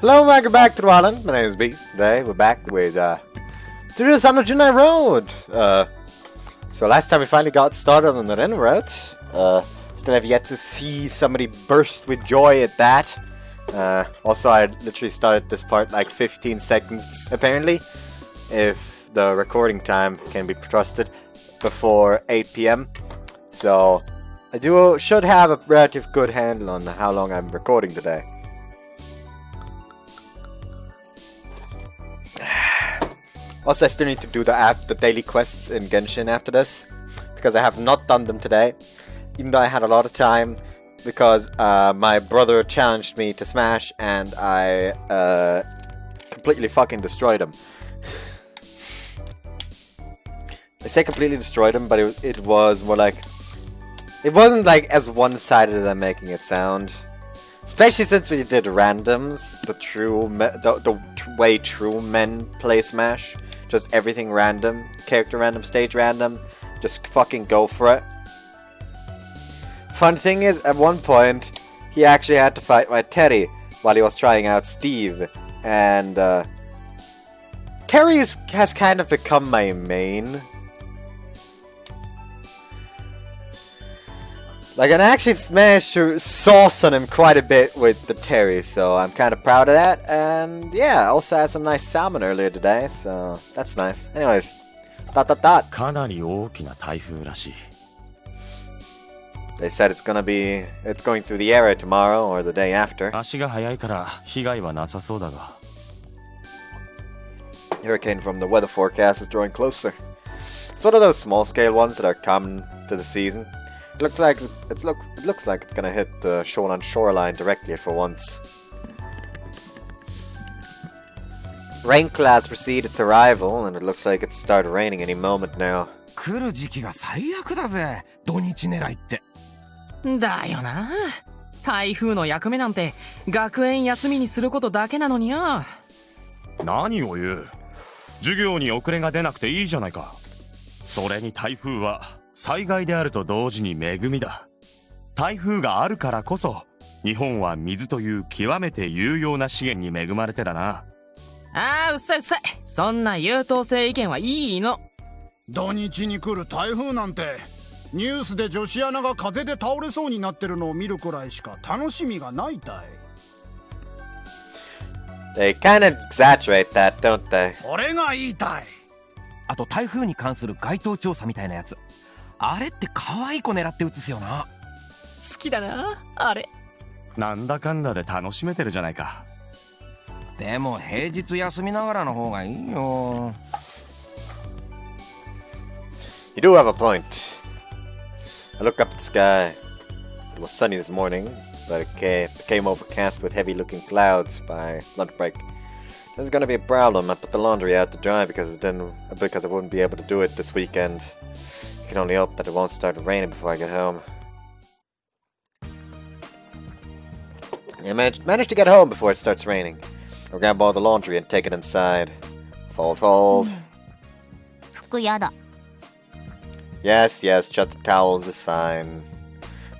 Hello and welcome back to the island. My name is Beast. Today we're back with Tsujidou-san of Jun'ai Road. So last time we finally got started on the Renna-Route. Still have yet to see somebody burst with joy at that. Also, I literally started this part like 15 seconds, apparently, if the recording time can be trusted, before 8 PM. So I should have a relative good handle on how long I'm recording today. Also, I still need to do the daily quests in Genshin after this, because I have not done them today, even though I had a lot of time, because my brother challenged me to Smash, and I completely fucking destroyed him. I say completely destroyed him, but it was more like... It wasn't like as one-sided as I'm making it sound. Especially since we did randoms, the way true men play Smash. Just everything random, character random, stage random, just fucking go for it. Fun thing is, at one point, he actually had to fight my Terry while he was trying out Steve, and Terry has kind of become my main. Like, I actually managed to sauce on him quite a bit with the Terry, so I'm kind of proud of that. And yeah, I also had some nice salmon earlier today, so that's nice. Anyways, ... かなり大きな台風らしい。 They said it's going through the area tomorrow or the day after. 足が速いから被害はなさそうだが。 Hurricane from the weather forecast is drawing closer. It's one of those small-scale ones that are common to the season. It looks like it's gonna hit the Shonan shoreline directly for once. Rain clouds precede its arrival, and it looks like it's started raining any moment now. 来る時期が最悪だぜ。土日狙いって。だよな。台風の役目なんて学園休みにすることだけなのによ。何を言う。授業に遅れが出なくていいじゃないか。それに台風は災害であると同時に恵みだ。台風があるからこそ日本は水という極めて有用な資源に恵まれてだな。ああ、うっさいうっさい。そんな優等生意見はいいの。土日に来る台風なんてニュースで女子アナが風で倒れそうになってるのを見るくらいしか楽しみがないたい。They kind of exaggerate that, don't they? それが言いたい。あと台風に関する街頭調査みたいなやつ。あれって可愛い子狙って映すよな。好きだな、あれ。なんだかんだで楽しめてるじゃないか。でも平日休みながらの方がいいよ。You do have a point. I looked up at the sky. It was sunny this morning, but it became overcast with heavy-looking clouds by lunch break. This is gonna be a problem. I put the laundry out to dry because I wouldn't be able to do it this weekend. I can only hope that it won't start raining before I get home. I managed to get home before it starts raining. I'll grab all the laundry and take it inside. Fold, fold. 服やだ。 Yes, just the towels is fine.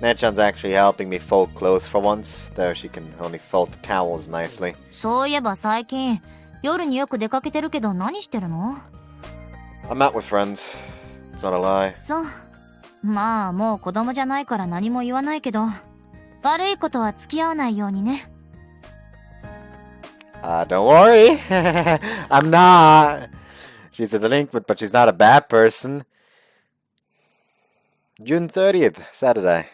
Nechan's actually helping me fold clothes for once. There she can only fold the towels nicely. そういえば最近夜によく出かけてるけど何してるの？ I'm out with friends. It's not a lie. そう。まあもう子供じゃないから何も言わないけど、悪いことは付き合わないようにね。Don't worry. I'm not. She's a delinquent, but she's not a bad person. June 30th, Saturday.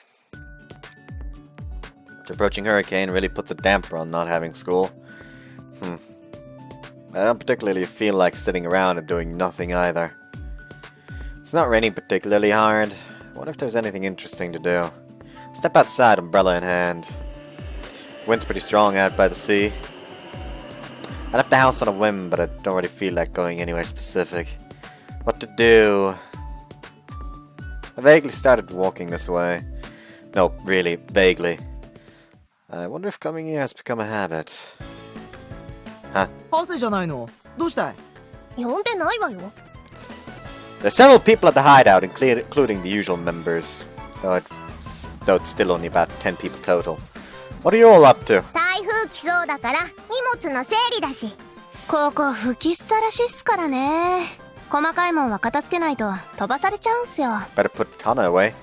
The approaching hurricane really puts a damper on not having school. I don't particularly feel like sitting around and doing nothing either. It's not raining particularly hard. I wonder if there's anything interesting to do. Step outside, umbrella in hand. Wind's pretty strong out by the sea. I left the house on a whim, but I don't really feel like going anywhere specific. What to do? I vaguely started walking this way. No, really, vaguely. I wonder if coming here has become a habit. Huh? ハテじゃないの。どうしたい？呼んでないわよ。There's several people at the hideout, including the usual members. Though it's still only about 10 people total. What are you all up to? 台風きそうだから荷物の整理だし。ここ吹きさらしっすからね。細かいもんは片付けないと飛ばされちゃうんすよ。 Better put Tana away.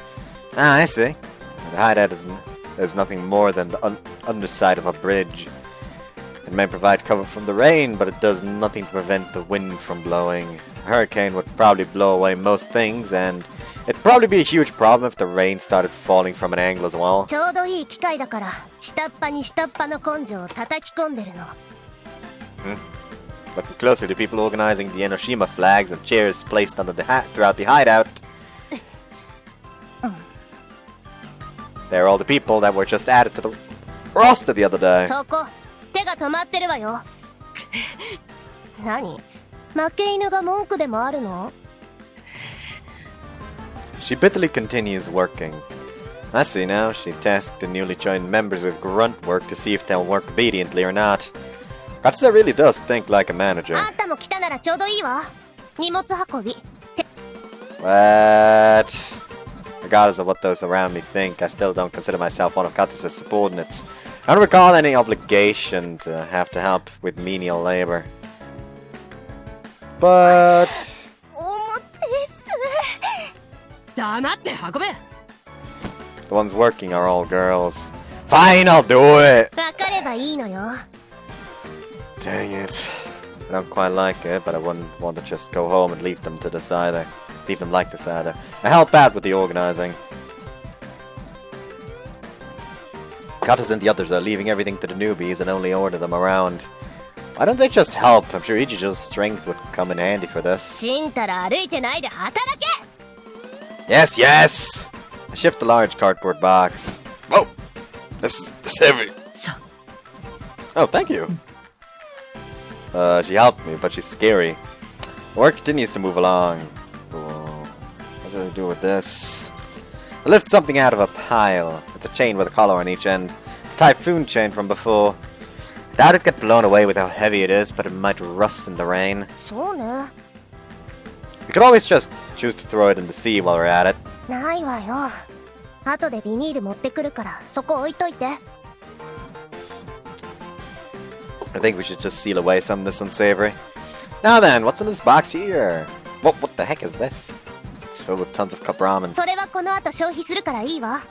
Ah, I see. The hideout is nothing more than the underside of a bridge. It may provide cover from the rain, but it does nothing to prevent the wind from blowing. A hurricane would probably blow away most things, and it'd probably be a huge problem if the rain started falling from an angle as well. ちょうどいい機会だから下っ端に下っ端の根性を叩き込んでるの。Looking closer to people organizing the Enoshima flags and chairs placed on throughout the hideout. They're all the people that were just added to the roster the other day. そこ手が止まってるわよ。何？負け犬が文句でもあるの？ She bitterly continues working. I see now, she tasked the newly joined members with grunt work to see if they'll work obediently or not. Katsuya really does think like a manager. あんたも来たならちょうどいいわ。荷物運び。 What? Regardless of what those around me think, I still don't consider myself one of Katsuya's subordinates. I don't recall any obligation to have to help with menial labor. But... 黙って運べ。 the ones working are all girls. Fine, I'll do it! 分かればいいのよ。 Dang it. I don't quite like it, but I wouldn't want to just go home and leave them to this either. Leave them like this either. I help out with the organizing. Katas and the others are leaving everything to the newbies and only order them around. Why don't they just help? I'm sure Ichijo's strength would come in handy for this. ちんたら歩いてないで働け。 Yes, yes! I shift the large cardboard box. Oh! This is heavy. Oh, thank you. She helped me, but she's scary. The work continues to move along. What do I do with this? I lift something out of a pile. It's a chain with a collar on each end. The typhoon chain from before. I doubt it'd get blown away with how heavy it is, but it might rust in the rain. そうね。 We could always just choose to throw it in the sea while we're at it. ないわよ。後でビニール持ってくるからそこ置いといて。 I think we should just seal away some of this unsavory. Now then, what's in this box here? What the heck is this? It's filled with tons of cup ramen. それはこの後消費するからいいわ。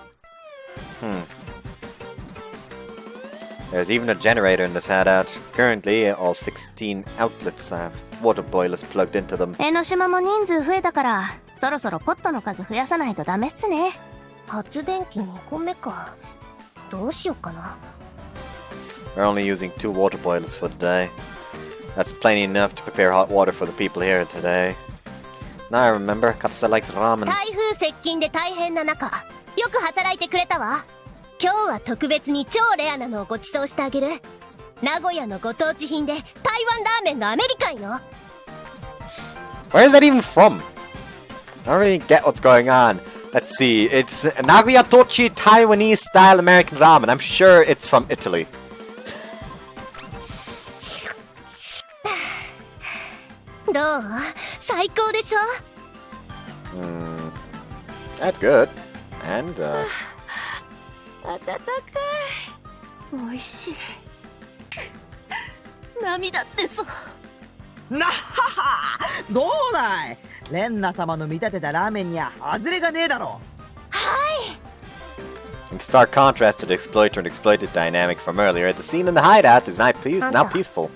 There's even a generator in this hideout. Currently, all 16 outlets have water boilers plugged into them. 江ノ島も人数増えたからそろそろポットの数増やさないとダメっすね。発電機2個目か。どうしようかな。 We're only using 2 water boilers for the day. That's plenty enough to prepare hot water for the people here today. Now I remember, Katsuya likes ramen. 台風接近で大変な中、よく働いてくれたわ。今日は特別に超レアなのをご馳走してあげる。名古屋のご当地品で台湾ラーメンのアメリカンよ。 Where is that even from? I don't really get what's going on. Let's see, it's Nagoya Tochi Taiwanese style American ramen. I'm sure it's from Italy. どう？最高でしょ？ That's good. And, 温かい。美味しい。涙ってそう。なははどうだいレンナ様の見立てたラーメンには外れがねえだろ。 in stark contrast to the exploiter and exploited dynamic from earlier, the scene in the hideout is now peaceful.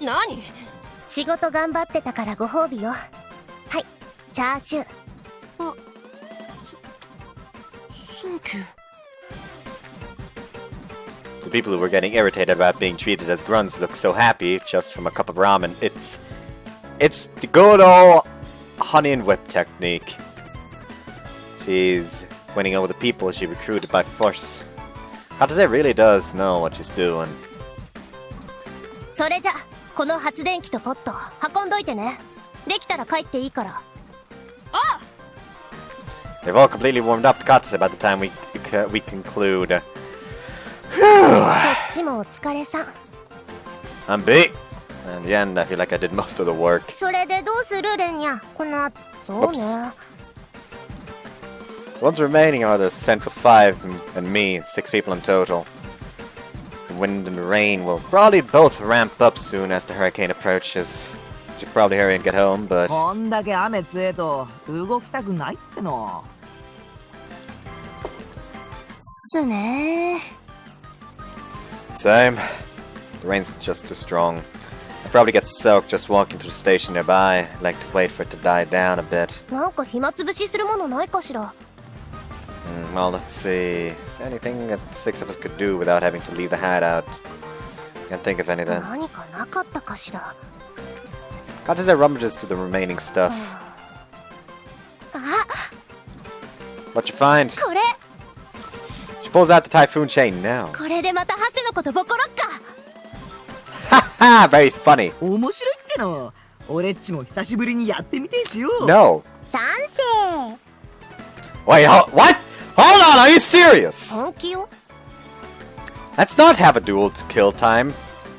何？仕事頑張ってたからご褒美よ。はい、チャーシュー。あ、サンキュー。 The people who were getting irritated about being treated as grunts look so happy just from a cup of ramen. It's the good old honey and whip technique. She's winning over the people she recruited by force. Katase really does know what she's doing. それじゃ、この発電機とポット運んどいてね。できたら帰っていいから。あ！ They've all completely warmed up to Katase by the time we conclude. そっちもお疲れさん。 I'm beat. In the end, I feel like I did most of the work. それでどうするレンヤ？この後。そうね。The ones remaining are the Central 5 and me, 6 people in total. The wind and the rain will probably both ramp up soon as the hurricane approaches. Should probably hurry and get home, but こんだけ雨強えと動きたくないっての。すね。 same. The rain's just too strong. I'll probably get soaked just walking to the station nearby. I'd like to wait for it to die down a bit. なんか暇つぶしするものないかしら。Well, let's see. Is there anything that the 6 of us could do without having to leave the hideout? Can't think of anything. 何かなかったかしら。Katase rummages through the remaining stuff. あ、 What you find? これ She pulls out the typhoon chain now. これでまたハセのことボコろっか。 Ha! Very funny. 面白いっての。俺っちも久しぶりにやってみてえしよう。 No. 賛成。 Wait, what? Hold on, are you serious? 本気よ。 Let's not have a duel to kill time.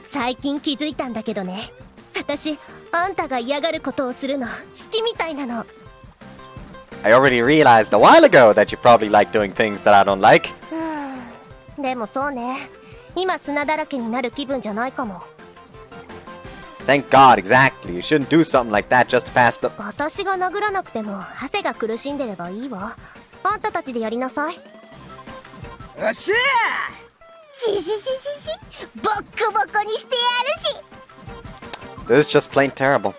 最近気づいたんだけどね。私、あんたが嫌がることをするの好きみたいなの。 I already realized a while ago that you probably like doing things that I don't like. でもそうね。今砂だらけになる気分じゃないかも。 Thank God, exactly. You shouldn't do something like that just to pass the... 私が殴らなくてもハセが苦しんでればいいわ。あんたたちでやりなさい。よっしゃしボッコボコにしてやるし。 This is just plain terrible.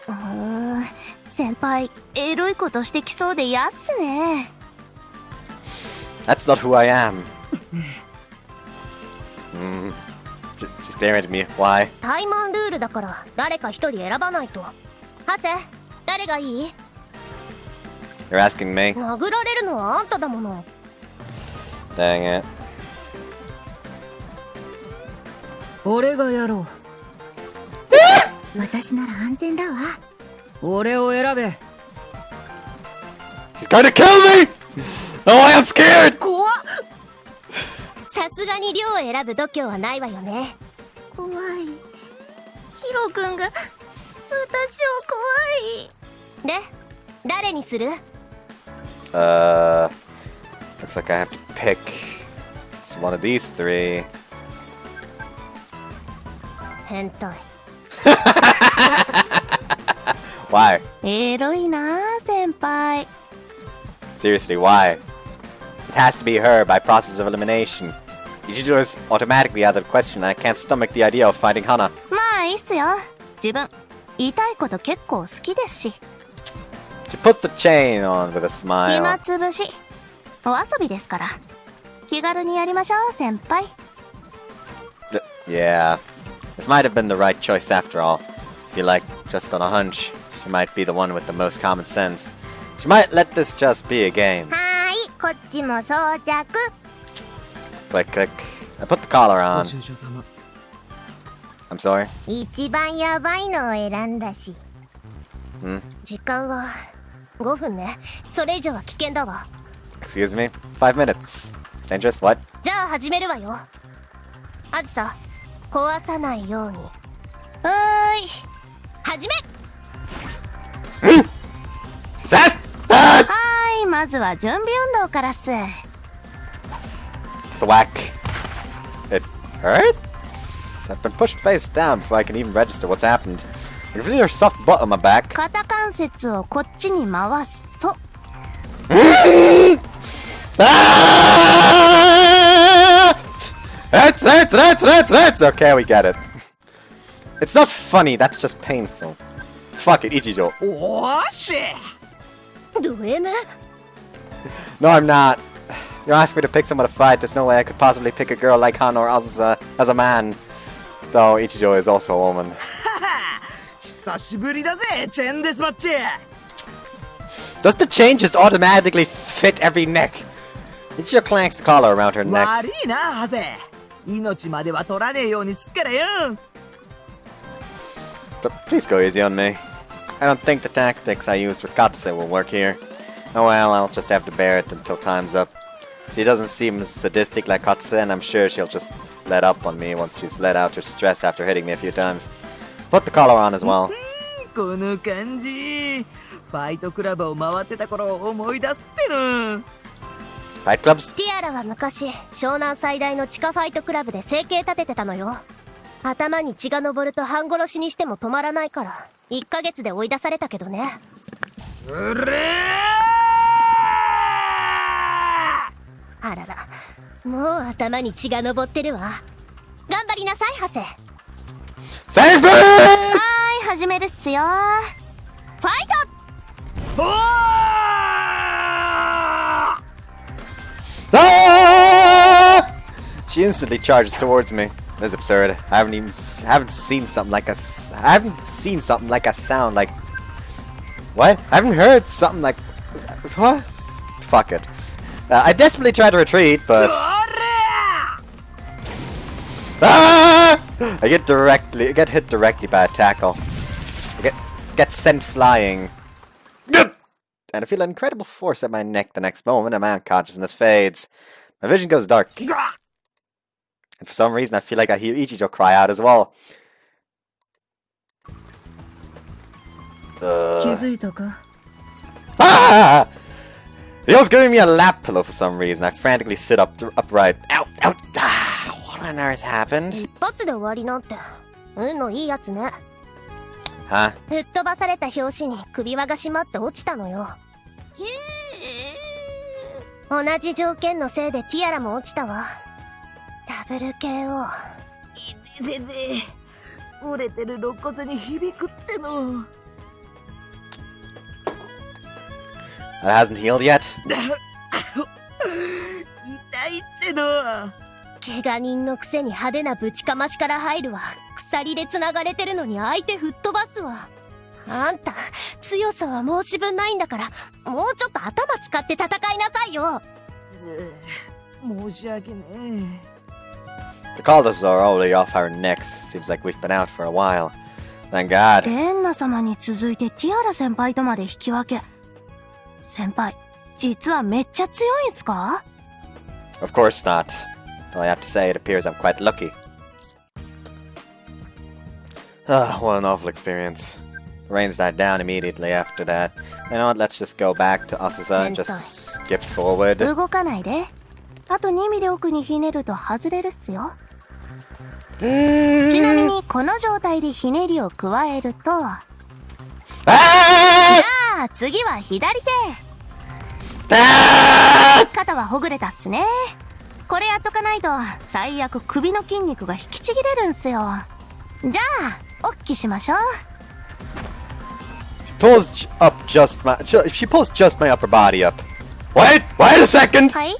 先輩、エロいことしてきそうでやっすね。 That's not who I am. She's staring at me. Why? タイマンルールだから誰か一人選ばないと。ハセ、誰がいい？ You're asking me? 殴られるのはあんただもの。 Dang it. 俺がやろ私なら安全だわ。う。俺を選べ。 She's gonna kill me! Oh, I am scared! 怖っ。さすがに量を選ぶ度胸はないわよね。怖い。ヒロ君が私を怖い。で、誰にする？ Looks like I have to pick. It's one of these three. 変態。Why? エロいなあ、先輩。 Seriously, why? It has to be her by process of elimination. Ichijo is automatically out of the question. I can't stomach the idea of fighting Hana. まあいいっすよ。自分言いたいこと結構好きですし。 She puts the chain on with a 暇 smile. つぶし。お遊びですから。気軽にやりましょう、先輩。 Yeah. This might have been the right choice after all. Feel like, just on a hunch, she might be the one with the most common sense. She might let this just be a game. はーい、こっちも装着。 Click, click. I put the collar ご on. 愁傷様。 I'm sorry. 一番やばいのを選んだし。時間は5分ね。それ以上は危険だわ。 Excuse me? 5 minutes. Dangerous? What? じゃあ始めるわよ。あずさ、壊さないように。はーい。始め。 Sass! はーい、まずは準備運動からっす。 Thwack. It hurts? I've been pushed face down before I can even register what's happened. I can feel your soft butt on my back. 肩関節をこっちに回すと。 Ah! Hurts! Okay, we get it. It's not funny, that's just painful. Fuck it, Ichijo. おーし。ド M？ No, I'm not. You asked me to pick someone to fight. There's no way I could possibly pick a girl like Han or Azusa as a man. Though Ichijo is also a woman. 久しぶりだぜ、チェンデスマッチ。 Does the chain just automatically fit every neck? Ichijo clanks the collar around her neck. 悪いな、ハゼ。命までは取らねえようにすっからよ。 But please go easy on me. I don't think the tactics I used with Katase will work here. Oh well, I'll just have to bear it until time's up. She doesn't seem as sadistic like Katase, and I'm sure she'll just let up on me once she's let out her stress after hitting me a few times. Put the collar on as well. この感じ。ファイトクラブを回ってた頃を思い出すっての。Fight clubs? ティアラは昔湘南最大の地下ファイトクラブで生計立ててたのよ。頭に血が上ると半殺しにしても止まらないから1ヶ月で追い出されたけどね。あらら、もう頭に血が上ってるわ。頑張りなさいハセ。セーフー。始めるっすよ。ファイト。She instantly charges towards me. That's absurd. I haven't seen something like a sound like what? I haven't heard something like what? Fuck it. I desperately tried to retreat, but I get hit directly by a tackle. I get sent flying. And I feel an incredible force at my neck the next moment, and my unconsciousness fades. My vision goes dark. And for some reason, I feel like I hear Ichijo cry out as well. Ah! He was giving me a lap pillow for some reason. I frantically sit upright. Ow! Ow! Ah, what on earth happened? 一発で終わりなんて運のいいやつね。 Huh? 吹っ飛ばされた拍子に首輪が締まって落ちたのよ。同じ条件のせいでティアラも落ちたわ。ダブル KO。いでで折れてる肋骨に響くっての。That hasn't healed yet? 痛いっての。怪我人のくせに派手なぶちかましから入るわ。鎖で繋がれてるのに相手吹っ飛ばすわ。あんた強さは申し分ないんだからもうちょっと頭使って戦いなさいよ。申し訳ねえ。 The collars are already off our necks. Seems like we've been out for a while. Thank God. レンナ様に続いてティアラ先輩とまで引き分け。先輩、実はめっちゃ強いんすか？ Of course not. Though I have to say, it appears I'm quite lucky. Ah, what an awful experience. The rains died down immediately after that. You know what, let's just go back to Asusa and just skip forward. 動かないで。あと2ミリ奥にひねると外れるっすよ。ちなみにこの状態でひねりを加えると、じゃあ次は左手。肩はほぐれたっすね。これやっとかないと最悪首の筋肉が引きちぎれるんすよ。じゃあおっきしましょう。She pulls just my upper body up. Wait a second! はい。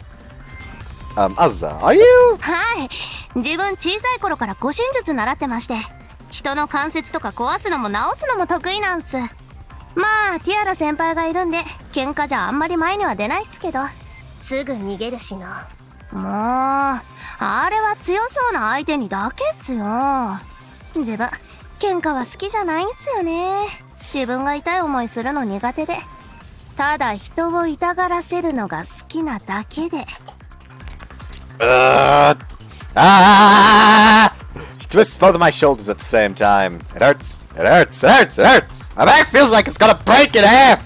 Asusa, are you? はい。自分小さい頃から護身術習ってまして、人の関節とか壊すのも直すのも得意なんす。まあティアラ先輩がいるんで喧嘩じゃあんまり前には出ないっすけど。すぐ逃げるしな。もうあれは強そうな相手にだけっすよ。自分喧嘩は好きじゃないんすよね。自分が痛い思いするの苦手で、ただ人を痛がらせるのが好きなだけで。She twists both of my shoulders at the same time. It hurts. It hurts. It hurts. It hurts. My back feels like it's gonna break in half.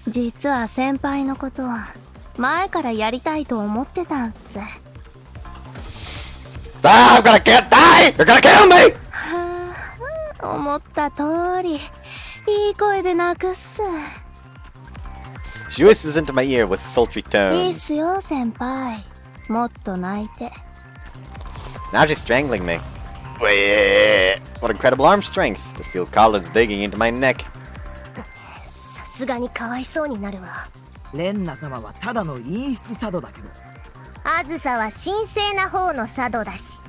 実は先輩のことは前からやりたいと思ってたんす。I'm gonna die! You're gonna kill me! 思った通り、いい声で泣くっす。She whispers into my ear with sultry いいっ tones. すよ先輩。もっと泣いて。Now she's strangling me. Wait, what incredible arm strength. The steel collar's digging into my neck. さすがにかわいそうになるわ。レンナ様はただの陰湿佐渡だけど、あずさは神聖な方の佐渡だし。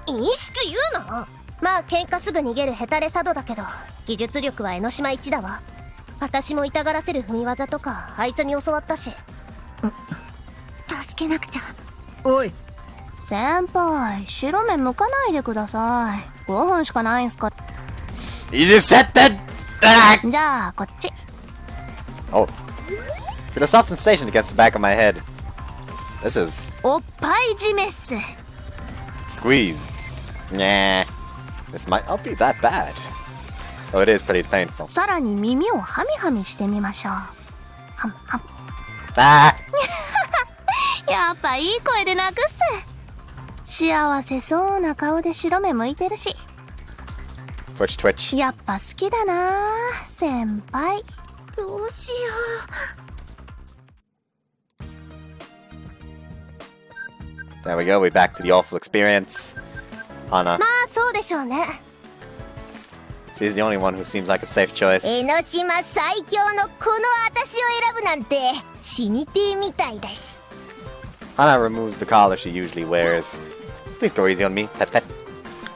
陰湿言うな。まあ喧嘩すぐ逃げるヘタレ佐渡だけど技術力は江ノ島一だわ。私も痛がらせる踏み技とかあいつに教わったし。助けなくちゃ。おい先輩、白目向かないでください。5分しかないんすか。 You just said that! じゃあこっち。 Oh. Feel a soft sensation against the back of my head. This is おっぱい締めっす。 squeeze. Nah. This might not be that bad. Oh, it is pretty painful. さらに耳をハミハミしてみましょう。ハムハム。Ah! やっぱいい声で泣くっす。幸せそうな顔で白目向いてるし、 Twitch, twitch. やっぱ好きだな先輩。どうしよ There we go, we're back to the awful experience. Hana. まあそうでしょうね。 She's the only one who seems like a safe choice. 江ノ島最強のこの私を選ぶなんて死にてえみたいだし。 Hana removes the collar she usually wears. Please go easy on me, pet pet.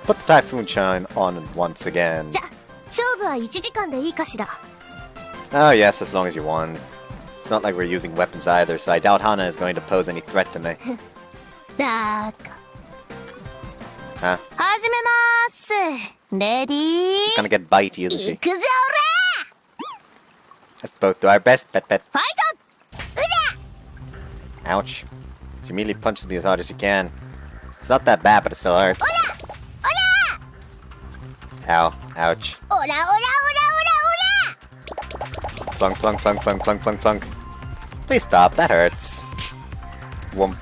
Put the typhoon chime on once again. じゃ、勝負は1時間でいいかしら。 Oh yes, as long as you want. It's not like we're using weapons either, so I doubt Hana is going to pose any threat to me. だーか。 Huh? 始めまーす。レディー She's gonna get bitey, isn't 行 she? くぜ Let's both do our best, pet pet. ファイト。 Ouch. She immediately punches me as hard as she can. It's not that bad, but it still hurts. Ow. Ouch. オラオラオラオラ Plunk, plunk, plunk, plunk, plunk, plunk, plunk. Please stop, that hurts. Whoomp.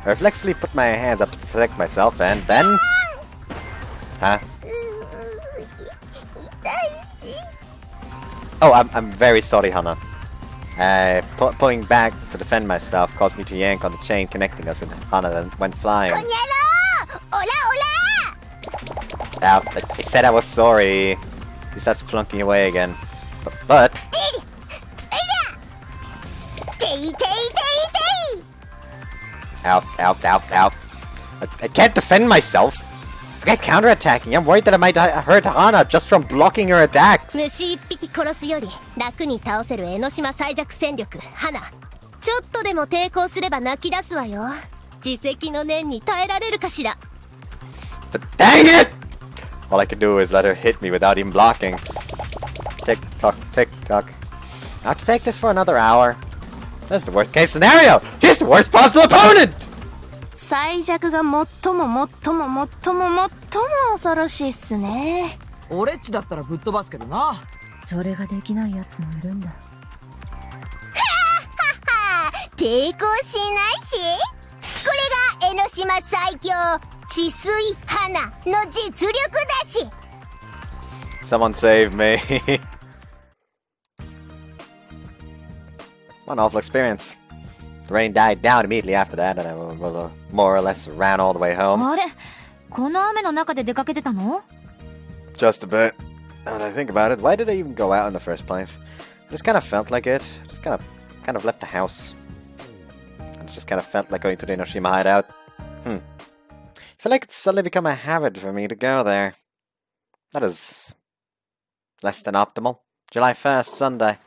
I reflexively put my hands up to protect myself, and then... Huh? Oh, I'm very sorry, Hana. Pulling back to defend myself caused me to yank on the chain connecting us, and Hana went flying. オラオラ Ow, I said I was sorry. He starts flunking away again. But ていていていてい ow, ow, ow, ow. I can't defend myself. Forget counterattacking. I'm worried that I might hurt Hana just from blocking her attacks. 虫一匹殺すより楽に倒せる江ノ島最弱戦力花。ちょっとでも抵抗すれば泣き出すわよ。自責の念に耐えられるかしら。 But dang it! All I can do is let her hit me without even blocking. Tick tock, tick tock. I have to take this for another hour. That's the worst case scenario. He's the worst possible opponent. 最弱が最も最も最も最も恐ろしいっすね。俺っちだったらぶっ飛ばすけどな。それができないやつもいるんだ。抵抗しないし。これが江ノ島最強治水花の実力だし。 Someone save me. What an awful experience. The rain died down immediately after that, and I more or less ran all the way home. あれ、この雨の中で出かけてたの？ Just a bit. Now that I think about it, why did I even go out in the first place? I just kind of felt like it. Just kind of left the house. I just kind of felt like going to the Enoshima hideout. I feel like it's suddenly become a habit for me to go there. That is less than optimal. July 1st, Sunday.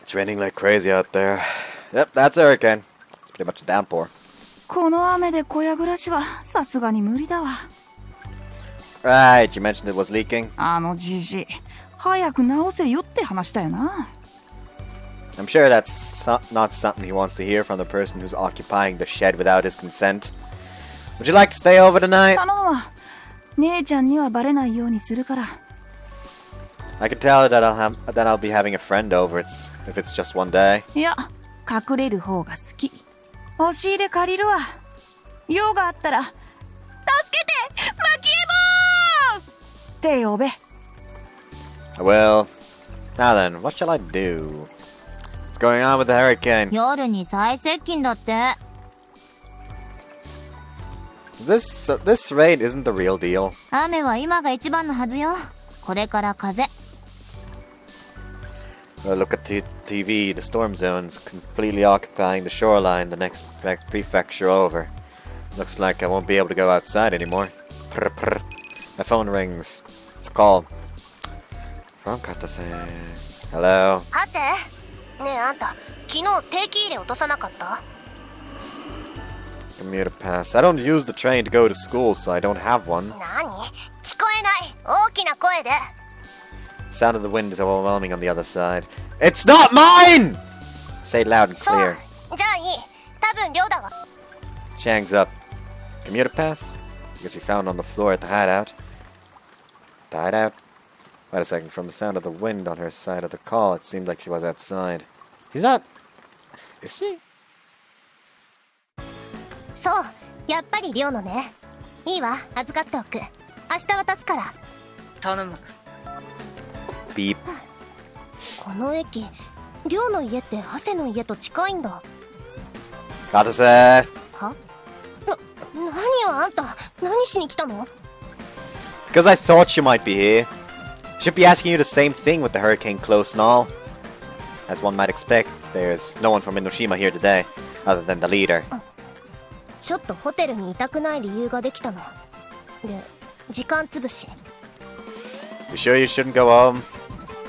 It's raining like crazy out there. Yep, that's a hurricane. It's pretty much a downpour. この雨で小屋暮らしはさすがに無理だわ。Right, you mentioned it was leaking. あのじじい、早く直せよって話だよな。I'm sure that's not something he wants to hear from the person who's occupying the shed without his consent. Would you like to stay over tonight? 頼むわ。姉ちゃんにはバレないようにするから。I can tell her that I'll be having a friend over if it's just one day. いや、隠れる方が好き。押し入れ借りるわ。用があったら、助けてマキエボーって呼べ。I will. Now then, what shall I do? What's going on with the hurricane? 夜に最接近だって。 This rain isn't the real deal. 雨は今が一番のはずよ。これから風。Look at the TV. The storm zone's completely occupying the shoreline, the next prefecture over. Looks like I won't be able to go outside anymore. Prr, prr. My phone rings. It's a call. From Katase. Hello. はて、ねえあんた、昨日定期入れ落とさなかった？ Commuter pass. I don't use the train to go to school, so I don't have one. 何？聞こえない。大きな声で。 Sound of the wind is overwhelming on the other side. It's not mine! Say it loud and そう。 clear. じゃあいい。多分亮だわ。 Chang's up. Commuter pass? I guess we found on the floor at the hideout. The hideout? Wait a second, from the sound of the wind on her side of the call, it seemed like she was outside. He's not... Is she? そう、やっぱり寮のね。いいわ、預かっておく。明日渡すから。頼む。Beep. この駅、寮の家ってハセの家と近いんだ。Gotせは？何よあんた、何しに来たの？ Because I thought you might be here. Should be asking you the same thing with the hurricane close and all. As one might expect, there's no one from Enoshima here today, other than the leader. ちょっとホテルにいたくない理由ができたの。で、時間つぶし。You sure you shouldn't go home?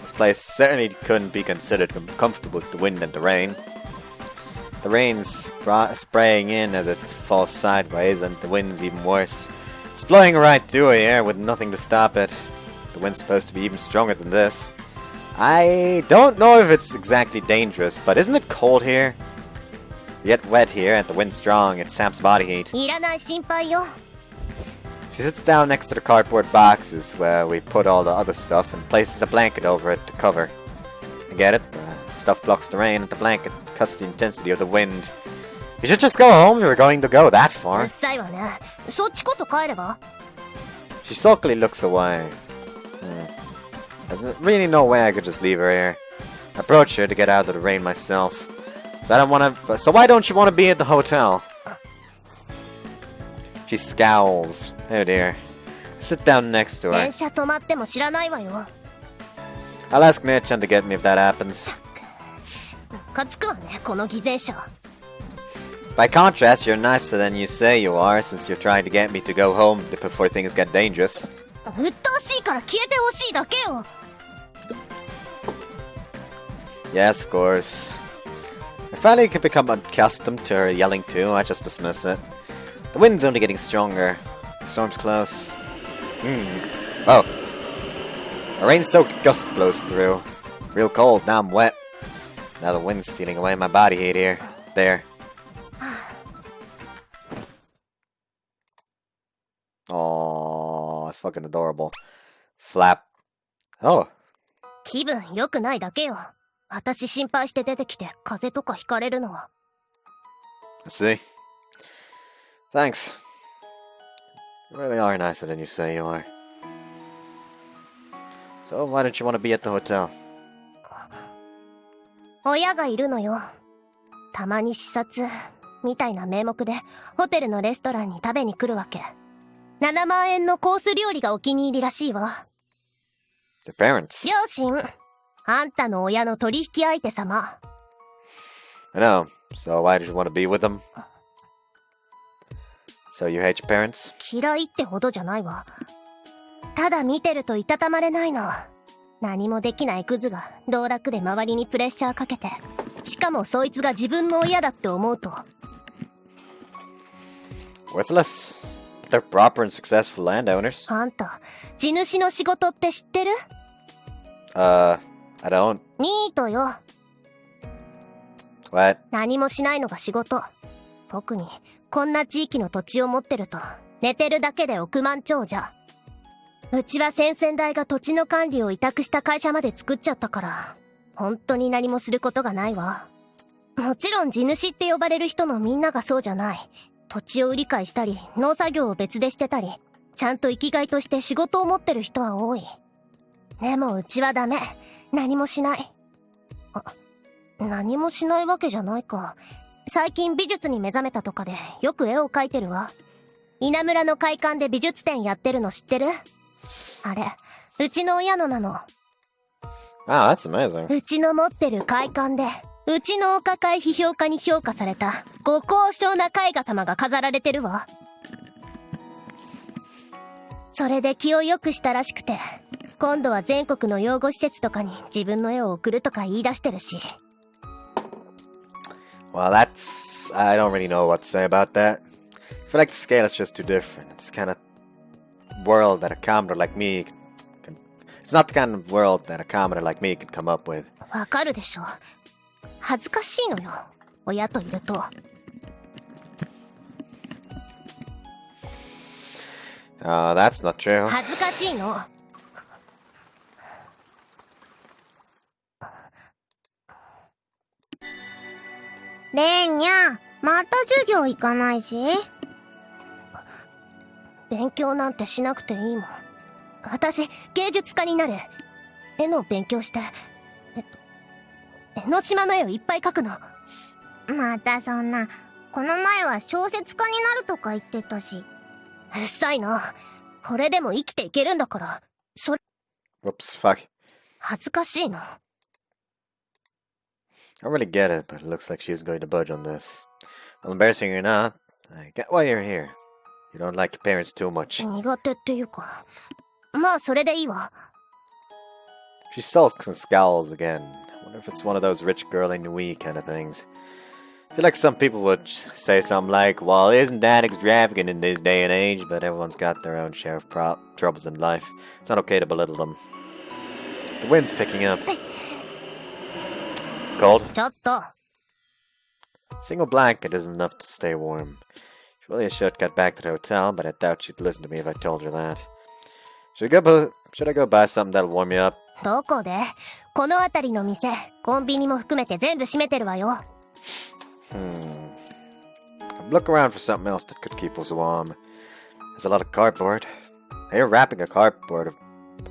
This place certainly couldn't be considered comfortable with the wind and the rain. The rain's spraying in as it falls sideways, and the wind's even worse. It's blowing right through here with nothing to stop it. The wind's supposed to be even stronger than this. I don't know if it's exactly dangerous, but isn't it cold here? Yet wet here, and the wind's strong. It saps body heat. いらない心配よ。 She sits down next to the cardboard boxes where we put all the other stuff and places a blanket over it to cover. I get it. The stuff blocks the rain and the blanket cuts the intensity of the wind. You should just go home if you're going to go that う far. っさいわね。そっちこそ帰れば？ She sulkily looks away. There's really no way I could just leave her here. I approach her to get out of the rain myself. So why don't you want to be at the hotel? She scowls. Oh dear. Sit down next to her. 電車止まっても知らないわよ。 I'll ask Nichan to get me if that happens. ムカつくわね、この偽善者。 By contrast, you're nicer than you say you are, since you're trying to get me to go home before things get dangerous. うっとうしいから消えてほしいだけよ。 Yes, of course. I finally could become accustomed to her yelling too. I just dismiss it. The wind's only getting stronger. The storm's close. Oh. A rain-soaked gust blows through. Real cold, now I'm wet. Now the wind's stealing away my body heat here. There. Oh, it's fucking adorable. Flap. Oh. 気分良くないだけよ。私心配して出てきて風邪とかひかれるのは。 I see. Thanks. You really are nicer than you say you are. So why don't you want to be at the hotel? 親がいるのよ。たまに視察みたいな名目でホテルのレストランに食べに来るわけ。7万円のコース料理がお気に入りらしいわ。 Your parents. 両親。あんたの親の取引相手様。 I know. So why did you want to be with them? So you hate your parents? 嫌いってほどじゃないわ。ただ見てるといたたまれないの。何もできないクズが道楽で周りにプレッシャーかけて、しかもそいつが自分の親だって思うと。 Worthless. They're proper and successful landowners. あんた、地主の仕事って知ってる？ I don't. ニートよ。 What? 何もしないのが仕事。特に、こんな地域の土地を持ってると、寝てるだけで億万長者。うちは先々代が土地の管理を委託した会社まで作っちゃったから、本当に何もすることがないわ。もちろん地主って呼ばれる人のみんながそうじゃない。土地を売り買いしたり、農作業を別でしてたり、ちゃんと生きがいとして仕事を持ってる人は多い。でもうちはダメ。何もしない。何もしないわけじゃないか。最近美術に目覚めたとかでよく絵を描いてるわ。稲村の会館で美術展やってるの知ってる？あれ、うちの親のなの。Wow, that's amazing. うちの持ってる会館で、うちのお抱え批評家に評価されたご高尚な絵画様が飾られてるわ。それで気を良くしたらしくて、今度は全国の養護施設とかに自分の絵を送るとか言い出してるし。Well, I don't really know what to say about that. I feel like the scale is just too different. It's the kind of world that a commoner like me can... It's not the kind of world that a commoner like me can come up with. わかるでしょ。恥ずかしいのよ。親といると。That's not true. 恥ずかしいの。レンニャ、また授業行かないし。勉強なんてしなくていいもん。私、芸術家になる。絵の勉強して、江ノ島の絵をいっぱい描くの。またそんな、この前は小説家になるとか言ってたし。うっさいな。これでも生きていけるんだから。それ、Whoops, fuck. 恥ずかしいな。I don't really get it, but it looks like she isn't going to budge on this. Well, embarrassing or not, I get why you're here. You don't like your parents too much. 苦手っていうか。まあ、それでいいわ。She sulks and scowls again. I wonder if it's one of those rich girl ennui kind of things. I feel like some people would say something like, well, isn't that extravagant in this day and age? But everyone's got their own share of troubles in life. It's not okay to belittle them. The wind's picking up. Cold? ちょっと。 Single blanket isn't enough to stay warm. She really should get back to the hotel, but I doubt she'd listen to me if I told her that. Should I go buy something that'll warm you up? どこで？この辺りの店、コンビニも含めて全部閉めてるわよ。Look around for something else that could keep us warm. There's a lot of cardboard. Hey, wrapping a cardboard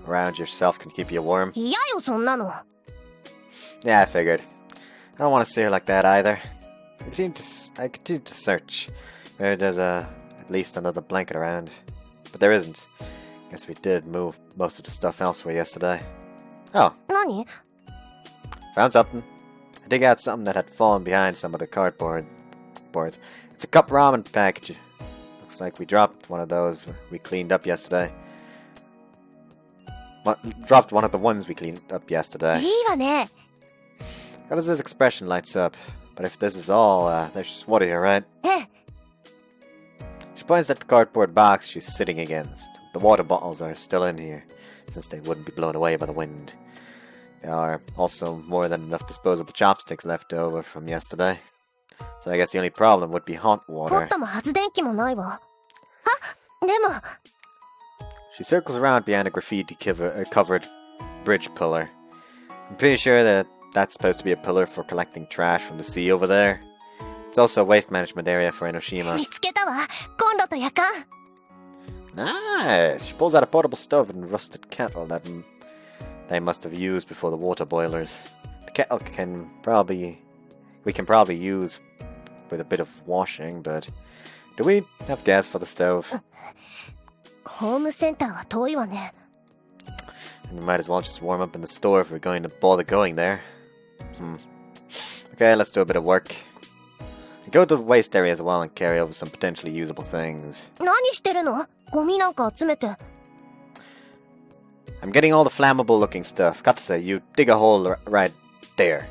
around yourself can keep you warm. 嫌よ、そんなの。 Yeah, I figured. I don't want to see her like that either. I continue to search. Maybe there's at least another blanket around. But there isn't. Guess we did move most of the stuff elsewhere yesterday. Oh, 何？ found something. I dig out something that had fallen behind some of the cardboard boards. It's a cup ramen package. Looks like we dropped one of those we cleaned up yesterday. Dropped one of the ones we cleaned up yesterday. いいわね。 Notice his expression lights up. But if this is all, there's water here, right? ええ。 She points at the cardboard box she's sitting against. The water bottles are still in here, since they wouldn't be blown away by the wind. There are also more than enough disposable chopsticks left over from yesterday. So I guess the only problem would be hot ポ water. ットも発電機もないわ。あ、でも。 She circles around behind a graffiti-covered bridge pillar. I'm pretty sure that that's supposed to be a pillar for collecting trash from the sea over there. It's also a waste management area for Enoshima. 見つけたわ。コンロと夜間。 Nice! She pulls out a portable stove and rusted kettle that they must have used before the water boilers. The kettle we can probably use with a bit of washing, but do we have gas for the stove? ホームセンターは遠いわね。 And we might as well just warm up in the store if we're going to bother going there. Okay, let's do a bit of work. Go to the waste area as well and carry over some potentially usable things. 何してるの？ゴミなんか集めて。 I'm getting all the flammable looking stuff. Got to say, you dig a hole right there.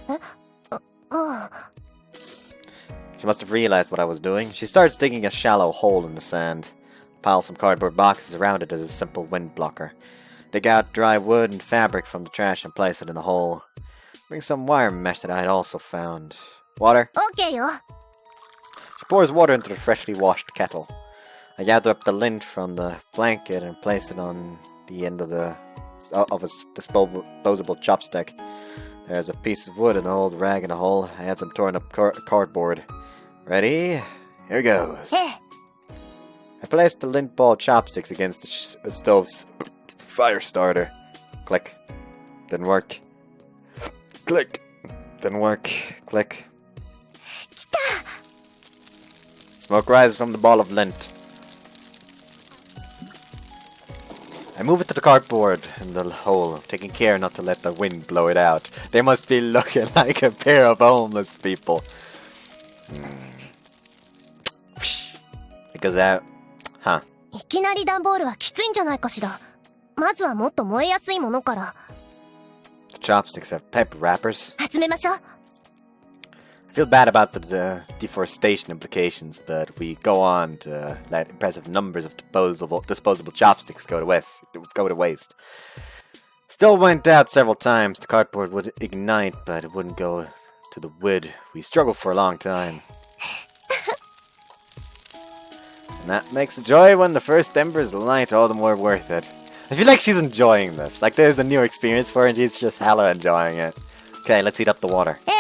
ああ。 She must have realized what I was doing. She starts digging a shallow hole in the sand. Pile some cardboard boxes around it as a simple wind blocker. Dig out dry wood and fabric from the trash and place it in the hole. Bring some wire mesh that I had also found. Water? オッケーよ。 She pours water into the freshly washed kettle. I gather up the lint from the blanket and place it on the end of a disposable chopstick. There's a piece of wood and an old rag in a hole. I add some torn up cardboard. Ready? Here goes. ええ。 I placed the lint ball chopsticks against the stove's fire starter. Click. Didn't work. Click. Didn't work. Click. 来た。 Smoke rises from the ball of lint. I move it to the cardboard in the hole, taking care not to let the wind blow it out. They must be looking like a pair of homeless people. It goes out. Huh. いきなり段ボールはきついんじゃないかしら。まずはもっと燃えやすいものから。 The chopsticks have paper wrappers. 集めましょう。 I feel bad about the deforestation implications, but we go on to let impressive numbers of disposable chopsticks go to waste. Still went out several times. The cardboard would ignite, but it wouldn't go to the wood. We struggled for a long time. And that makes the joy when the first embers light all the more worth it. I feel like she's enjoying this. Like there's a new experience for her and she's just hella enjoying it. Okay, let's heat up the water. え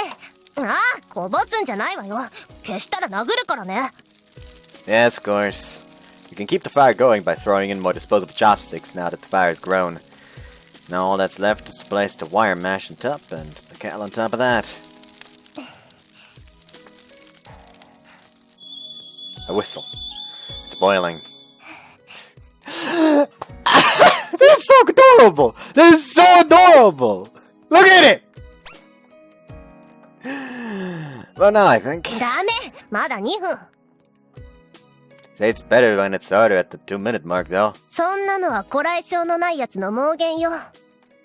え。ああ。こぼすんじゃないわよ。消したら殴るからね。 Yes, of course. You can keep the fire going by throwing in more disposable chopsticks now that the fire has grown. Now all that's left is to place the wire mesh on top and the kettle on top of that. A whistle. It's boiling. This is so adorable! This is so adorable! Look at it! Well, now I think. ダメ、まだ2分。 It's better when it's harder at the 2-minute mark, though. そんなのはこらえ性のないやつの妄言よ。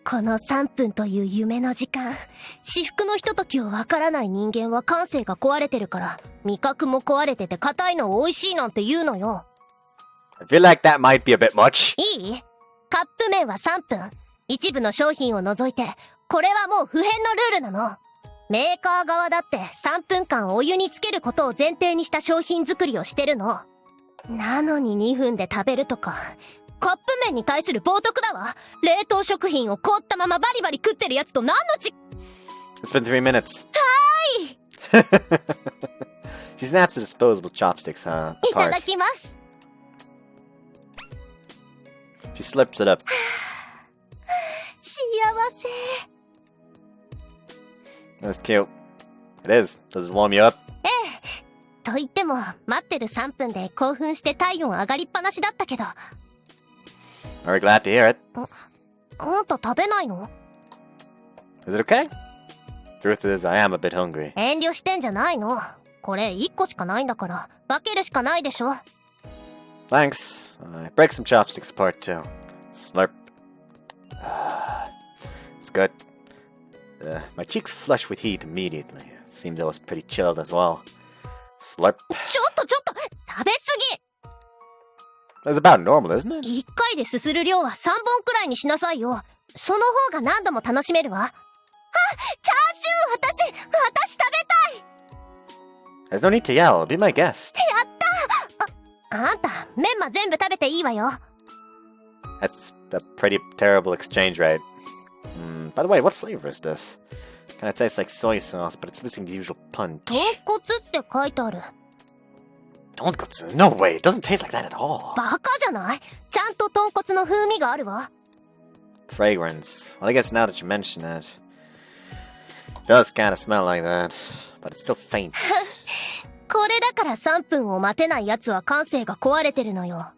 この3分という夢の時間、至福のひとときをわからない人間は感性が壊れてるから、味覚も壊れてて硬いの美味しいなんて言うのよ。 I feel like that might be a bit much. いい？カップ麺は3分。一部の商品を除いて、これはもう不変のルールなの。メーカー側だって3分間お湯につけることを前提にした商品作りをしてるの。なのに2分で食べるとか、カップ麺に対する冒涜だわ。冷凍食品を凍ったままバリバリ食ってるやつと何のIt's been 3 minutes. はーい。 She snaps the disposable chopsticks いただ apart. きます。 She slips it up. 幸せ。 That's cute. It is. Does it warm you up? と言っても、待ってる3分で興奮して体温上がりっぱなしだったけど。Very glad to hear it. あんた食べないの？ Is it okay? Truth is, I am a bit hungry. 遠慮してんじゃないの？これ1個しかないんだから、分けるしかないでしょ。 Thanks. I break some chopsticks apart too. Slurp. It's good. My cheeks flush with heat immediately. Seems I was pretty chilled as well. Slurp. ちょっと食べす That's about normal, isn't it? ぎ！1回ですする量は3本くらいにしなさいよ。その方が何度も楽しめるわ。あ、チャーシュー、私食べたい。 There's no need to yell. Be my guest. やったあんた、メンマ全部食べていいわよ。 That's a pretty terrible exchange rate. By the way, what flavor is this? Kinda tastes like soy sauce, but it's missing the usual punch. 豚骨って書いてある。 Tonkotsu? No way, it doesn't taste like that at all. バカじゃない？ちゃんと豚骨の風味があるわ。 Fragrance. Well, I guess now that you mention it, it does kinda smell like that, but it's still faint. これだから3分を待てないやつは感性が壊れてるのよ。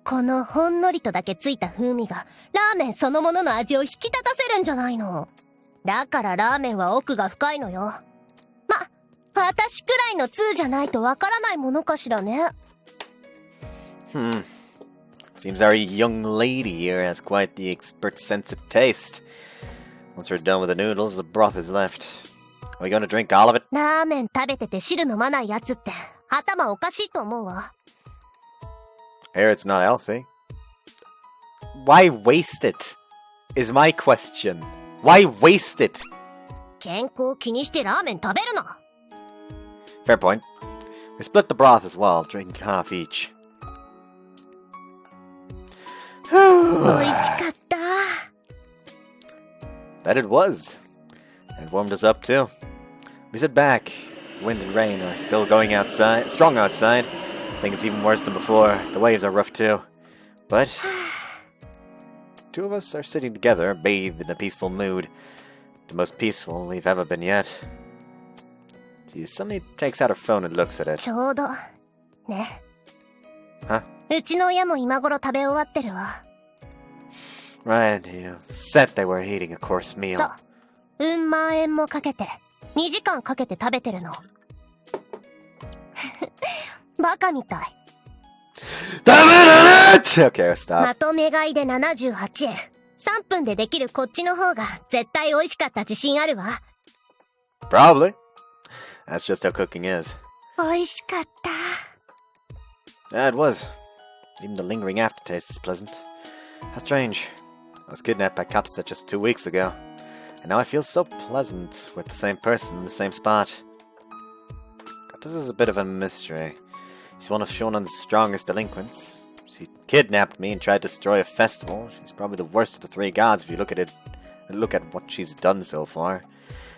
このほんのりとだけついた風味がラーメンそのものの味を引き立たせるんじゃないの。だからラーメンは奥が深いのよ。ま、私くらいの通じゃないとわからないものかしらね。Seems our young lady here has quite the expert sense of taste. Once we're done with the noodles, the broth is left. Are we going to drink all of it? ラーメン食べてて汁飲まないやつって頭おかしいと思うわ。Here it's not healthy. Why waste it? Is my question. Why waste it? 健康気にしてラーメン食べるな。 Fair point. We split the broth as well, drinking half each. 美味しかった。 That it was. And it warmed us up too. We sit back. The wind and rain are still going outside, strong outside. I think it's even worse than before. The waves are rough too. But two of us are sitting together, bathed in a peaceful mood. The most peaceful we've ever been yet. She suddenly takes out her phone and looks at it. ちょうどね。 Huh? うちの親も今頃食べ終わってるわ。 Right, you said they were eating a course meal. そう。うん万円もかけて2時間かけて食べてるの。バカみたい。 Damn it! Okay, let's stop. まとめ買いで78円。3分でできるこっちの方が絶対美味しかった自信あるわ。 Probably. That's just how cooking is. 美味しかった。 Yeah, it was. Even the lingering aftertaste is pleasant. How strange. I was kidnapped by Katsusa just 2 weeks ago. And now I feel so pleasant with the same person in the same spot. Katsusa is a bit of a mystery. She's one of Shonen's strongest delinquents. She kidnapped me and tried to destroy a festival. She's probably the worst of the three gods if you look at what she's done so far.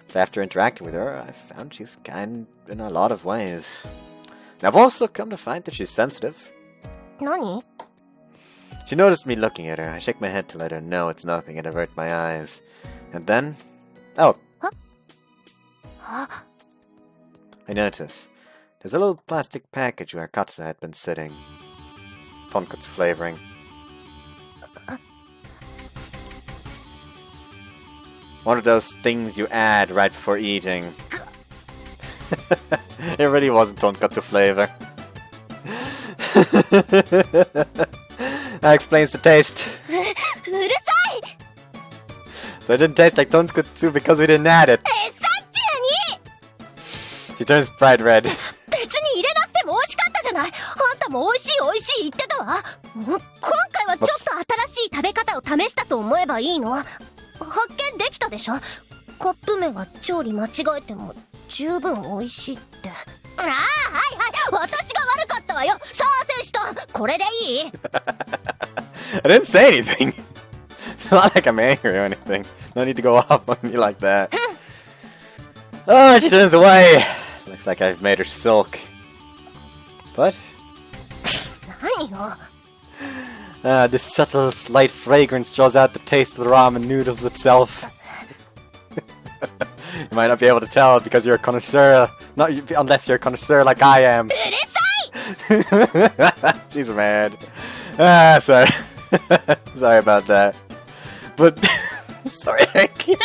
But after interacting with her, I found she's kind in a lot of ways. And I've also come to find that she's sensitive. 何？ She noticed me looking at her. I shake my head to let her know it's nothing and avert my eyes. And then... Oh! Huh? I notice. There's a little plastic package where katsu had been sitting. Tonkatsu flavoring. One of those things you add right before eating. It really wasn't tonkatsu flavor. That explains the taste. うるさい！ So it didn't taste like tonkatsu because we didn't add it. さっちゅうに！ She turns bright red. 別に入れなくても美味しかったじゃない。あんたも美味しい美味しい言ってたわ。今回はちょっと新しい食べ方を試したと思えばいいの。発見できたでしょ。カップ麺は調理間違えても十分美味しいって。ああ、はいはい、私が悪かったわよ。さあ選手とこれでいい？ I didn't say anything. It's not like I'm angry or anything. No need to go off on me like that. Oh, she turns away. Looks like I've made her sulk. But... 何よ。 this subtle, slight fragrance draws out the taste of the ramen noodles itself. You might not be able to tell because you're a connoisseur. Not unless you're a connoisseur like I am. うるさい！ She's mad. Ah, sorry. Sorry about that. But sorry, I can't.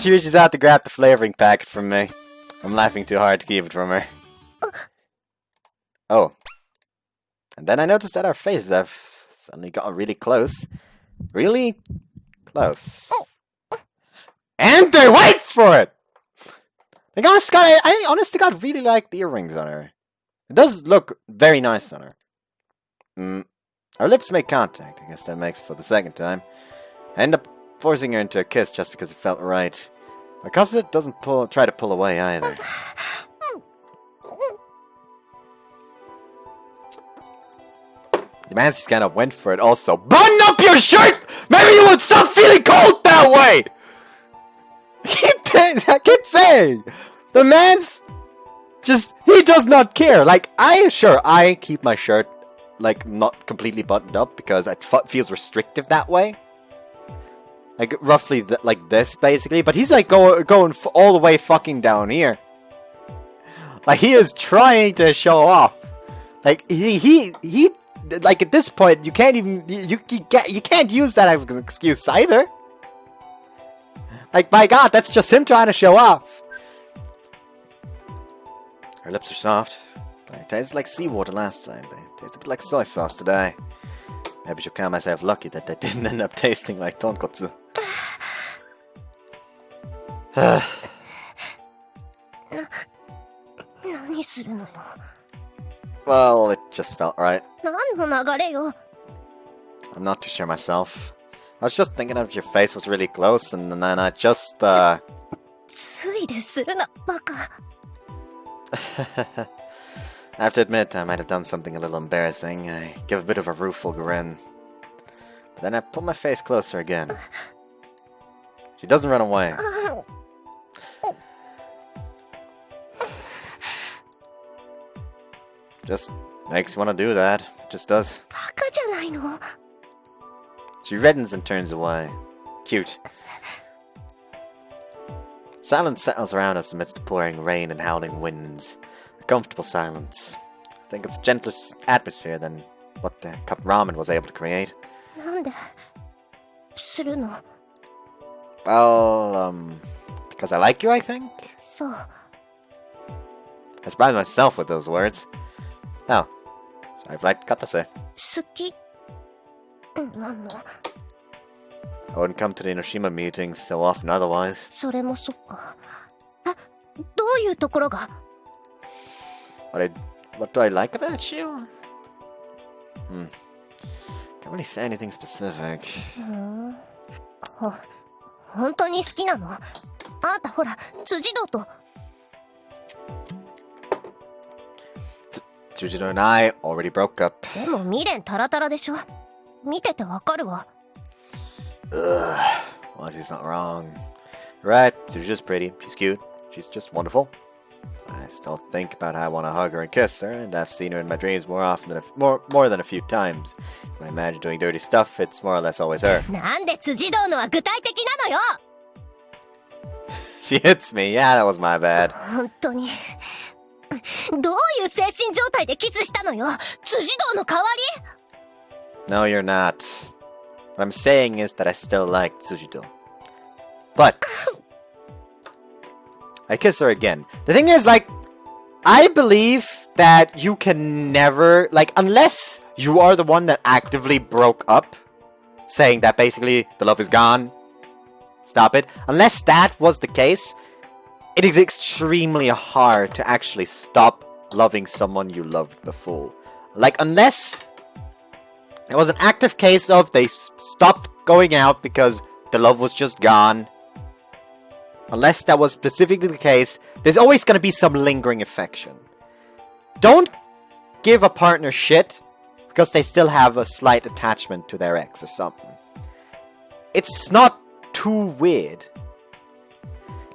She reaches out to grab the flavoring packet from me. I'm laughing too hard to keep it from her. Oh. And then I noticed that our faces have suddenly gotten really close. Really close. And they wait for it! Like, I honest to God really like the earrings on her. It does look very nice on her. Our lips make contact. I guess that makes for the second time. I end up forcing her into a kiss just because it felt right. Akasa doesn't try to pull away either. The man just kind of went for it also. Button up your shirt! Maybe you would stop feeling cold that way! I keep saying! The man's just, he does not care. Like, I keep my shirt, like, not completely buttoned up because it feels restrictive that way. Like, roughly like this, basically. But he's, like, going all the way fucking down here. Like, he is trying to show off. Like, he like, at this point, you can't even, you can't use that as an excuse either. Like, by God, that's just him trying to show off. Her lips are soft. They tasted like seawater last time. They taste a bit like soy sauce today. Maybe she'll count myself lucky that they didn't end up tasting like tonkotsu. Well, it just felt right. I'm not too sure myself. I was just thinking of your face was really close, and then I just, I have to admit, I might have done something a little embarrassing. I give a bit of a rueful grin. But then I pull my face closer again. She doesn't run away. Just makes you want to do that. Just does. She reddens and turns away. Cute. Silence settles around us amidst the pouring rain and howling winds. A comfortable silence. I think it's a gentler atmosphere than what the cup ramen was able to create. Well, because I like you, I think? I surprised myself with those words. Oh, so I've liked katase. I wouldn't come to the Enoshima meetings so often otherwise. What do I like about you? Can't really say anything specific. Tsujidou and I already broke up. 見ててわかるわ。 Ugh, well, she's not wrong. Right, Tsuji's pretty, she's cute, she's just wonderful. I still think about how I want to hug her and kiss her, and I've seen her in my dreams more often than more than a few times. When I imagine doing dirty stuff, it's more or less always her. なんで辻堂のは具体的なのよ。 She hits me, yeah, that was my bad. 本当に。どういう精神状態でキスしたのよ。辻堂の代わり？ No, you're not. What I'm saying is that I still like Tsujidou. But I kiss her again. The thing is, like, I believe that you can never, like, unless you are the one that actively broke up, saying that basically the love is gone, stop it. Unless that was the case, it is extremely hard to actually stop loving someone you loved before. Like, unless it was an active case of they stopped going out because the love was just gone. Unless that was specifically the case, there's always going to be some lingering affection. Don't give a partner shit because they still have a slight attachment to their ex or something. It's not too weird.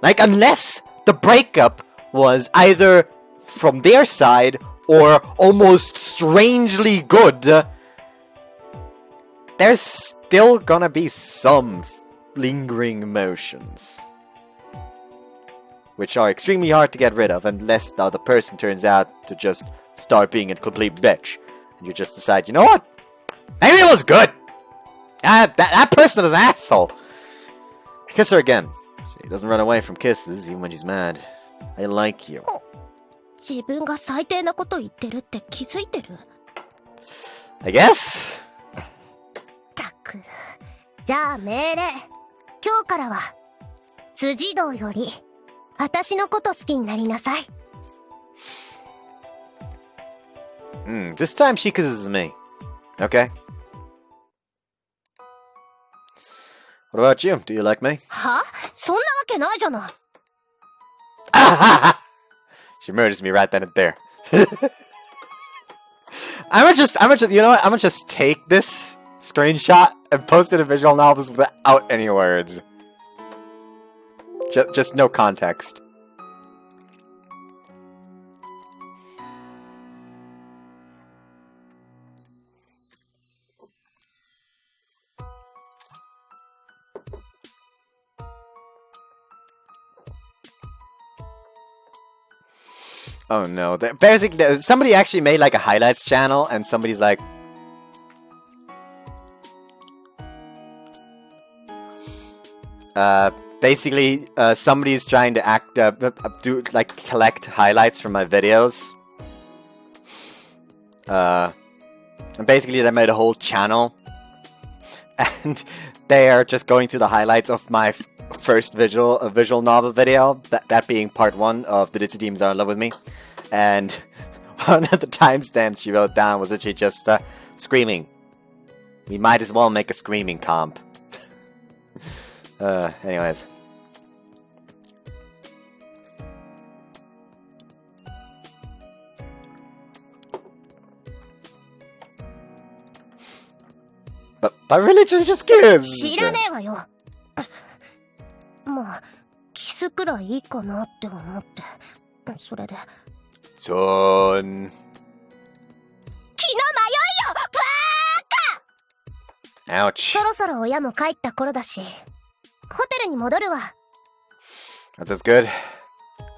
Like, unless the breakup was either from their side or almost strangely good, there's still gonna be some lingering emotions. Which are extremely hard to get rid of unless the other person turns out to just start being a complete bitch. And you just decide, you know what? Maybe it was good! That person is an asshole! Kiss her again. She doesn't run away from kisses even when she's mad. I like you. 自分が最低なこと言ってるって気づいてる？ I guess? たく。じゃあ命令。今日からは辻堂より私のこと好きになりなさい。This time she kisses me. Okay. What about you? Do you like me? は？そんなわけないじゃない。She murders me right then and there. I'm gonna you know what? I'm gonna just take this screenshot and post it in visual novels without any words. Just no context. Oh no, basically somebody actually made like a highlights channel and somebody's like, basically somebody's trying to collect highlights from my videos. And basically they made a whole channel and they are just going through the highlights of my first visual novel video, that being part 1 of The Ditzy Demons Are in Love With Me. And one of the timestamps she wrote down was literally just screaming. We might as well make a screaming comp. Anyways. But religion just kiss! 知らねえわよ。まあ、キスくらいいいかなって思って。それで。Son. 気の迷いよ！バーカ！ Ouch. そろそろ親も帰った頃だし、ホテルに戻るわ。That's good. The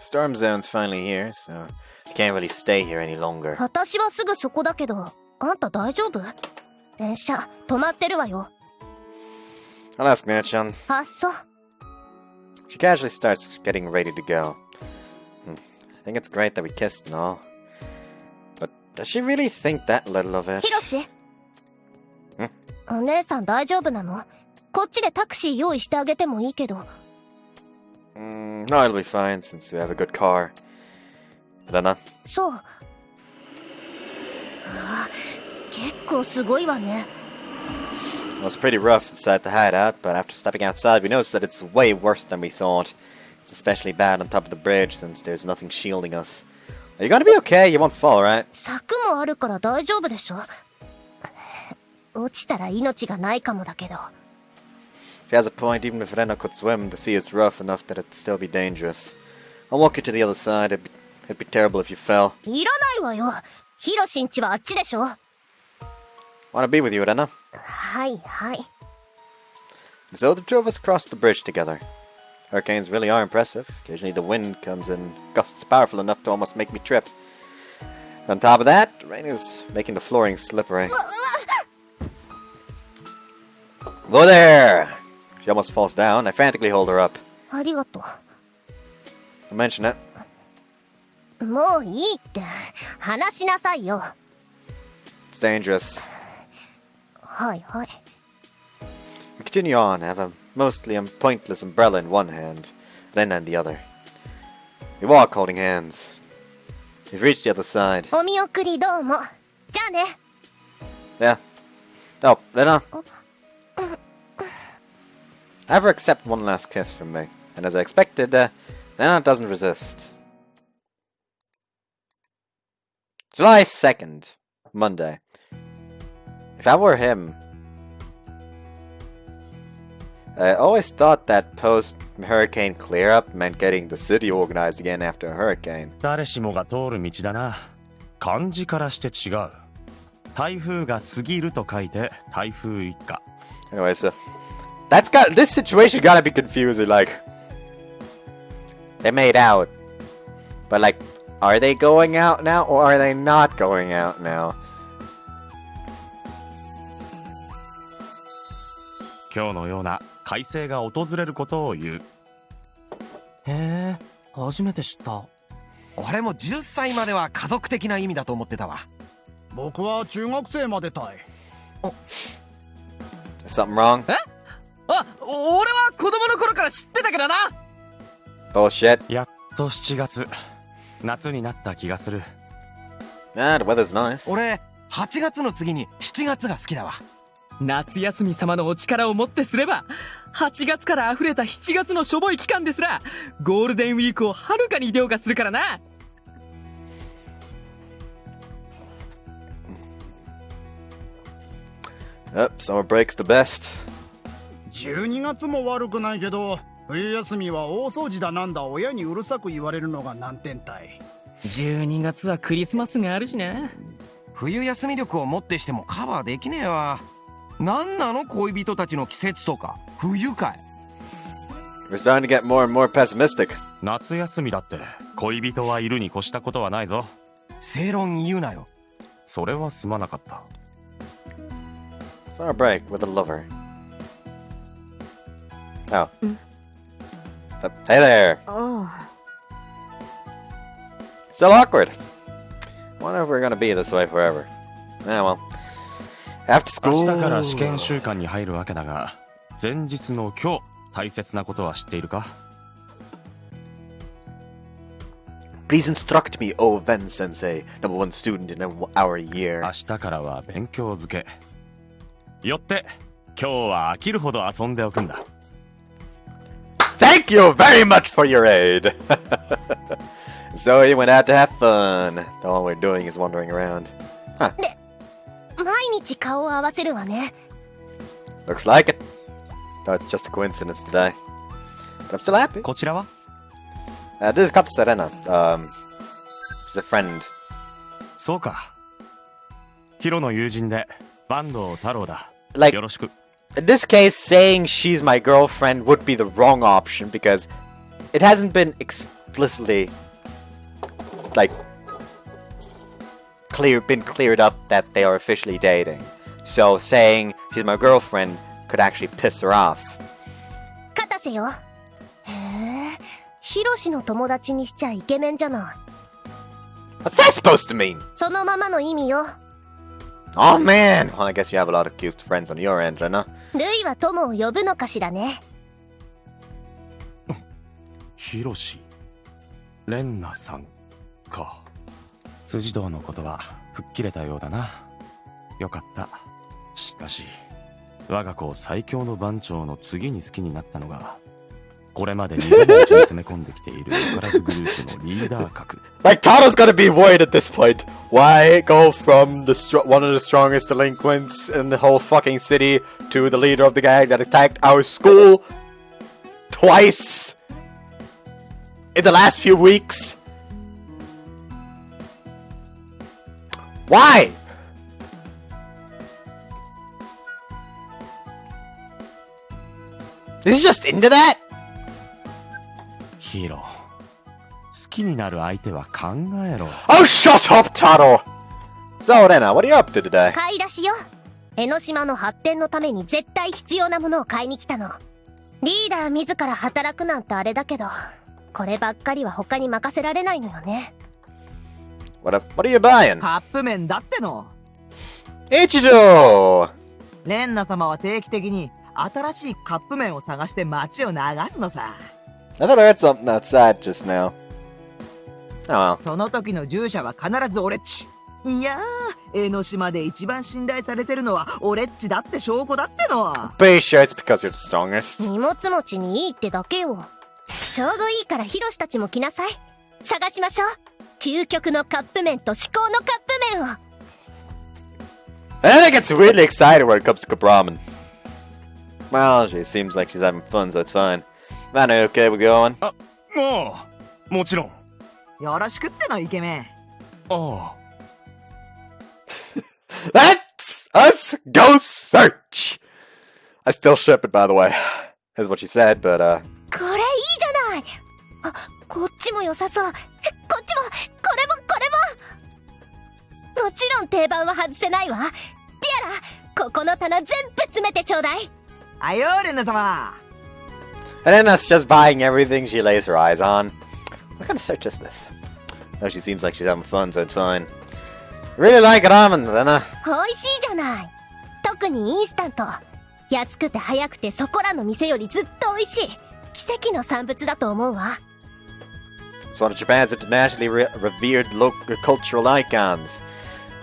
storm zone's finally here, so I can't really stay here any longer. 私はすぐそこだけど、あんた大丈夫？電車止まってるわよ。I'll ask Natchan. あっそ。She casually starts getting ready to go. I think it's great that we kissed and all. But does she really think that little of it? ヒロシ。お姉さん大丈夫なの？こっちでタクシー用意してあげてもいいけど。No, it'll be fine since we have a good car. Renna? そう。あ、結構すごいわね。Well, it's pretty rough inside the hideout, but after stepping outside, we noticed that it's way worse than we thought. It's especially bad on top of the bridge since there's nothing shielding us. Are you gonna be okay? You won't fall, right? 柵もあるから大丈夫でしょ。落ちたら命がないかもだけど。 She has a point. Even if Renna could swim, the sea is rough enough that it'd still be dangerous. I'll walk you to the other side. It'd be terrible if you fell. いらないわよ。ヒロシんちはあっちでしょ。 Wanna be with you, Renna? はいはい。 So the two of us crossed the bridge together. Hurricanes really are impressive. Occasionally the wind comes in gusts powerful enough to almost make me trip. On top of that, the rain is making the flooring slippery. Whoa there! She almost falls down. I frantically hold her up. ありがと I'll mention it. う。もういいって。話しなさいよ。 It's dangerous. はいはい。 We continue on. I have a mostly pointless umbrella in one hand, Renna in the other. We walk holding hands. We've reached the other side. お見送りどうも。じゃあね。 Yeah. Oh, Renna. Have her accept one last kiss from me. And as I expected, Renna doesn't resist. July 2nd, Monday. If I were him, I always thought that post-hurricane clear-up meant getting the city organized again after a hurricane. 誰しもが通る道だな。漢字からして違う。台風が過ぎると書いて台風一過。 Anyway, so this situation gotta be confusing. Like, they made out, but like, are they going out now or are they not going out now? 今日のような快晴が訪れることを言う。へえ、初めて知った。俺も10歳までは家族的な意味だと思ってたわ。僕は中学生までたい。 Something wrong? え？あ、俺は子供の頃から知ってたけどな。 Bullshit. やっと7月。夏になった気がする。Ah, the weather's nice. 俺8月の次に7月が好きだわ。夏休み様のお力をもってすれば、8月から溢れた7月のしょぼい期間ですら、ゴールデンウィークをはるかに凌駕するからな。Yep, summer break's the best. 12月も悪くないけど、冬休みは大掃除だなんだ親にうるさく言われるのが難点たい。12月はクリスマスがあるしな。冬休み力をもってしてもカバーできねえわ。なんなの恋人たちの季節とか冬かい。 We're starting to get more and more pessimistic. 夏休みだって恋人はいるに越したことはないぞ。正論言うなよ。それはすまなかった。Summer break with a lover. Oh. Hey there. Still awkward. Wonder if we're gonna be this way forever. Yeah, well. After 明 school. 日から試験週間に入るわけだが、前日の今日大切なことは知っているか？ Please instruct me, O Ven Sensei, number one student in our year. 明日からは勉強漬け。よって今日は飽きるほど遊んでおくんだ。Thank you very much for your aid. So he went out to have fun. All we're doing is wandering around. Huh. 毎日顔を合わせるわね。 Looks like it. Though it's just a coincidence today. But I'm still happy. こちらは？ This is Katsu Renna. She's a friend. そうか。ヒロの友人で坂東太郎だ。Like, よろしく。 in this case, saying she's my girlfriend would be the wrong option because it hasn't been explicitly, like, been cleared up that they are officially dating. So saying she's my girlfriend could actually piss her off. 片瀬よ。へえ、ヒロシの友達にしちゃイケメンじゃない。 What's that supposed to mean? そのままの意味よ。 Oh man! Well, I guess you have a lot of accused friends on your end, Renna. ルイは友を呼ぶのかしらね。ヒロシ、レンナさんか。辻堂のことは吹っ切れたようだな。よかった。しかし我が子を最強の番長の次に好きになったのがこれまで2度もうちに攻め込んできているオカラズグループのリーダー格。 Like, Tano's gotta be worried at this point. Why go from one of the strongest delinquents in the whole fucking city to the leader of the gang that attacked our school twice in the last few weeks? Why? Is he just into that? ヒロ、好きになる相手は考えろ。 Oh, shut up, Tano! So, Renna, what are you up to today? 買い出しよ。江ノ島の発展のために絶対必要なものを買いに来たの。リーダー自ら働くなんてあれだけど、こればっかりは他に任せられないのよね。What are you buying? カップ麺だっての。Ichijo! レンナ様は定期的に新しいカップ麺を探して街を流すのさ。I thought I heard something outside just now. Oh well. その時の従者は必ず俺っち。いやー、江ノ島で一番信頼されてるのは俺っちだって証拠だっての。Pretty sure it's because you're the strongest. 荷物持ちにいいってだけよ。ちょうどいいからヒロシたちも来なさい。探しましょう。究極のカップ麺と至高のカップ麺を。And I get weirdly excited when it comes to cup ramen. Well, she seems like she's having fun, so it's fine. Man, are you okay with going? もちろん。よろしくってのイケメン。ああ。Let's us go search! I still ship it, by the way. Is what she said, but, これいいじゃない。あ、こっちも良さそう。こっちも、これも、これも。もちろん定番は外せないわ。ティアラ、ここの棚全部詰めてちょうだい。あよー、レンナ様。and then us just buying everything she lays her eyes on. What kind of search is this? Oh, she seems like she's having fun, so it's fine. Really like ramen, Renna. 美味しいじゃない。特にインスタント。安くて早くてそこらの店よりずっと美味しい。奇跡の産物だと思うわ。It's one of Japan's internationally revered local cultural icons.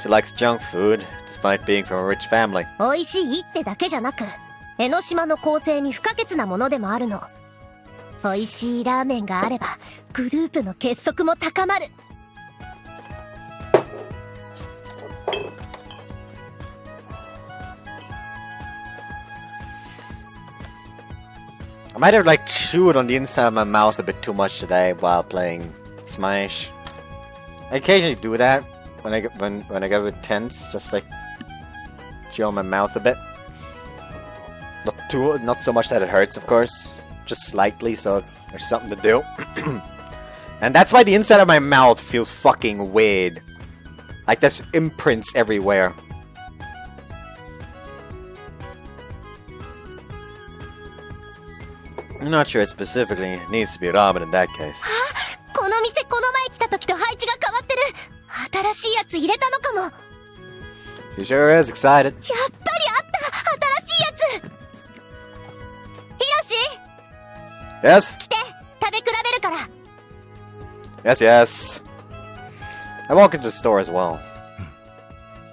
She likes junk food, despite being from a rich family. 美味しいってだけじゃなく、江ノ島の構成に不可欠なものでもあるの。美味しいラーメンがあれば、グループの結束も高まる。I might have like chewed on the inside of my mouth a bit too much today while playing Smash. I occasionally do that when I get a bit tense, just like chew on my mouth a bit. Not so much that it hurts, of course, just slightly, so there's something to do. And that's why the inside of my mouth feels fucking weird. Like there's imprints everywhere. I'm not sure it specifically needs to be ramen in that case. この店この前来た時と配置が変わってる。新しいやつ入れたのかも。 She sure is excited. やっぱりあった新しいやつ。ヒロシ Yes? 来て食べ比べるから。 Yes, yes. I walk into the store as well.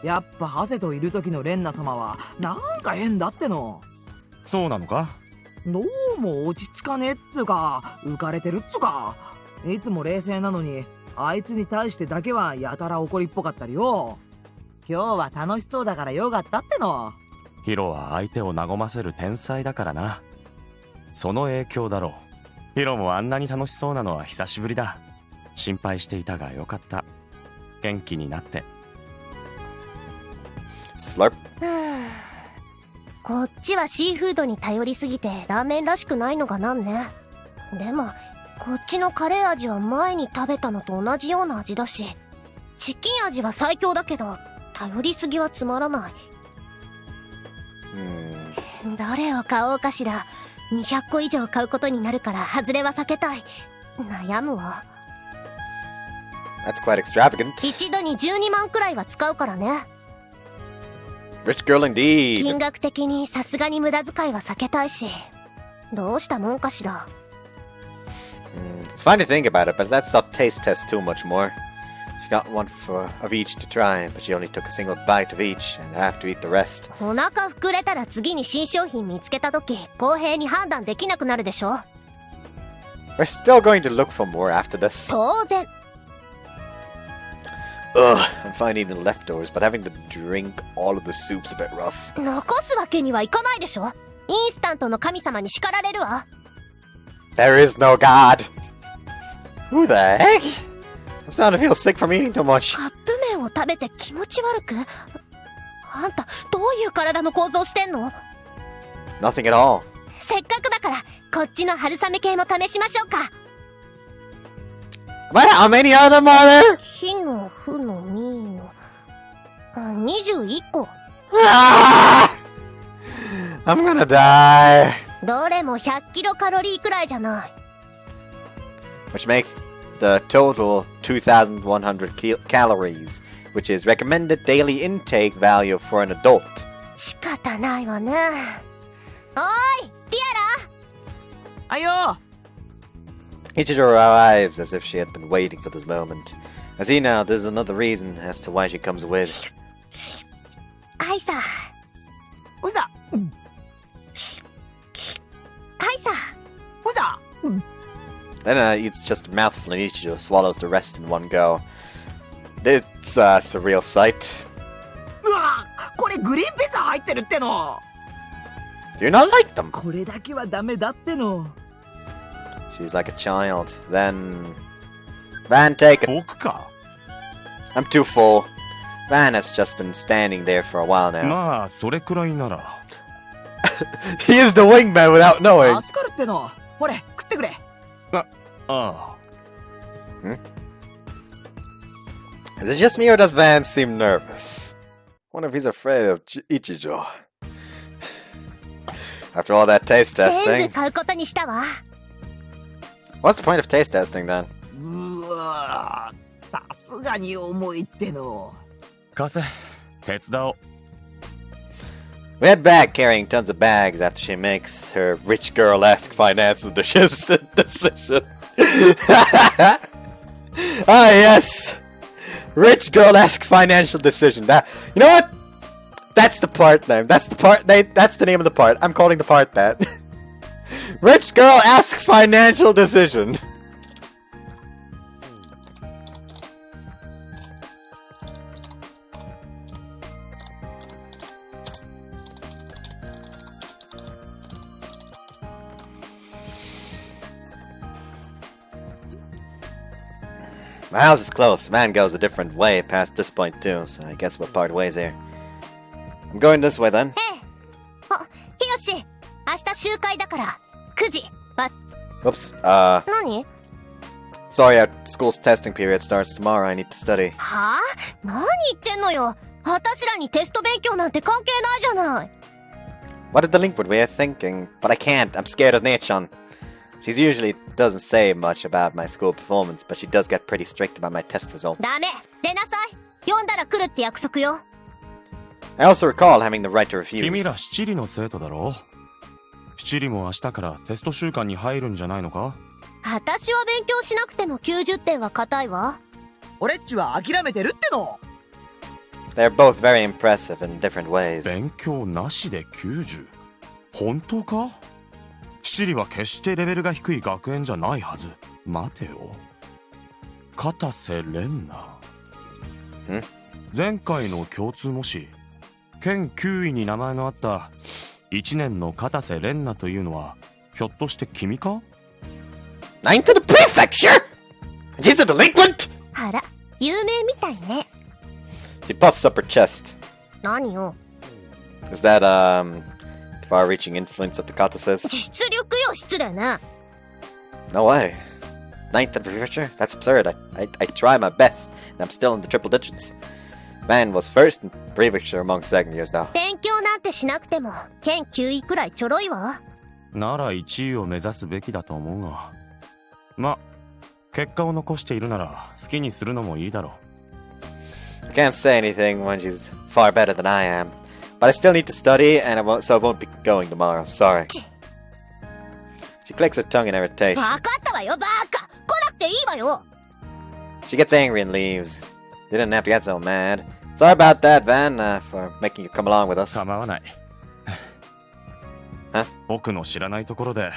やっぱハセといる時のレンナ様はなんか変だっての。そうなのか？どうも落ち着かねえっつうか浮かれてるっつうか、いつも冷静なのにあいつに対してだけはやたら怒りっぽかったりよ。今日は楽しそうだからよかったっての。ヒロは相手を和ませる天才だからな。その影響だろう。ヒロもあんなに楽しそうなのは久しぶりだ。心配していたがよかった。元気になって。Slurp. こっちはシーフードに頼りすぎてラーメンらしくないのがなんね。でもこっちのカレー味は前に食べたのと同じような味だし、チキン味は最強だけど頼りすぎはつまらない。どれを買おうかしら。200個以上買うことになるから外れは避けたい。悩むわ。 That's quite extravagant. 一度に12万くらいは使うからね。 Rich girl indeed. 金額的にさすがに無駄遣いは避けたいし、どうしたもんかしら。It's fine to think about it, but let's not taste test too much more. She got one of each to try, but she only took a single bite of each, and I have to eat the rest. お腹膨れたら次に新商品見つけた時公平に判断できなくなるでしょ。We're still going to look for more after this. 当然。 Ugh, I'm fine eating the leftovers, but having to drink all of the soup's a bit rough. 残すわけにはいかないでしょ。インスタントの神様に叱られるわ。 There is no god! Who the heck? I'm starting to feel sick from eating too much. カップ麺を食べて気持ち悪く？あんた、どういう体の構造してんの？ Nothing at all. せっかくだから、こっちの春雨系も試しましょうか。 But how many of them are there? 火の、負の、ミの、21個。Ah! I'm gonna die. どれも100キロカロリーくらいじゃない。 Which makes the total 2,100 calories, which is recommended daily intake value for an adult. 仕方ないわね。おーい、ティアラ！あいよ Ichiro arrives as if she had been waiting for this moment. I see now, this is another reason as to why she comes with. アイサ。おいさアイサ。おいさ Then eats just a mouthful and Ichiro swallows the rest in one go. It's a surreal sight. うわこれグリーンピザ入ってるっての Do you not like them? これだけはダメだっての She's like a child. Then... Van, take it. 僕か I'm too full. Van has just been standing there for a while now. まあそれくらいなら He is the wingman without knowing. 助かるってのほれ食ってくれああ Is it just me or does Van seem nervous? Wonder if he's afraid of Ichijo. After all that taste 全 testing. 部買うことにしたわ。 What's the point of taste testing then? うわさすがに重いっての貸せ手伝おう We head back carrying tons of bags after she makes her rich girl-esque financial decision. Ah yes! Rich girl-esque financial decision. That, you know what? That's the part name. That's the name of the part. I'm calling the part that. Rich girl-esque financial decision. My house is close. Man goes a different way past this point too, so I guess we'll part ways here. I'm going this way then. ええ。あ、ヒロシ、明日集会だから、9時。Oops. 何？ Sorry, our school's testing period starts tomorrow. I need to study. はあ？何言ってんのよ。私らにテスト勉強なんて関係ないじゃない。What did the liquid way of thinking? But I can't. I'm scared of Nechan. She usually doesn't say much about my school performance, but she does get pretty strict about my test results. ダメ。出なさい。読んだら来るって約束よ。I also recall having the right to refuse. 君ら七里の生徒だろ七里も明日からテスト週間に入るんじゃないのか私は勉強しなくても90点は硬いわ。俺っちは諦めてるっての They're both very impressive in different ways. 勉強なしで90本当か七里は決してレベルが低い学園じゃないはず待てよ片瀬蓮奈前回の共通模試県9位に名前のあった1年の片瀬蓮奈というのはひょっとして君か Ninth to the prefecture? She's a delinquent? あら、有名みたいね。 She puffs up her chest. 何よ。 Is that, far-reaching influence of the Katases? 実力よ、失礼ね。 No way. Ninth to the prefecture? That's absurd. I try my best, and I'm still in the triple digits. Man was first in prefecture among second years now. 勉強なんてしなくても、県9位くらいちょろいわ。なら1位を目指すべきだと思うがま、結果を残しているなら好きにするのもいいだろう I can't say anything when she's far better than I am. But I still need to study, and so I won't be going tomorrow. Sorry. She clicks her tongue in irritation. わかったわよ、バカ。来なくていいわよ。 She gets angry and leaves. You didn't have to get so mad. Sorry about that, Van, for making you come along with us. 構わない僕の知らないところで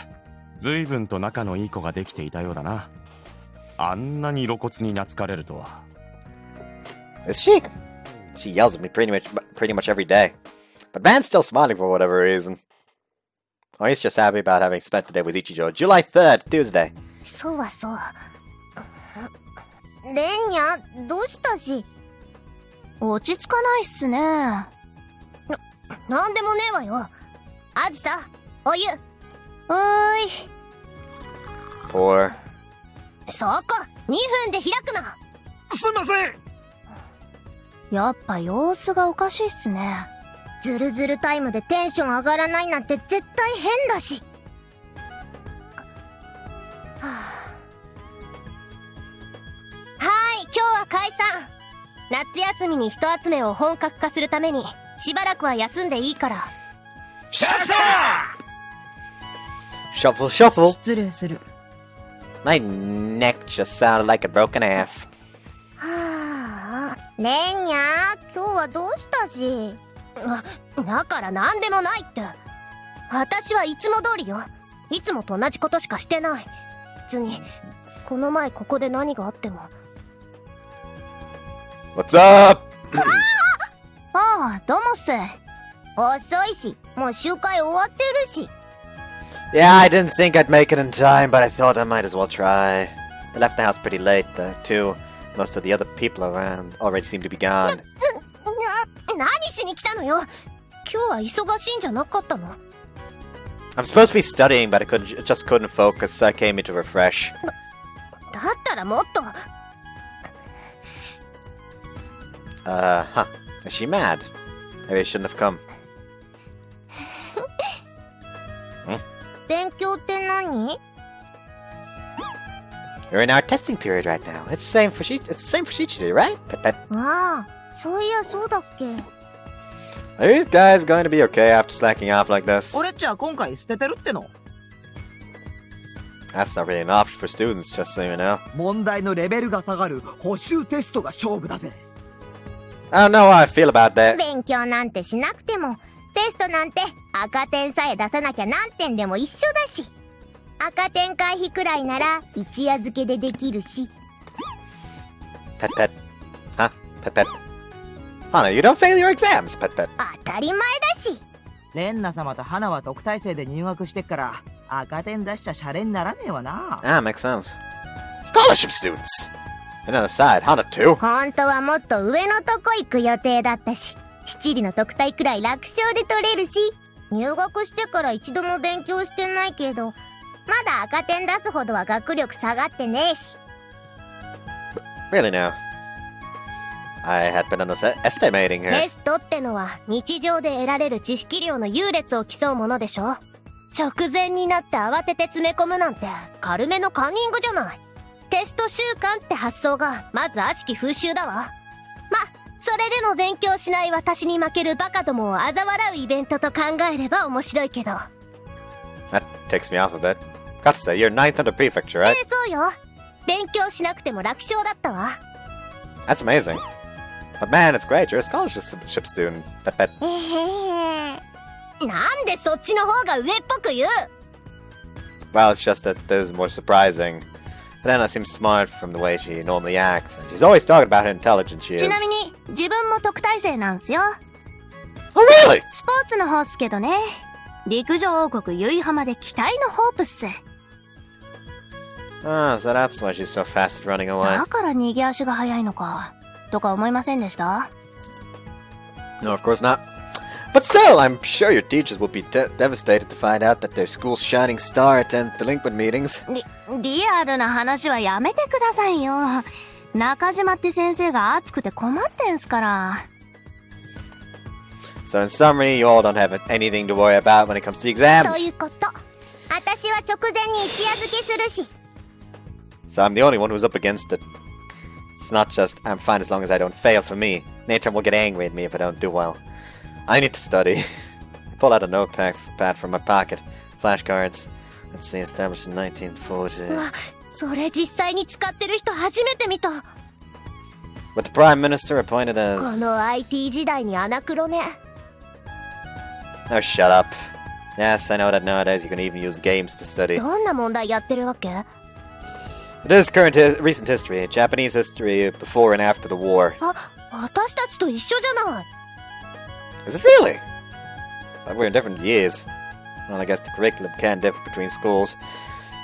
随分と仲のいい子ができていたようだな。あんなに露骨に懐かれるとは。Is she? She yells at me pretty much every day. But Van's still smiling for whatever reason. Or he's just happy about having spent the day with Ichijo. July 3rd, Tuesday. そうはそう。レンニャ、どうしたし？落ち着かないっすね。なんでもねえわよ。あずさ、お湯。Poor. そこ、2分で開くな。すんません。やっぱ様子がおかしいっすね。ズルズルタイムでテンション上がらないなんて絶対変だし。はーい、今日は解散。夏休みに人集めを本格化するためにしばらくは休んでいいから。シャッシャー。 Shuffle, shuffle. 失礼する。My neck just sounded like a broken half. はあ、レンニャー、今日はどうしたし。だからなんでもないって。私はいつも通りよ。いつもと同じことしかしてない。別にこの前ここで何があっても。What's up? ああ、どうもっす。遅いし、もう集会終わってるし。Yeah, I didn't think I'd make it in time, but I thought I might as well try. I left the house pretty late, too. Most of the other people around already seem to be gone. 何しに来たのよ。今日は忙しいんじゃなかったの？ I'm supposed to be studying, but I just couldn't focus, so I came here to refresh. だったらもっと。Huh. Is she mad? Maybe I shouldn't have come. 勉強って何？ We're in our testing period right now. It's the same for Shichiri, right? Pet pet. ああ、そういやそうだっけ。Are you guys going to be okay after slacking off like this? 俺っちゃ今回捨ててるっての。That's not really an option for students, just so you know. 問題のレベルが下がる補習テストが勝負だぜ。I don't know how I feel about that. 勉強なんてしなくても、テストなんて赤点さえ出さなきゃ何点でも一緒だし。赤点回避くらいなら一夜漬けでできるし。Pet pet. Huh? Pet pet. Hana, you don't fail your exams, pet pet. 当たり前だし。レンナ様と花は特待生で入学してっから赤点出しちゃシャレにならねえわな。Ah, makes sense. Scholarship students! And on the side, Hana too. 本当はもっと上のとこ行く予定だったし、七里の特待くらい楽勝で取れるし。入学してから一度も勉強してないけど、まだ赤点出すほどは学力下がってねえし。Really now? I had been underestimating her. テストってのは日常で得られる知識量の優劣を競うものでしょ。直前になって慌てて詰め込むなんて軽めのカンニングじゃない。テスト習慣って発想がまず悪しき風習だわ。ま、それでも勉強しない私に負けるバカどもを嘲笑うイベントと考えれば面白いけど。That takes me off a bit. Got to say, you're 9th under prefecture, right? そうよ。勉強しなくても楽勝だったわ。That's amazing. But man, it's great. You're a scholarship student. Pet pet. なんでそっちの方が上っぽく言う？ Well, it's just that this is more surprising. Renna seems smart from the way she normally acts, and she's always talking about how intelligent she is. ちなみに自分も特待生なんすよ。 Oh, really? スポーツの方っすけどね。陸上王国由比浜で期待のホープっす。Ah, so that's why she's so fast at running away. だから逃げ足が速いのかとか思いませんでした？ No, of course not. But still, I'm sure your teachers will be devastated to find out that their school's shining star attends delinquent meetings. リアルな話はやめてくださいよ。中島って先生が熱くて困ってんすから。So in summary, you all don't have anything to worry about when it comes to exams. そういうこと。私は直前に一夜漬けするし。So I'm the only one who's up against it. It's not just I'm fine as long as I don't fail for me. Nature will get angry at me if I don't do well. I need to study. I pull out a notepad from my pocket. Flashcards. Let's see, established in 1940. わ、それ実際に使ってる人初めて見た。With the Prime Minister appointed as... この IT 時代にアナクロね。Oh, shut up. Yes, I know that nowadays you can even use games to study. どんな問題やってるわけ？ It is recent history, Japanese history before and after the war. あ、私たちと一緒じゃない。Is it really? But we're in different years. Well, I guess the curriculum can differ between schools.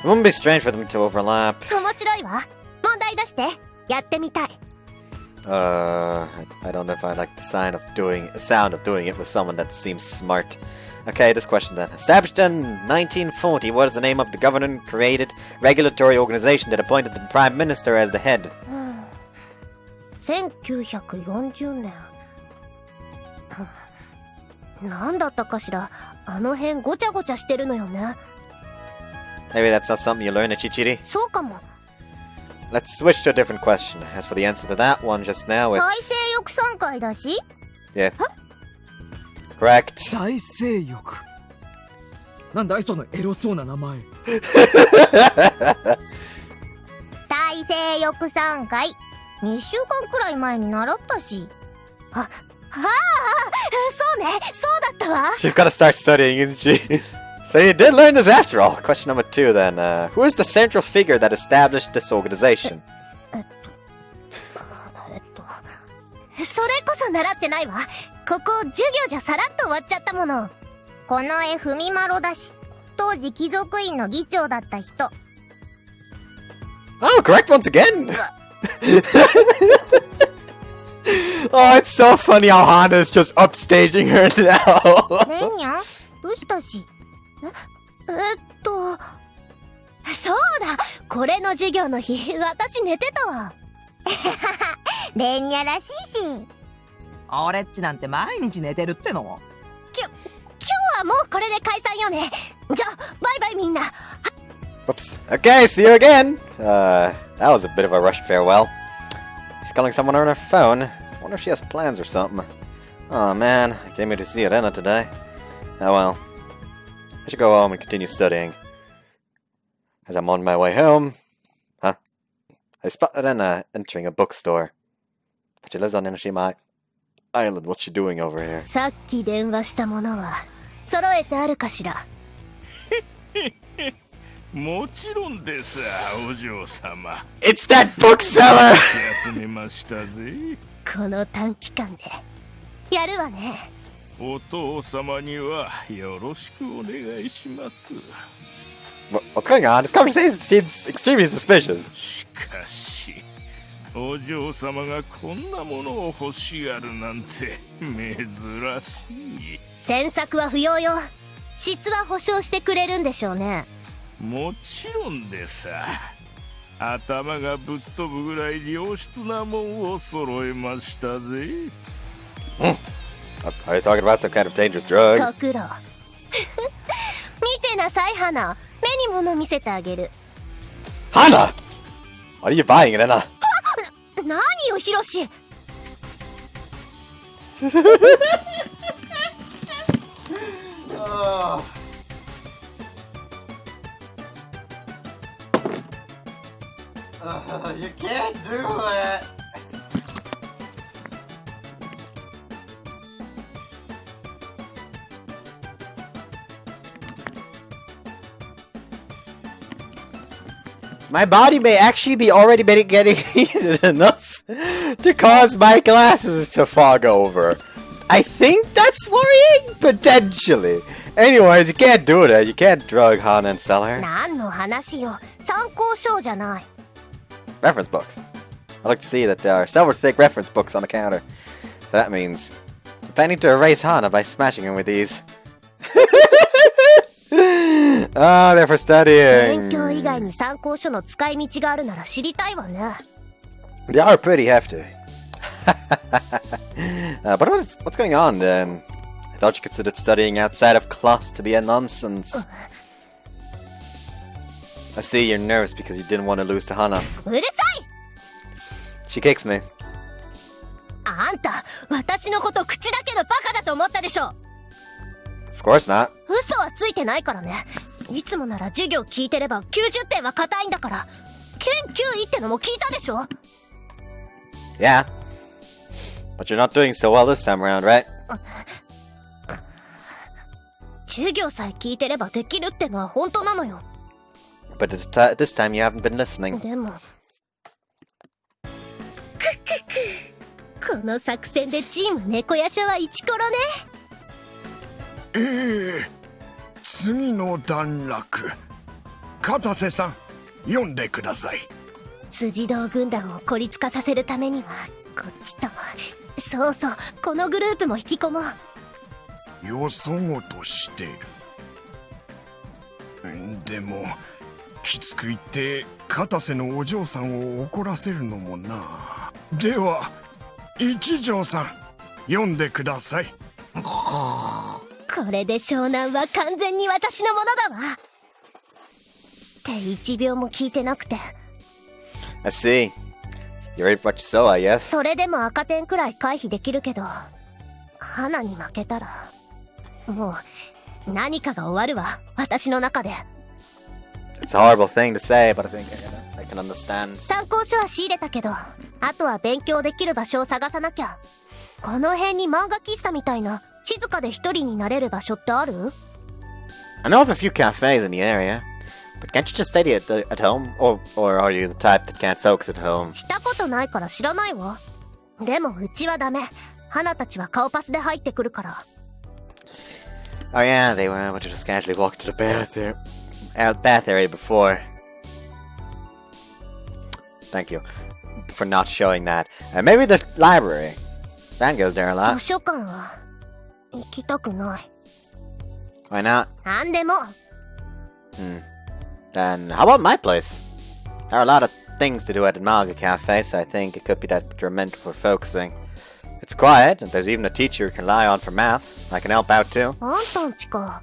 It wouldn't be strange for them to overlap. 面白いわ。問題出して。やってみたい。I don't know if I like the sound of doing it with someone that seems smart. Okay, this question then. Established in 1940, what is the name of the government-created regulatory organization that appointed the Prime Minister as the head? 1940年。なんだったかしら。あの辺ごちゃごちゃしてるのよね。Maybe that's not something you learn at Chichiri? そうかも。Let's switch to a different question. As for the answer to that one just now, 大 it's... 西翼3回だし Yeah. Correct. 大西翼。なんだいそのエロそうな名前。大西翼3回。2週間くらい前に習ったし。そうね、そうだったわ。 She's gotta start studying, isn't she? So you did learn this after all. Question number 2 then. Who is the central figure that established this organization? それこそ習ってないわ。ここ授業じゃさらっと終わっちゃったもの。この絵ふみまろだし、当時貴族院の議長だった人。 Oh, correct once again! Oh, it's so funny how Hana is just upstaging her now. レンニャどうしたしそうだ、これの授業の日、私寝てたわ。レンニャらしいし。俺っちなんて毎日寝てるっての。今日はもうこれで解散よね。じゃあ、バイバイみんな。 Whoops. Okay, see you again! That was a bit of a rushed farewell. She's calling someone on her phone. Wonder if she has plans or something. Oh man, I came here to see Renna today. Oh well. I should go home and continue studying. As I'm on my way home... Huh? I spotted Renna entering a bookstore. But she lives on Enoshima Island. What's she doing over here? さっき電話したものは揃えてあるかしら。もちろんです、お嬢様。 It's that bookseller! 集めましたぜ。この短期間でやるわね。お父様にはよろしくお願いします。 What's going on? This conversation seems extremely suspicious. しかし、お嬢様がこんなものを欲しがるなんて珍しい。詮索は不要よ。質は保証してくれるんでしょうね。もちろんでさ。頭がぶっ飛ぶぐらい良質なもんを揃えましたぜ。Are you talking about some kind of dangerous drug? ご苦労。見てなさい、花。目に物見せてあげる。Hana! What are you buying, Renna? 何よ、ヒロシ。You can't do that! My body may actually be already getting heated enough to cause my glasses to fog over. I think that's worrying? Potentially. Anyways, you can't do that. You can't drug Hana and sell her. 何の話よ。参考書じゃない。Reference books. I like to see that there are several thick reference books on the counter. So that means I'm planning to erase Hana by smashing him with these. Ah, they're for 勉 studying. 強以外に参考書の使い道があるなら知りたいわね。 They are pretty hefty. But what's going on then? I thought you considered studying outside of class to be a nonsense. I see you're nervous because you didn't want to lose to Hana. うるさい。 She kicks me. あんた、私のこと口だけのバカだと思ったでしょ。 Of course not. 嘘はついてないからね。いつもなら授業聞いてれば90点は硬いんだから。研究医ってのも聞いたでしょ。 Yeah. But you're not doing so well this time around, right? 授業さえ聞いてればできるってのは本当なのよ。 But this time you haven't been listening. でもこの作戦でチーム猫ヤシャはイチコロね。次の段落、片瀬さん読んでください。辻堂軍団を孤立化させるためにはこっちと、そうそう、このグループも引き込もう。よそごとしている。でもきつく言って片瀬のお嬢さんを怒らせるのもな。では一条さん読んでください。これで湘南は完全に私のものだわ。って1秒も聞いてなくて。 I see. You reap what you sow, I guess. それでも赤点くらい回避できるけど、花に負けたらもう何かが終わるわ、私の中で。 It's a horrible thing to say, but I think I can understand. 参考書は仕入れたけど、あとは勉強できる場所を探さなきゃ。この辺に漫画喫茶みたいな静かで一人になれる場所ってある？ I know of a few cafes in the area, but can't you just study at home? Or are you the type that can't focus at home? したことないから知らないわ。でもうちはダメ。花たちは顔パスで入ってくるから。 Oh yeah, they were able to just casually walk to the bath area before. Thank you for not showing that. Maybe the library. Van goes there a 図 lot. 書館は行きたくない。 Why not? なんでも。 Then how about my place? There are a lot of things to do at the manga cafe, so I think it could be that you're meant for focusing. It's quiet, and there's even a teacher you can rely on for maths. I can help out too. あんたんちか。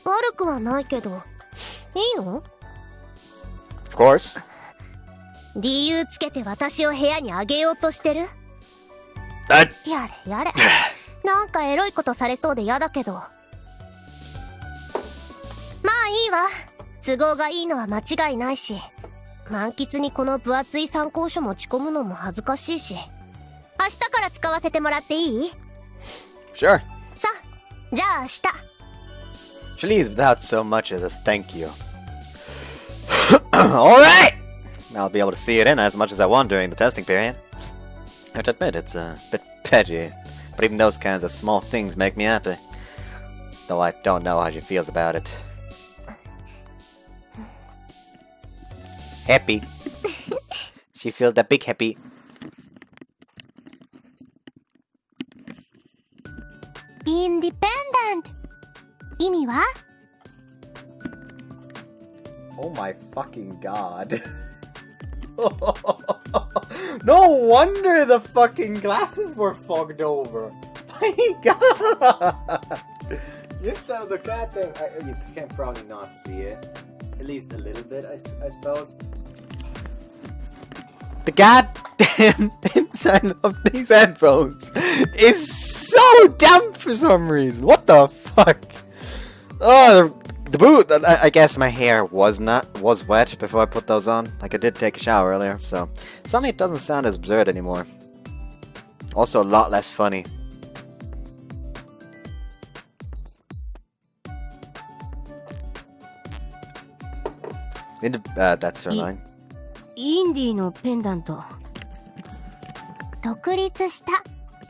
悪くはないけど。いいの？ Of course. 理由つけて私を部屋にあげようとしてる？やれやれ。なんかエロいことされそうで嫌だけど。まあいいわ。都合がいいのは間違いないし、満喫にこの分厚い参考書持ち込むのも恥ずかしいし、明日から使わせてもらっていい？ Sure. さ、じゃあ明日。 She leaves without so much as a thank you. Alright! I'll be able to see it in as much as I want during the testing period. I have to admit, it's a bit petty, but even those kinds of small things make me happy. Though I don't know how she feels about it. Happy. She feels that big happy. Independent 意味は？ Oh my fucking god. No wonder the fucking glasses were fogged over. My god. Yes, so the goddamn... you can probably not see it. At least a little bit, I suppose. The goddamn inside of these headphones is so damp for some reason. What the fuck? Oh, the boot. I guess my hair was wet before I put those on. Like I did take a shower earlier, so suddenly it doesn't sound as absurd anymore. Also, a lot less funny. That's her line. インディのペンダント。独立した、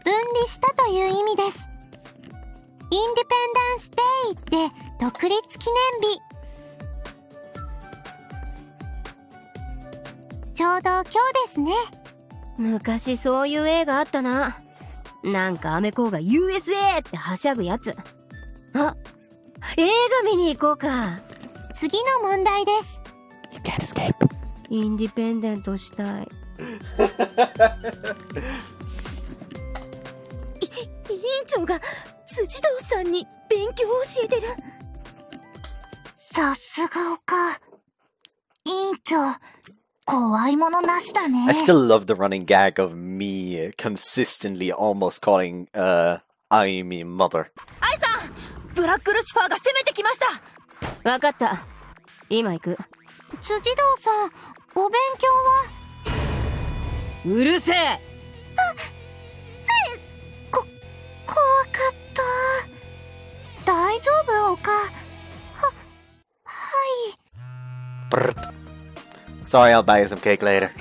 分離したという意味です。インディペンダンスデイって独立記念日。ちょうど今日ですね。昔そういう映画あったな。なんかアメコーが USA ってはしゃぐやつ。あ、映画見に行こうか。次の問題です。You can't escape. インディペンデントしたい。委員長が辻堂さんに勉強を教えてる。さすがおか。委員長、怖いものなしだね。I still love the running gag of me consistently almost calling Aimi mother. アイさん、ブラックルシファーが攻めてきました。わかった。今行く。辻堂さん、お勉強は？うるせえ。怖かった。大丈夫おか。Sorry, I'll buy you some cake later.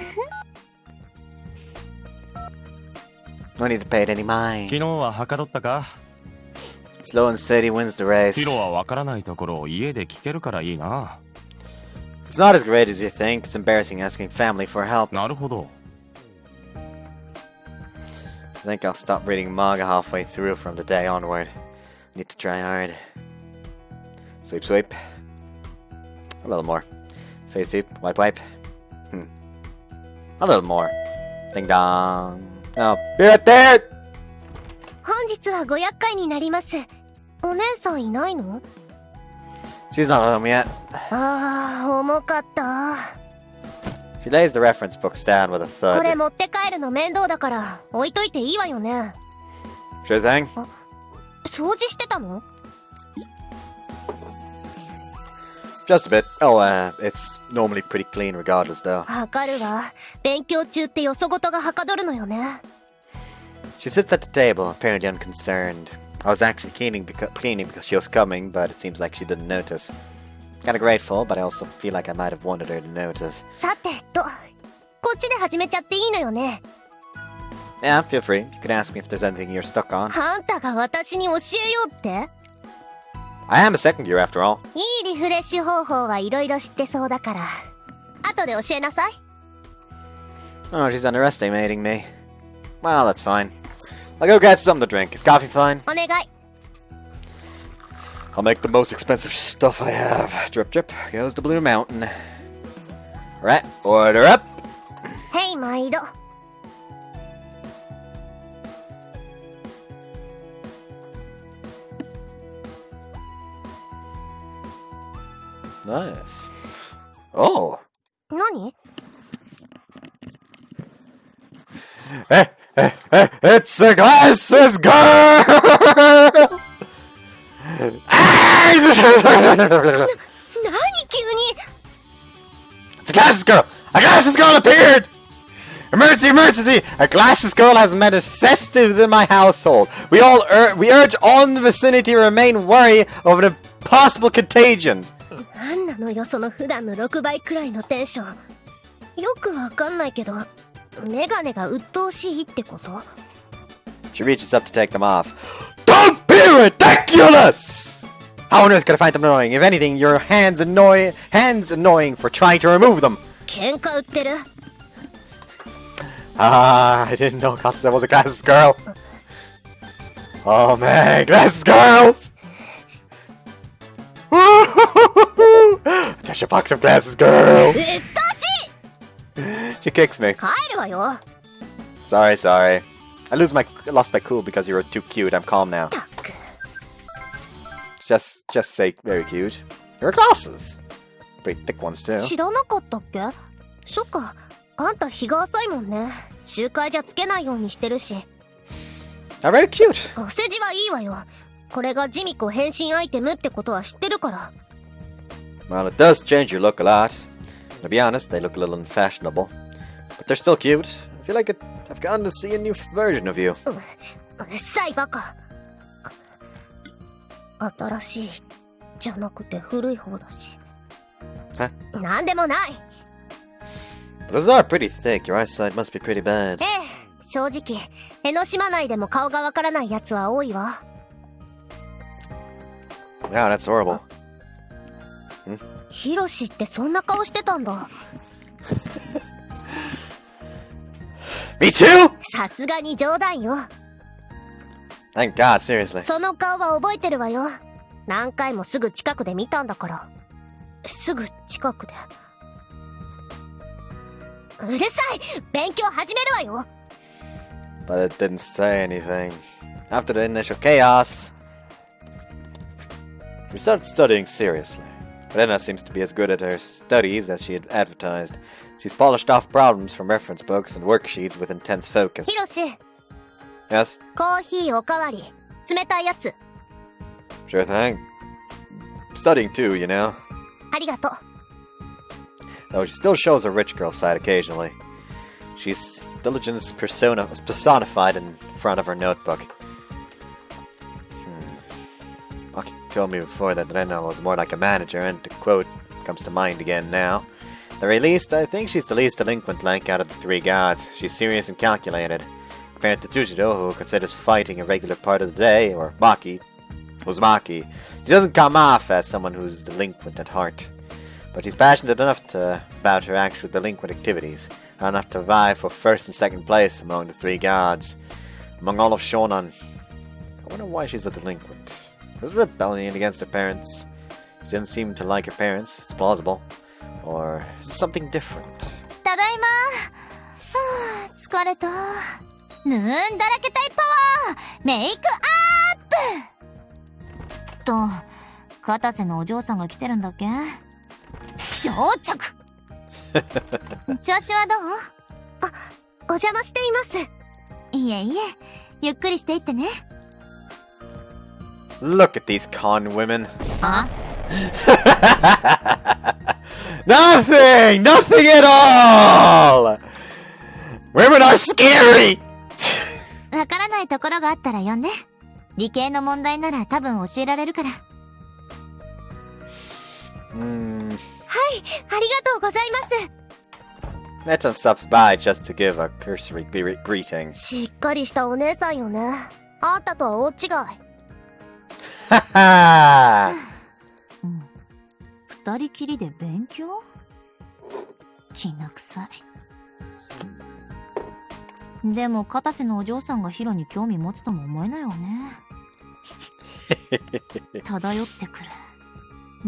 No need to pay it any mind. 昨日ははかどったか？ Slow and steady wins the race. ヒロはわからないところを家で聞けるからいいな。It's not as great as you think. It's embarrassing asking family for help. なるほど。I think I'll stop reading manga halfway through from today onward. Need to try hard. Sweep, sweep. A little more. Sweep, sweep. Wipe, wipe. A little more. Ding dong. Oh, be right there! 本日はご厄介になります。お姉さんいないの？ She's not home yet. ああ、重かった。She lays the reference books down with a これ thud. 持って帰るの面倒だから置いといていいわよね。 Sure thing. 掃除してたの？ Just a bit. Oh, it's normally pretty clean regardless, though. わかるわ。勉強中ってよそごとがはかどるのよね。 She sits at the table, apparently unconcerned. I was actually cleaning because she was coming, but it seems like she didn't notice. Kinda grateful, but I also feel like I might have wanted her to notice. さてと、こっちで始めちゃっていいのよね。 Yeah, feel free. You can ask me if there's anything you're stuck on. あんたが私に教えようって？ I am a second year after all. いいリフレッシュ方法はいろいろ知ってそうだから。後で教えなさい。 Oh, she's underestimating me. Well, that's fine. I'll go get something to drink. Is coffee fine? お願い。 I'll make the most expensive stuff I have. Drip, drip. Goes to Blue Mountain. Right, order up. へい、毎度。 Nice. Oh. 何？ It's a glasses girl! 何急に？ It's a glasses girl! A glasses girl appeared! Emergency, emergency! A glasses girl has manifested in my household. We urge all in the vicinity to remain wary of an possible contagion. なんなのよその普段の6倍くらいのテンション。よくわかんないけど、メガネが鬱陶しいってこと？ She reaches up to take them off. Don't be ridiculous! How on earth could I find them annoying? If anything, your hands annoying for trying to remove them. 喧嘩売ってる？ Ah, I didn't know Katsuya was a glasses girl. Oh man, glasses girls! Just a box of glasses, girl. うっとうしい！ She kicks me. 帰るわよ。 Sorry. I lost my cool because you were too cute. I'm calm now. Just say very cute. Your glasses. Pretty thick ones too. 知らなかったっけ？そっか、あんた日が浅いもんね。集会じゃつけないようにしてるし。Not very cute. お世辞はいいわよ。これがジミコ変身アイテムってことは知ってるから。 Well, it does change your look a lot. To be honest, they look a little unfashionable. But they're still cute. I feel like I've gotten to see a new version of you. うるさいバカ。新しいじゃなくて古い方だし。なんでもない。 But those are pretty thick. Your eyesight must be pretty bad. ええ、正直江ノ島内でも顔がわからないやつは多いわ。 Yeah, that's horrible. ヒロシってそんな顔してたんだ。Me too? さすがに冗談よ。 Thank God, seriously. その顔は覚えてるわよ。何回もすぐ近くで見たんだから。すぐ近くで。うるさい！勉強始めるわよ。 But it didn't say anything. After the initial chaos, we started studying seriously. Renna seems to be as good at her studies as she had advertised. She's polished off problems from reference books and worksheets with intense focus. ヒロシ、 Yes? コーヒーおかわり。冷たいやつ。 Sure thing. Studying too, you know. ありがとう。 Though she still shows a rich girl side occasionally. She's diligence personified in front of her notebook. Aki told me before that Renna was more like a manager, and to quote comes to mind again now. very least, I think she's the least delinquent-like out of the three gods. She's serious and calculated. Compared to Tsujidou, who considers fighting a regular part of the day, or Maki, she doesn't come off as someone who's delinquent at heart. But she's passionate enough about her actual delinquent activities, and enough to vie for first and second place among the three gods. Among all of Shonan. I wonder why she's a delinquent. There's rebellion against her parents. She doesn't seem to like her parents. It's plausible. Or is it something different? ただいま。はあ、疲れた。ヌーンだらけたいパワーメイクアップと、片瀬のお嬢さんが来てるんだっけ？到着調子はどう？あ、お邪魔しています。いえいえ、ゆっくりしていってね。Look at these con women. あNothing! Nothing at all! Women are scary! わからないところがあったら呼んで。理系の問題なら多分教えられるから。はい、ありがとうございます。Nechan stops by just to give a cursory greeting. しっかりしたお姉さんよね。あんたとは大違い。はは二人きりで勉強？きな臭い。でも片瀬のお嬢さんがヒロに興味持つとも思えないわね。漂ってくる。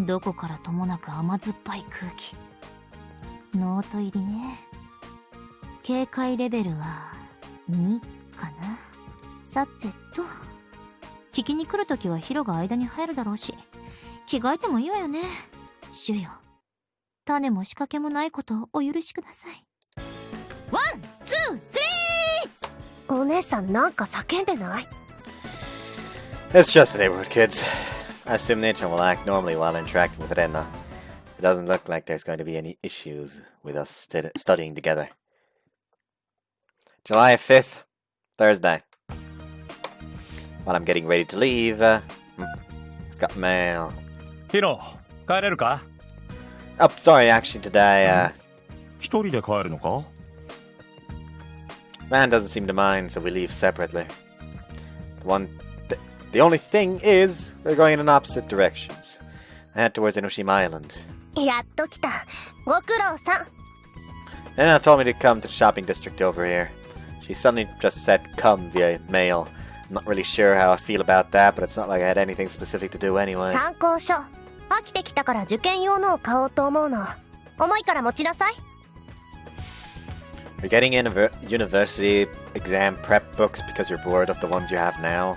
どこからともなく甘酸っぱい空気。ノート入りね。警戒レベルは2かな。さてと、聞きに来るときはヒロが間に入るだろうし、着替えてもいいわよね。主よ、種も仕掛けもないことをお許しください。ワン、ツー、スリー！お姉さんなんか叫んでない？ It's just the neighborhood kids. I assume Nechan will act normally while interacting with Renna. It doesn't look like there's going to be any issues with us studying together. July 5th, Thursday. While I'm getting ready to leave, got mail. Hiro, 帰れるか? Oh, sorry, actually today, 一人で帰るのか? Man doesn't seem to mind, so we leave separately. The only thing is, we're going in opposite directions. I head towards Enoshima Island. やっと来た。ご苦労さん。Renna told me to come to the shopping district over here. She suddenly just said come via mail. I'm not really sure how I feel about that, but it's not like I had anything specific to do anyway. 参考書。飽きてきたから受験用のを買おうと思うの。重いから持ちなさい。You're getting university exam prep books because you're bored of the ones you have now?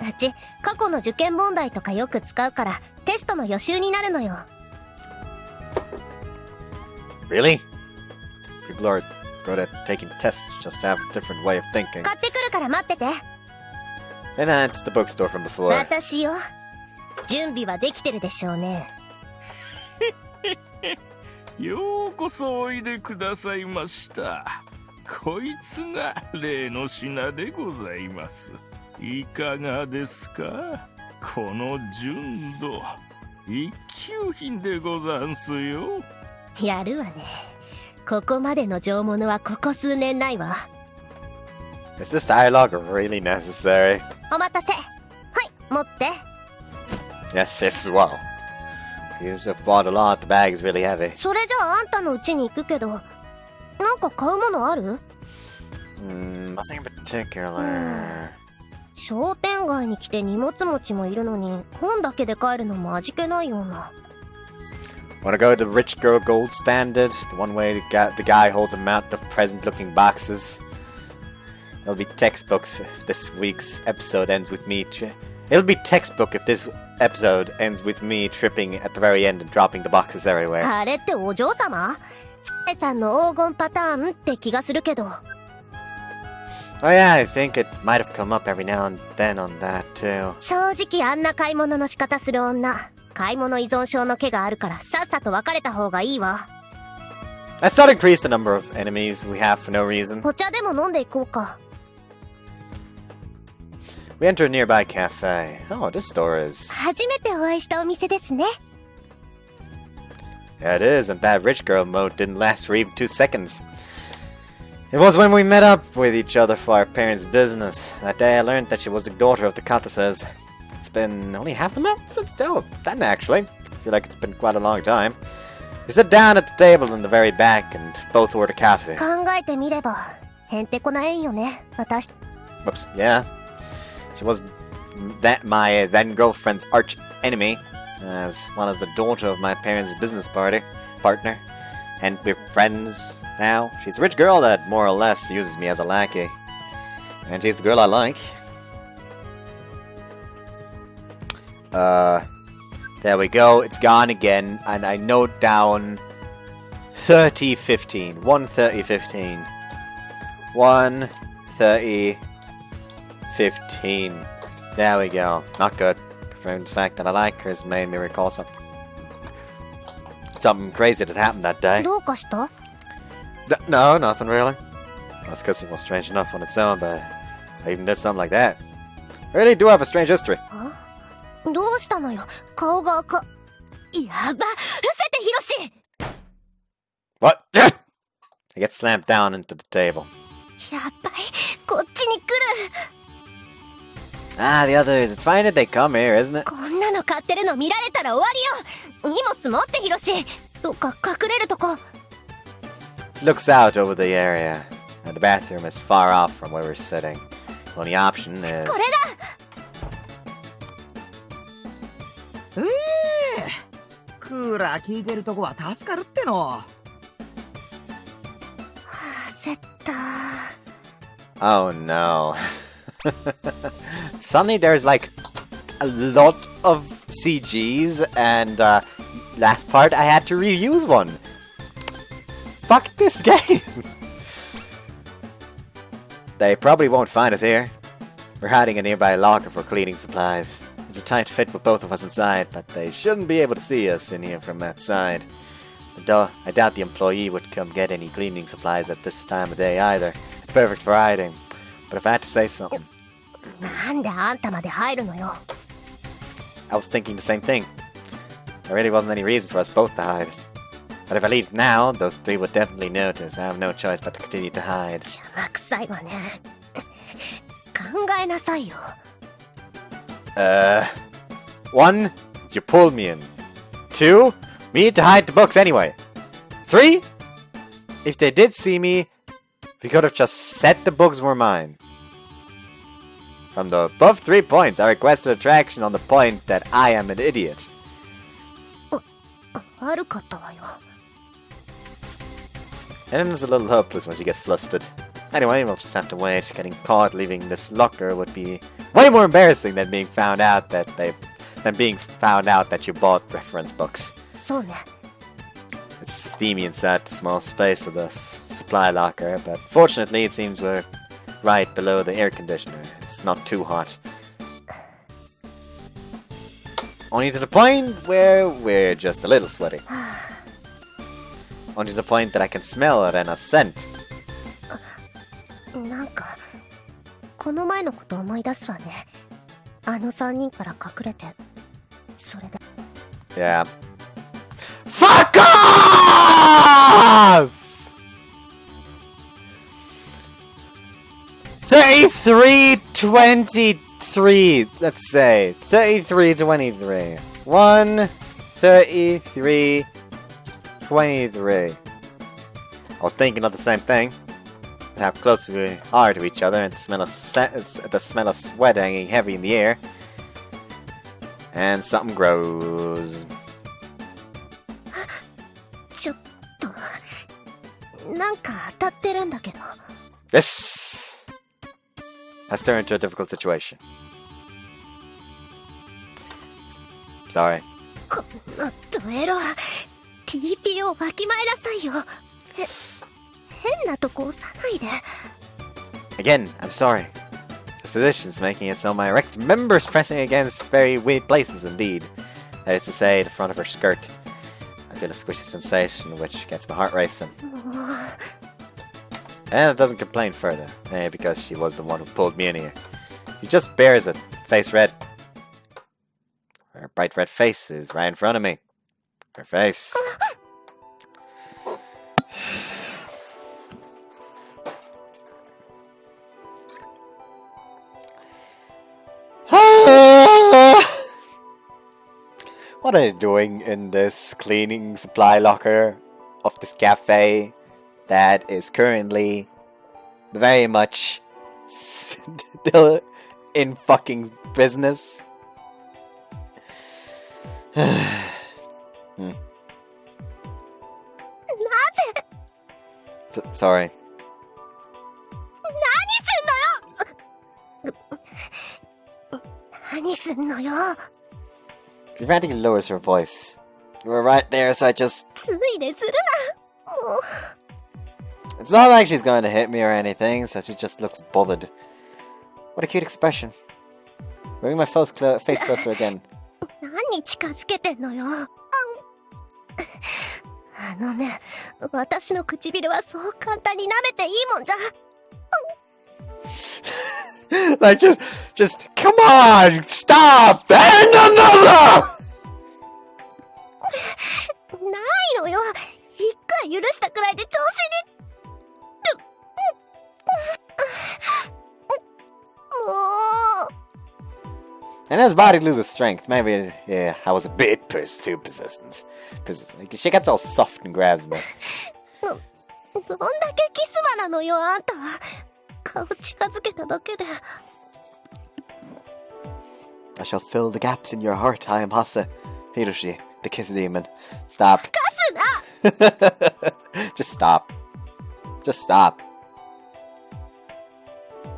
過去の受験問題とかよく使うからテストの予習になるのよ。Really? People are good at taking tests, just have a different way of thinking. 買ってくるから待ってて。Renna, it's the bookstore from before. 私よ。準備はできてるでしょうね。ようこそおいでくださいました。こいつが例の品でございます。いかがですか？この純度、一級品でござんすよ。やるわね。ここまでの上物はここ数年ないわ。Is this dialogue really necessary? お待たせ。はい、持って。Yes, yes, wow. You just bought a lot, the bag is really heavy. それじゃああんたの家に行くけど、なんか買うものある？ Nothing in particular. 商店街に来て荷物持ちもいるのに、本だけで帰るのも味気ないような。Wanna go to the rich girl gold standard? The one way the guy holds a mountain of present-looking boxes. It'll be textbooks if this week's episode ends with me. It'll be textbook if this episode ends with me tripping at the very end and dropping the boxes everywhere. あれってお嬢様？つえさんの黄金パターンって気がするけど。Oh yeah, I think it might have come up every now and then on that too. 正直あんな買い物の仕方する女、買い物依存症の気があるからさっさと別れた方がいいわ。Let's not increase the number of enemies we have for no reason. お茶でも飲んでいこうか。We enter a nearby cafe. Oh, this store is... 初めてお会いしたお店ですね。Yeah, it is, and that rich girl mode didn't last for even 2 seconds. It was when we met up with each other for our parents' business. That day I learned that she was the daughter of the Katases. It's been only half a month since then actually. I feel like it's been quite a long time. We sit down at the table in the very back and both order coffee. 考えてみればへんてこな縁よね私 Whoops, yeah. She was my then girlfriend's arch enemy, as well as the daughter of my parents' business partner. And we're friends now. She's a rich girl that more or less uses me as a lackey. And she's the girl I like. There we go. It's gone again. And I note down 30-15. 130-15. 130-15. There we go. Not good. Confirmed the fact that I like her has made me recall something crazy that happened that day. どうかした No, nothing really. This cutscene was strange enough on its own, but I even did something like that. I really do have a strange history. どうしたのよ顔が赤やば伏せてヒロシ What? I get slammed down into the table. やばいこっちに来る Ah, the others. It's fine if they come here, isn't it? こんなの買ってるの見られたら終わりよ荷物持ってヒロシどっか隠れるとこ Looks out over the area, and the bathroom is far off from where we're sitting. The only option is... これクーラー効いてるとこは助かるっての。焦った Oh no. Suddenly there's like a lot of CGs, and last part I had to reuse one. Fuck this game! They probably won't find us here. We're hiding in a nearby locker for cleaning supplies. It's a tight fit with both of us inside, but they shouldn't be able to see us in here from outside. Though I doubt the employee would come get any cleaning supplies at this time of day either. It's perfect for hiding. But if I had to say something... なんであんたまで入るのよ I was thinking the same thing. There really wasn't any reason for us both to hide. But if I leave now, those three would definitely notice. I have no choice but to continue to hide. 邪魔くさいわね考えなさいよ 1. You pulled me in. 2. We need to hide the books anyway. 3. If they did see me, we could have just said the books were mine. From the above 3 points, I requested attraction on the point that I am an idiot. 悪かったわよ And it's a little hopeless when she gets flustered. Anyway, we'll just have to wait. Getting caught leaving this locker would be way more embarrassing than being found out that you bought reference books. そうね It's steamy inside the small space of the supply locker, but fortunately it seems we're right below the air conditioner. It's not too hot. Only to the point where we're just a little sweaty. Only to the point that I can smell Renna's scent. なんかこの前のこと思い出すわねあの3人から隠れてそれで Yeah. Fuck off! 33-23. Let's say 33-23. 1-33-23. I was thinking of the same thing. How close we are to each other, and the smell of sweat hanging heavy in the air. And something grows. ちょっとなんか当たってるんだけど This has turned into a difficult situation. Sorry. このドエロ TP をわきまえなさいよ変なとこ押さないで Again, I'm sorry. This position's making it so my erect member's pressing against very weird places indeed. That is to say, the front of her skirt. I feel a squishy sensation which gets my heart racing. もう And it doesn't complain further, because she was the one who pulled me in here. She just bears it, face red. Her bright red face is right in front of me. Her face. What are you doing in this cleaning supply locker of this cafe that is currently very much still in fucking business? Sorry. 何すんのよ。 She frantically lowers her voice. You were right there, so I just... ついでするな。もう It's not like she's going to hit me or anything, so she just looks bothered. What a cute expression. Bring my face closer again. 何近づけてんのよ。あのね、私の唇はそう簡単に舐めていいもんじゃ。Like, just, come on, stop! And another! ないのよ。一回許したくらいで調子に。もう。And his body loses strength. Maybe, yeah, I was a bit too persistent. Like, she gets all soft and grabs me. どんだけキス魔なのよ、あんたは。顔近づけただけで。I shall fill the gaps in your heart, I am Hase. Hiroshi, the kiss demon. Stop. かすな。 Just stop. Just stop.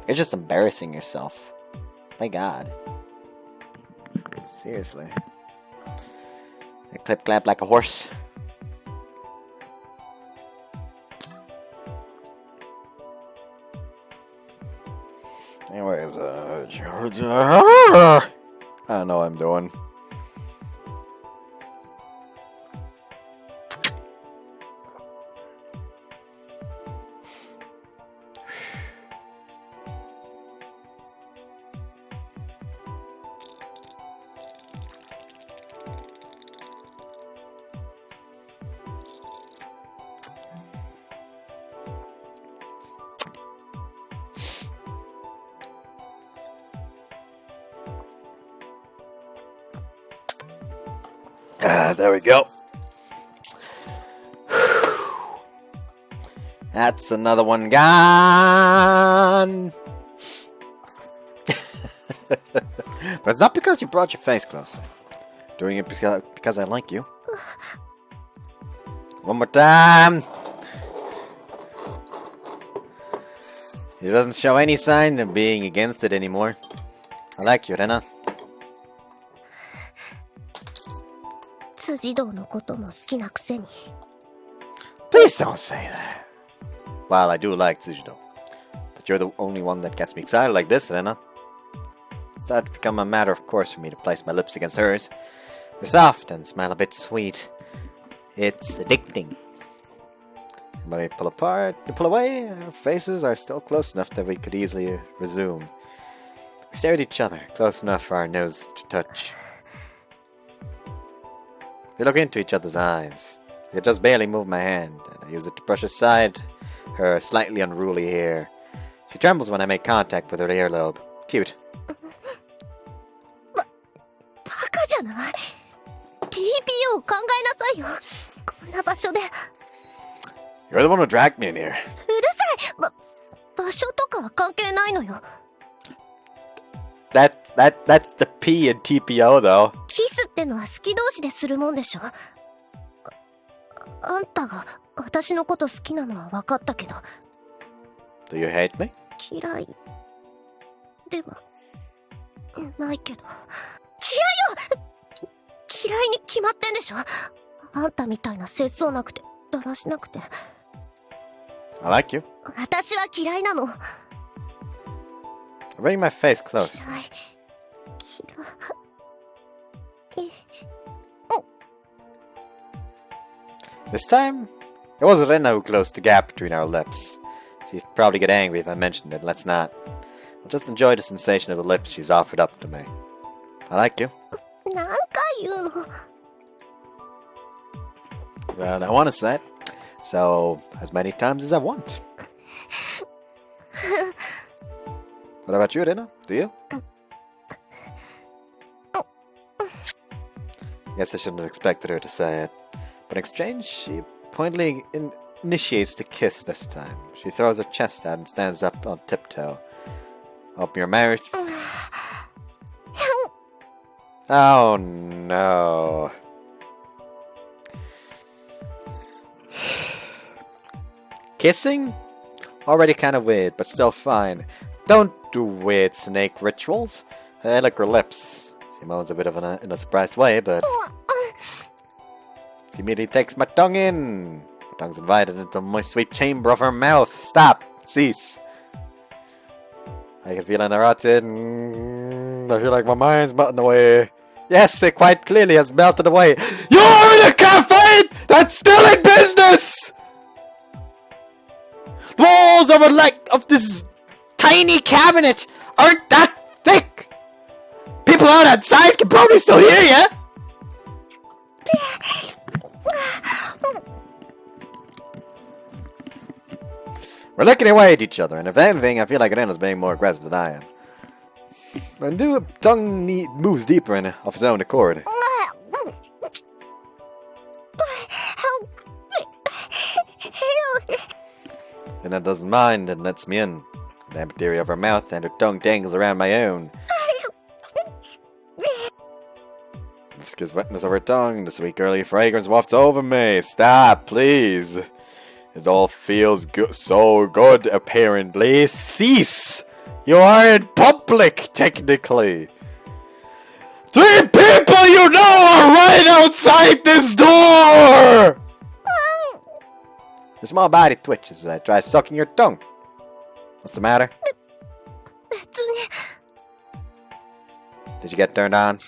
You're just embarrassing yourself. My god. Seriously. I clip clap like a horse. Anyways, I don't know what I'm doing. There we go. That's another one gone. But it's not because you brought your face closer. Doing it because I like you. One more time. He doesn't show any sign of being against it anymore. I like you, Renna. 辻堂のことも好きなくせに。 Please don't say that. Well, I do like Tsujidou. But you're the only one that gets me excited like this, Renna. It's started to become a matter of course for me to place my lips against hers. You're soft and smell a bit sweet. It's addicting. When we pull away, our faces are still close enough that we could easily resume. We stare at each other, close enough for our nose to touch. We look into each other's eyes. I just barely move my hand, and I use it to brush aside her slightly unruly hair. She trembles when I make contact with her earlobe. Cute. バカじゃない TPO を考えなさいよ。こんな場所で。 You're the one who dragged me in here. うるさい。場所とかは関係ないのよ。 That's the P in TPO, though. キスってのは好き同士でするもんでしょ。あんたが私のこと好きなのは分かったけど。 Do you hate me? 嫌いではないけど。嫌いよ。嫌いに決まってんでしょ。あんたみたいな節操なくてだらしなくて。 I like you. 私は嫌いなの。 Bring my face close. 嫌い。This time, it was Renna who closed the gap between our lips. She'd probably get angry if I mentioned it. Let's not. I'll just enjoy the sensation of the lips she's offered up to me. I like you. 何回言うの。 Well, I want to say it. So, as many times as I want. What about you, Renna? Do you? Guess I shouldn't have expected her to say it. But in exchange, she pointedly initiates the kiss this time. She throws her chest out and stands up on tiptoe. Open your mouth. Oh no. Kissing? Already kind of weird, but still fine. Don't do weird snake rituals. I lick her lips. She moans a bit in a surprised way, but she immediately takes my tongue in. My tongue's invited into my sweet chamber of her mouth. Stop. Cease. I can feel it rotted. I feel like my mind's melting away. Yes, it quite clearly has melted away. You're in a cafe that's still in business! The walls of this tiny cabinet aren't that thick. People out outside can probably still hear you. We're looking away at each other, and if anything, I feel like Renna's being more aggressive than I am. When the tongue moves deeper in of his own accord. Renna doesn't mind and lets me in. The empty area of her mouth and her tongue dangles around my own. This gives wetness of her tongue. The sweet girly fragrance wafts over me. Stop, please. It all feels so good, apparently. Cease! You are in public, technically. 3 people you know are right outside this door! Your small body twitches as I try sucking your tongue. What's the matter? Did you get turned on?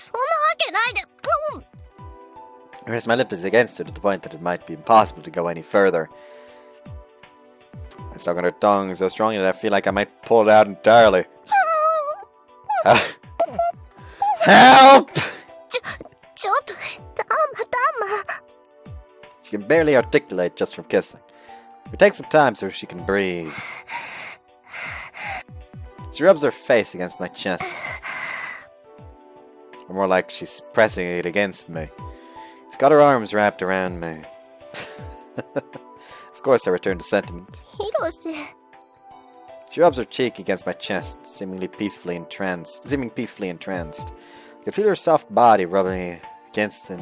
I press my lips against her to the point that it might be impossible to go any further. I suck on her tongue so strongly that I feel like I might pull it out entirely. Help! She can barely articulate just from kissing. It takes some time so she can breathe. She rubs her face against my chest. Or more like she's pressing it against me. She's got her arms wrapped around me. Of course I return to sentiment. She rubs her cheek against my chest, seeming peacefully entranced. I can feel her soft body rubbing against it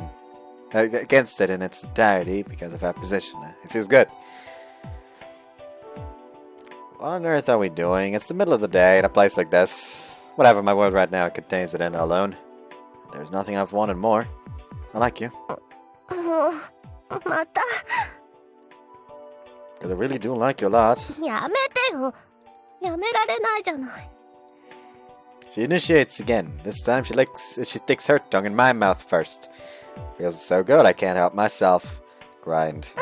in its entirety because of our position. It feels good. What on earth are we doing? It's the middle of the day in a place like this. Whatever my world right now contains it in alone. There's nothing I've wanted more. I like you. Because I really do like you a lot. She initiates again. This time she sticks her tongue in my mouth first. Feels so good I can't help myself. Grind.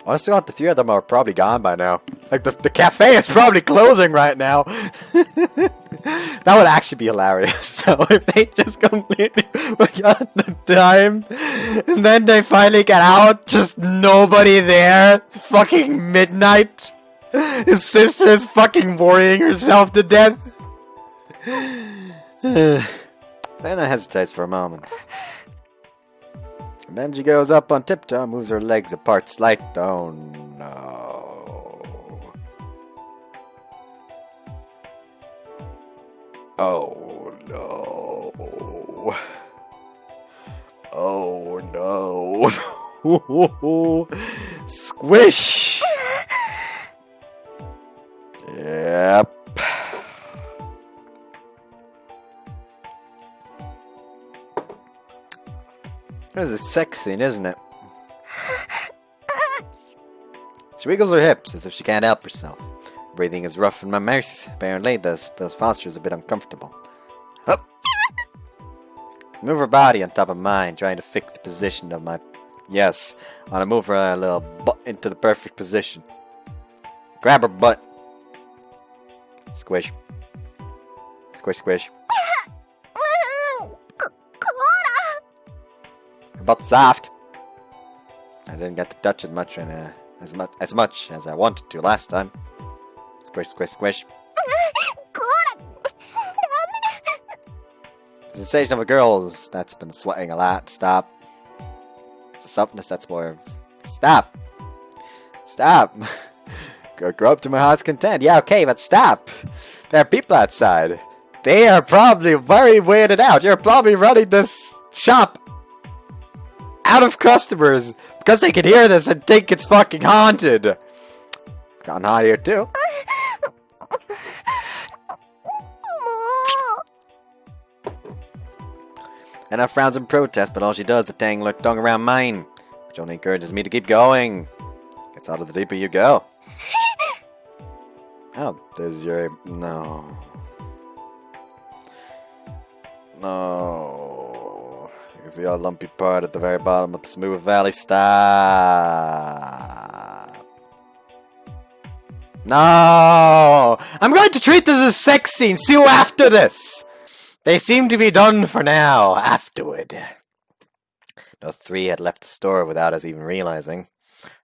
Honestly, the 3 of them are probably gone by now. Like, the cafe is probably closing right now. That would actually be hilarious. So, if they just completely forgot the time, and then they finally get out, just nobody there, fucking midnight. His sister is fucking worrying herself to death. Then I hesitates for a moment. And then she goes up on tiptoe and moves her legs apart slightly. Oh no. Oh no. Oh no. Squish! Yep. This is a sex scene, isn't it? She wiggles her hips as if she can't help herself. Breathing is rough in my mouth. Apparently, this posture is a bit uncomfortable. Up. Move her body on top of mine, trying to fix the position of my... Yes, I want to move her little butt into the perfect position. Grab her butt. Squish. Squish, squish. Her butt's soft. I didn't get to touch it much, Renna. as much as I wanted to last time. Squish, squish, squish. The sensation of a girl that's been sweating a lot. Stop. It's a softness that's more of... Stop! Stop! Grow up to my heart's content. Yeah, okay, but stop! There are people outside. They are probably very weirded out. You're probably running this shop out of customers because they can hear this and think it's fucking haunted. Gotten hot here too. And I frowns in protest, but all she does is tangle her tongue around mine, which only encourages me to keep going. Gets out of the deeper you go. How does your... No. No. You feel a lumpy part at the very bottom of the smooth valley. Stop. No! I'm going to treat this as a sex scene. See you after this. They seem to be done for now. Afterward. No, 3 had left the store without us even realizing.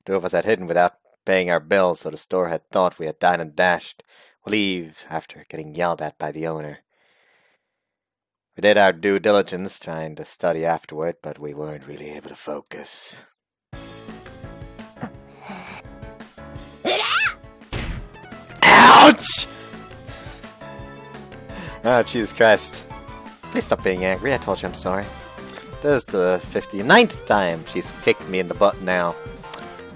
2 of us had hidden without paying our bills, so the store had thought we had dined and dashed. We'll leave after getting yelled at by the owner. We did our due diligence trying to study afterward, but we weren't really able to focus. Ouch! Oh, Jesus Christ. Please stop being angry. I told you I'm sorry. This is the 59th time she's kicked me in the butt now.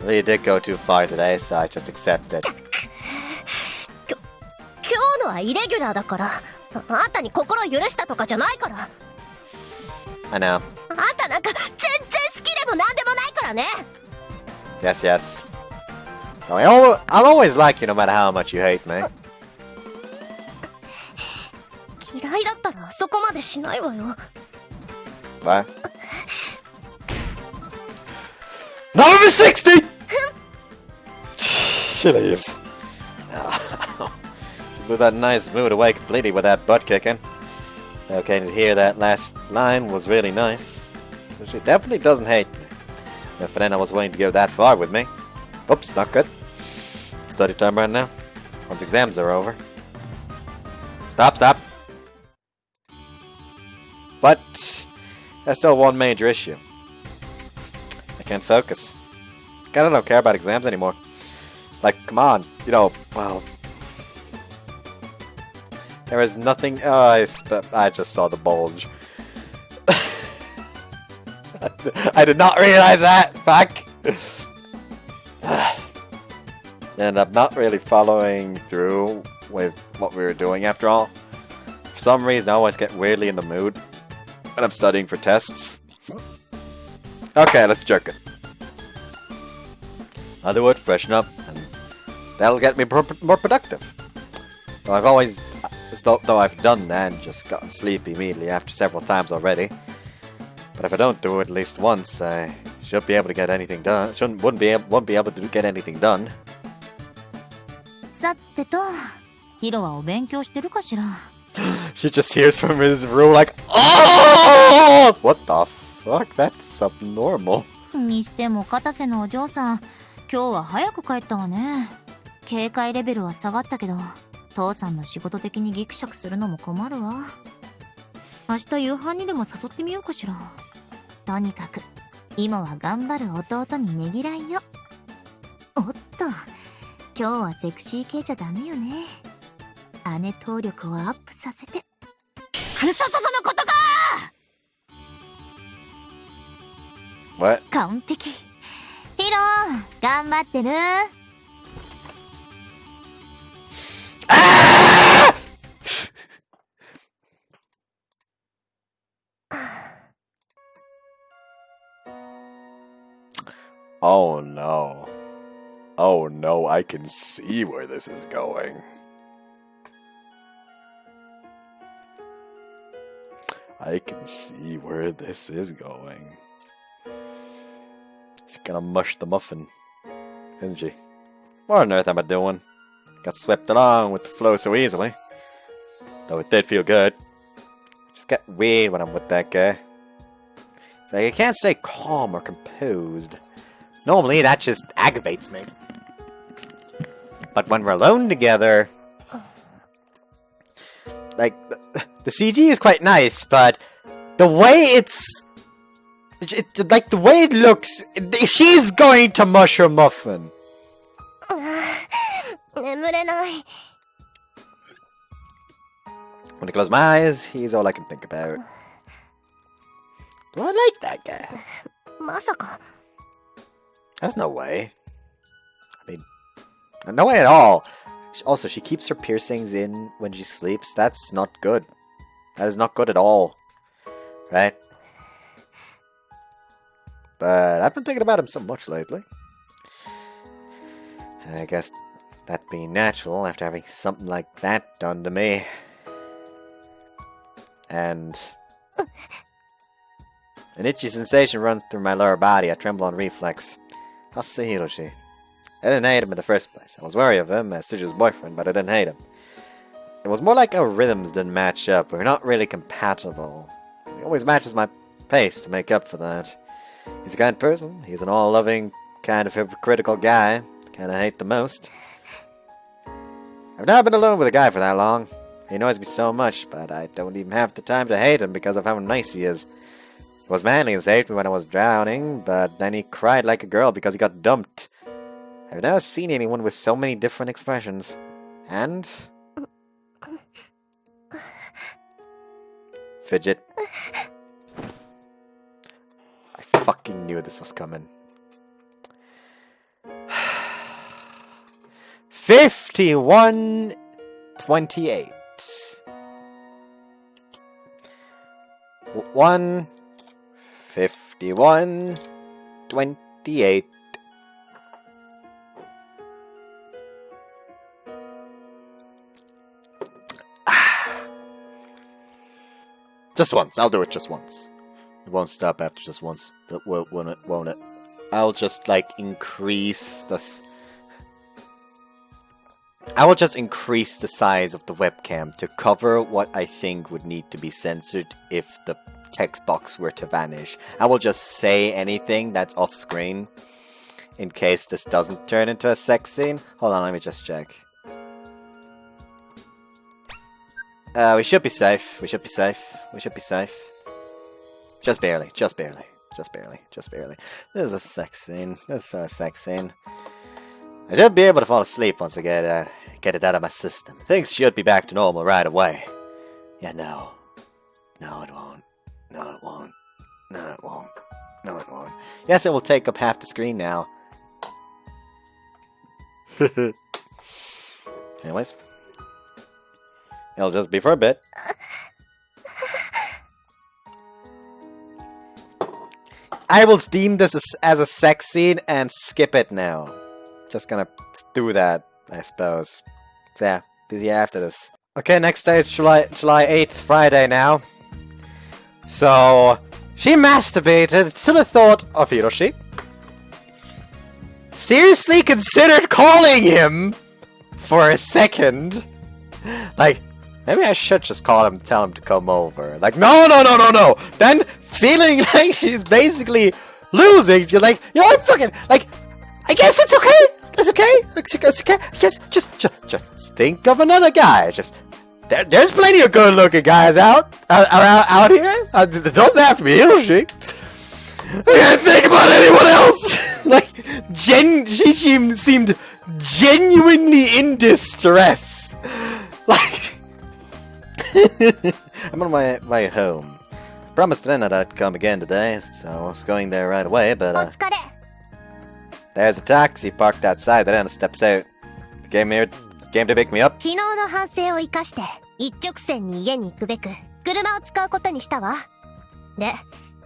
I really did go too far today, so I just accept it. 今日のはイレギュラーだから、あんたに心を許したとかじゃないから。I know. あんたなんか全然好きでもなんでもないからね。Yes, yes. I'll always like you no matter how much you hate me. 嫌いだったらそこまでしないわよ。What? Number 60! She leaves. She blew that nice mood away completely with that butt kicking. Okay, to hear that last line was really nice. So she definitely doesn't hate me. If Renna was willing to go that far with me. Oops, not good. Study time right now. Once exams are over. Stop, stop. But there's still one major issue. I can't focus. Kinda don't care about exams anymore. Like, come on, you know, well... There is nothing... Oh, I just saw the bulge. I did not realize that! Fuck! And I'm not really following through with what we were doing after all. For some reason, I always get weirdly in the mood when I'm studying for tests. Okay, let's jerk it. I'll do it, freshen up, and that'll get me more productive. Though I've done that and just gotten sleepy immediately after several times already. But if I don't do it at least once, I should be able to get anything done. Won't be able to get anything done. さてと、ヒロはお勉強してるかしら。She just hears from his room like, oh! What the fuck? That's subnormal. にしても片瀬のお嬢さん、今日は早く帰ったわね。警戒レベルは下がったけど、父さんの仕事的にギクシャクするのも困るわ。明日夕飯にでも誘ってみようかしら。とにかく今は頑張る弟にねぎらいよ。おっと、今日はセクシー系じゃダメよね。姉頭力をアップさせて。くそそそのことか。 What? 完璧。ヒロ、頑張ってる。Oh no. Oh no, I can see where this is going. I can see where this is going. She's gonna mush the muffin, isn't she? What on earth am I doing? Got swept along with the flow so easily. Though it did feel good. Just get weird when I'm with that guy. It's like I can't stay calm or composed. Normally, that just aggravates me. But when we're alone together... Like, the CG is quite nice, but the way it's... like, the way it looks... She's going to mush her muffin. 眠れない。 When I close my eyes, he's all I can think about. Do I like that guy? まさか。 There's no way. I mean, no way at all. Also, she keeps her piercings in when she sleeps. That's not good. That is not good at all. Right? But I've been thinking about him so much lately. I guess that being natural after having something like that done to me. And an itchy sensation runs through my lower body. I tremble on reflex. How Hiroshi? I didn't hate him in the first place. I was wary of him as Tsujidou's boyfriend, but I didn't hate him. It was more like our rhythms didn't match up. We're not really compatible. He always matches my pace to make up for that. He's a kind person. He's an all-loving, kind of hypocritical guy. Kind of hate the most. I've never been alone with a guy for that long. He annoys me so much, but I don't even have the time to hate him because of how nice he is. He was manly and saved me when I was drowning, but then he cried like a girl because he got dumped. I've never seen anyone with so many different expressions. And... fidget. I fucking knew this was coming. 51-28. 51-28. Just once. I'll do it just once. It won't stop after just once. Won't it? I'll just, like, increase this. I will just increase the size of the webcam to cover what I think would need to be censored if the text box were to vanish. I will just say anything that's off screen in case this doesn't turn into a sex scene. Hold on, let me just check. We should be safe. We should be safe. We should be safe. Just barely. Just barely. Just barely. Just barely. This is a sex scene. This is a sex scene. I should be able to fall asleep once I get it out of my system. Things should be back to normal right away. Yeah, no. No, it won't. No, it won't. No, it won't. No, it won't. Yes, it will take up half the screen now. Anyways. It'll just be for a bit. I will deem this as a sex scene and skip it now. Just gonna do that, I suppose. So yeah, busy after this. Okay, next day is July 8th, Friday now. So, she masturbated to the thought of Hiroshi. Seriously considered calling him for a second. Like, maybe I should just call him, tell him to come over. Like, no. Then, feeling like she's basically losing, you're like, you know, I'm fucking, like, I guess it's okay. It's okay. It's okay. I guess just think of another guy. Just there's plenty of good-looking guys out here. It doesn't have to be Hiroshi. I can't think about anyone else. Like, she seemed genuinely in distress. Like, I'm on my way home. I promised Renna that I'd come again today, so I was going there right away, but there's a taxi parked outside. Renna steps out. Came to pick me up. 昨日の反省を生かして一直線に家に行くべく車を使うことにしたわ。で、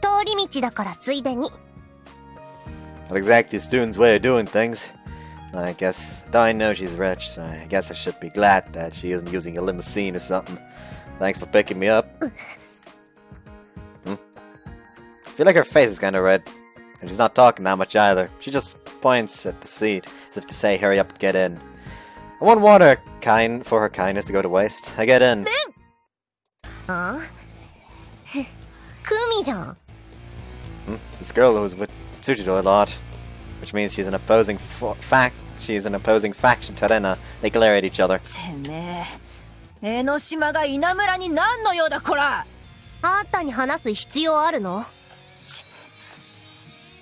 通り道だからついでに。Not exactly a student's way of doing things. I guess I know she's rich, so I guess I should be glad that she isn't using a limousine or something. Thanks for picking me up. I feel like her face is kind of red. And she's not talking that much either. She just points at the seat, as if to say, hurry up and get in. I wouldn't want her for her kindness to go to waste. I get in. Huh? Kumi-chan. This girl who was with Tsujidou a lot. which means she's an opposing faction to Renna. They glare at each other. てめえ、江ノ島が稲村に何の用だこら。あんたに話す必要あるの？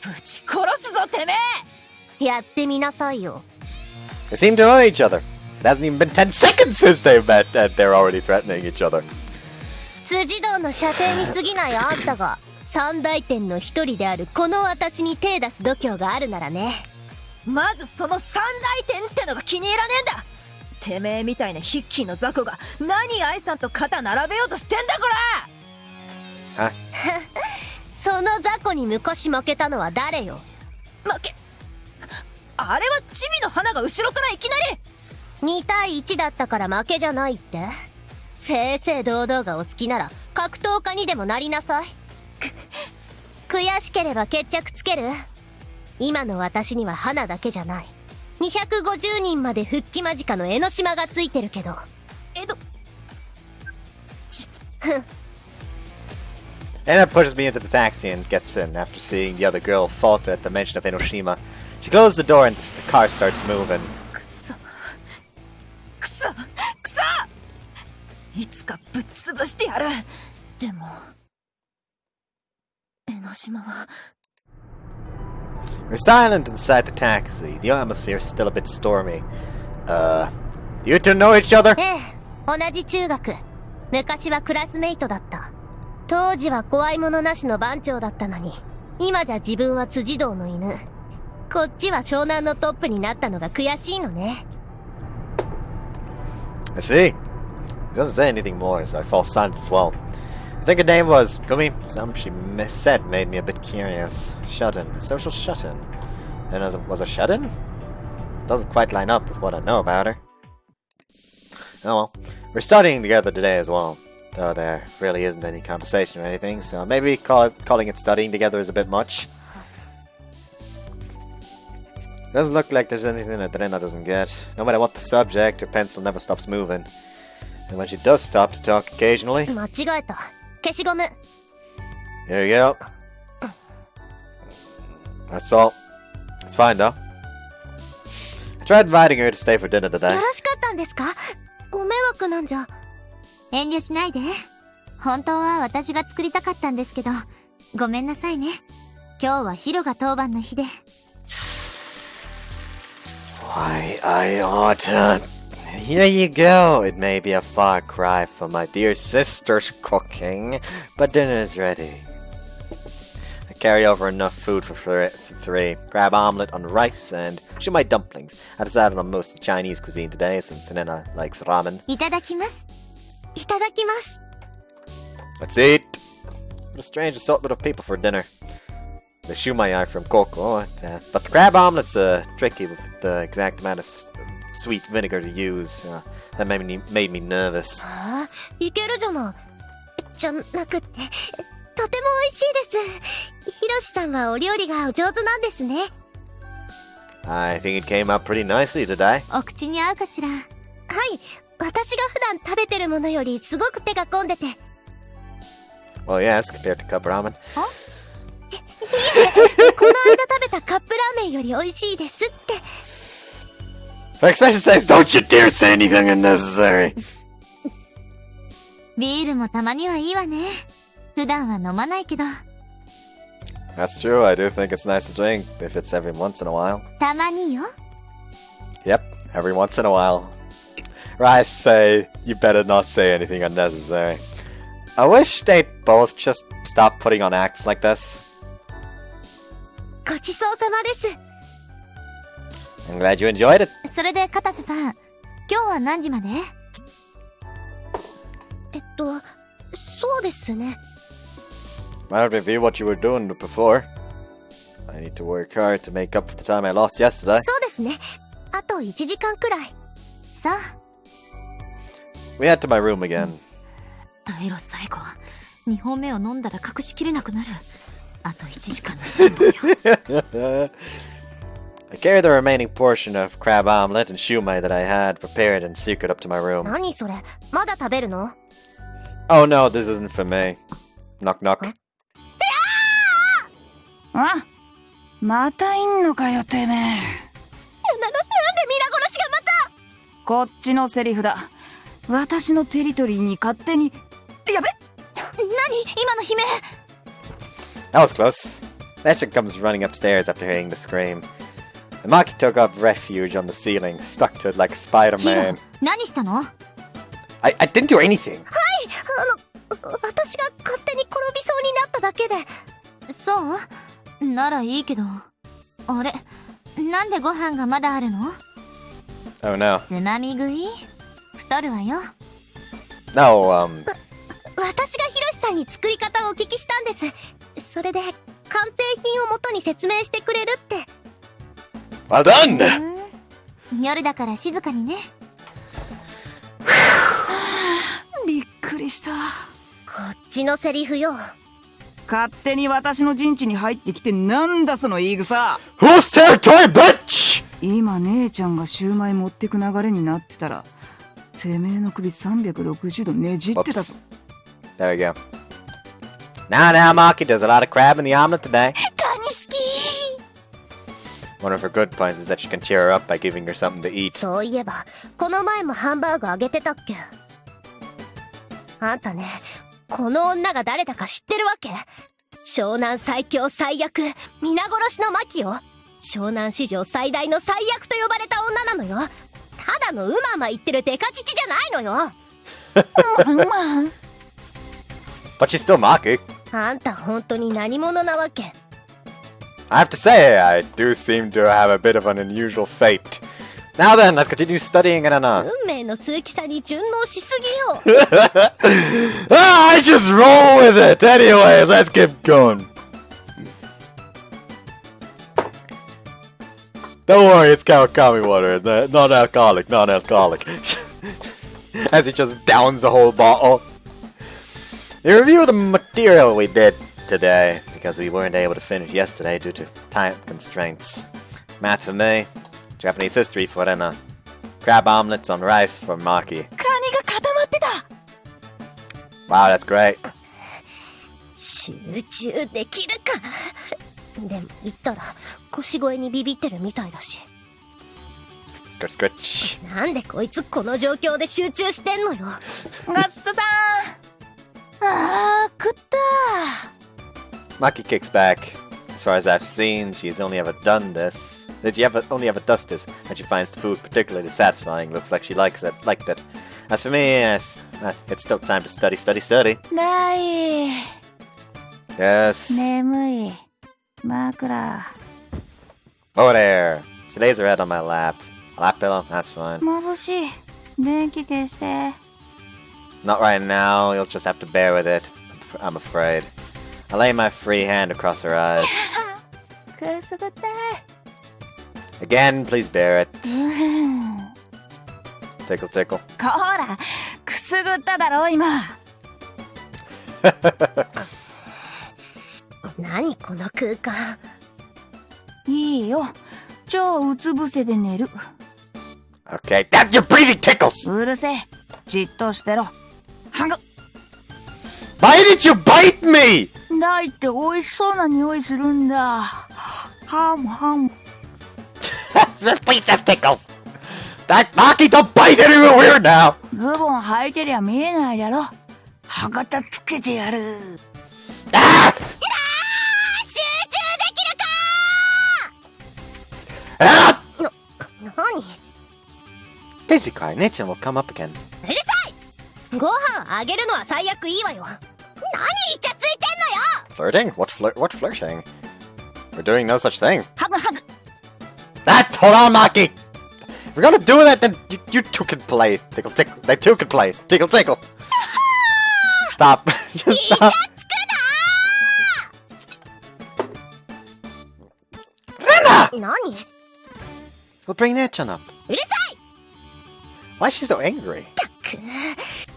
ぶち殺すぞてめえ。やってみなさいよ。They seem to know each other. It hasn't even been 10 seconds since they've met and they're already threatening each other. 辻堂の射程に過ぎないあんたが三大天の一人であるこの私に手出す度胸があるならね。まずその三大天ってのが気に入らねえんだ。てめえみたいなヒッキーの雑魚が何愛さんと肩並べようとしてんだこら。その雑魚に昔負けたのは誰よ。負け。あれはチビの花が後ろからいきなり。2対1だったから負けじゃないって。正々堂々がお好きなら格闘家にでもなりなさい。悔しければ決着つける。今の私には花だけじゃない。250人まで復帰間近の江ノ島がついてるけど。Anna pushes me into the taxi and gets in after seeing the other girl falter at the mention of Enoshima. She closes the door and the car starts moving. くそいつかぶっ潰してやる。でも江ノ島は。 We're silent inside the taxi. The atmosphere is still a bit stormy. You two know each other? ええ、同じ中学。昔はクラスメイトだった。当時は怖いものなしの番長だったのに、今じゃ自分は辻堂の犬。こっちは湘南のトップになったのが悔しいのね。I see. He doesn't say anything more, so I fall silent as well. I think her name was Gumi. Some she said made me a bit curious. Shut-in. Social shut-in. And was a shut-in? Doesn't quite line up with what I know about her. Oh well. We're studying together today as well. Though there really isn't any conversation or anything, so maybe calling it studying together is a bit much. Doesn't look like there's anything that Renna doesn't get. No matter what the subject, her pencil never stops moving. And when she does stop to talk occasionally... 間違えた。消しゴム。 Here you go. That's all. It's fine though. I tried inviting her to stay for dinner today. よろしかったんですか？ご迷惑なんじゃ。遠慮しないで。本当は私が作りたかったんですけど、ごめんなさいね。今日はヒロが当番の日で。Why, I ought to... Here you go. It may be a far cry from my dear sister's cooking, but dinner is ready. I carry over enough food for three. Crab omelette on rice and Jun'ai dumplings. I decided on mostly Chinese cuisine today since Renna likes ramen. いただきます。いただきます。 Let's eat. What a strange assortment of people for dinner. The Jun'ai are from Coco, but the crab omelet's tricky with the exact amount of sweet vinegar to use. That made me nervous. ああ、いけるじゃない。じゃなくて、とても美味しいです。ヒロシさんはお料理がお上手なんですね。I think it came out pretty nicely today. お口に合うかしら。はい、私が普段食べてるものよりすごく手が込んでて。Well, yes, compared to cup ramen. いえ、この間食べたカップラーメンより美味しいですって。Her expression says, "Don't you dare say anything unnecessary." ビールもたまにはいいわね。普段は飲まないけど。That's true. I do think it's nice to drink if it's every once in a while. たまによ。Yep, every once in a while. Rice say, you better not say anything unnecessary. I wish they both just stop putting on acts like this. ごちそうさまです。I'm glad you enjoyed it. それで片瀬さん、今日は何時まで？そうですね。Might review what you were doing before. I need to work hard to make up for the time I lost yesterday. そうですね。あと1時間くらい。さあ。We head to my room again. 耐えろ最後。2本目を飲んだら隠しきれなくなる。あと1時間の辛抱よ。I carry the remaining portion of crab omelette and shumai that I had prepared in secret up to my room. 何それ？まだ食べるの？ Oh no, this isn't for me. Knock knock. あ、またいんのかよてめえ。なんで皆殺しがまた。こっちのセリフだ。私のテリトリーに勝手に。やべ。何今の悲鳴。 That was close. Neshik comes running upstairs after hearing the scream. And Maki took up refuge on the ceiling, stuck to it like Spider-Man. 何したの？ I didn't do anything. 私が勝手に転びそうになっただけで。そうならいいけど。あれ、なんでご飯がまだあるの？ Oh no. つまみ食い？太るわよ。No, 私がヒロシさんに作り方をお聞きしたんです。それで完成品を元に説明してくれるって。 well done! 夜だから静かにね。びっくりした。こっちのセリフよ。勝手に私の陣地に入ってきてなんだその言い草。 Whose territory, bitch! 今姉ちゃんがシューマイ持ってく流れになってたらてめえの首360度ねじってたぞ。 There we go. Now, Maki does a lot of crab in the omelet today. カニ好き。 One of her good points is that she can cheer her up by giving her something to eat. そういえばこの前もハンバーグあげてたっけ。あんたね、この女が誰だか知ってるわけ？湘南最強最悪皆殺しのマキよ。湘南史上最大の最悪と呼ばれた女なのよ。ただのうまうま言ってるデカチチじゃないのよ。But she's still Maki. あんた本当に何者なわけ？ I have to say, I do seem to have a bit of an unusual fate. Now then, let's continue studying Renna. 運命の数奇さに順応しすぎよ。I just roll with it. Anyway, let's keep going. Don't worry, it's Kawakami water. Non-alcoholic, non-alcoholic. As he just downs the whole bottle. The review of the material we did today, because we weren't able to finish yesterday due to time constraints. Math for me, Japanese history for Renna. Crab omelets on rice for Maki. カニが固まってた。 Wow, that's great. 集中できるか。でも言ったら腰越にビビってるみたいだし。 Scratch, scratch. なんでこいつこの状況で集中してんのよ。ごっそさん。あー、食った。 Maki kicks back. As far as I've seen, she's only ever done this. Only ever does this, and she finds the food particularly satisfying. Looks like she liked it. As for me, yes, it's still time to study. ない。 Yes. 眠い。枕。 Over there. She lays her head on my lap. A lap pillow? That's fine. 眩しい。電気消して。 Not right now. You'll just have to bear with it. I'm afraid. I lay my free hand across her eyes. くすぐって。 Again, please bear it. Tickle, tickle. こら、くすぐっただろ今。何この空間。いいよ。超うつ伏せで寝る。 Okay, that your breathing tickles! うるせえ。じっとしてろ。はぐ。 Why did you bite me? ないって美味しそうな匂いするんだ。ハムハム。 This place has tickles! That Maki, don't bite anywhere weird now! ズボン履いてりゃ見えないだろ。はがたつけてやる。Ah! 集中できるか。 Ah! 何？ Please be quiet. Nature will come up again. うるさい。ご飯あげるのは最悪いいわよ。何イチャついてんのよ。 Flirting? What flirting? We're doing no such thing. ハグハグ。 Hold on, Maki! If we're gonna do that, then you two can play. Tickle, tickle. They two can play. Tickle, tickle. Stop. Just stop. Renna! 何？ We'll bring Nechan up. うるさい。 Why is she so angry?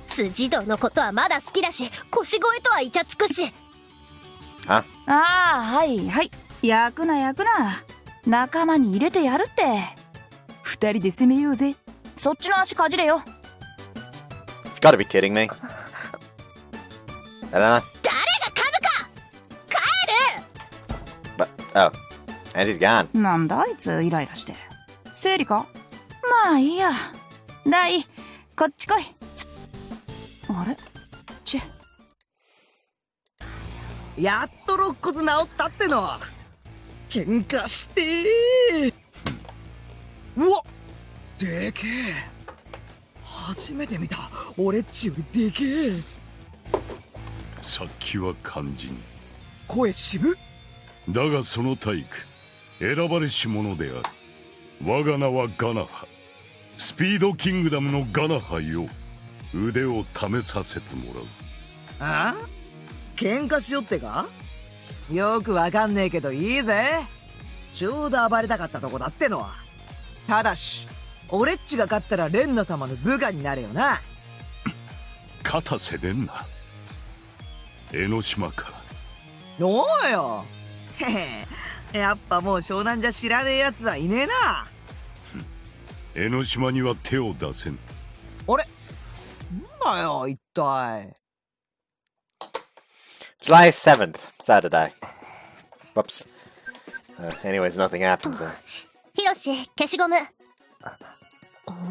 辻堂のことはまだ好きだし、腰越とはイチャつくし。Huh? ああ、はいはい。焼くな焼くな。仲間に入れてやるって。二人で攻めようぜ。そっちの足かじれよ。 You've gotta be kidding me. Renna? 誰が噛むか。帰る。 But, oh. And he's gone. なんだあいつイライラして。生理か？まあいいや。ダイ、こっち来い。あれ？やっと肋骨治ったっての。喧嘩してー。うわっ、でけえ。初めて見た。俺っちよりでけえ。さっきは肝心。声渋っ。だがその体育、選ばれし者である。我が名はガナハ。スピードキングダムのガナハよ。腕を試させてもらう。ああ？喧嘩しよってか？よくわかんねえけどいいぜ。ちょうど暴れたかったとこだってのは。ただし俺っちが勝ったらレンナ様の部下になれよな。片瀬レンナ、江ノ島か。おうよ。へへ、やっぱもう湘南じゃ知らねえやつはいねえな。江ノ島には手を出せん。あれ？なんだよ一体。July 7th, Saturday. Whoops. Anyways, nothing happens there. ヒロシ、消しゴム。い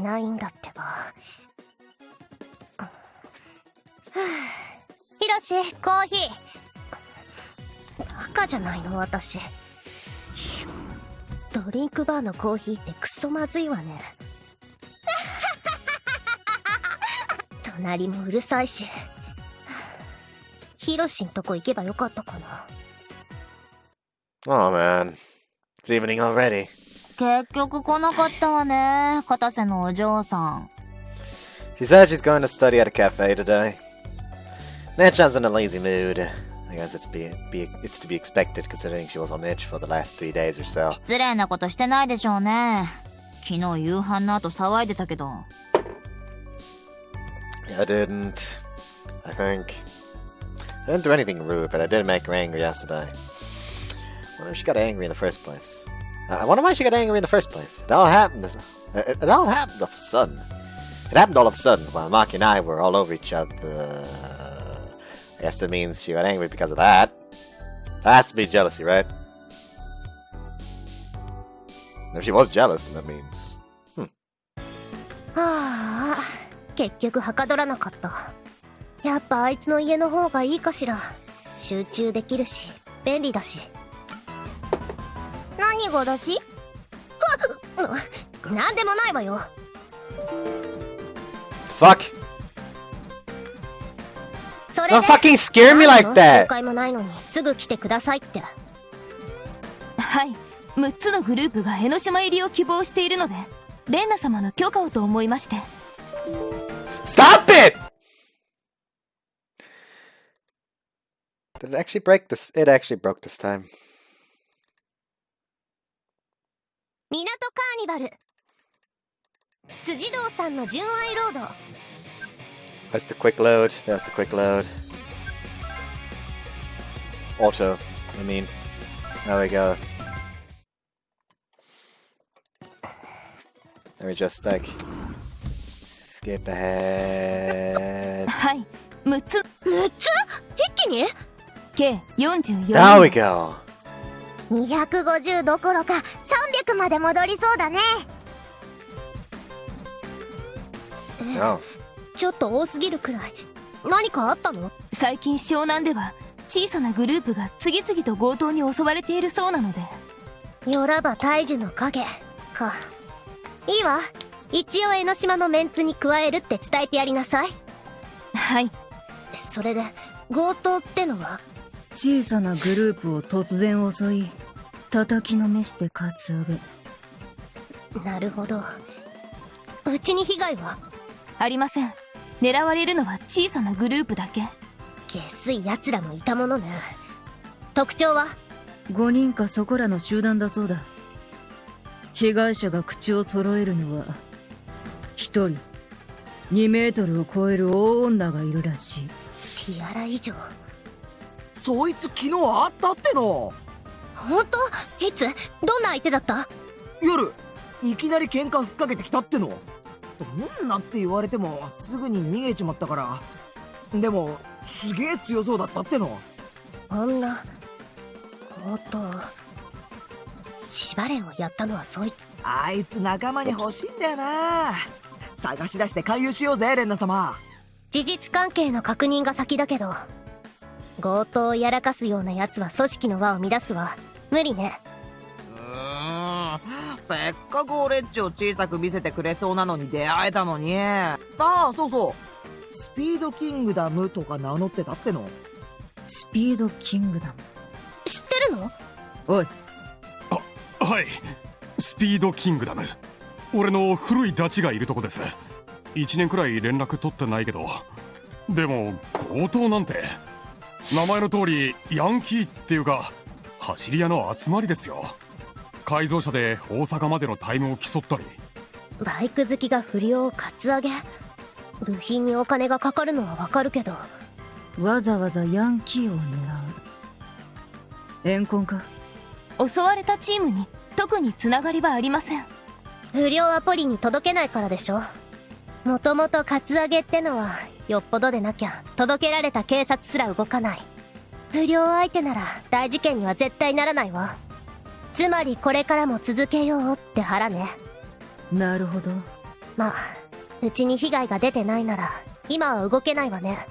ないんだってば。ヒロシ、コーヒー。赤じゃないの私。ドリンクバーのコーヒーってクソまずいわね。隣もうるさいし。ヒロシんとこ行けばよかったかな。Oh man. It's evening already. 結局来なかったわね、片瀬のお嬢さん。She said she's going to study at a cafe today. Nechan's in a lazy mood. I guess it's to be expected considering she was on itch for the last 3 days or so. 失礼なことしてないでしょうね。昨日夕飯の後騒いでたけど。I didn't. I think. I didn't do anything rude, but I did make her angry yesterday. I wonder if she got angry in the first place. I wonder why she got angry in the first place. It all happened all of a sudden. It happened all of a sudden while Maki and I were all over each other. I guess that means she got angry because of that. That has to be jealousy, right? If she was jealous, then that means... はあ、結局はかどらなかった。やっぱあいつの家の方がいいかしら。集中できるし便利だし。何がだし？なんでもないわよ。Fuck! それで Don't fucking scare me like that! 紹介もないのにすぐ来てくださいって。はい、6つのグループが江ノ島入りを希望しているので、レンナ様の許可をと思いまして。Stop it! Did it actually break this? It actually broke this time. 港カーニバル。辻堂さんの純愛ロード。That's the quick load. That's the quick load. Auto. I mean. There we go. Let me just like skip ahead. はい、6つ。6つ？一気に？計44。There we go. 250どころか300まで戻りそうだね。Oh. ちょっと多すぎるくらい。何かあったの？最近湘南では小さなグループが次々と強盗に襲われているそうなので。よらば大樹の影か。いいわ。一応江ノ島のメンツに加えるって伝えてやりなさい。はい。それで強盗ってのは？小さなグループを突然襲い叩きのめしてカツアゲ。なるほど。うちに被害は？ありません。狙われるのは小さなグループだけ。下水奴らもいたものね。特徴は？5人かそこらの集団だそうだ。被害者が口を揃えるのは1人2メートルを超える大女がいるらしい。ティアラ以上。そいつ昨日あったっての。本当？いつ？どんな相手だった？夜いきなり喧嘩ふっかけてきたっての。どんなって言われてもすぐに逃げちまったから。でもすげえ強そうだったっての。女強盗。千葉連をやったのはそいつ。あいつ仲間に欲しいんだよな。探し出して回遊しようぜ、レンナ様。事実関係の確認が先だけど、強盗をやらかすような奴は組織の輪を乱すわ。無理ね。せっかく俺っちを小さく見せてくれそうなのに出会えたのに。ああ、そうそう、スピードキングダムとか名乗ってたっての。スピードキングダム知ってるの？おい。はい、スピードキングダム、俺の古いダチがいるとこです。1年くらい連絡取ってないけど、でも強盗なんて、名前の通りヤンキーっていうか走り屋の集まりですよ。改造車で大阪までのタイムを競ったり。バイク好きが不良をカツアゲ？部品にお金がかかるのはわかるけど、わざわざヤンキーを狙う。怨恨か？襲われたチームに特につながりはありません。不良はポリに届けないからでしょ。もともとカツアゲってのはよっぽどでなきゃ届けられた警察すら動かない。不良相手なら大事件には絶対ならないわ。つまりこれからも続けようって腹ね。なるほど。まあうちに被害が出てないなら今は動けないわね。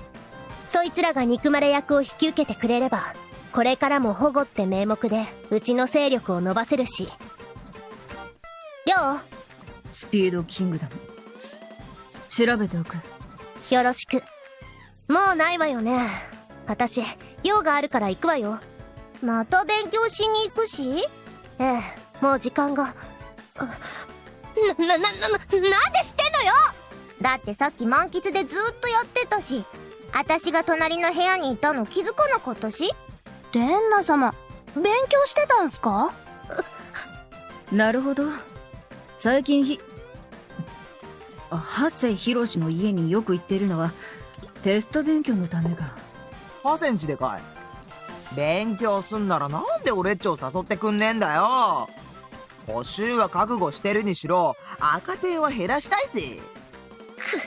そいつらが憎まれ役を引き受けてくれれば、これからも保護って名目でうちの勢力を伸ばせるし。りょう、スピードキングダム調べておく。よろしく。もうないわよね。私用があるから行くわよ。また勉強しに行くし。ええ、もう時間が。なんで知ってんのよ。だってさっき満喫でずーっとやってたし、私が隣の部屋にいたの気づかなかったし。レンナ様、勉強してたんすか？なるほど。最近ハセヒロシの家によく行ってるのはテスト勉強のためか。ハセンチでかい。勉強すんならなんで俺っちを誘ってくんねえんだよ。補習は覚悟してるにしろ赤点は減らしたいぜ。うっさ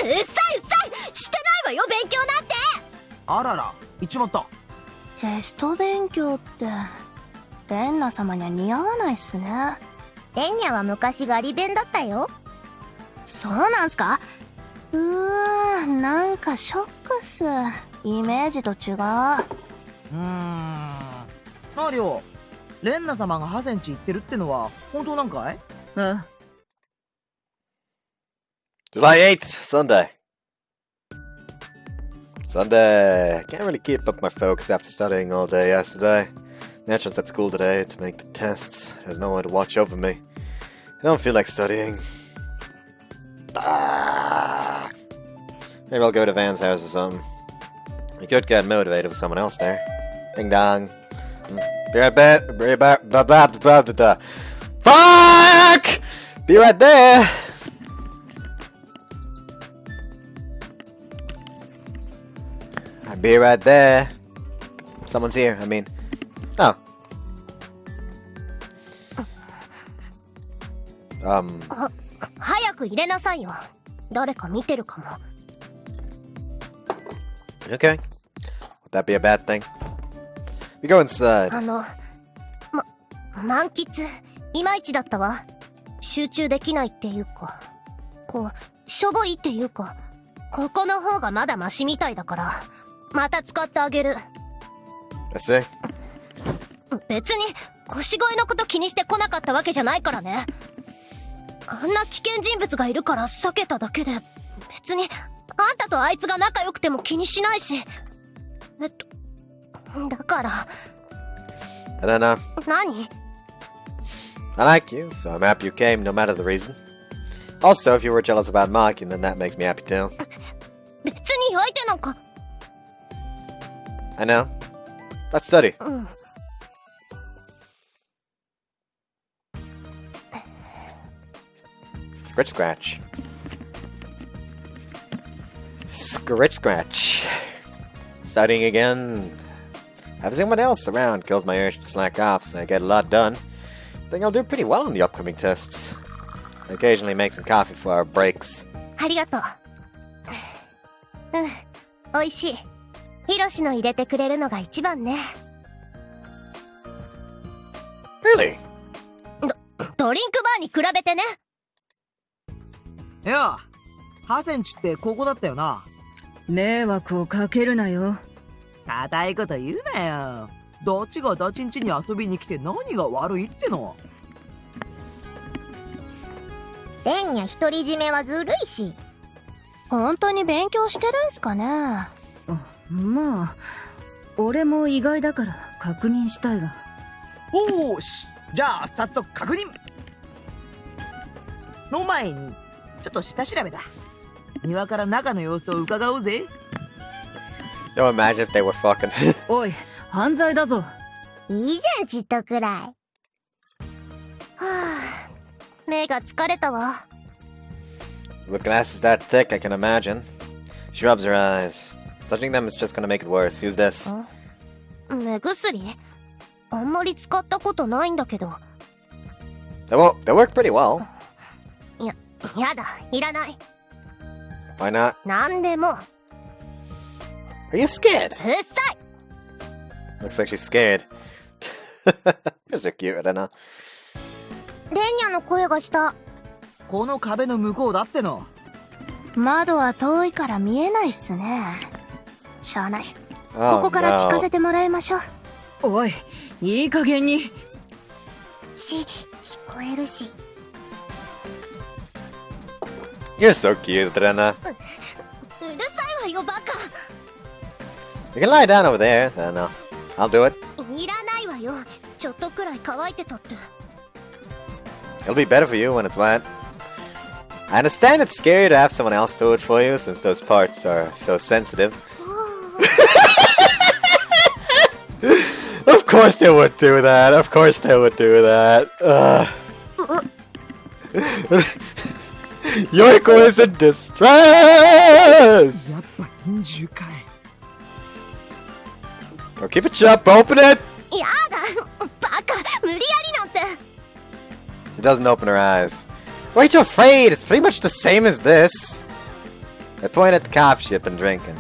いうっさい、してないわよ勉強なんて。あらら、言っちまった。テスト勉強ってレンナ様には似合わないっすね。レンニャは昔ガリ勉だったよ。そうなんすか？なんかショックっす。イメージと違う。なありょう、レンナ様がハセンチ行ってるってのは本当なんかい？ああ。July 8th, Sunday. Sunday. Can't really keep up my focus after studying all day yesterday. Natural's at school today to make the tests. There's no one to watch over me. I don't feel like studying. Maybe I'll go to Van's house or something. You could get motivated with someone else there. Ding dong. Be right back. Fuck! Be right there! I'll be right there. Someone's here, I mean. Oh. 早く入れなさいよ。誰か見てるかも。Okay. Would that be a bad thing? We go inside. 満喫いまいちだったわ。集中できないっていうか、こうしょぼいっていうか、ここの方がまだマシみたいだから、また使ってあげる。I see. 別に腰越のこと気にしてこなかったわけじゃないからね。あんな危険人物がいるから避けただけで、別にあんたとあいつが仲良くても気にしないし。だから。I don't know. 何？ I like you, so I'm happy you came no matter the reason. Also, if you were jealous about Maki, then that makes me happy too. 別に相手なんか。I know. Let's study. Scratch, scratch. Scratch, scratch. Studying again. Having someone else around kills my urge to slack off, so I get a lot done. I think I'll do pretty well in the upcoming tests. I occasionally make some coffee for our breaks. ありがとう。美味しい。ヒロシの入れてくれるのが一番ね。Really? ドリンクバーに比べてね。いや、ハセンチってここだったよな。迷惑をかけるなよ。固いこと言うなよ。どっちがダチンチに遊びに来て何が悪いっての。レンニャ独り占めはずるいし。本当に勉強してるんすかね。まあ俺も意外だから確認したいが。おーし、じゃあ早速確認の前にちょっと下調べだ。庭から中の様子を伺おうぜ。Yo, imagine if they were fucking. おい、犯罪だぞ。いいじゃん、ちっとくらい。はあ、目が疲れたわ。With glasses that thick, I can imagine. She rubs her eyes. Touching them is just gonna make it worse. Use this. 目薬あんまり使ったことないんだけど。They work pretty well. やだ、いらない。Why not? なんでも。Are you scared? うっさい。 Looks like she's scared. You're so cute, Renna. レンニャの声がした。この壁の向こうだっての。窓は遠いから見えないっすね。しゃあない。Oh, ここから聞か no. せてもらいましょう。おい、いい加減に。聞こえるし。You're so cute, Renna. うるさいわよ、バカ。 You can lie down over there. No, I'll do it. いらないわよ。ちょっとくらい乾いてたって。 It'll be better for you when it's wet. I understand it's scary to have someone else do it for you since those parts are so sensitive. Of course they would do that. Of course they would do that. Yoiko is in distress! やっぱ臨終かい。 Oh, keep it shut. Open it! やだ、バカ、無理やりなんて。 She doesn't open her eyes. Why aren't you afraid? It's pretty much the same as this. I point at the coffee she had been drinking.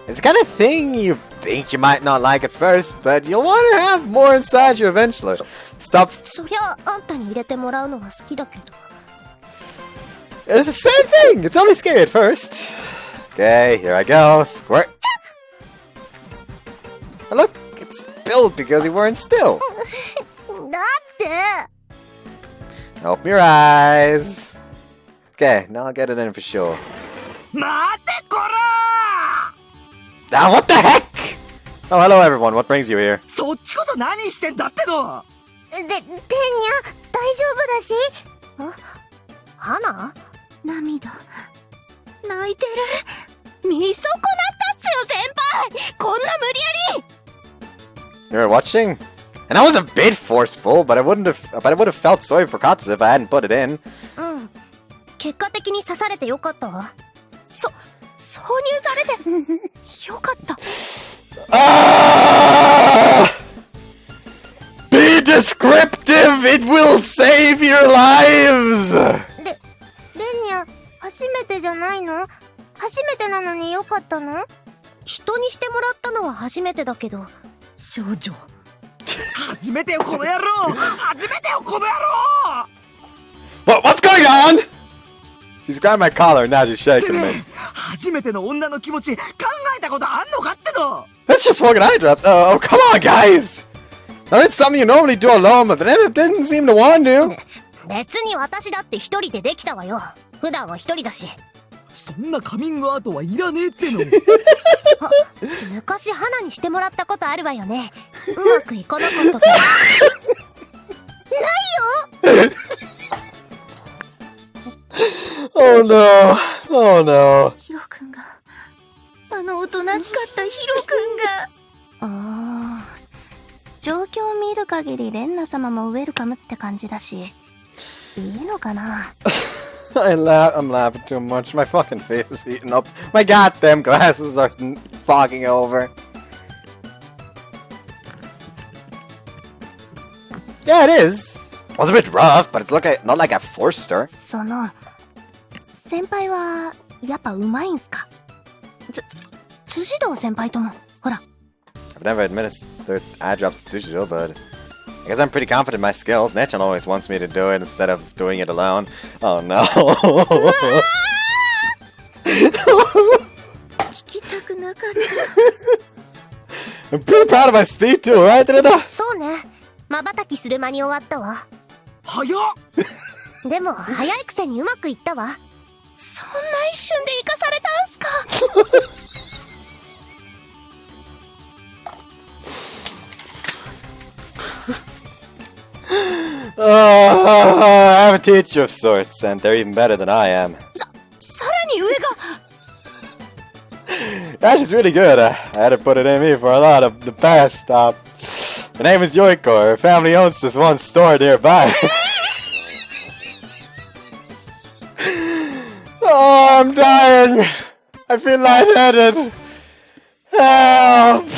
It's the kind of thing you think you might not like at first, but you'll want to have more inside you eventually. Stop. そりゃあんたに入れてもらうのは好きだけど。 It's the same thing. It's only scary at first. Okay, here I go. Squirt. Oh, look, it's spilled because you weren't still. だって。 Open your eyes. Okay, now I'll get it in for sure. 待てこらAh, what the heck? Oh, hello everyone. What brings you here? そっちこそ何してんだっての。レンニャ、大丈夫だし。花？涙泣いてる。見損なったっすよ、先輩。こんな無理やり。 You were watching? And that was a bit forceful, but I would have felt sorry for Katsu if I hadn't put it in. うん。結果的に刺されてよかったわ。挿入されてよかった。Be descriptive! It will save your lives! レンニャ、初めてじゃないの？初めてなのによかったの？人にしてもらったのは初めてだけど。少女。初めてよこの野郎。初めてよこの野郎。What's going on? She's grabbed my collar and now she's shaking me. 初めての女の気持ち考えたことあんのかっての。 That's just fucking eye drops. Oh, come on, guys! Now, it's something you normally do alone, but then it didn't seem to want to. 別に私だって一人でできたわよ。普段は一人だし。そんなカミングアウトはいらねえっての。昔花にしてもらったことあるわよね。うまくいかなかったけど。ないよ。Oh no. Oh no. ヒロ君が、おとなしかったヒロ君が。状況を見る限りレンナ様もウェルカムって感じだし、いいのかな。I'm laughing too much. My fucking face is eating up. My goddamn glasses are fogging over. Yeah, it is. It was a bit rough, but it's not like I forced her. 先輩はやっぱうまいんすか？辻堂先輩ともほら。I've never administered eye drops to Tsujidou, but I guess I'm pretty confident in my skills. Nechan always wants me to do it instead of doing it alone. Oh no. I'm pretty proud of my speed too, right, Renna? そうね。瞬きする間に終わったわ。早っでも早いくせにうまくいったわ。そんな一瞬で生かされたんすか。I'm a teacher of sorts, and they're even better than I am. さらに上が。She's really good. I had her put it in me for a lot of the past. Her name is Yoiko. Her family owns this one store nearby. Oh, I'm dying. I feel lightheaded. Help.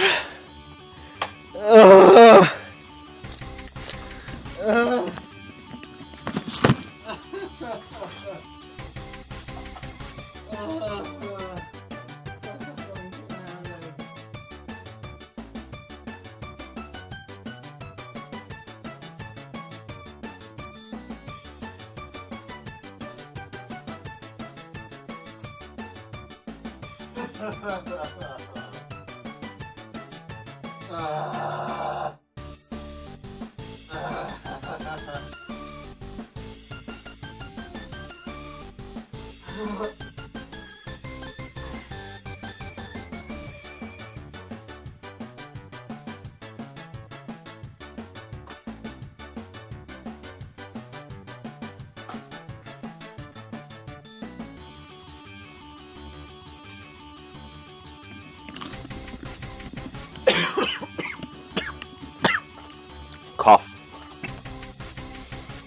Cough.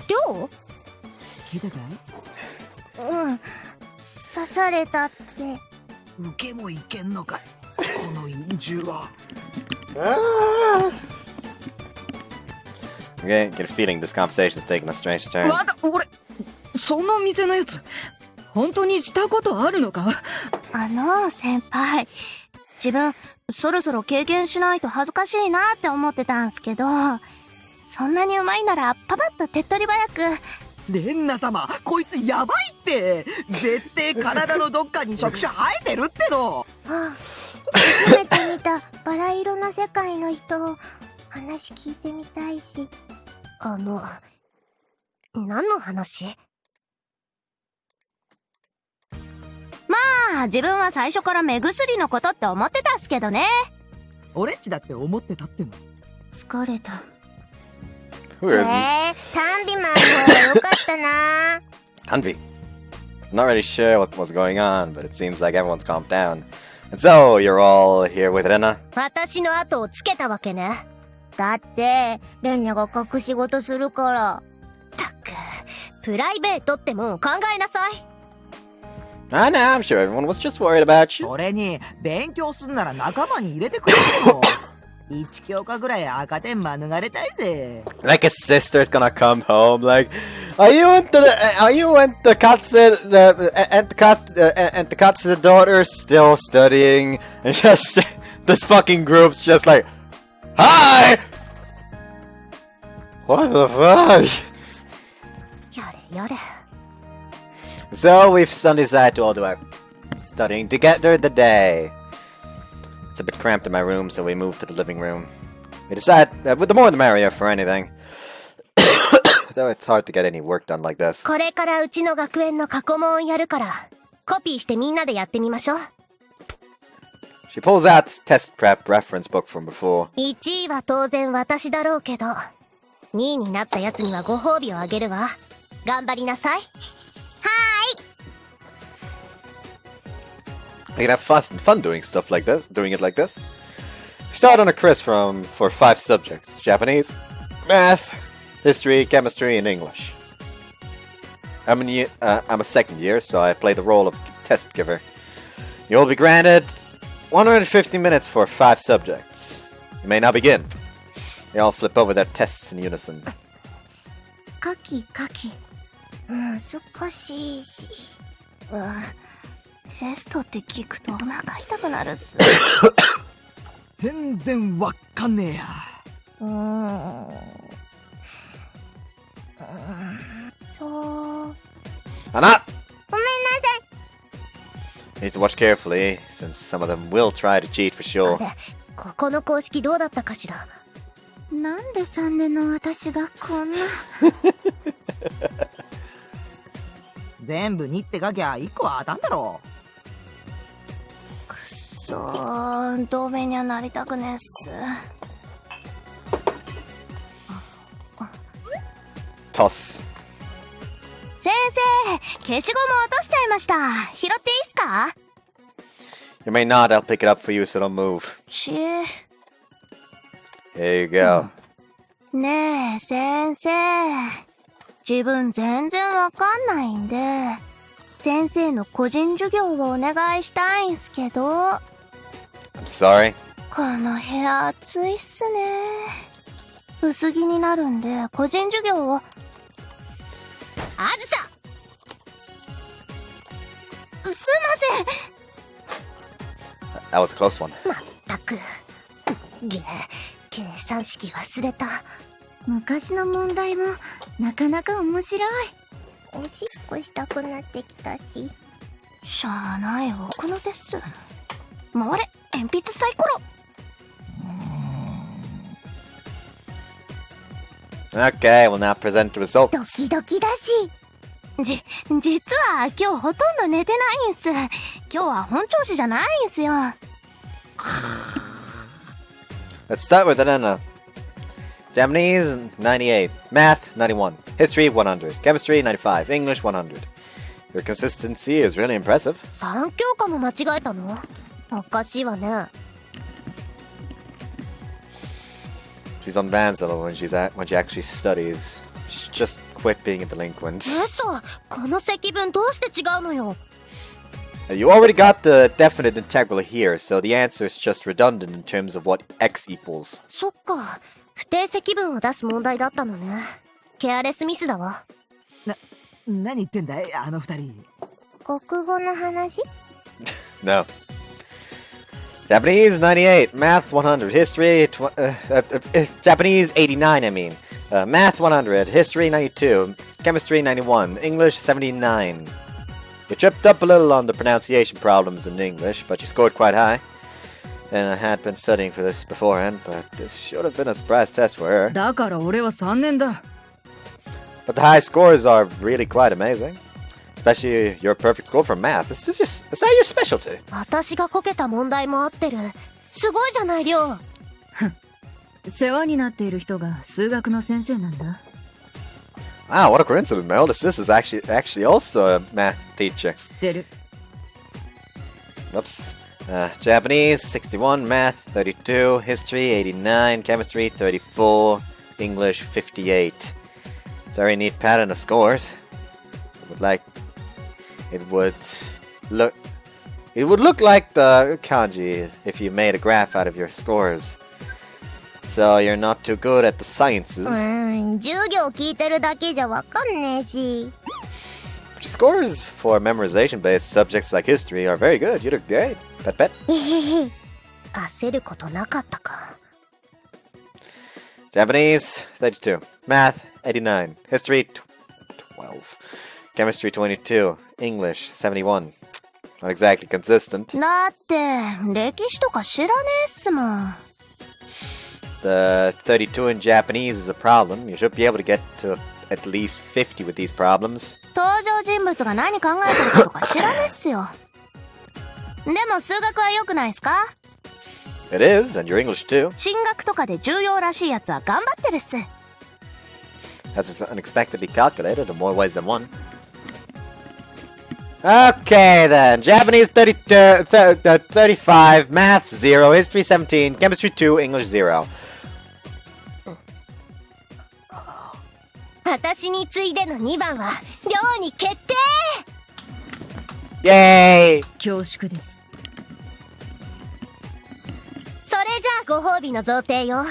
りょう？聞いたかい？うん。刺されたって。受けもいけんのかいこの陰獣は。Okay, get a feeling this conversation's taking a strange turn. わだ、俺、その店のやつ、本当にしたことあるのか？先輩。自分、そろそろ経験しないと恥ずかしいなって思ってたんすけど、そんなにうまいならパパッと手っ取り早く。レンナ様、こいつやばいって。絶対体のどっかに触手生えてるっての。初めて見たバラ色の世界の人、話聞いてみたいし。何の話？まあ、自分は最初から目薬のことって思ってたっすけどね。俺っちだって思ってたっての。疲れた。Who isn't? タンビマンの方がよかったな。Hanvi. I'm not really sure what was going on, but it seems like everyone's calmed down. And so, you're all here with Renna? 私の後をつけたわけね。だって、レンナが隠し事するから。ったく、プライベートってもう考えなさい。I know, I'm sure everyone was just worried about you. それに、勉強すんなら仲間に入れてくれよ。1教科ぐらい赤点免れたいぜ。Like a sister's gonna come home, like, are you and the Katsu's daughter still studying? And just, this fucking group's just like, hi! What the fuck? やれやれ。So we've decided to all do our studying together today. It's a bit cramped in my room, so we moved to the living room. We decided, with the more the merrier for anything. Though it's hard to get any work done like this. これからうちの学園の過去問をやるから、コピーしてみんなでやってみましょう。She pulls out this test prep reference book from before. 1位は当然私だろうけど、2位になったやつにはご褒美をあげるわ。頑張りなさい。I can have fun doing stuff like this, doing it like this. We start on a quiz for 5 subjects: Japanese, math, history, chemistry, and English. I'm a second year, so I play the role of test giver. You will be granted 150 minutes for 5 subjects. You may now begin. They all flip over their tests in unison. 書き難しいし。テストって聞くとお腹痛くなるっす。全然わかんねえや。そう。 Anna! ごめんなさい。 Need to watch carefully, since some of them will try to cheat for sure. ここの公式どうだったかしら。なんで3年の私がこんな。全部2って書きゃ1個は当たんだろ。くっそー、同盟にはなりたくねえっす。Toss. 先生、消しゴム落としちゃいました。拾っていいっすか？ You may not, I'll pick it up for you, so don't move. Here you go. ねえ、先生。自分全然わかんないんで、先生の個人授業をお願いしたいんすけど。I'm sorry. この部屋暑いっすね。薄着になるんで、個人授業を。あずさ！すいません。That was a close one. まったく。計算式忘れた。昔の問題もなかなか面白い。おしっこしたくなってきたし。しゃあない僕のです。回れ、鉛筆サイコロ。Okay, we'll now present the results. ドキドキだし。実は今日ほとんど寝てないんす。今日は本調子じゃないんすよ。Let's start with Renna. Japanese, 98. Math, 91. History, 100. Chemistry, 95. English, 100. Your consistency is really impressive. 3教科も間違えたの？おかしいわね。She's on Van's level when she actually studies. She just quit being a delinquent. 嘘！この積分どうして違うのよ。You already got the definite integral here, so the answer is just redundant in terms of what x equals. そっか。不定積分を出す問題だったのね。ケアレスミスだわ。何言ってんだいあの二人。国語の話？ No. Japanese, 98. Math, 100. History, Japanese, 89, I mean. Math, 100. History, 92. Chemistry, 91. English, 79. You tripped up a little on the pronunciation problems in English, but you scored quite high. And I had been studying for this beforehand, but this should have been a surprise test for her. だから俺は3年だ。 But the high scores are really quite amazing. Especially your perfect score for math. Is that your specialty? 私がこけた問題も合ってる。すごいじゃない、りょう。世話になっている人が数学の先生なんだ。Wow, what a coincidence. My oldest sister is actually also a math teacher. 知ってる。 Oops. Japanese, 61. Math, 32. History, 89. Chemistry, 34. English, 58. It's a very neat pattern of scores. It would look like the kanji if you made a graph out of your scores. So you're not too good at the sciences. 授業聞いてるだけじゃわかんねえし。But your scores for memorization-based subjects like history are very good. You did great. Pet pet. 焦ることなかったか。Japanese, 32. Math, 89. History, 12. Chemistry, 22. English, 71. Not exactly consistent. だって歴史とか知らねえっすもん。The 32 in Japanese is a problem. You should be able to get to at least 50 with these problems. 登場人物が何考えてるかとか知らねえっすよ。でも数学は良くないっすか？ It is, and your English too. 進学とかで重要らしいやつは頑張ってるっす。That's unexpectedly calculated in more ways than one. Okay then, Japanese 35, Maths 0, History 17, Chemistry 2, English 0. 私に次いでの2番は寮に決定。イエーイ。恐縮です。それじゃあご褒美の贈呈よ。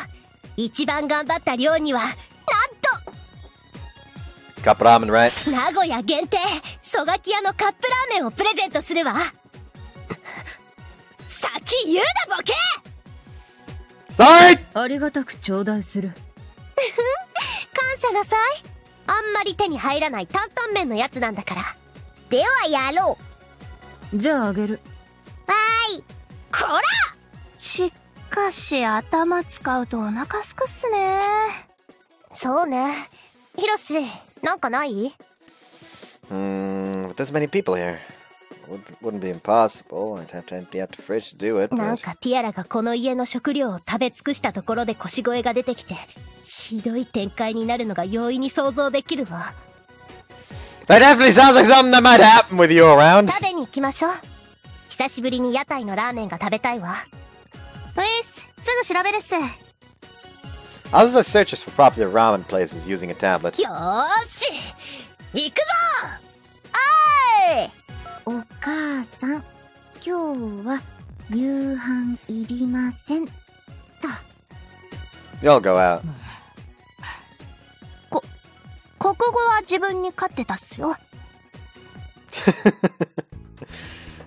一番頑張った寮にはなんと Cup ramen, right? 名古屋限定そがき屋のカップラーメンをプレゼントするわ。先言うなボケ。Sorry! ありがたく頂戴する。感謝なさい。あんまり手に入らない担々麺のやつなんだから。ではやろう。じゃああげる。わーい。こら！しかし頭使うとお腹すくっすね。そうね。ヒロシ、なんかない？ With this many people here, wouldn't be impossible. I'd have to empty out the fridge to do it. なんかティアラがこの家の食料を食べ尽くしたところで腰声が出てきて、ひどい展開になるのが容易に想像できるわ。That definitely sounds like something that might happen with you around. 食べに行きましょう。久しぶりに屋台のラーメンが食べたいわ。ういっす、すぐ調べるっす。Azusa searches for popular ramen places using a tablet. よーし、行くぞ。おい！お母さん、今日は夕飯いりません。と。You'll go out. 国語は自分に勝ってたっすよ。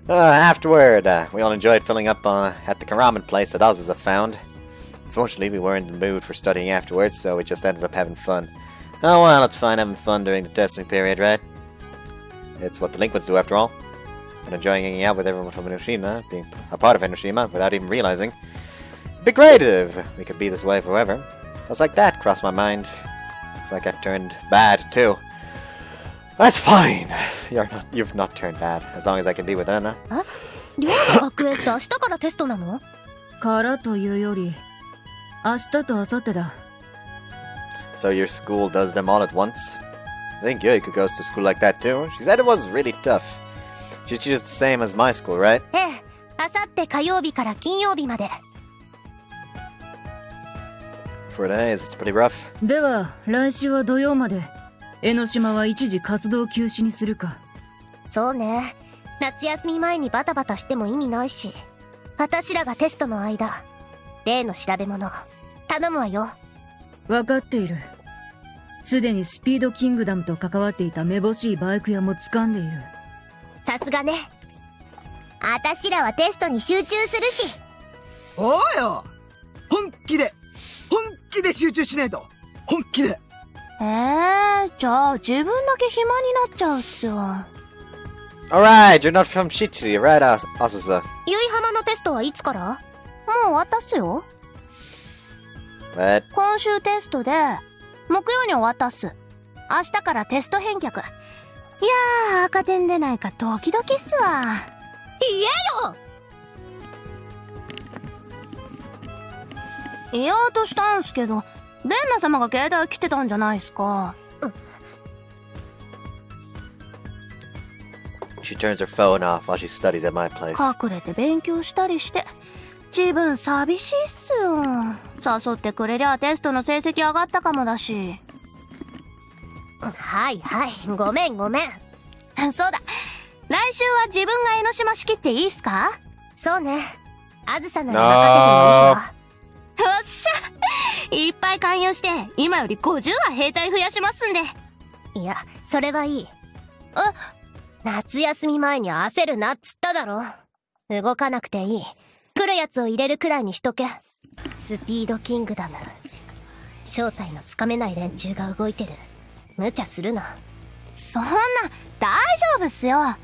Afterward, we all enjoyed filling up at the ramen place that Azusa found. Unfortunately, we weren't in the mood for studying afterwards, so we just ended up having fun. Oh well, it's fine having fun during the testing period, right? It's what delinquents do after all. And enjoying hanging out with everyone from Enoshima, being a part of Enoshima without even realizing. It'd be great if we could be this way forever. Just like that crossed my mind. Looks like I've turned bad too. That's fine. You've not turned bad, as long as I can be with Renna. 寮の学園って明日からテストなの？からというより、明日と明後日だ。So your school does them all at once? I think Yoiku goes to school like that too. She said it was really tough. She's just the same as my school, right? ええ、明後日火曜日から金曜日まで。For days, it's pretty rough. では、来週は土曜まで、江ノ島は一時活動休止にするか。そうね。夏休み前にバタバタしても意味ないし。私らがテストの間、例の調べ物、頼むわよ。わかっている。すでにスピードキングダムと関わっていためぼしいバイク屋も掴んでいる。さすがね。私らはテストに集中するし。おうよ、本気で集中しないと。本気で。じゃあ自分だけ暇になっちゃうっすよ。Alright, you're not from Shichiri, right, Azusa? ゆいはまのテストはいつから？もう終わったっすよ。What? 今週テストで、木曜に終わったっす。明日からテスト返却。いやー、赤点出ないかドキドキっすわ。言えよ！言おうとしたんすけど、レンナ様が携帯来てたんじゃないっすか。She turns her phone off while she studies at my place. 隠れて勉強したりして、自分寂しいっすよ。誘ってくれりゃテストの成績上がったかもだし。はいはい、ごめん。そうだ、来週は自分が江ノ島仕切っていいっすか？そうね。あずさなら任せてもいいよ。よっしゃ、いっぱい勧誘して今より50は兵隊増やしますんで。いや、それはいい。夏休み前に焦るなっつっただろ。動かなくていい。来るやつを入れるくらいにしとけ。スピードキングダム、正体のつかめない連中が動いてる。無茶するな。そんな、大丈夫っすよ。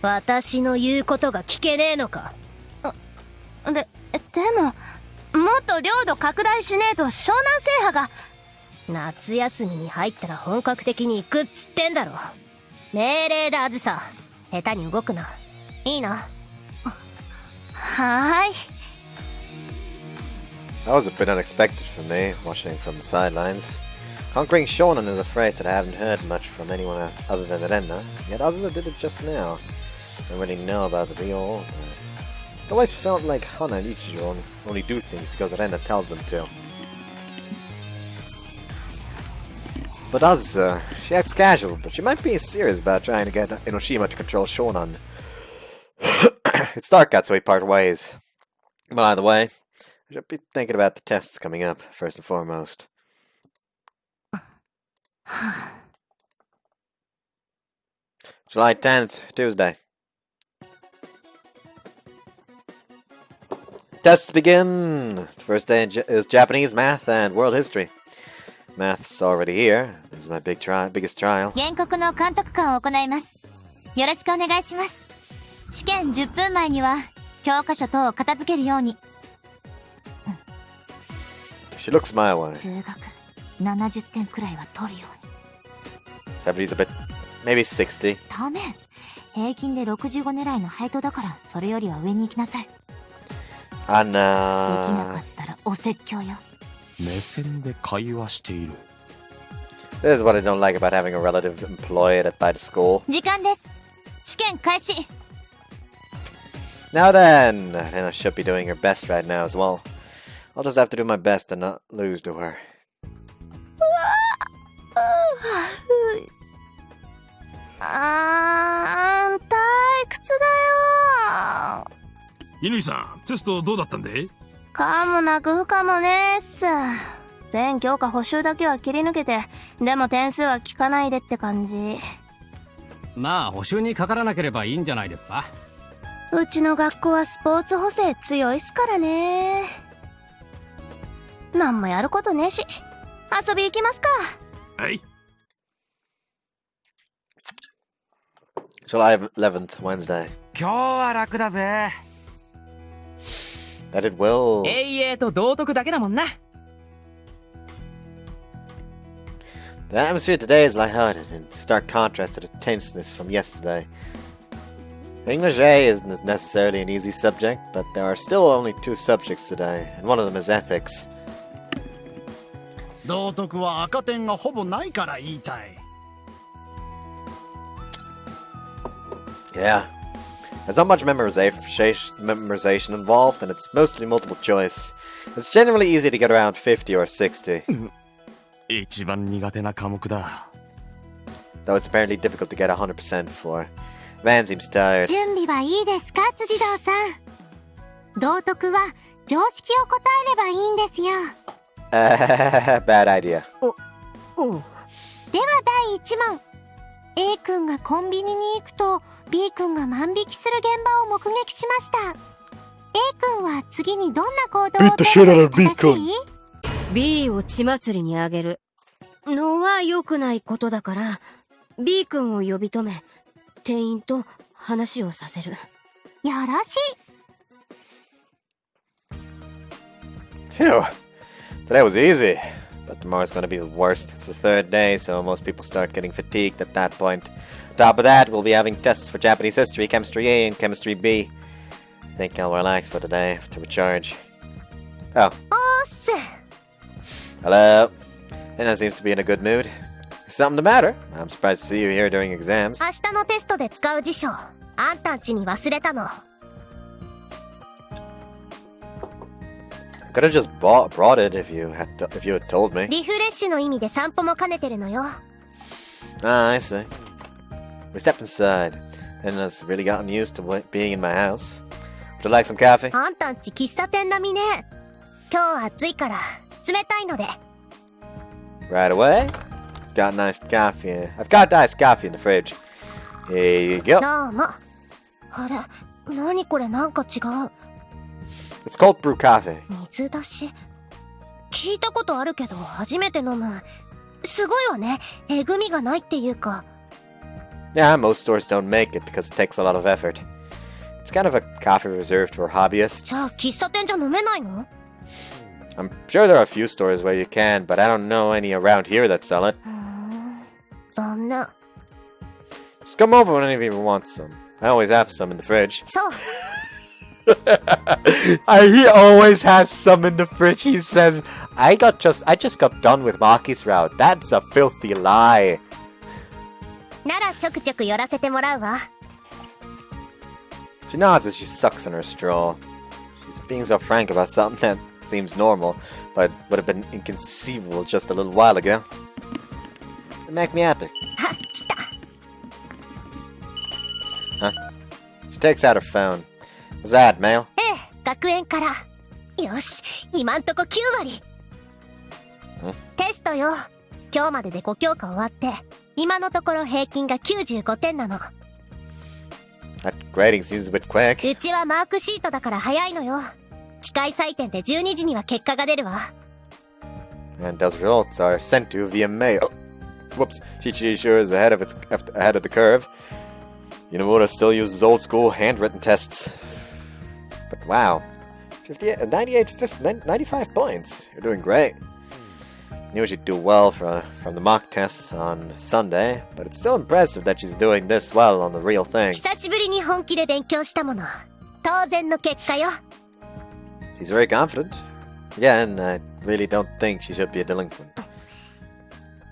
私の言うことが聞けねえのか。でももっと領土拡大しねえと湘南制覇が。夏休みに入ったら本格的に行くっつってんだろ。命令だ、あずさ。下手に動くな。いいな。はーい。That was a bit unexpected for me, watching from the sidelines. Conquering Shonen is a phrase that I haven't heard much from anyone other than Renna, yet Azusa did it just now. I already know about the real. It's always felt like Hana and Ichijo only do things because Renna tells them to. But Azusa, she acts casual, but she might be serious about trying to get Enoshima to control Shonan. It's dark out, so we part ways. But either way, I should be thinking about the tests coming up, first and foremost. July 10th, Tuesday. Tests begin! The first day is Japanese, math, and world history. Math's already here. This is my biggest trial. 原告の監督官を行います。よろしくお願いします。試験10分前には教科書等を片付けるように。She looks my way. 数学70点くらいは取るように。 70's a bit, maybe 60. ダメ。平均で65狙いの配当だから、それよりは上に行きなさい。あなできなかったらお説教よ。目線で会話している。 This is what I don't like about having a relative employed by the school. 時間です。試験開始。 Now then, Renna should be doing her best right now as well. I'll just have to do my best to not lose to her. 退屈だよ。乾さん、テストどうだったんで？かもなく不可もねーっす。全教科補習だけは切り抜けて、でも点数は聞かないでって感じ。まあ補習にかからなければいいんじゃないですか。うちの学校はスポーツ補正強いっすからね。なんもやることねえし、遊び行きますか。はい。July 11th, Wednesday. 今日は楽だぜ。That it will. 永遠と道徳だけだもんな。The atmosphere today is lighthearted, in stark contrast to the tenseness from yesterday. English A isn't necessarily an easy subject, but there are still only 2 subjects today, and one of them is ethics. 道徳は赤点がほぼないから言いたい。Yeah. There's not much memorization involved, and it's mostly multiple choice. It's generally easy to get around 50 or 60. 一番苦手な科目だ。Though it's apparently difficult to get 100% for. Van seems tired. 準備はいいですか、辻堂さん。道徳は常識を答えればいいんですよ。Bad idea. では第1問。A 君がコンビニに行くと B 君が万引きする現場を目撃しました。A 君は次にどんな行動をとるのが正しい？ B を血祭りにあげるのは良くないことだから B 君を呼び止め店員と話をさせる。よろしい。 Phew. Today was easy, but tomorrow's gonna be the worst. It's the 3rd day, so most people start getting fatigued at that point. On top of that, we'll be having tests for Japanese history, chemistry A, and chemistry B. I think I'll relax for today to recharge. Oh. Hello. Renna seems to be in a good mood. Is something the matter? I'm surprised to see you here during exams. 明日のテストで使う辞書、あんたんちに忘れたの。Could have just brought it if you had told me. リフレッシュの意味で散歩も兼ねてるのよ。Ah, I see. We stepped inside, and has really gotten used to being in my house. Would you like some coffee? あんたんち喫茶店並みね。今日は暑いから冷たいので。Right away. Got nice coffee. I've got nice coffee in the fridge. Here you go. どうも。あれ、何これなんか違う。It's cold brew coffee. 水出し。聞いたことあるけど初めて飲む。すごいわね。えぐみがないっていうか。Yeah, most stores don't make it because it takes a lot of effort. It's kind of a coffee reserved for hobbyists. じゃあ喫茶店じゃ飲めないの？ I'm sure there are a few stores where you can, but I don't know any around here that sell it. 残念。 Just come over whenever you want some. I always have some in the fridge. そう。He always has some in the fridge. He says, I just got done with Maki's route. That's a filthy lie. ならちょくちょく寄らせてもらうわ。 She nods as she sucks on her straw. She's being so frank about something that seems normal, but would have been inconceivable just a little while ago. It makes me happy. あ、来た。 Huh? She takes out her phone. What's that, mail? ええ、学園から。よし、今んとこ9割。テストよ。今日までで5教科終わって、今のところ平均が95点なの。That grading seems a bit quick. うちはマークシートだから早いのよ。機械採点で12時には結果が出るわ。and those results are sent to you via mail. Whoops, Chi sure is ahead of the curve. Unimura still uses old school handwritten tests. But wow, 95 points. You're doing great. Knew she'd do well from the mock tests on Sunday, but it's still impressive that she's doing this well on the real thing. 久しぶりに本気で勉強したもの。当然の結果よ。She's very confident. Again, I really don't think she should be a delinquent.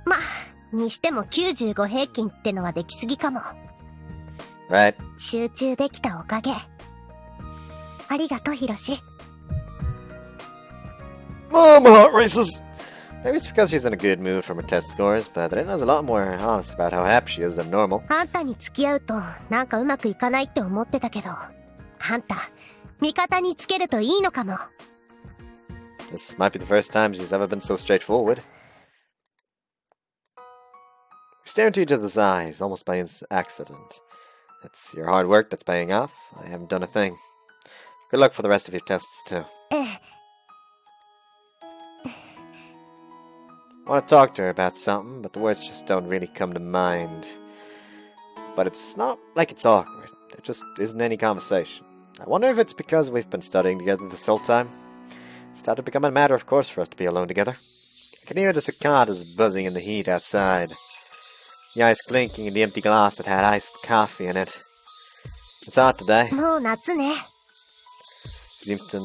まあ、にしても95平均ってのはできすぎかも。Right. 集中できたおかげ。ありがとう、ヒロシ。Oh, my heart races! Maybe it's because she's in a good mood from her test scores, but Renna's a lot more honest about how happy she is than normal. あんたに付き合うと、なんかうまくいかないって思ってたけど、あんた、味方につけるといいのかも。This might be the first time she's ever been so straightforward. We stare into each other's eyes, almost by accident. It's your hard work that's paying off. I haven't done a thing. Good luck for the rest of your tests, too. I want to talk to her about something, but the words just don't really come to mind. But it's not like it's awkward. There just isn't any conversation. I wonder if it's because we've been studying together this whole time. It started to become a matter of course for us to be alone together. I can hear the cicadas buzzing in the heat outside. The ice clinking in the empty glass that had iced coffee in it. It's hot today. もう夏ね。 She seems to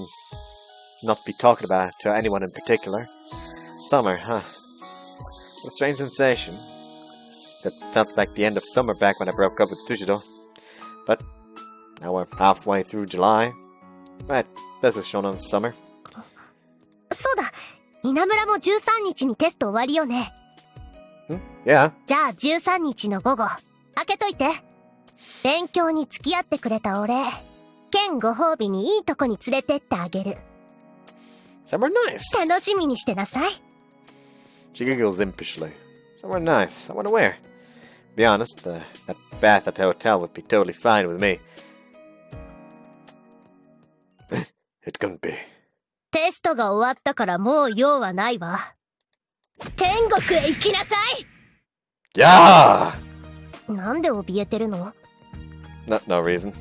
not be talking about it to anyone in particular. Summer, huh? What a strange sensation. That felt like the end of summer back when I broke up with Tsujidou. But now we're halfway through July. Right, this is shown on summer. そうだ、稲村も13日にテスト終わりよね。Yeah. じゃあ13日の午後、開けといて。勉強に付き合ってくれたお礼。兼ご褒美にいいとこに連れてってあげる。Somewhere nice. 楽しみにしてなさい。She giggles impishly. Somewhere nice. I wonder where. Be honest, that bath at the hotel would be totally fine with me. It couldn't be. テストが終わったからもう用はないわ。天国へ行きなさい。Yeah! なんで怯えてるの？ No reason.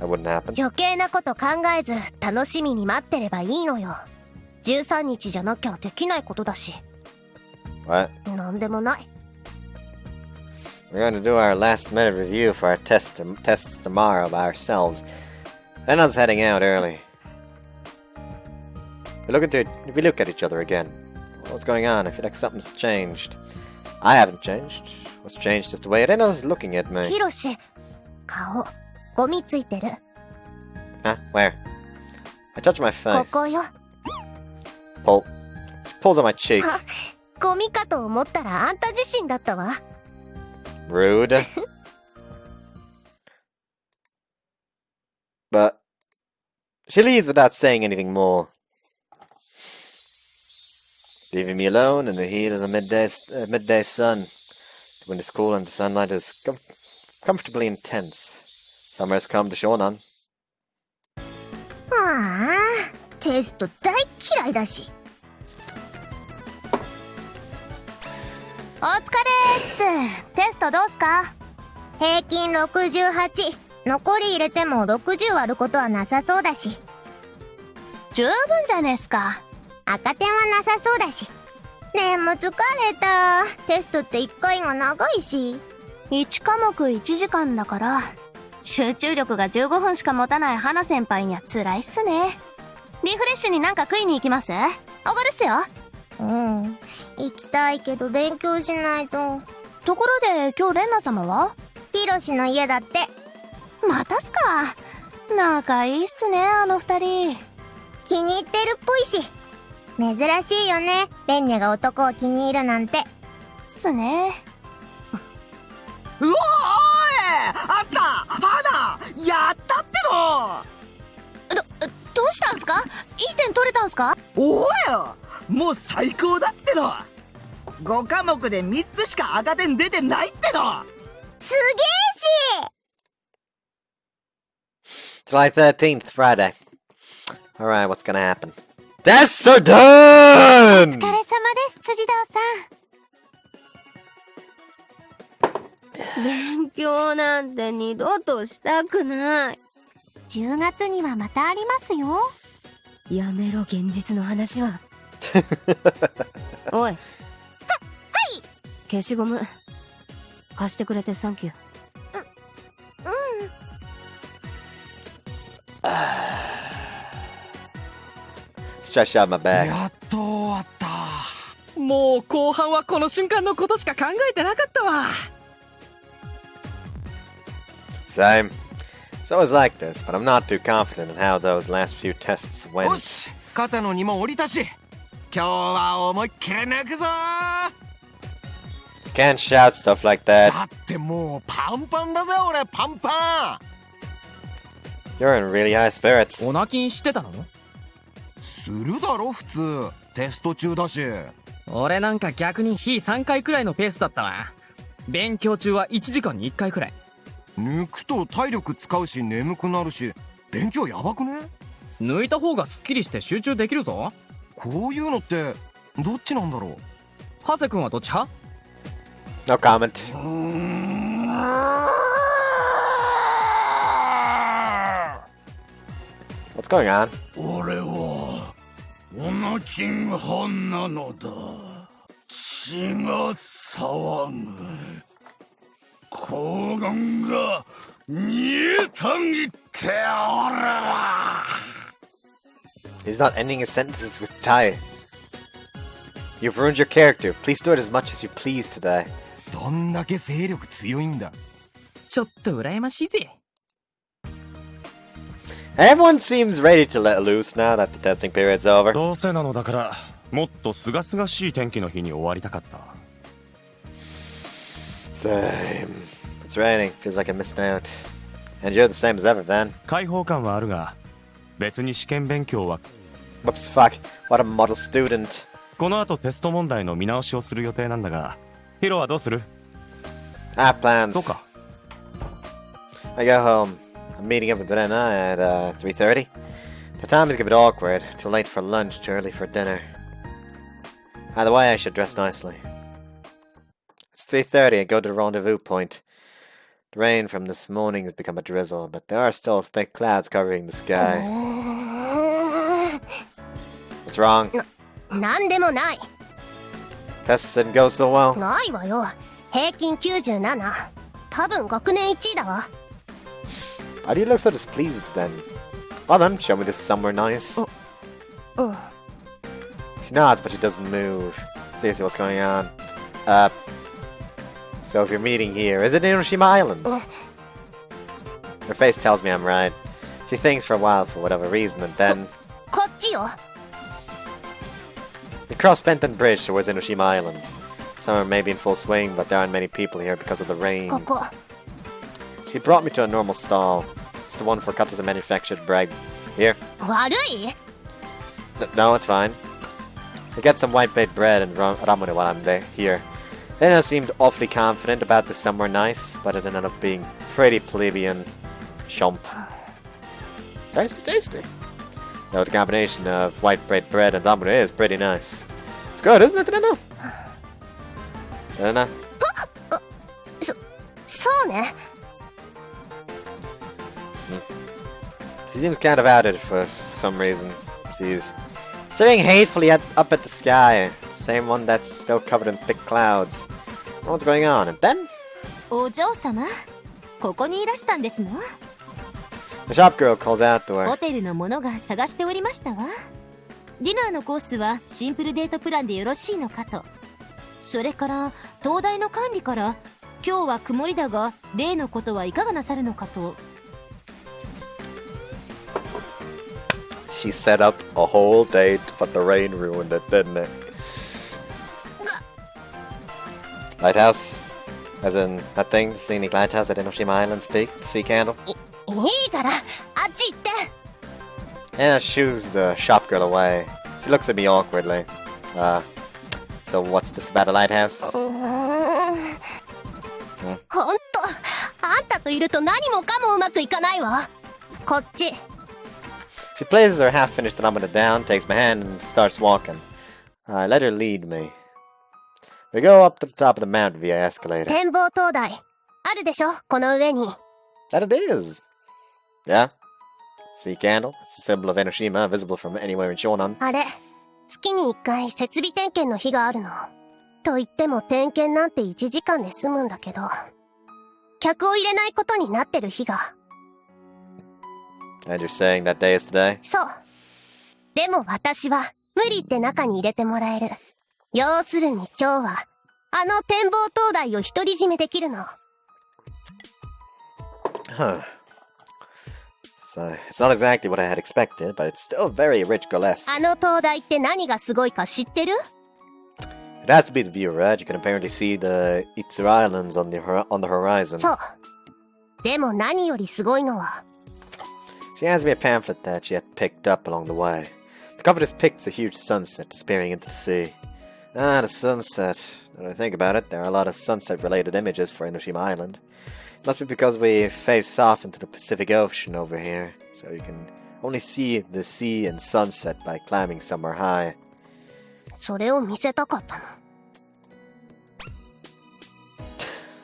That wouldn't happen. 余計なこと考えず楽しみに待ってればいいのよ。13日じゃなきゃできないことだし。What? なんでもない。We're going to do our last minute review for our tests tomorrow by ourselves. Renna's heading out early. We look at each other again. What's going on? I feel like something's changed. I haven't changed. What's changed is the way Renna's looking at me. ヒロシ、顔、ゴミついてる。Huh? Where? I touch my face. ここよ。Pulls on my cheek. ゴミかと思ったらあんた自身だったわ。Rude. But she leaves without saying anything more. Leaving me alone in the heat of the midday sun. The wind is cool and the sunlight is comfortably intense. Summer has come to Shonan. ああ、テスト大嫌いだし。お疲れーす。テストどうすか？平均68。残り入れても60割ることはなさそうだし。十分じゃねえすか。赤点はなさそうだし。でも疲れた。テストって1回が長いし。1科目1時間だから、集中力が15分しか持たない花先輩には辛いっすね。リフレッシュになんか食いに行きます？おごるっすよ。うん。行きたいけど勉強しないと。ところで今日レンナ様は？ヒロシの家だって。またっすか。仲いいっすね、あの二人。気に入ってるっぽいし。珍しいよね、レンネが男を気に入るなんて。すね。うおーい、あんた花やったっての。どうしたんすか？いい点取れたんすか？おおよ、もう最高だっての。5科目で3つしか赤点出てないっての。すげえし。 July 13th, Friday. Alright, what's gonna happen? Tests are お done! 疲れ様です辻堂さん。勉強なんて二度としたくない。10月にはまたありますよ。やめろ現実の話は。おい。はい。消しゴム貸してくれてサンキュー。Stretch out my back. やっと終わった。もう後半はこの瞬間のことしか考えてなかったわ。Same. It's always like this, but I'm not too confident in how those last few tests よ went. し、肩の荷も降りたし、今日は思いっきり抜くぞ。 Can't shout stuff like that. だってもうパンパンだぜ俺、パンパン。 You're in really high spirits. オナキンしてたの？するだろ普通、テスト中だし。俺なんか逆に日3回くらいのペースだったな。勉強中は1時間に1回くらい。抜くと体力使うし眠くなるし、勉強やばくね？抜いた方がスッキリして集中できるぞ。こういうのってどっちなんだろう？ハセ君はどっち派？ No comment. What's going on? 俺はオナキン派なのだ。血が騒ぐ。睾丸が煮えたぎっておるわ。 He's not ending his sentences with Tai. You've ruined your character. Please do it as much as you please today. どんだけ勢力強いんだ。ちょっと羨ましいぜ。Everyone seems ready to let loose now that the testing period's over. どうせなのだからもっと清々しい天気の日に終わりたかった。 Same. It's raining. Feels like I missed out. And you're the same as ever, Van. 開放感はあるが別に試験勉強は Whoops, fuck. What a model student. この後テスト問題の見直しをする予定なんだが、ヒロはどうする？ I have plans. そうか。 I go home. I'm meeting up with Renna at 3:30. The time is a bit awkward. Too late for lunch, too early for dinner. Either way, I should dress nicely. It's 3:30. I go to the rendezvous point. The rain from this morning has become a drizzle, but there are still thick clouds covering the sky. What's wrong? なんでもない。 Tests didn't go so well. ないわよ。平均97。多分学年1位だわ。 Why do you look so displeased then? Well then, show me this somewhere nice. She nods, but she doesn't move. Seriously, what's going on? So if you're meeting here, is it Enoshima Island? Her face tells me I'm right. She thinks for a while for whatever reason, and then... こっちよ。 We cross Benton Bridge towards Enoshima Island. Summer may be in full swing, but there aren't many people here because of the rain. ここ。 She brought me to a normal stall. It's the one for Kata's manufactured bread. Here. 悪い？ No, it's fine. I get some white-baked bread and ramen while I'm there. Here. Then I seemed awfully confident about this somewhere nice, but it ended up being pretty plebeian chump. Tasty, tasty. Though the combination of white-baked bread and ramen is pretty nice. It's good, isn't it, Renna? Renna? そうね。 She seems kind of out of it for some reason. She's staring hatefully up at the sky. Same one that's still covered in thick clouds. What's going on? And then... お嬢様、ここにいらしたんですの？ The shop girl calls out to her. ホテルのものが探しておりましたわ。ディナーのコースはシンプルデートプランでよろしいのかと。それから灯台の管理から今日は曇りだが例のことはいかがなさるのかと。 She set up a whole date, but the rain ruined it, didn't it? Lighthouse? As in, that thing, the scenic lighthouse at Enoshima Island's peak, the sea candle? いいから、あっち行って。 Yeah, shoos the shop girl away. She looks at me awkwardly. So what's this about a lighthouse? ほんと、あんたといると何もかもうまくいかないわ。こっち。She places her half-finished thermometer down, takes my hand, and starts walking. I let her lead me. We go up to the top of the mountain via escalator. 展望灯台あるでしょ、この上に。That it is. Yeah. Sea candle. It's a symbol of Enoshima, visible from anywhere in Shonan. あれ、月に1回設備点検の日があるの。と言っても点検なんて1時間で済むんだけど、客を入れないことになってる日が。And you're saying that day is today? そう。でも私は無理って中に入れてもらえる。要するに今日はあの展望灯台を独り占めできるの。Huh. So, it's not exactly what I had expected, but it's still very rich girlesque. あの灯台って何がすごいか知ってる？ It has to be the view, right? You can apparently see the Itsuru Islands on the horizon. そう。でも何よりすごいのは。She hands me a pamphlet that she had picked up along the way. The cover depicts a huge sunset disappearing into the sea. Ah, the sunset. When I think about it, there are a lot of sunset-related images for Enoshima Island. It must be because we face off into the Pacific Ocean over here, so you can only see the sea and sunset by climbing somewhere high. それを見せたかったの。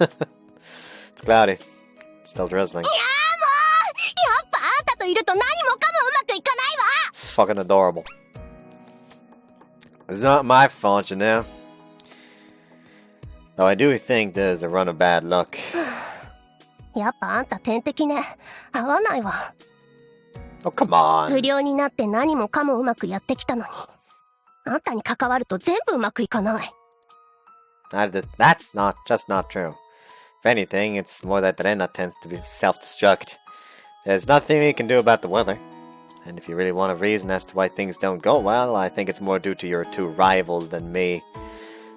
It's cloudy. It's still drizzling. いやーもう、やっぱあんたといると何もかもうまくいかないわ。 It's fucking adorable. It's not my fault, you know. Though I do think there's a run of bad luck. やっぱあんた天敵ね。合わないわ。Oh, come on. 不良になって何もかもうまくやってきたのに。あんたに関わると全部うまくいかない。That's just not true. If anything, it's more that Renna tends to be self-destruct. There's nothing we can do about the weather. And if you really want a reason as to why things don't go well, I think it's more due to your two rivals than me.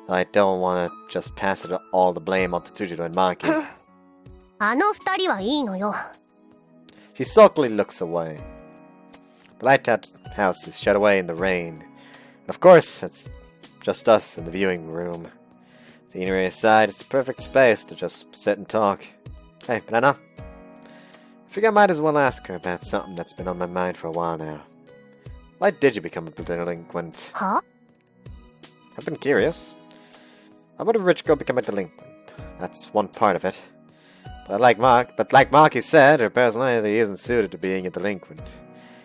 I don't want to just pass all the blame onto Tsujidou and Maki. あの二人はいいのよ。 She sulkily looks away. The lighthouse is shut away in the rain. And of course, it's just us in the viewing room. Scenery aside, it's the perfect space to just sit and talk. Hey, Renna. I figure I might as well ask her about something that's been on my mind for a while now. Why did you become a delinquent? Huh? I've been curious. How would a rich girl become a delinquent? That's one part of it. But like Maki said, her personality isn't suited to being a delinquent.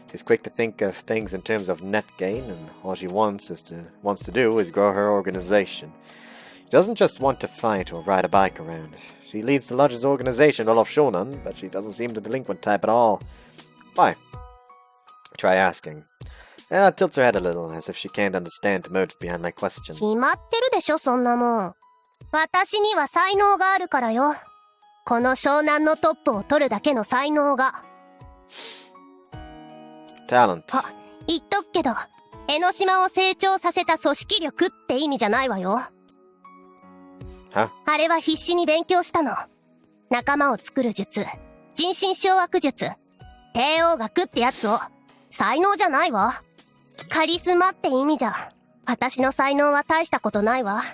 She's quick to think of things in terms of net gain, and all she wants to do is grow her organization. She doesn't just want to fight or ride a bike around. She leads the largest organization all of Shonan, but she doesn't seem the delinquent type at all. Why? Try asking. Ella tilts her head a little, as if she can't understand the motive behind my question. 決まってるでしょ、そんなもん。私には才能があるからよ。この湘南のトップを取るだけの才能が。Talent. あ、言っとくけど、江ノ島を成長させた組織力って意味じゃないわよ。は？あれは必死に勉強したの。仲間を作る術、人心掌握術、帝王学ってやつを。才能じゃないわ。カリスマって意味じゃ、私の才能は大したことないわ。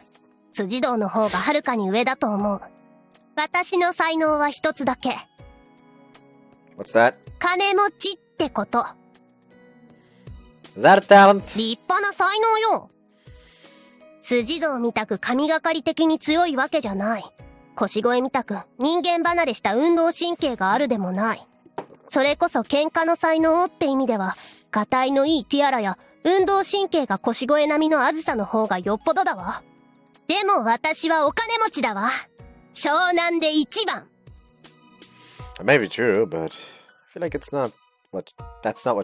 辻堂の方がはるかに上だと思う。私の才能は一つだけ。What's that? 金持ちってこと。Is that a talent? 立派な才能よ。辻堂みたく神がかり的に強いわけじゃない。腰越みたく人間離れした運動神経があるでもない。それこそ喧嘩の才能って意味では、がたいのいいティアラや運動神経が腰越並みのあずさの方がよっぽどだわ。でも私はお金持ちだわ。湘南で一番。It may be true, but I feel like that's not what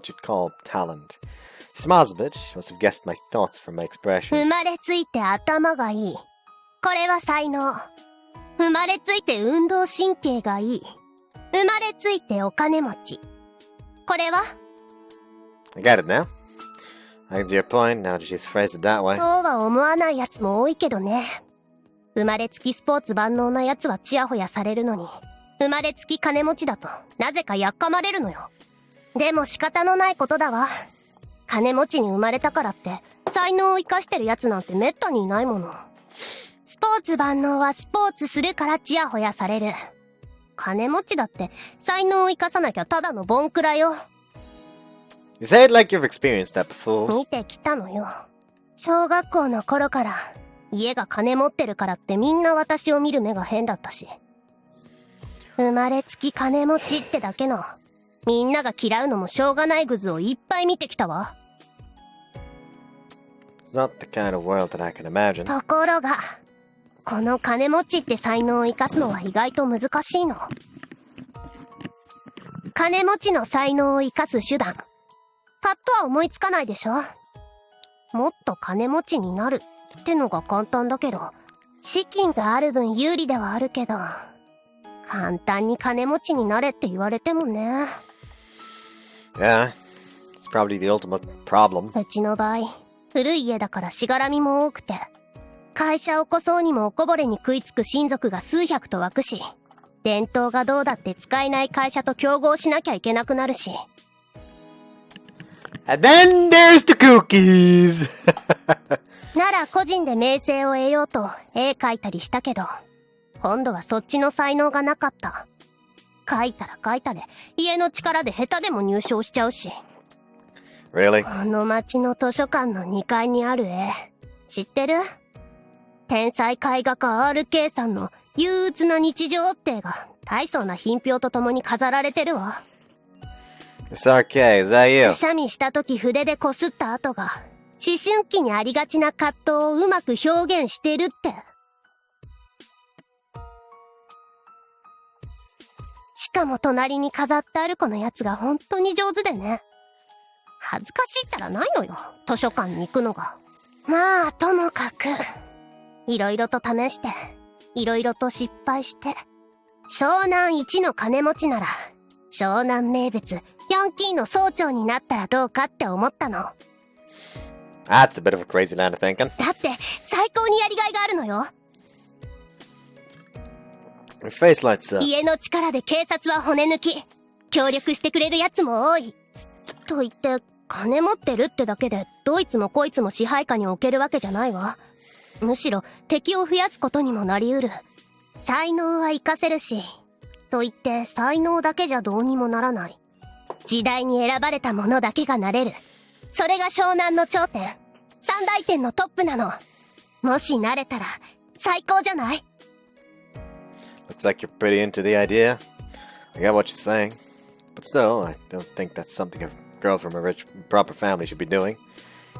you'd call talent. She smiles a bit. She must have guessed my thoughts from my expression. 生まれついて頭がいい。これは才能。生まれついて運動神経がいい。生まれついてお金持ち。これは I get it now. I can see your point now that she's phrased it that way. そうは思わないやつも多いけどね。生まれつきスポーツ万能なやつはチヤホヤされるのに、生まれつき金持ちだとなぜかやっかまれるのよ。でも仕方のないことだわ。金持ちに生まれたからって才能を生かしてるやつなんてめったにいないもの。スポーツ万能はスポーツするからチヤホヤされる。金持ちだって才能を生かさなきゃただのボンクラよ。You say it like you've experienced that before. 見てきたのよ。小学校の頃から、家が金持ってるからってみんな私を見る目が変だったし。生まれつき金持ちってだけの、みんなが嫌うのもしょうがないグズをいっぱい見てきたわ。It's not the kind of world that I can imagine. ところが、この金持ちって才能を生かすのは意外と難しいの。金持ちの才能を生かす手段。パッとは思いつかないでしょ？もっと金持ちになるってのが簡単だけど、資金がある分有利ではあるけど、簡単に金持ちになれって言われてもね。Yeah, it's probably the ultimate problem. うちの場合、古い家だからしがらみも多くて、会社を起こそうにもおこぼれに食いつく親族が数百と湧くし、伝統がどうだって使えない会社と競合しなきゃいけなくなるし。And then there's the cookies! なら個人で名声を得ようと絵描いたりしたけど、今度はそっちの才能がなかった。描いたら描いたで、家の力で下手でも入賞しちゃうし。Really? この町の図書館の2階にある絵、知ってる？天才絵画家 RK さんの憂鬱な日常って絵が大層な品評とともに飾られてるわ。It's RK, is that you? くしゃみした時筆でこすった跡が、思春期にありがちな葛藤をうまく表現してるって。しかも隣に飾ってある子のやつが本当に上手でね。恥ずかしいったらないのよ、図書館に行くのが。まあ、ともかく、いろいろと試して、いろいろと失敗して、湘南一の金持ちなら、湘南名物、ヤンキーの総長になったらどうかって思ったの。That's a bit of a crazy line of thinking. だって、最高にやりがいがあるのよ。Your face lights up. 家の力で警察は骨抜き。協力してくれるやつも多い。と言って、金持ってるってだけで、どいつもこいつも支配下に置けるわけじゃないわ。むしろ、敵を増やすことにもなり得る。才能は活かせるし。と言って、才能だけじゃどうにもならない。時代に選ばれた者だけがなれる。それが湘南の頂点。三大点のトップなの。もしなれたら、最高じゃない？ Looks like you're pretty into the idea. I get what you're saying. But still, I don't think that's something a girl from a rich, proper family should be doing.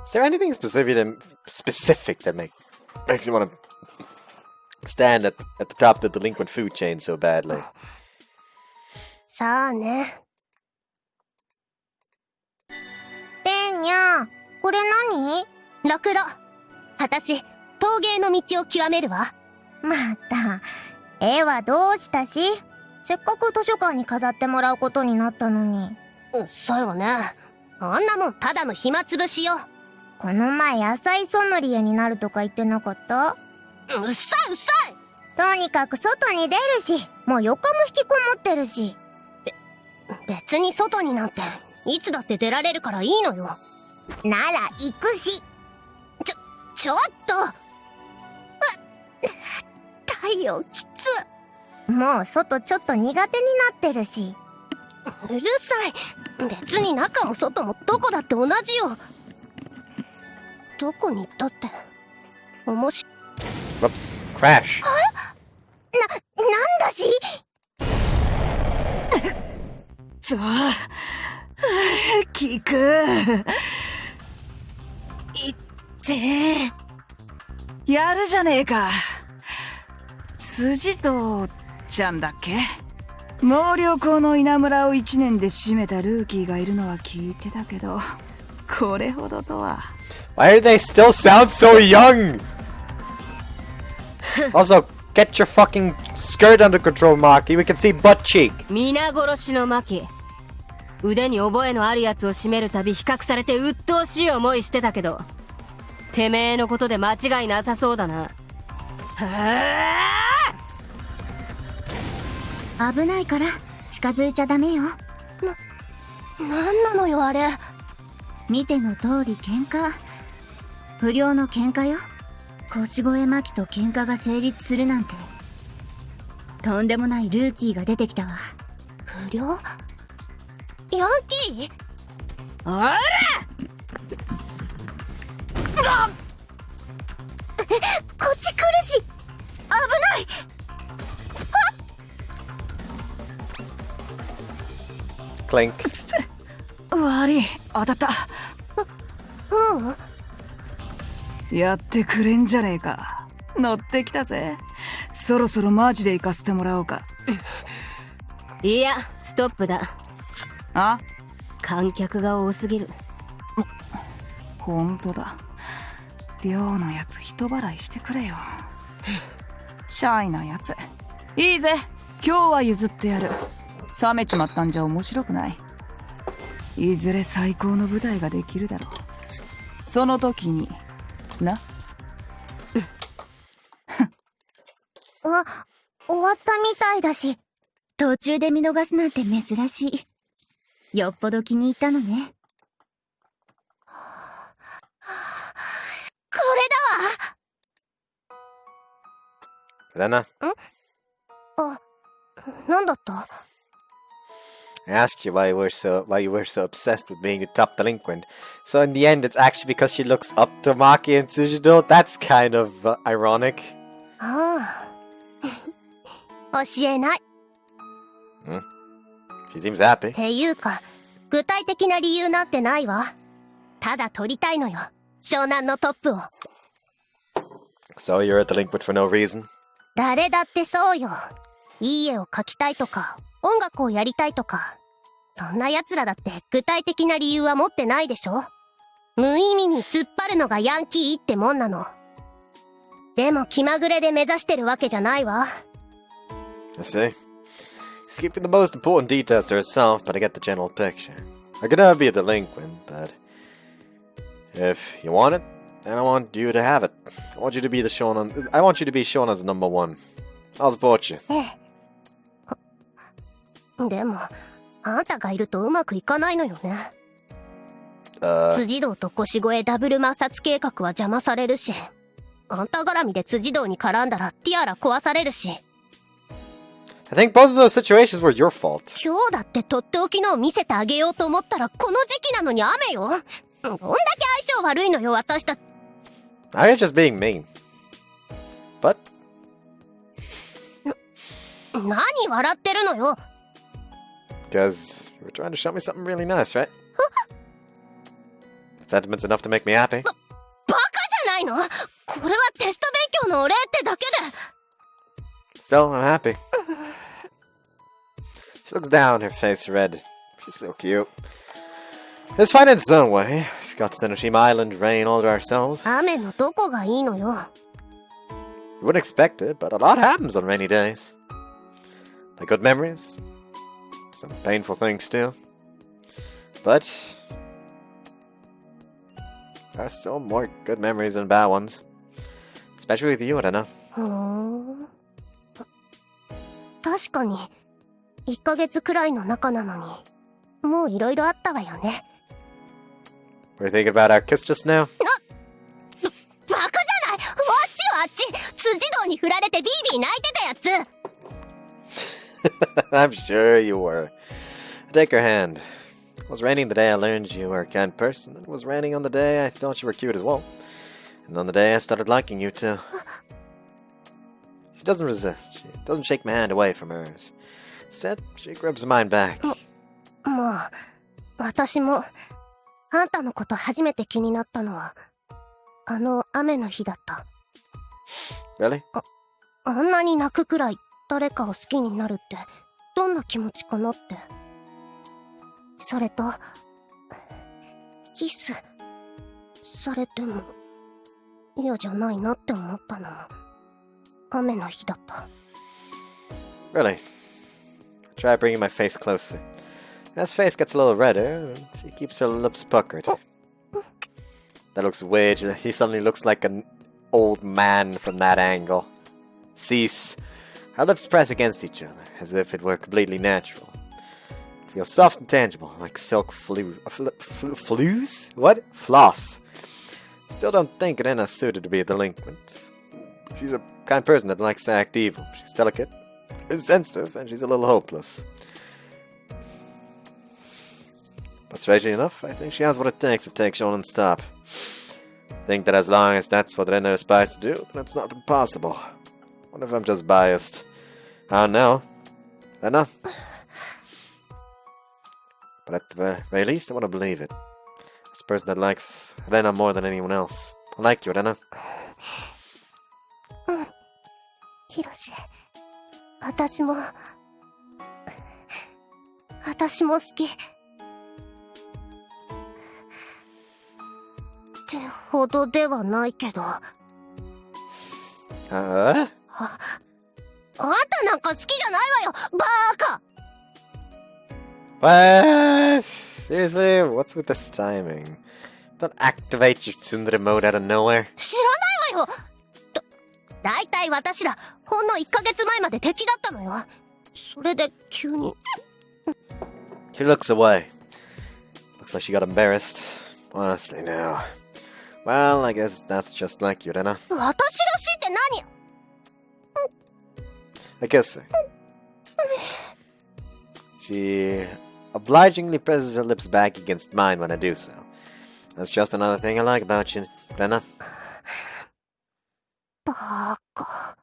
Is there anything specific that makes you want to stand at the top of the delinquent food chain so badly? さあね。ペンニャ、これ何？ろくろ。私、陶芸の道を極めるわ。また、絵はどうしたし？せっかく図書館に飾ってもらうことになったのに。そうよね。あんなもんただの暇つぶしよ。この前野菜ソムリエになるとか言ってなかった？うっさいうっさい。とにかく外に出るし、もう4日も引きこもってるし。別に外になんて、いつだって出られるからいいのよ。なら行くし。ちょっと太陽きつ。もう外ちょっと苦手になってるし。うるさい。別に中も外もどこだって同じよ。どこに行ったって。Whoops, crash. なんだし聞く。いってやるじゃねえか。辻堂ちゃんだっけ？納涼校の稲むらを1年で締めたルーキーがいるのは聞いてたけど、これほどとは。Why do they still sound so young? Also, get your fucking skirt under control, Maki. We can see butt cheek. 皆殺しのマキ。腕に覚えのあるやつを締めるたび比較されて鬱陶しい思いしてたけど、てめえのことで間違いなさそうだな。危ないから近づいちゃダメよ。なんなのよあれ。見ての通り喧嘩。不良の喧嘩よ。腰越巻きと喧嘩が成立するなんて。とんでもないルーキーが出てきたわ。不良？ヤンキー？あらこっち来るし、危ない。Clink. 悪い、当たった。やってくれんじゃねえか。乗ってきたぜ。そろそろマジで行かせてもらおうか。いや、ストップだ。あ？観客が多すぎる。ほんとだ。寮のやつ人払いしてくれよ。シャイなやつ。いいぜ、今日は譲ってやる。冷めちまったんじゃ面白くない。いずれ最高の舞台ができるだろう。その時にな。終わったみたいだし。途中で見逃すなんて珍しい。よっぽど気に入ったのね。これだわ。Renna? あ、なんだった？ I asked you why you were so obsessed with being a top delinquent. So in the end, it's actually because she looks up to Maki and Tsujidou. That's kind of ironic. ああ。教えない。She seems happy. っていうか、具体的な理由なんてないわ。ただ取りたいのよ、湘南のトップを。So you're a delinquent for no reason? 誰だってそうよ。いい絵を描きたいとか、音楽をやりたいとか、そんな奴らだって具体的な理由は持ってないでしょ。無意味に突っ張るのがヤンキーってもんなの。でも気まぐれで目指してるわけじゃないわ。I see. She's keeping the most important details to herself, but I get the general picture. I could never be a delinquent, but if you want it, then I want you to have it. I want you to be Shauna's number one. I'll support you. でも、あんたがいるとうまくいかないのよね。辻堂と腰越ダブル抹殺計画は邪魔されるし、あんた絡みで辻堂に絡んだらティアラ壊されるし。I think both of those situations were your fault. 今日だってとっておきのを見せてあげようと思ったらこの時期なのに雨よ。どんだけ相性悪いのよ、私たち。I was just being mean. But? 何笑ってるのよ。Because you were trying to show me something really nice, right? Sentiments enough to make me happy. バカじゃないの？これはテスト勉強のお礼ってだけで。Still, I'm happy. She looks down, her face red. She's so cute. It's fine in its own way. We've got Tsenoshima Island rain all to ourselves. 雨のどこがいいのよ。You wouldn't expect it, but a lot happens on rainy days. Like good memories. Some painful things too. But there are still more good memories than bad ones. Especially with you, Renna. 確かに1ヶ月くらいの仲なのにもういろいろあったわよね。 Were you thinking about our kiss just now? バカじゃない。あっち辻堂に振られてビービー泣いてたやつ。I'm sure you were. Take her hand. It was raining the day I learned you were a kind person. It was raining on the day I thought you were cute as well. And on the day I started liking you too. She doesn't resist. She doesn't shake my hand away from hers. Instead, she grabs mine back. もう私もあんたのこと初めて気になったのはあの雨の日だった。 Really? あんなに泣くくらい誰かを好きになるってどんな気持ちかなって。それとキスされても嫌じゃないなって思ったのも雨の日だった。 Really? Try bringing my face closer. As face gets a little redder, she keeps her lips puckered. That looks weird. He suddenly looks like an old man from that angle. Cease. Our lips press against each other, as if it were completely natural. Feels soft and tangible, like silk flews? What? Floss. Still don't think Renna's suited to be a delinquent. She's a kind person that likes to act evil. She's delicate, insensitive, and she's a little hopeless. But strangely enough, I think she has what it takes to take Shonen's top. I think that as long as that's what Renna aspires to do, then it's not impossible. Wonder if I'm just biased. I don't know. Renna? But at the very least, I want to believe it. It's a person that likes Renna more than anyone else. I like you, Renna. ヒロシ、私も好きってほどではないけど。あんたなんか好きじゃないわよ、バーカ。 What? Seriously? What's with this timing? Don't activate your tsundere mode out of nowhere. 知らないわよ。だいたい私らほんの1ヶ月前まで敵だったのよ。それで急に。 She looks away. Looks like she got embarrassed. Honestly, now. Well, I guess that's just like you, Renna. 私らしいって何？ I guess so. She obligingly presses her lips back against mine when I do so. That's just another thing I like about you, Renna. バカ。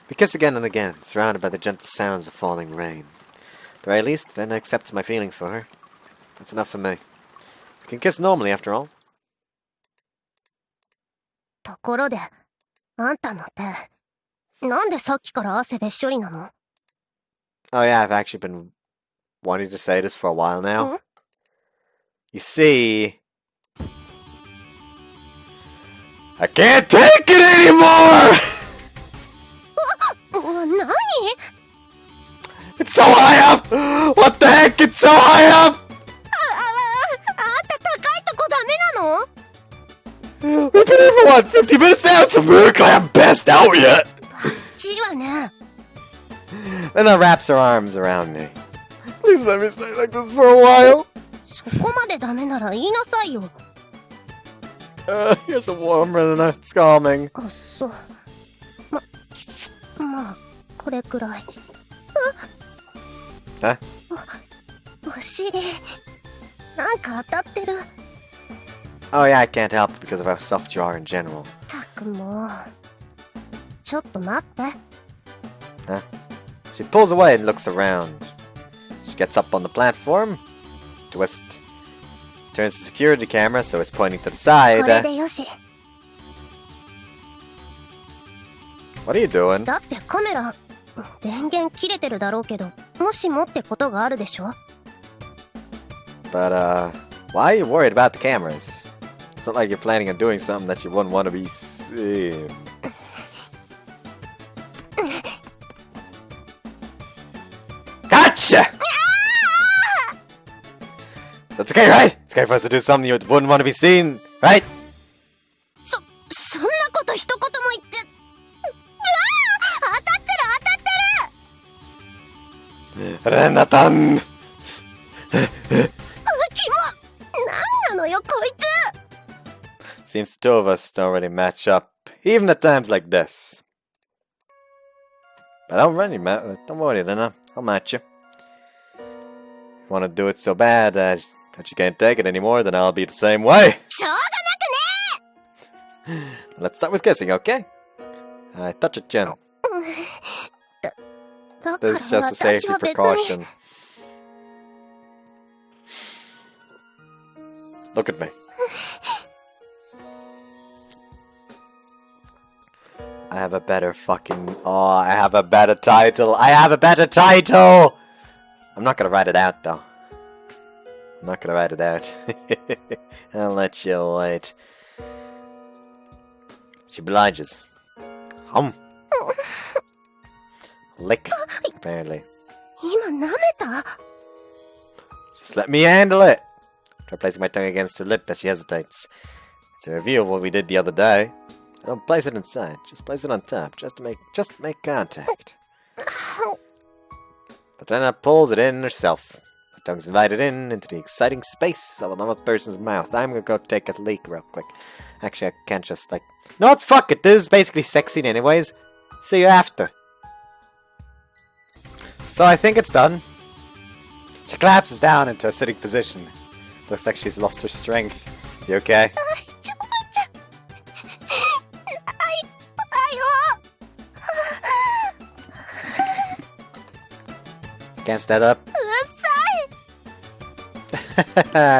We kiss again and again, surrounded by the gentle sounds of falling rain. At the very least, then accepts my feelings for her. That's enough for me. We can kiss normally, after all. ところで、あんたの手、なんでさっきから汗べっしょりなの？ Oh yeah, I've actually been wanting to say this for a while now. You see, I can't take it anymore! 何？ It's so high up! What the heck? It's so high up! あんた高いとこダメなの？ We've been here for what, 50 minutes now? It's a miracle I haven't passed out yet! ちはね。 Then I wraps her arms around me. Please let me stay like this for a while. そこまでダメなら言いなさいよ。You're so warm, Renna. It's calming. あ、そう。まあ、これくらい。Huh? お尻、なんか当たってる。 Oh yeah, I can't help it because of how soft you are in general. たくもう。ちょっと待って。 Huh? She pulls away and looks around. She gets up on the platform. Twist. Turns the security camera so it's pointing to the side. これでよし。 What are you doing? だってカメラ、電源切れてるだろうけど、もしもってことがあるでしょ？ But, why are you worried about the cameras? It's not like you're planning on doing something that you wouldn't want to be seen. Gotcha! That's okay, right? It's okay for us to do something you wouldn't want to be seen, right? そんなこと一言も言って。当たってる Renna-tan! キモ！なんなのよこいつ。 Seems the two of us don't really match up, even at times like this. But don't worry, Renna. I'll match you. If you want to do it so bad that you can't take it anymore, then I'll be the same way. しょうがなくね。 Let's start with kissing, okay? I touch it gentle. This is just a safety precaution. Look at me. I have a better fucking... Oh, I have a better title. I have a better title! I'm not gonna write it out, though. I'm not gonna write it out. I'll let you wait. She obliges. Lick, apparently. 今舐めた？ Just let me handle it. Try placing my tongue against her lip as she hesitates. It's a review of what we did the other day. I don't place it inside, just place it on top, just make contact. But then I pulls it in herself. My tongue's invited into the exciting space of another person's mouth. I'm gonna go take a leak real quick. Actually, I can't just like... No, fuck it, this is basically sexy anyways. See you after. So I think it's done. She She collapses down into a sitting position. Looks like she's lost her strength. You okay? Can't stand up?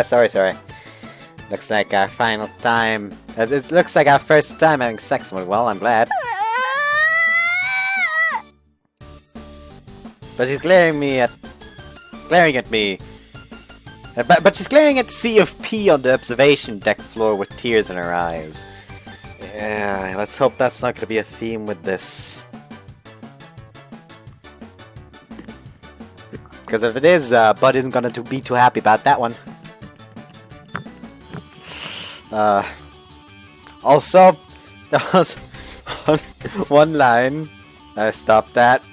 Sorry. Looks like our final time. It looks like our first time having sex went well, I'm glad. But she's glaring at me. But she's glaring at the sea of pee on the observation deck floor with tears in her eyes. Yeah, let's hope that's not going to be a theme with this. Because if it is, Bud isn't going to be too happy about that one. Also, there was one line I stopped at.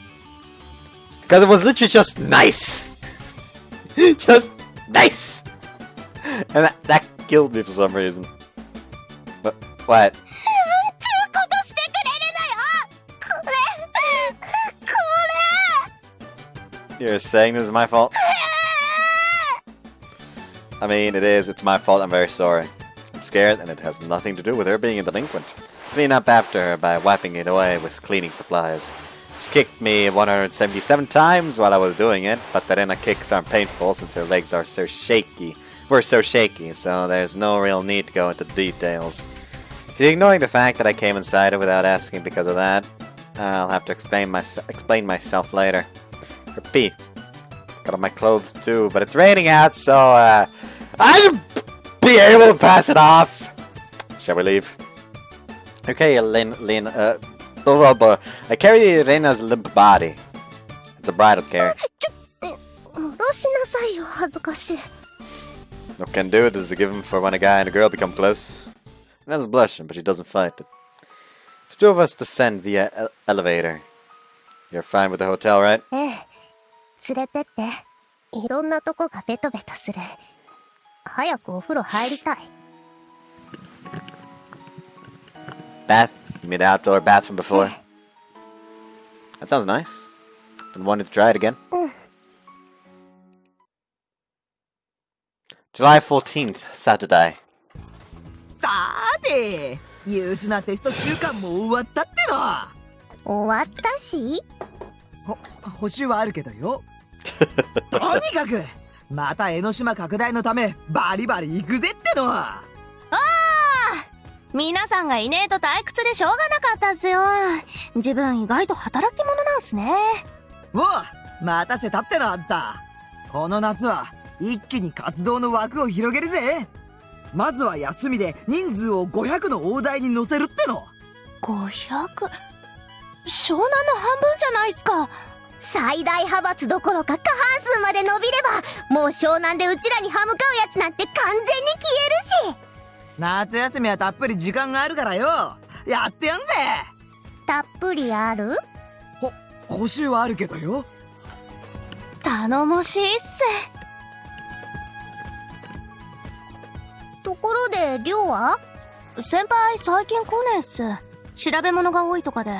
Because it was literally just nice. Just nice. And that killed me for some reason. But, what? You're saying this is my fault? I mean, it is. It's my fault. I'm very sorry. I'm scared, and it has nothing to do with her being a delinquent. Clean up after her by wiping it away with cleaning supplies. She kicked me 177 times while I was doing it, but the Renna kicks aren't painful since her legs are so shaky. We're so shaky, so there's no real need to go into details. She's ignoring the fact that I came inside her without asking because of that. I'll have to explain myself later. Her pee. Got on my clothes too, but it's raining out, so I'll be able to pass it off. Shall we leave? Okay, I carry Reina's limp body. It's a bridal care. No can do. This is a given for when a guy and a girl become close. Reina's blushing, but she doesn't fight it. The two of us descend via elevator. You're fine with the hotel, right? 連れてって。いろんなとこがベトベトする。早くお風呂入りたい。Bath? You mean the outdoor bathroom before? That sounds nice. Been wanting to try it again. July 14th, Saturday. さて、憂鬱なテスト週間も終わったっての。終わったし？補習はあるけどよ。とにかくまた江ノ島拡大のためバリバリ行くぜっての。皆さんがいねえと退屈でしょうがなかったっすよ。自分意外と働き者なんすね。おう、待たせたってのあずさ。この夏は一気に活動の枠を広げるぜ。まずは休みで人数を500の大台に乗せるっての。500？湘南の半分じゃないっすか。最大派閥どころか過半数まで伸びれば、もう湘南でうちらに歯向かうやつなんて完全に消えるし。夏休みはたっぷり時間があるからよ。やってやんぜ。たっぷりある？補習はあるけどよ。頼もしいっす。ところで亮は？先輩最近来ねえっす。調べ物が多いとかで。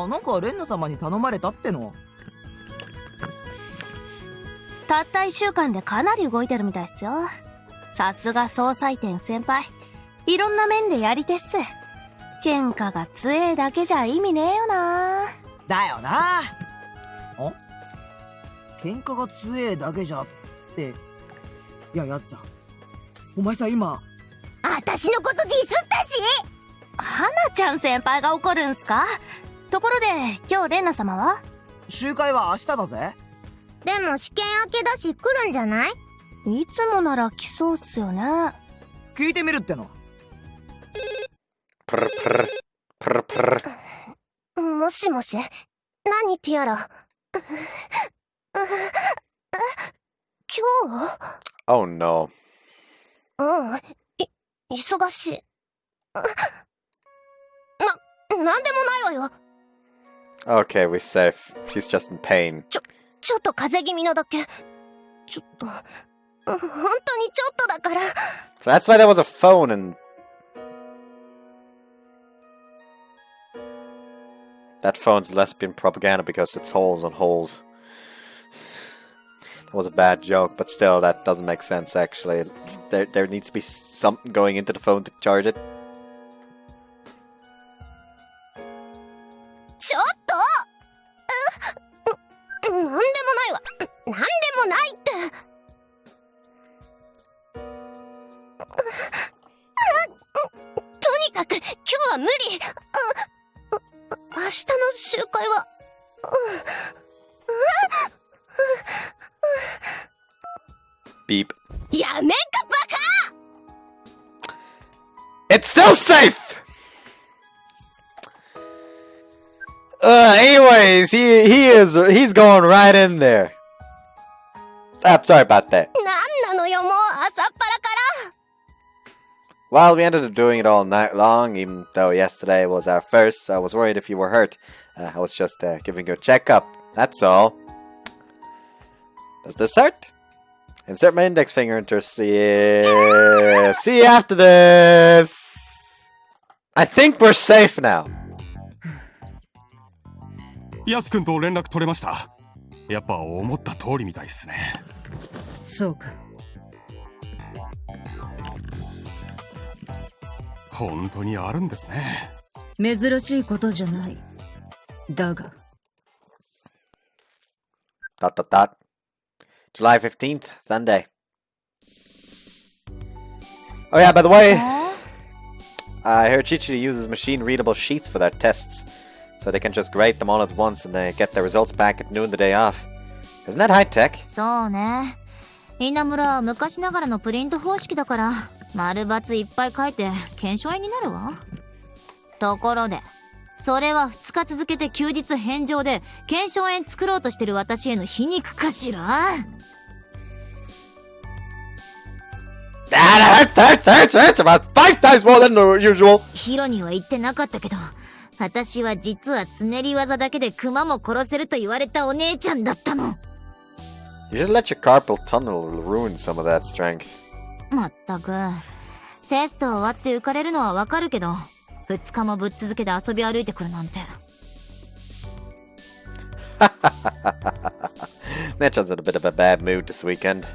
なんかレンナ様に頼まれたっての。たった1週間でかなり動いてるみたいっすよ。さすが総裁店先輩。いろんな面でやり手っす。喧嘩が強えだけじゃ意味ねえよな。だよな。喧嘩が強えだけじゃって。いや、やつさ、お前さ今私のことディスったし。花ちゃん先輩が怒るんすか？ところで今日レンナ様は？集会は明日だぜ。でも試験明けだし来るんじゃない？いつもなら来そうっすよね。聞いてみるっての。プルプルプルプル。もしもし、何ティアラ。今日？ Oh no. 忙しい。なんでもないわよ。 Okay, we're safe. She's just in pain. ちょっと風邪気味なだけ。ちょっと。本当にちょっとだから。So that's why there was a phone and... That phone's lesbian propaganda because it's holes on holes. That was a bad joke, but still, that doesn't make sense, actually. There needs to be something going into the phone to charge it. ちょっとなんでもないわ。なんでもないって。とにかく今日は無理。明日の集会は。Beep. やめんかバカ！ It's still safe! Anyways, he's going right in there. I'm sorry about that. なんなのよ、もう朝っぱらから。 Well, we ended up doing it all night long, even though yesterday was our first, so I was worried if you were hurt. I was just giving you a checkup, that's all. Does this hurt? Insert my index finger into see you after this. I think we're safe now. ヤス君と連絡取れました。やっぱ思った通りみたいっすね。そうか。本当にあるんですね。珍しいことじゃない。だが。July 15th, Sunday. Oh yeah, by the way, I heard Tsujidou uses machine-readable sheets for their tests, so they can just grade them all at once and they get their results back at noon the day off. Isn't that high-tech? そうね。稲村は昔ながらのプリント方式だから、丸×いっぱい書いて検証炎になるわ。ところで、それは2日続けて休日返上で検証炎作ろうとしてる私への皮肉かしら？ Hurts about 5 times more than usual. ヒロには言ってなかったけど、私は実はつねり技だけでクマも殺せると言われたお姉ちゃんだったの。You should let your carpal tunnel ruin some of that strength. まったく、テスト終わって浮かれるのはわかるけど、2日もぶっ続けで遊び歩いてくるなんて。Nechan's in a bit of a bad mood this weekend.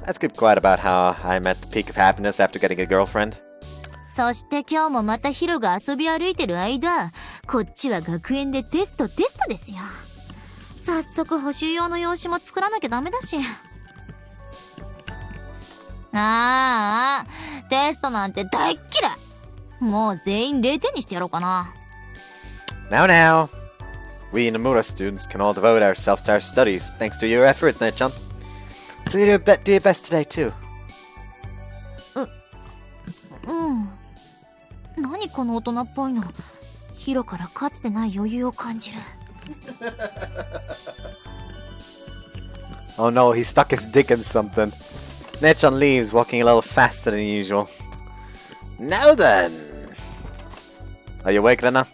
Let's keep quiet about how I'm at the peak of happiness after getting a girlfriend. そして今日もまたヒロが遊び歩いてる間、こっちは学園でテストですよ。早速補習用の用紙も作らなきゃダメだし。テストなんて大っ嫌い。もう全員0点にしてやろうかな。Now, we Nomura students can all devote ourselves to our studies thanks to your efforts, Nechan. So you do your best today too. 何この大人っぽいの。ヒロからかつてない余裕を感じる。Oh no, he stuck his dick in something. Nechan leaves, walking a little faster than usual. Now then! Are you awake, Renna?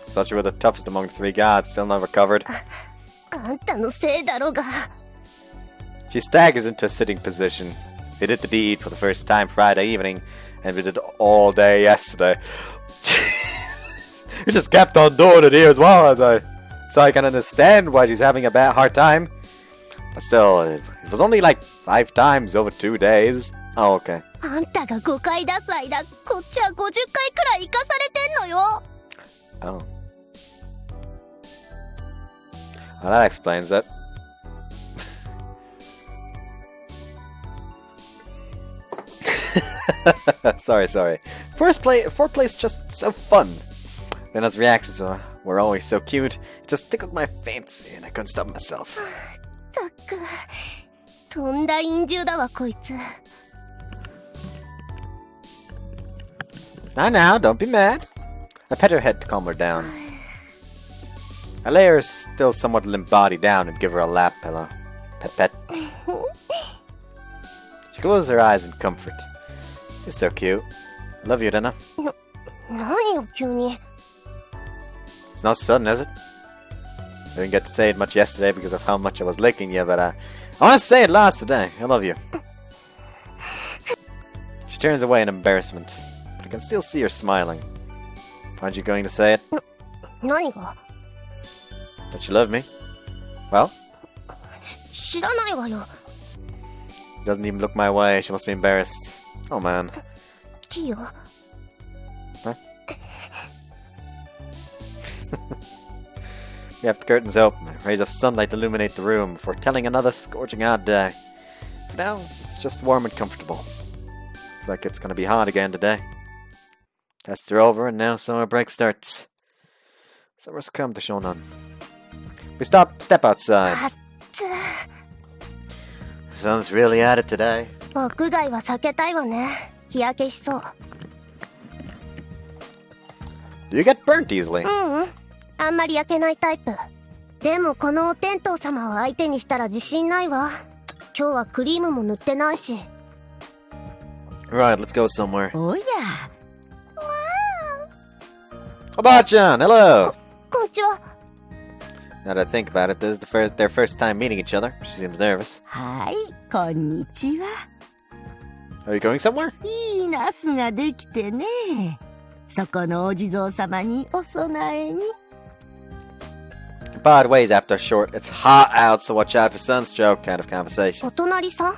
Thought you were the toughest among the 3 gods, still not recovered. あんたのせいだろうが。 She staggers into a sitting position. We did the deed for the first time Friday evening, and we did it all day yesterday. We just kept on doing it here as well, so I can understand why she's having a hard time. But still, it was only like 5 times over 2 days. Oh, okay. あんたが5回ダサいだ。こっちは50回くらい生かされてんのよ。Oh. Well, that explains it. Sorry. Fourth place is just so fun. Renna's reactions were always so cute. It just tickled my fancy and I couldn't stop myself. たく、とんだ陰獣だわこいつ。Now, don't be mad. I pet her head to calm her down. I lay her still somewhat limp body down and give her a lap pillow. Pet pet. She closes her eyes in comfort. You're so cute. Love you, Renna. 何よ急に。 It's not sudden, is it? I didn't get to say it much yesterday because of how much I was licking you, but I want to say it last today. I love you. She turns away in embarrassment, but I can still see her smiling. Aren't you going to say it? 何が？ That you love me? Well? 知らないわよ。 Doesn't even look my way. She must be embarrassed. Oh man. キヨ。 Huh? We have the curtains open. Rays of sunlight illuminate the room before telling another scorching hot day. For now, it's just warm and comfortable. Looks like it's gonna be hot again today. Tests are over and now summer break starts. Summer's come to Shonan. We step outside. The sun's really at it today. 屋外は避けたいわね。日焼けしそう。 Do you get burnt easily? あんまり焼けないタイプ。でもこのお天道様を相手にしたら自信ないわ。今日はクリームも塗ってないし。 Right, let's go somewhere. おや。Oba-chan, hello! こんにちは。 Now that I think about it, this is their first time meeting each other. She seems nervous. はい、こんにちは。 Are you going somewhere? いいナスができてね。そこのお地蔵様にお供えに。 Part ways after a short, it's hot out, so watch out for sunstroke kind of conversation. お隣さん？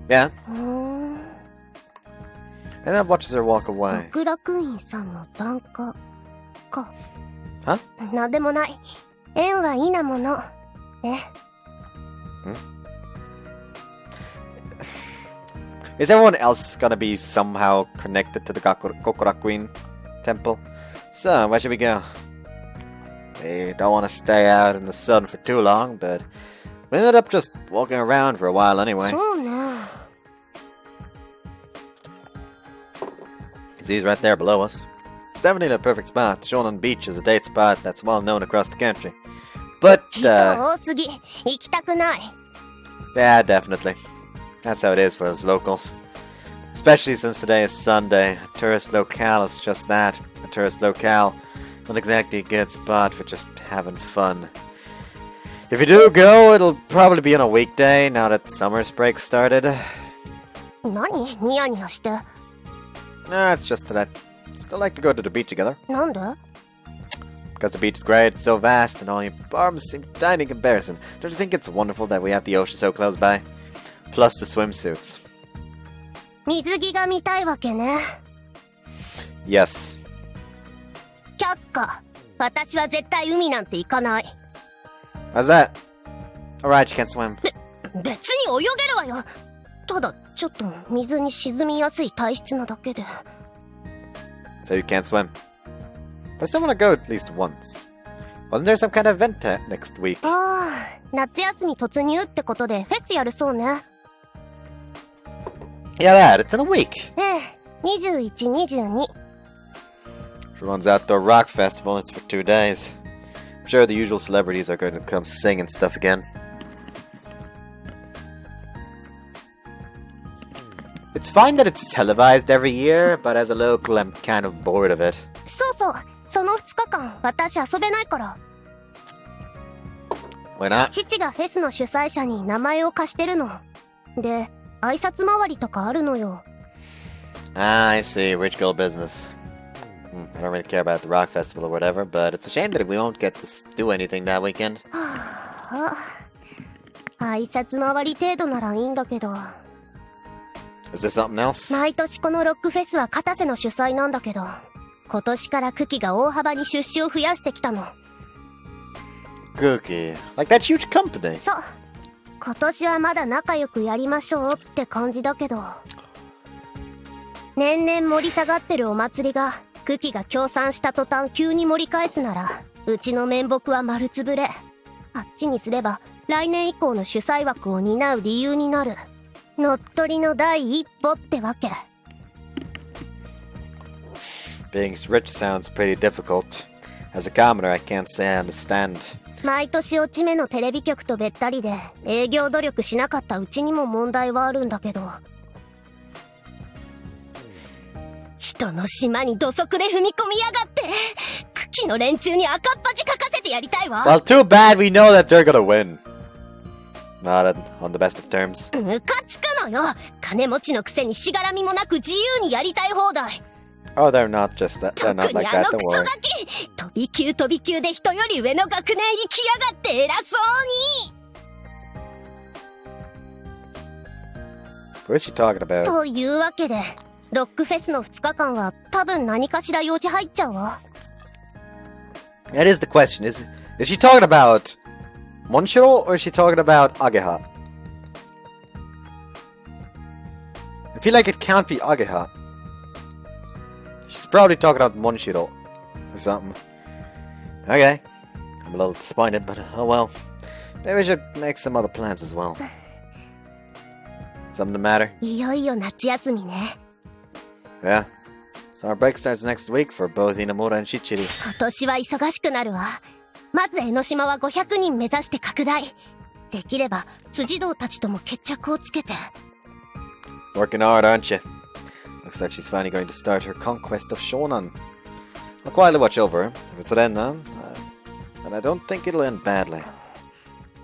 Yeah? And then watches her walk away. 極楽院さんの檀家か。Huh? なんでもない。縁はいいなもの。ね。Is everyone else gonna be somehow connected to the Kokurakuin temple? So, where should we go? We don't want to stay out in the sun for too long, but we ended up just walking around for a while anyway. そうね。 He's right there below us. It's definitely the perfect spot. Shonan Beach is a date spot that's well known across the country. But, 人多すぎ。行きたくない。 yeah, definitely. That's how it is for us locals. Especially since today is Sunday. A tourist locale is just that. A tourist locale. Not exactly a good spot for just having fun. If you do go, it'll probably be on a weekday now that summer's break started. 何？ニヤニヤして。 Nah, it's just that I still like to go to the beach together. なんで？ Because the beach is great, it's so vast, and all your arms seem tiny in comparison. Don't you think it's wonderful that we have the ocean so close by? Plus the swimsuits. 水着が見たいわけね。 Yes. 却下。私は絶対海なんて行かない。 How's that? Alright, you can't swim. 別に泳げるわよ。ただちょっと水に沈みやすい体質なだけで。 So you can't swim. But I still want to go at least once. Wasn't there some kind of event next week? ああ、夏休み突入ってことでフェスやるそうね。 Yeah, that. It's in a week. ええ、21、22。 Everyone's outdoor rock festival. It's for 2 days. I'm sure the usual celebrities are going to come sing and stuff again. It's fine that it's televised every year, but as a local, I'm kind of bored of it. そうそう、その2日間私遊べないから。 Why not? 父がフェスの主催者に名前を貸してるの。で、挨拶回りとかあるのよ。 Ah, I see. Rich girl business. I don't really care about the rock festival or whatever, but it's a shame that we won't get to do anything that weekend. はあ、挨拶回り程度ならいいんだけど。 Is there something else? 毎年このロックフェスは片瀬の主催なんだけど、今年からクキが大幅に出資を増やしてきたの。 Cookie. Like that huge company. そう。今年はまだ仲良くやりましょうって感じだけど。年々盛り下がってるお祭りが、クキが協賛した途端急に盛り返すなら、うちの面目は丸つぶれ。あっちにすれば、来年以降の主催枠を担う理由になる。乗っ取りの第一歩ってわけ。 Being rich sounds pretty difficult. As a commoner, I can't say I understand. 毎年落ち目のテレビ局とべったりで営業努力しなかったうちにも問題はあるんだけど、人の島に土足で踏み込みやがって、茎の連中に赤っ恥かかせてやりたいわ。 Well, too bad we know that they're gonna win. Not on the best of terms. ムカつくのよ。金持ちのくせにしがらみもなく自由にやりたい放題。Oh, they're not just that. They're not 特に like あ that. の Don't クソ worry. ガキ、飛び級で人より上の学年行きやがって偉そうに。What is she talking about? というわけで、ロックフェスの2日間は多分何かしら用事入っちゃうわ。That is the question. Is she talking about Monshiro or is she talking about Ageha? I feel like it can't be Ageha. She's probably talking about Monshiro or something. Okay. I'm a little disappointed, but oh well. Maybe we should make some other plans as well. Something the matter? いよいよ夏休みね。Yeah. So our break starts next week for both Inamura and Shichiri. 今年は忙しくなるわ。まず江ノ島は500人目指して拡大。できれば辻堂たちとも決着をつけて。Working hard, aren't you? Looks like she's finally going to start her conquest of Shonan. I'll quietly watch over her. If it's at end now, and I don't think it'll end badly.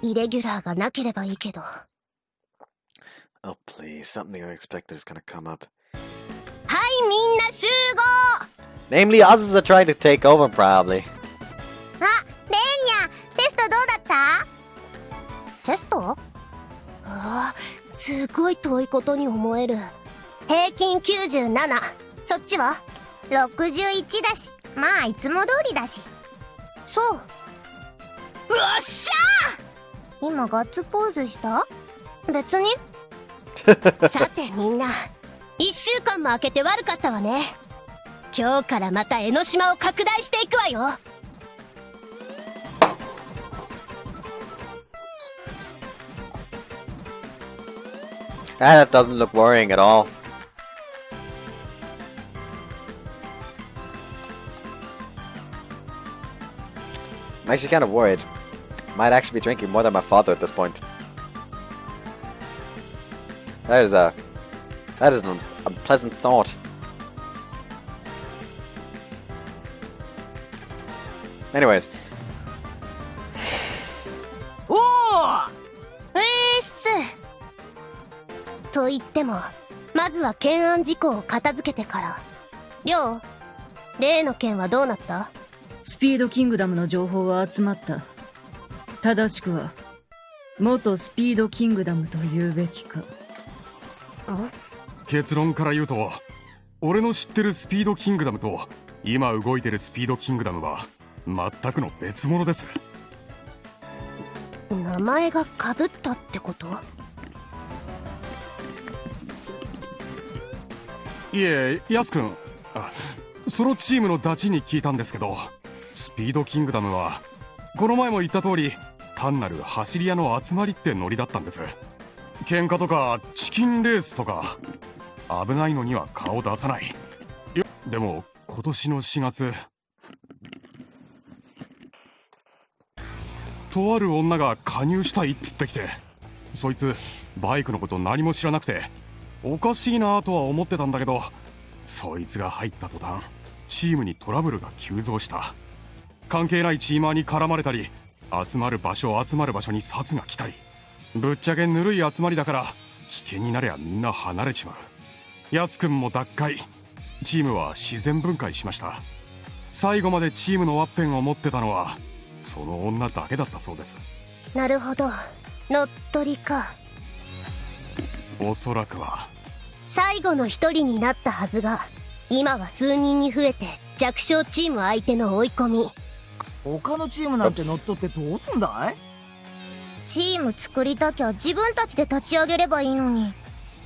イレギュラーがなければいいけど。Oh please, something unexpected is gonna come up. はいみんな集合。 Namely, Azusa trying to take over, probably. あ、レーニャ、テストどうだった？テスト？ああ、すごい遠いことに思える。平均97。そっちは？61だし、まあいつも通りだし。そう。うっしゃー！今ガッツポーズした？別に。さてみんな、1週間も空けて悪かったわね。今日からまた江ノ島を拡大していくわよ。That doesn't look worrying at all. I'm actually kind of worried. Might actually be drinking more than my father at this point. That is an unpleasant thought. Anyways. おー！と言っても、まずは懸案事項を片付けてから。りょう、例の件はどうなった？スピードキングダムの情報は集まった。正しくは元スピードキングダムと言うべきか。結論から言うと、俺の知ってるスピードキングダムと今動いてるスピードキングダムは全くの別物です。名前がかぶったってこと？いえ、ヤス君、そのチームのダチに聞いたんですけど、スピードキングダムはこの前も言った通り単なる走り屋の集まりってノリだったんです。喧嘩とかチキンレースとか危ないのには顔出さない。でも今年の4月、とある女が加入したいっつってきて、そいつバイクのこと何も知らなくておかしいなとは思ってたんだけど、そいつが入った途端チームにトラブルが急増した。関係ないチーマーに絡まれたり、集まる場所に殺が来たり、ぶっちゃけぬるい集まりだから危険になりゃみんな離れちまう。ヤス君も脱会、チームは自然分解しました。最後までチームのワッペンを持ってたのはその女だけだったそうです。なるほど、乗っ取りか。おそらくは最後の一人になったはずが、今は数人に増えて弱小チーム相手の追い込み。他のチームなんて乗っ取ってどうすんだい？チーム作りたきゃ自分たちで立ち上げればいいのに。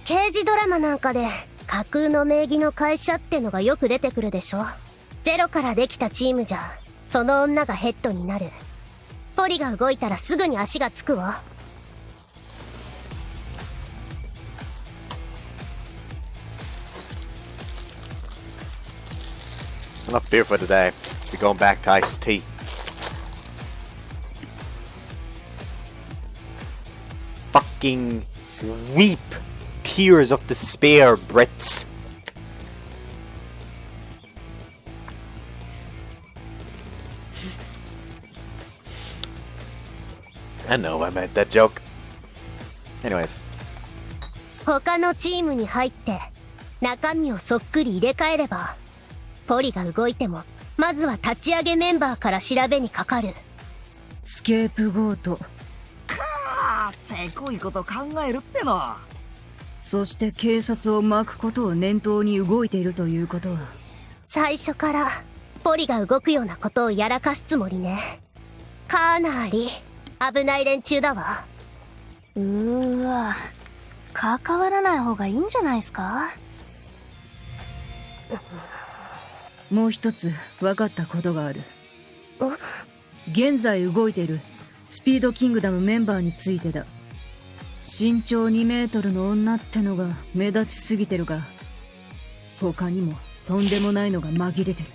刑事ドラマなんかで架空の名義の会社ってのがよく出てくるでしょ。ゼロからできたチームじゃその女がヘッドになる。ポリが動いたらすぐに足がつくわ。Enough beer for today. We're going back to iced tea. fucking weep tears of despair, Brits. I know I made that joke. Anyways. 他のチームに入って中身をそっくり入れ替えれば、ポリが動いてもまずは立ち上げメンバーから調べにかかる。スケープゴート。せこいこと考えるっての。そして警察を巻くことを念頭に動いているということは、最初からポリが動くようなことをやらかすつもりね。かなり危ない連中だわ。わ、関わらない方がいいんじゃないですか。もう一つ分かったことがある。現在動いているスピードキングダムメンバーについてだ。身長2メートルの女ってのが目立ちすぎてるが、他にもとんでもないのが紛れてる。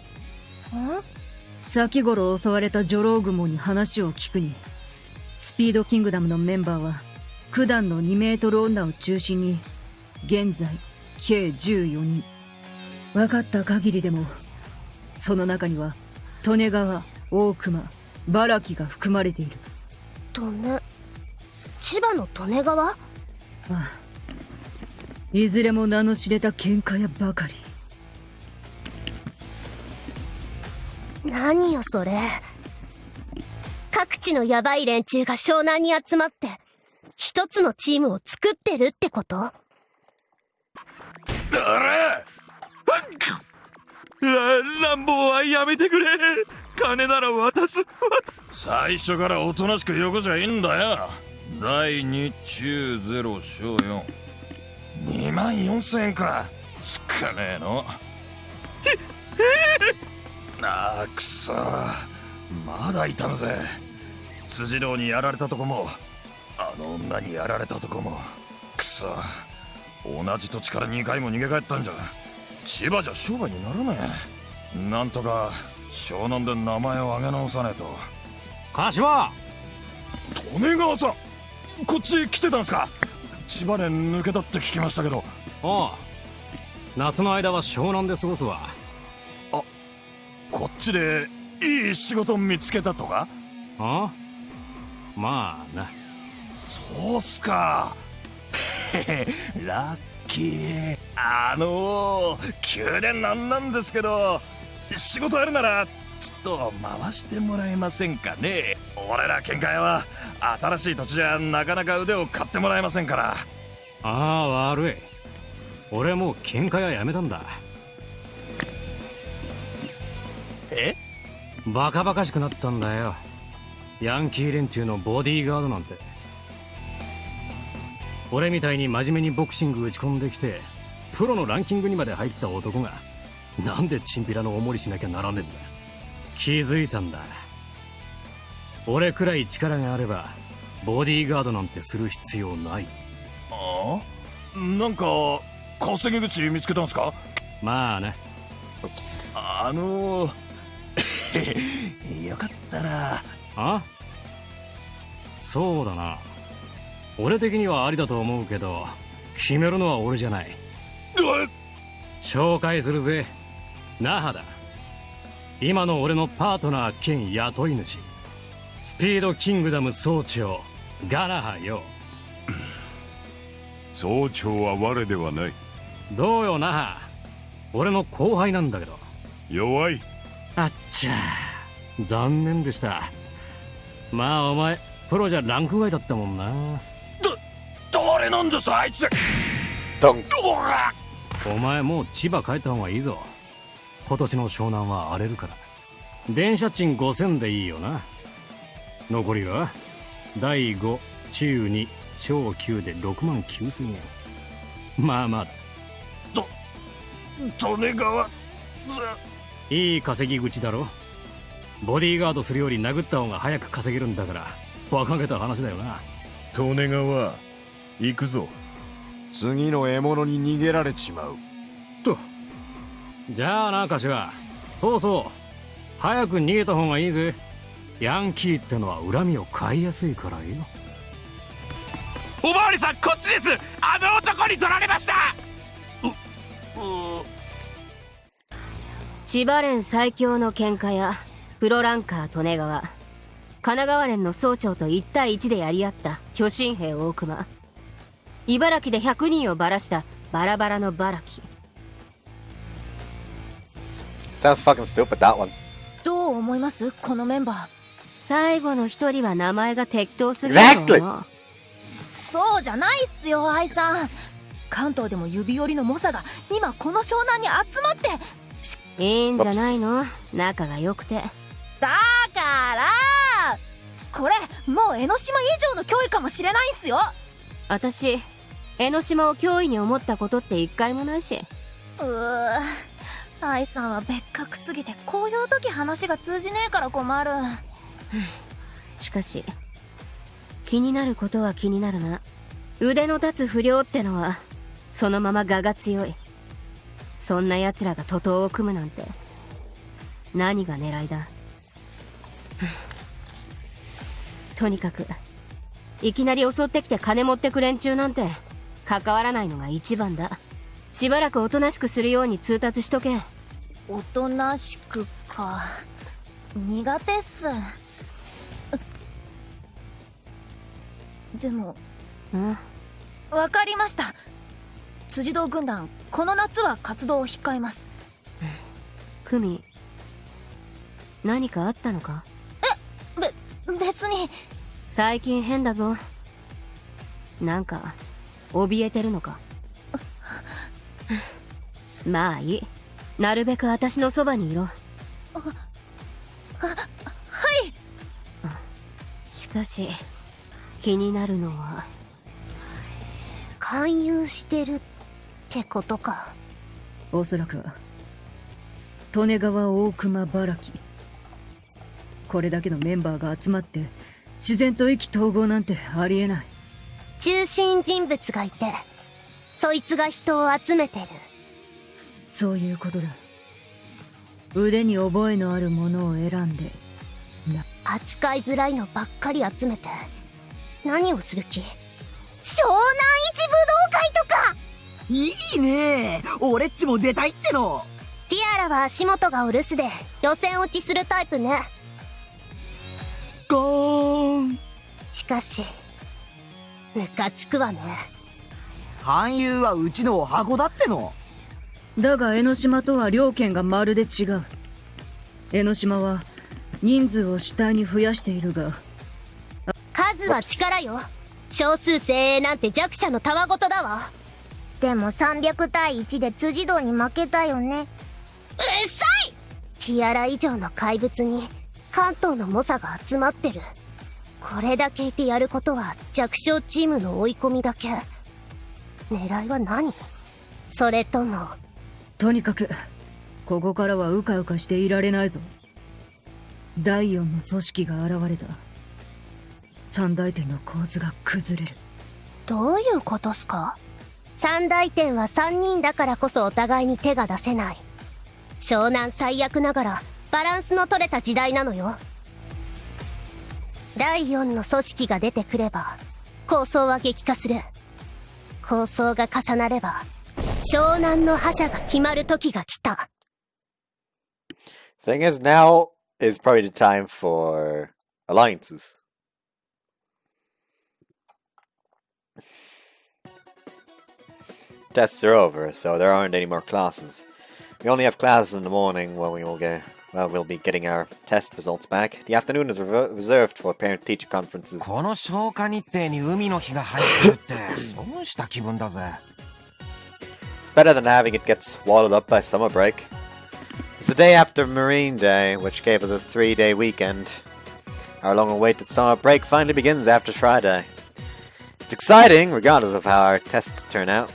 先頃襲われたジョロウグモに話を聞くに、スピードキングダムのメンバーは九段の2メートル女を中心に現在計14人。分かった限りでもその中には利根川、大熊、茨城が含まれている。千葉の利根川？ああ、いずれも名の知れた喧嘩屋ばかり。何よそれ。各地のヤバい連中が湘南に集まって一つのチームを作ってるってこと？あれ乱暴はやめてくれ。金なら渡す。最初からおとなしくよこじゃいいんだよ。第2中0小4 24,000円か。少ねえの。あーくそ、まだ痛むぜ。辻堂にやられたとこもあの女にやられたとこも、くそ、同じ土地から2回も逃げ帰ったんじゃ千葉じゃ商売にならねえ。なんとか湘南で名前を挙げ直さねえと。柏利根川さん、こっち来てたんすか。千葉で抜けたって聞きましたけど。ああ、夏の間は湘南で過ごすわ。あ、こっちでいい仕事見つけたとか？ああ、まあな。そうっすか。ラッキー。急でなんですけど、仕事やるならちょっと回してもらえませんかね。俺ら喧嘩屋は新しい土地じゃなかなか腕を買ってもらえませんから。ああ、悪い。俺もう喧嘩屋やめたんだ。え？バカバカしくなったんだよ。ヤンキー連中のボディーガードなんて。俺みたいに真面目にボクシング打ち込んできてプロのランキングにまで入った男がなんでチンピラのおもりしなきゃならねえんだ。気づいたんだ。俺くらい力があればボディーガードなんてする必要ない。ああ、なんか稼ぎ口見つけたんすか？まあね。よかったら。あ？そうだな。俺的にはありだと思うけど、決めるのは俺じゃない。紹介するぜ。那覇だ。今の俺のパートナー兼雇い主、スピードキングダム総長ガナハよ。総長は我ではない。どうよ那覇。俺の後輩なんだけど。弱い。あっちゃー、残念でした。まあお前プロじゃランク外だったもんな。誰なんですあいつ。お前もう千葉帰った方がいいぞ。今年の湘南は荒れるから。電車賃5000でいいよな。残りは第5中2小9で69,000円。まあまあだ。利根川いい稼ぎ口だろ。ボディーガードするより殴った方が早く稼げるんだから、馬鹿げた話だよな。利根川行くぞ。次の獲物に逃げられちまうと。じゃあな柏、そうそう、早く逃げた方がいいぜ。ヤンキーってのは恨みを買いやすいからよ。おまわりさんこっちです。あの男に取られました。千葉連最強の喧嘩やプロランカー利根川、神奈川連の総長と1対1でやり合った巨神兵大隈、茨城で100人をばらしたバラバラのバラキ。 Sounds fucking stupid, that one. どう思いますこのメンバー。最後の一人は名前が適当すぎるの。そうじゃないっすよ愛さん。関東でも指折りの猛者が今この湘南に集まって。いいんじゃないの、仲が良くて。だからこれもう江ノ島以上の脅威かもしれないんすよ。私江ノ島を脅威に思ったことって一回もないし。愛さんは別格すぎてこういう時話が通じねえから困る。しかし気になることは気になるな。腕の立つ不良ってのはそのまま我が強い。そんな奴らが徒党を組むなんて何が狙いだ。とにかくいきなり襲ってきて金持ってく連中なんて関わらないのが一番だ。しばらくおとなしくするように通達しとけ。おとなしくか、苦手っす。でもわかりました。辻堂軍団この夏は活動を控えます。久美、何かあったのか？別に。最近変だぞ。なんか怯えてるのか？まあいい、なるべく私のそばにいろ。はい。しかし気になるのは勧誘してるってことか。おそらく利根川大隈原木、これだけのメンバーが集まって自然と意気投合なんてありえない。中心人物がいてそいつが人を集めてる。そういうことだ。腕に覚えのあるものを選んで扱いづらいのばっかり集めて何をする気？湘南一武道会とか。いいね、俺っちも出たいっての。ティアラは足元がお留守で予選落ちするタイプね。ゴーン。しかしムカつくわね。勧誘はうちのお箱だっての。だが江ノ島とは両県がまるで違う。江ノ島は人数を主体に増やしているが、数は力よ。少数精鋭なんて弱者のたわごとだわ。でも300対1で辻堂に負けたよね。うっさい！ティアラ以上の怪物に関東の猛者が集まってる。これだけいてやることは弱小チームの追い込みだけ。狙いは何？それとも。とにかくここからはうかうかしていられないぞ。第4の組織が現れた。三大点の構図が崩れる。どういうことっすか？三大点は3人だからこそお互いに手が出せない。湘南最悪ながらバランスの取れた時代なのよ。第4の組織が出てくれば構想は激化する。構想が重なれば湘南の覇者が決まる時が来た。 Thing is, now is probably the time for alliances. Tests are over, so there aren't any more classes. We only have classes in the morning when we'll be getting our test results back. The afternoon is reserved for parent-teacher conferences. この消化日程に海の日が入ってるって損した気分だぜ。 It's better than having it get swallowed up by summer break. It's the day after Marine Day, which gave us a 3-day weekend. Our long-awaited summer break finally begins after Friday. It's exciting, regardless of how our tests turn out.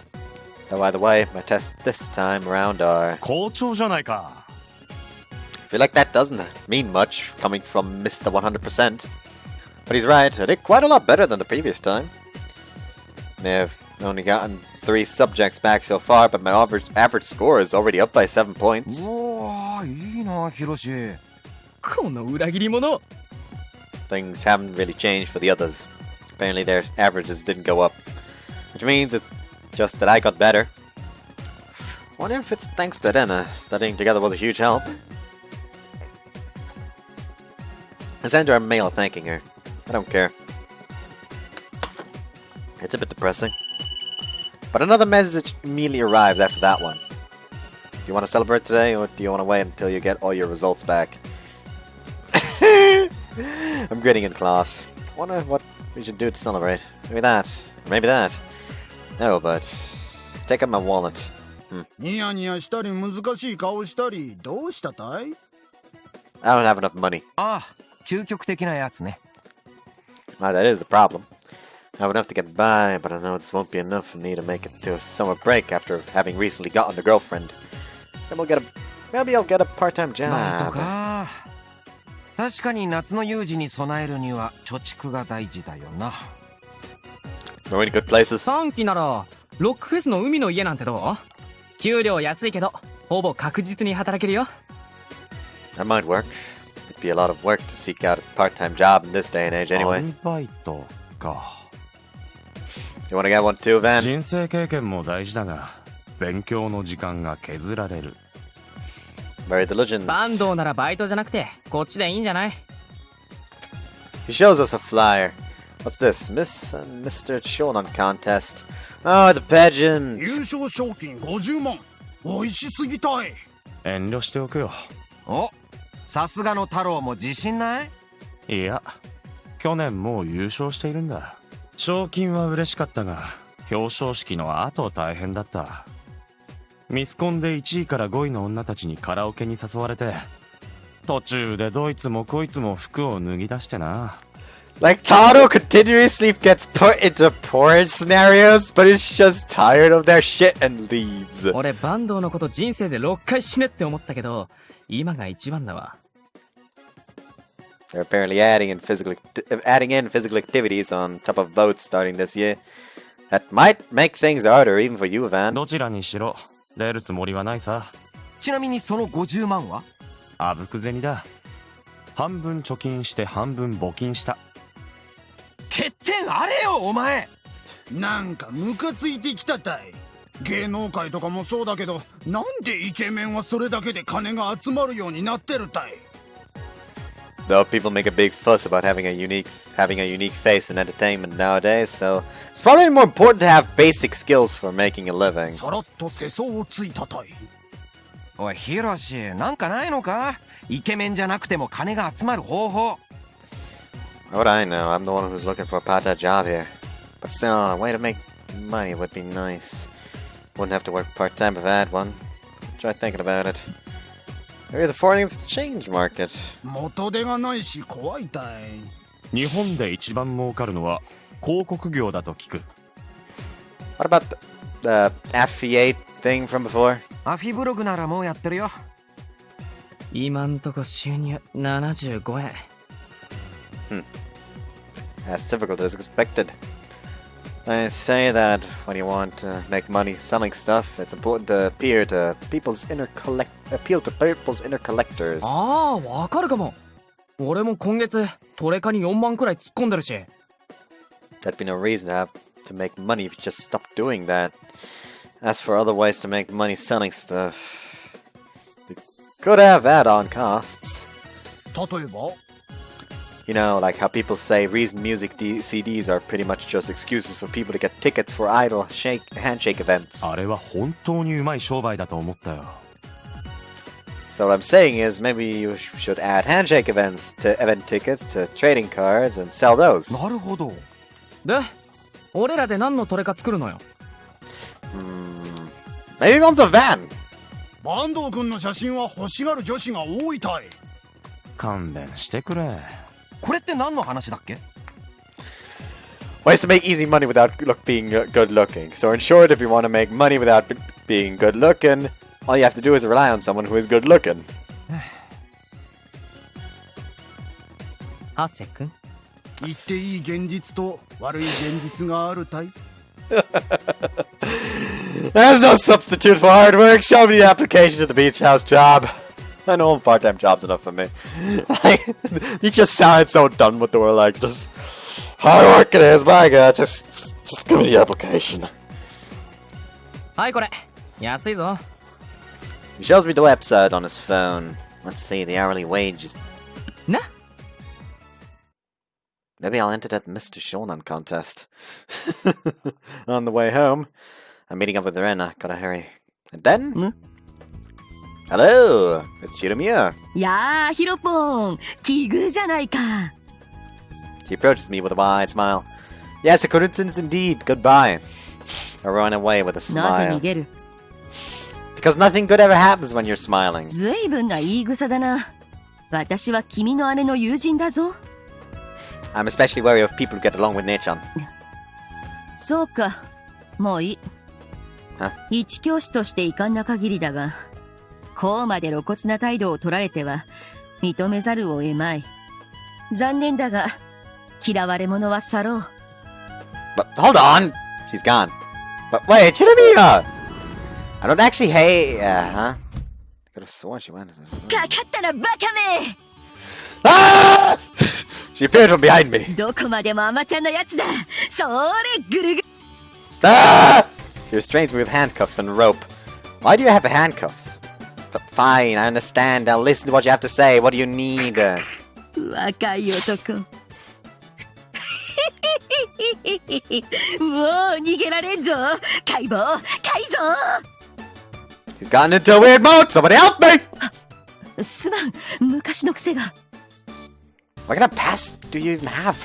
Though, by the way, my tests this time around are... 好調じゃないか。 I feel like that doesn't mean much coming from Mr. 100%. But he's right, I did quite a lot better than the previous time. May have only gotten 3 subjects back so far, but my average score is already up by 7 points. おー、いいな、ヒロシ。この裏切り者。 Things haven't really changed for the others. Apparently their averages didn't go up. Which means it's just that I got better. Wonder if it's thanks to Renna. Studying together was a huge help. I sent her a mail thanking her. I don't care. It's a bit depressing. But another message immediately arrives after that one. Do you want to celebrate today, or do you want to wait until you get all your results back? I'm gritting in class. Wonder what we should do to celebrate. Maybe that. Or maybe that. No, but... take out my wallet. ニヤニヤしたり難しい顔したりどうしたたい I don't have enough money. ああ、究極的なやつね。Well, that is the problem. I have enough to get by, but I know this won't be enough for me to make it to a summer break after having recently gotten a girlfriend. Then maybe I'll get a part-time job. なんとか。確かに夏の有事に備えるには貯蓄が大事だよな。Are any good places? 短期ならロックフェスの海の家なんてどう？給料安いけどほぼ確実に働けるよ。That might work. It'd be a lot of work to seek out a part-time job in this day and age anyway. アルバイトか。You wanna get one too, Van? 人生経験も大事だが、勉強の時間が削られる。Very diligent. 坂東ならバイトじゃなくてこっちでいいんじゃない？ He shows us a flyer. What's this? Miss and Mr. Shonan contest. Oh, the pageant. 優勝賞金50万。美味しすぎたい。遠慮しておくよ。お、さすがの太郎も自信ない？いや、去年もう優勝しているんだ。賞金は嬉しかったが、表彰式の後大変だった。ミスコンで1位から5位の女たちにカラオケに誘われて、途中でどいつもこいつも服を脱ぎ出してな。Like, Tia-Rou continuously gets put into porn scenarios, but is just tired of their shit and leaves. 俺、坂東のこと人生で6回死ねって思ったけど、今が一番だわ。They're apparently adding in physical activities on top of votes starting this year. That might make things harder even for you, Van. どちらにしろ出るつもりはないさ。ちなみにその50万は？あぶく銭だ。半分貯金して半分募金した。欠点あれよお前。なんかムカついてきたたい。芸能界とかもそうだけど、なんでイケメンはそれだけで金が集まるようになってるたい。Though people make a big fuss about having a unique face in entertainment nowadays, so it's probably more important to have basic skills for making a living. さらっと世相をついたたい。おいヒロシ、なんかないのか？イケメンじゃなくても金が集まる方法。What I know, I'm the one who's looking for a part-time job here. But still, a way to make money would be nice. Wouldn't have to work part-time if I had one. Try thinking about it. Maybe the foreign exchange market. 元手がないし怖いたい。日本で一番儲かるのは広告業だと聞く。What about the affiliate thing from before? アフィブログならもうやってるよ。今んとこ収入75円。As difficult as expected. I say that when you want to make money selling stuff, it's important to appeal to people's inner collectors. ああ、わかるかも。俺も今月トレカに4万くらい突っ込んでるし。That'd be no reason to make money if you just stop doing that. As for other ways to make money selling stuff, you could have add-on costs. 例えばYou know, like how people say Reason Music CDs are pretty much just excuses for people to get tickets for idle handshake events. あれは本当にうまい商売だと思ったよ。So what I'm saying is maybe you should add handshake events to event tickets to trading cards and sell those. なるほど。で、俺らで何のトレカ作るのよ。Maybe one's a van. 坂東くんの写真は欲しがる女子が多いたい。勘弁してくれ。これって何の話だっけ？ Ways to make easy money without being good looking. So in short, if you want to make money without being good looking, all you have to do is rely on someone who is good looking. ハッセ君。言っていい現実と悪い現実があるたい。There's no substitute for hard work. Show me the application to the beach house job. I know part-time job's enough for me. You just sound so done with the world, like just Hard work it is, my god. Just give me the application. はいこれ安いぞ。 He shows me the website on his phone. Let's see, the hourly wage is... Nah. Maybe I'll enter that Mr. Shonan contest. On the way home, I'm meeting up with Renna. Gotta hurry. And then... Hello! It's Shiramiya. やあ、ヒロポン、奇遇じゃないか。 She approaches me with a wide smile. Yes, a coincidence indeed. Goodbye. I run away with a なぜ smile. 逃げる？ Because nothing good ever happens when you're smiling. ずいぶんな言い草だな。私は君の姉の友人だぞ。 I'm especially wary of people who get along with Nechan. そうか、もういい。一教師として遺憾な限りだが、こうまで露骨な態度を取られては認めざるを得まい。残念だが、嫌われ者は去ろう。But hold on! She's gone. But wait, Shiramiya! I don't actually hate... huh? I could have sworn she went... かかったな、バカめ! Ah! She appeared from behind me. どこまでも甘ちゃんなやつだ。それ、ぐるぐる。 Ah! She restrains me with handcuffs and rope. Why do you have handcuffs? But fine, I understand. I'll listen to what you have to say. What do you need? 若い男。もう逃げられんぞ。解剖、改造。 He's gotten into a weird mode. Somebody help me! すまん、昔の癖が。 What kind of past do you even have?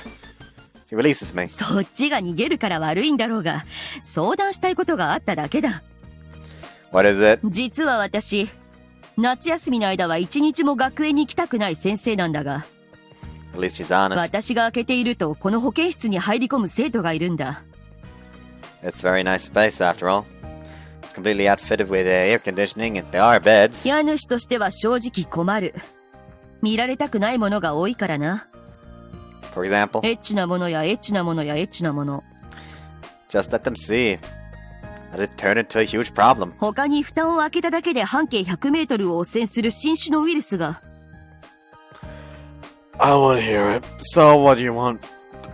She releases me. そっちが逃げるから悪いんだろうが、相談したいことがあっただけだ。What is it? 実は私、夏休みの間は一日も学園に行きたくない先生なんだが、 At least she's honest. 私が開けているとこの保健室に入り込む生徒がいるんだ。 It's very nice space after all. It's completely outfitted with air conditioning and there are beds. 家主としては正直困る。見られたくないものが多いからな。 For example? エッチなものやエッチなものやエッチなもの。 Just let them see. Let it turn into a huge problem. 他に蓋を開けただけで半径100メートルを汚染する新種のウイルスが。 I want to hear it. So what do you want?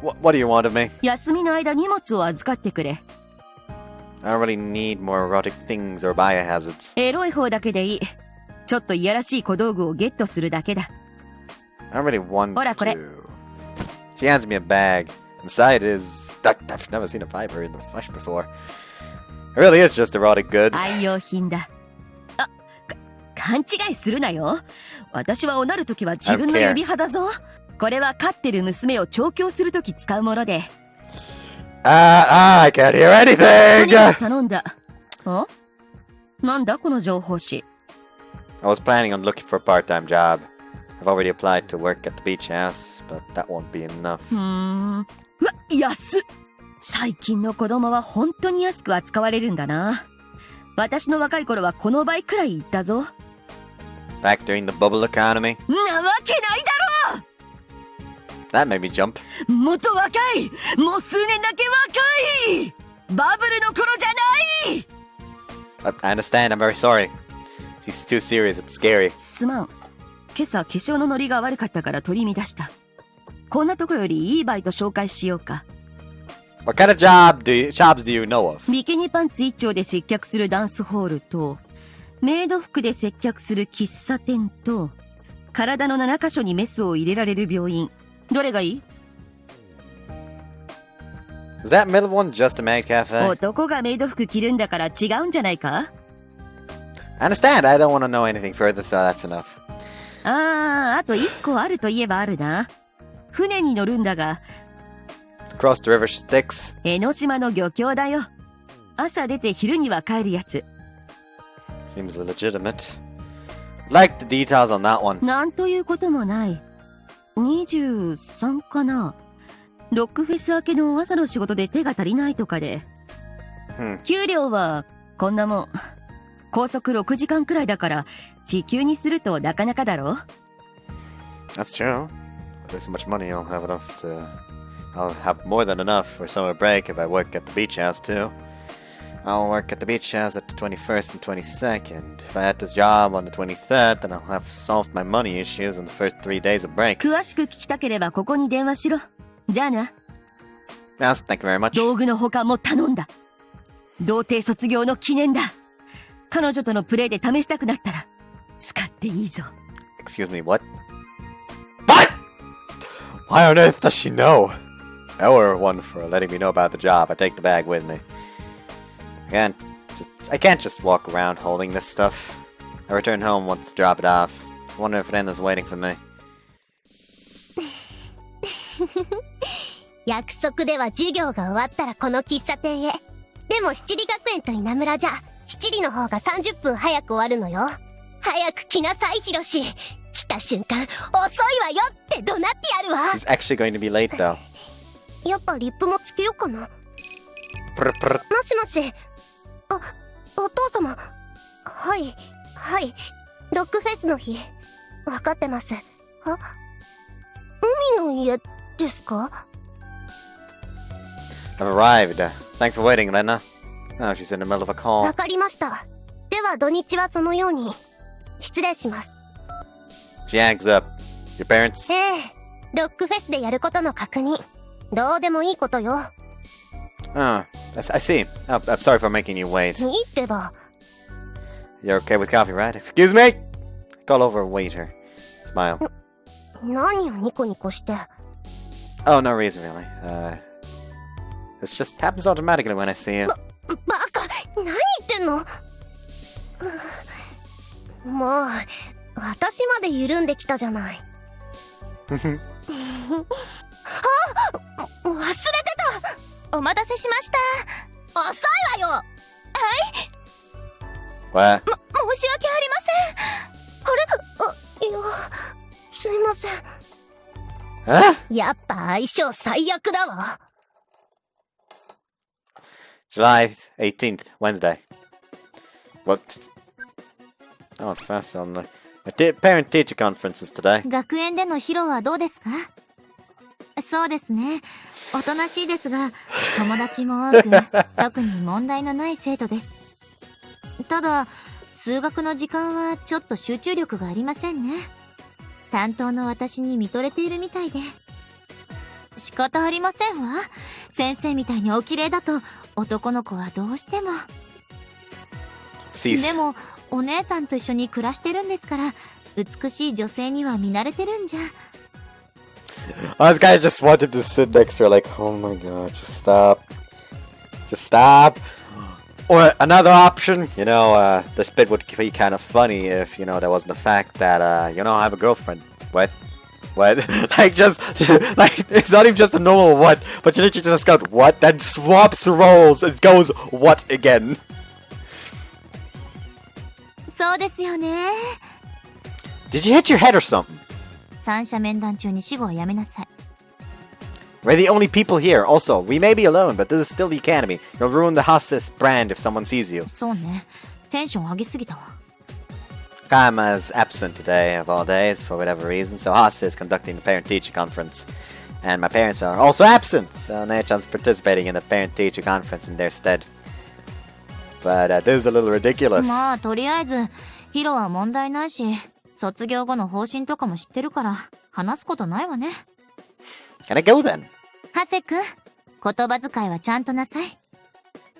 What do you want of me? 休みの間荷物を預かってくれ。 I don't really need more erotic things or biohazards. エロい方だけでいい。ちょっといやらしい小道具をゲットするだけだ。 I don't really want ほらこれ。 to. She hands me a bag. Inside is... I've never seen a viper in the flesh before. It really is just erotic goods. 愛用品だ。あ、勘違いするなよ。私はおなるときは自分の指派だぞ。これは飼ってる娘を調教するとき使うもので。I can't hear anything! 頼んだ。あ？なんだこの情報誌。I was planning on looking for a part-time job. I've already applied to work at the beach house, but that won't be enough. うわ、安っ！最近の子供は本当に安く扱われるんだな。私の若い頃はこの倍くらい行ったぞ。Back during the bubble economy? なわけないだろ！ That made me jump. もっと若い！もう数年だけ若い！バブルの頃じゃない！ I understand, I'm very sorry. She's too serious, it's scary. すまん。今朝化粧のノリが悪かったから取り乱した。こんなとこよりいいバイト紹介しようか。What kind of jobs do you know of? ビキニパンツ一丁で接客するダンスホールと、メイド服で接客する喫茶店と、体の7カ所にメスを入れられる病院。どれがいい？ Is that middle one just a maid cafe? 男がメイド服着るんだから違うんじゃないか？ I understand, I don't want to know anything further, so that's enough. あと1個あるといえばあるな。船に乗るんだが、Cross the river Styx. 江ノ島の漁協だよ。朝出て昼には帰るやつ。Seems legitimate. Like the details on that one. なんということもない。23かな。ロックフェス明けの朝の仕事で手が足りないとかで。給料はこんなもん。拘束6時間くらいだから時給にするとなかなかだろ。 That's true. With so much money, I'll have more than enough for summer break if I work at the beach house too. I'll work at the beach house at the 21st and 22nd. If I had this job on the 23rd, then I'll have solved my money issues in the first 3 days of break. 詳しく聞きたければここに電話しろ。じゃあな。Yes, thank you very much. 道具の保管も頼んだ。童貞卒業の記念だ。彼女とのプレイで試したくなったら使っていいぞ。 Excuse me, what? What? Why on earth does she know? I owe her one for letting me know about the job. I take the bag with me. I can't just walk around holding this stuff. I return home once to drop it off. I wonder if Renna's waiting for me. 約束では授業が終わったらこの喫茶店へ。でも七里学園と稲村じゃ七里の方が30分早く終わるのよ。早く来なさいヒロシ。来た瞬間遅いわよって怒鳴ってやるわ。 He's actually going to be late though. やっぱリップもつけようかな。もしもし。お父様。はい、はい。ロックフェスの日。わかってます。海の家ですか？ I've arrived. Thanks for waiting, Renna. Oh, she's in the middle of a call. わかりました。では土日はそのように。失礼します。She hangs up. Your parents? ロックフェスでやることの確認。どうでもいいことよ。Oh, I see. Oh, I'm sorry for making you wait. いいってば。You're okay with coffee, right? Excuse me? Call over a waiter. Smile. 何をニコニコして。Oh, no reason really. This just happens automatically when I see you. バカ！何言ってんの？もう、私まで緩んできたじゃない。あ！忘れてた！お待たせしました。遅いわよ！はい？ What? 申し訳ありません。いや、すいません。やっぱ相性最悪だわ。July 18th, Wednesday. What? Oh, fast on the... My parent-teacher conference is today. 学園での披露はどうですか？そうですね。おとなしいですが、友達も多く、特に問題のない生徒です。ただ、数学の時間はちょっと集中力がありませんね。担当の私に見とれているみたいで。仕方ありませんわ。先生みたいにお綺麗だと男の子はどうしても。でもお姉さんと一緒に暮らしてるんですから、美しい女性には見慣れてるんじゃ。Oh, this guy just wanted to sit next to her like, oh my god, just stop. Just stop. Or another option, you know, this bit would be kind of funny if, you know, there wasn't the fact that, you know, I have a girlfriend. What? Like, just, like, it's not even just a normal what, but you literally just got what, then swaps roles and goes what again. そうですよね。 Did you hit your head or something? 三者面談中に死後はやめなさい。 We're the only people here. Also, we may be alone, but this is still the academy. You'll ruin the hostess brand if someone sees you. そうね。テンション上げすぎたわ。Kama's absent today of all days for whatever reason, so Hasta is conducting the parent-teacher conference. And my parents are also absent, so Nae-chan's participating in the parent-teacher conference in their stead. But this is a little ridiculous. まあ、とりあえず、ヒロは問題ないし、卒業後の方針とかも知ってるから、話すことないわね。Can I go then? ハセ君、言葉遣いはちゃんとなさい。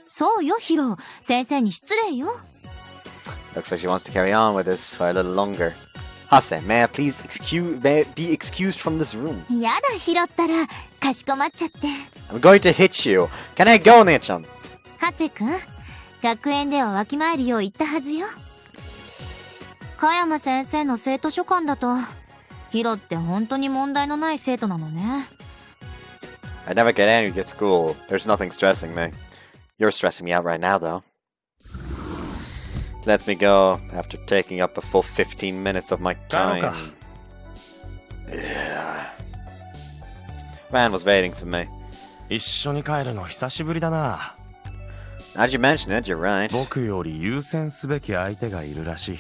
そうよ、ヒロ。先生に失礼よ。Looks like she wants to carry on with this for a little longer. Hase, may I please be excused from this room? やだ、拾ったら、かしこまっちゃって。I'm going to hit you. Can I go, Nae-chan? ハセ君、学園ではわきまえるよう言ったはずよ。香山先生の生徒書簡だと、ヒロって本当に問題のない生徒なのね。I never get angry at school. There's nothing stressing me. You're stressing me out right now, though. Lets me go after taking up a full 15 minutes of my time. Yeah. Man was waiting for me. 一緒に帰るの久しぶりだな。Now that you mention it, you're right. 僕より優先すべき相手がいるらしい。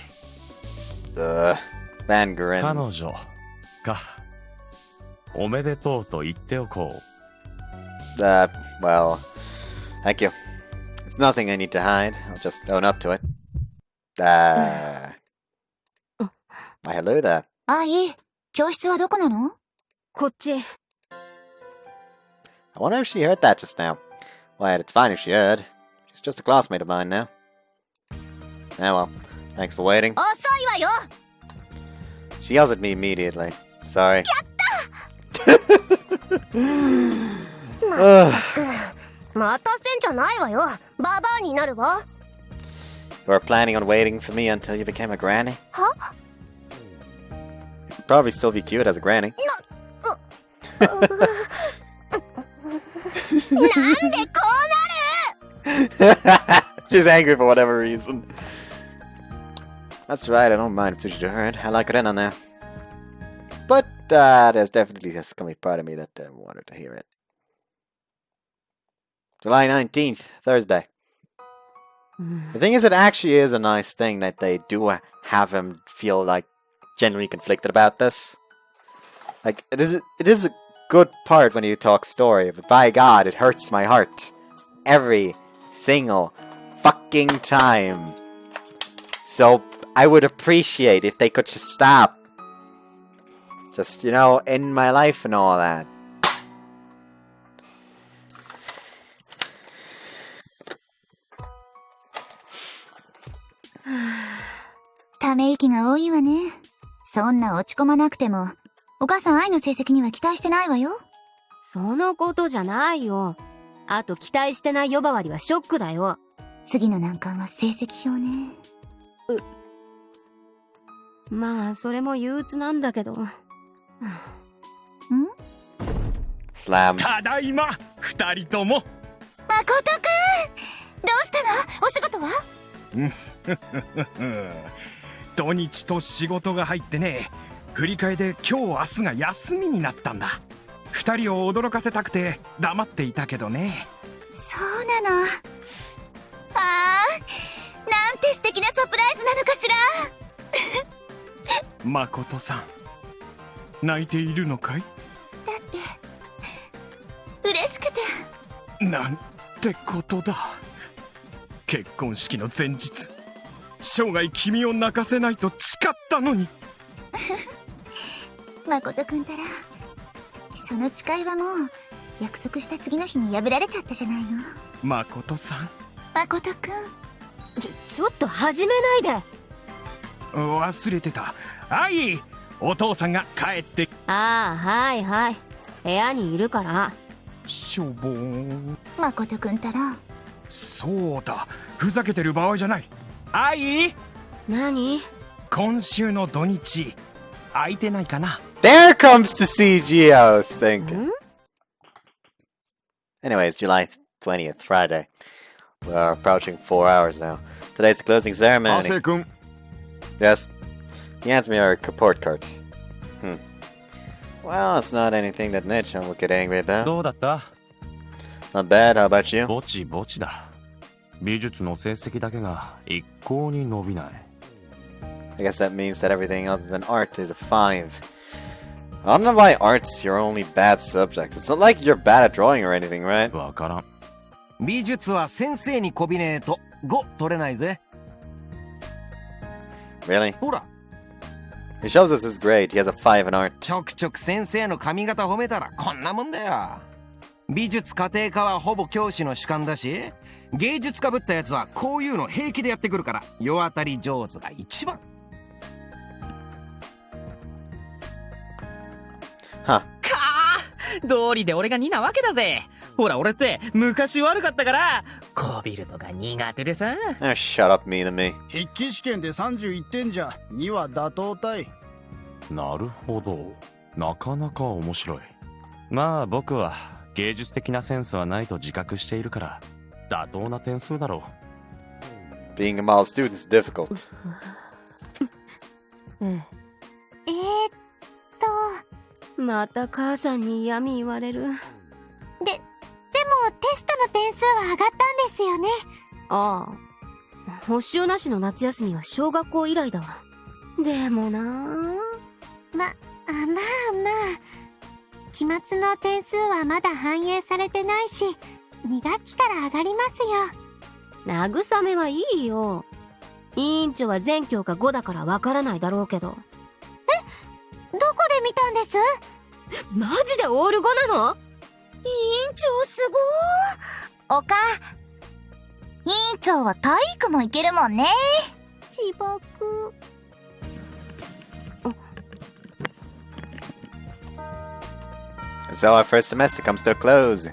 Man grins. 彼女か。おめでとうと言っておこう。Well, thank you. It's nothing I need to hide. I'll just own up to it. Why, hello there. あい、教室はどこなの？こっち。I wonder if she heard that just now. Well, it's fine if she heard. She's just a classmate of mine now. Ah well, thanks for waiting. 遅いわよ She yells at me immediately. Sorry. またせんじゃないわよババアになるわ You were planning on waiting for me until you became a granny? は You'd probably still be cute as a granny. なんでこうなる She's angry for whatever reason. That's right, I don't mind if Tsujidou heard. I like Renna now. But there's definitely a scummy part of me that wanted to hear it. July 19th, Thursday. The thing is, it actually is a nice thing that they do have him feel like genuinely conflicted about this. Like, it is a good part when you talk story, but by God, it hurts my heart. Every single fucking time. So, I would appreciate if they could just stop. Just, you know, end my life and all that. ため息が多いわね。そんな落ち込まなくても、お母さん愛の成績には期待してないわよ。そのことじゃないよ。あと期待してない呼ばわりはショックだよ。次の難関は成績表ね。まあそれも憂鬱なんだけど。Slam. ただいま二人とも。誠くんどうしたのお仕事は土日と仕事が入ってね、振り替えで今日明日が休みになったんだ。二人を驚かせたくて黙っていたけどね。そうなの。ああ、なんて素敵なサプライズなのかしら誠さん、泣いているのかい？だって嬉しくて。なんてことだ。結婚式の前日、生涯君を泣かせないと誓ったのに。誠くんたら、その誓いはもう約束した次の日に破られちゃったじゃないの。誠さん。誠くん。ちょっと始めないで。忘れてた。愛、お父さんが帰って。ああ、はいはい。部屋にいるから。しょぼーん。誠くんたら。そうだ、ふざけてる場合じゃない。愛。何？今週の土日、空いてないかな？ There comes to CG, I was thinking. Anyways, July 20th, Friday. We are approaching 4 hours now. Today's the closing ceremony. Ase-kun. Yes. He hands me our report card. Well, it's not anything that Nichan will get angry about. どうだった？ Not bad, how about you? ぼちぼちだ。美術の成績だけが一向に伸びない。I guess that means that everything other than art is a 5. I don't know why art's your only bad subject. It's not like you're bad at drawing or anything, right? わからん。美術は先生にこびねえと5取れないぜ。Really? ほら。He shows us his grade. He has a 5 in art. ちょくちょく先生の髪型褒めたらこんなもんだよ。美術家庭科はほぼ教師の主観だし、芸術家ぶったやつはこういうの平気でやってくるから世当たり上手が一番。かー、道理で俺が2なわけだぜ。ほら俺って昔悪かったからこびるのが苦手でさ。Oh, shut up, me to me. 筆記試験で31点じゃ2は妥当たい。なるほど。なかなか面白い。まあ僕は芸術的なセンスはないと自覚しているから妥当な点数だろう。Being a model student is difficult. また母さんに嫌味言われる。でもテストの点数は上がったんですよね。ああ、補習なしの夏休みは小学校以来だわ。でもなまあ期末の点数はまだ反映されてないし2学期から上がりますよ。慰めはいいよ。委員長は全教科5だからわからないだろうけど。どこで見たんです？マジでオール5なの？長すごー。おか。委員長は体育もいけるもんね。自爆。So our first semester comes to a close.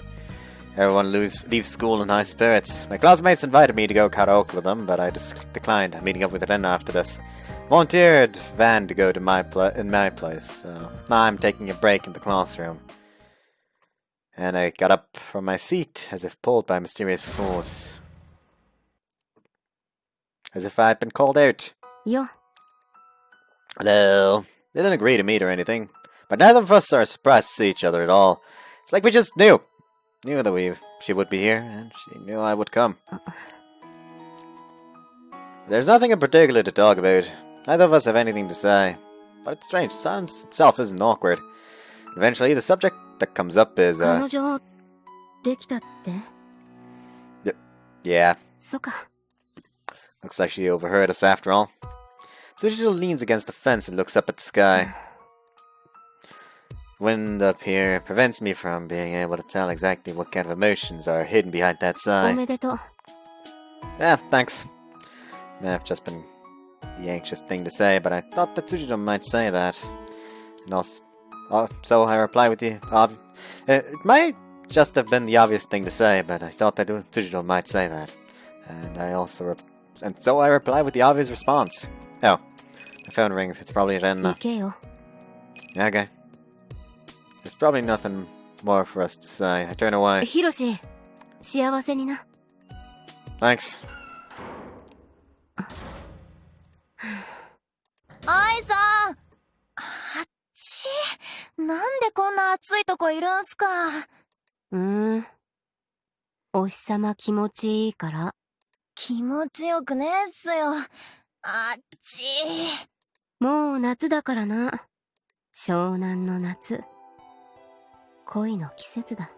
Everyone leaves school in high spirits. My classmates invited me to go karaoke with them, but I declined meeting up with Renna after this. Volunteered Van to go to my place, so now I'm taking a break in the classroom. And I got up from my seat as if pulled by mysterious force. As if I had been called out. Yo. Hello. They didn't agree to meet or anything, but neither of us are surprised to see each other at all. It's like we just knew that she would be here, and she knew I would come. There's nothing in particular to talk about. Neither of us have anything to say. But it's strange, silence itself isn't awkward. Eventually, the subject that comes up is, 彼女できたって? Yeah. そっか。 Looks like she overheard us after all. Tsujidou leans against the fence and looks up at the sky. Wind up here prevents me from being able to tell exactly what kind of emotions are hidden behind that sigh. おめでとう。 Yeah, thanks. May have just been the anxious thing to say, but I thought that Tsujidou might say that. And also, so I reply with the it might just have been the obvious thing to say, but I thought that Tsujidou might say that. And so I reply with the obvious response. Oh, my phone rings. It's probably Renna. 行けよ。 Okay. There's probably nothing more for us to say. I turn away. ヒロシ、幸せにな。 Thanks. 愛さん。あっち。なんでこんな暑いとこいるんすか。お日様気持ちいいから。気持ちよくねえっすよ。あっち。もう夏だからな。湘南の夏。恋の季節だ。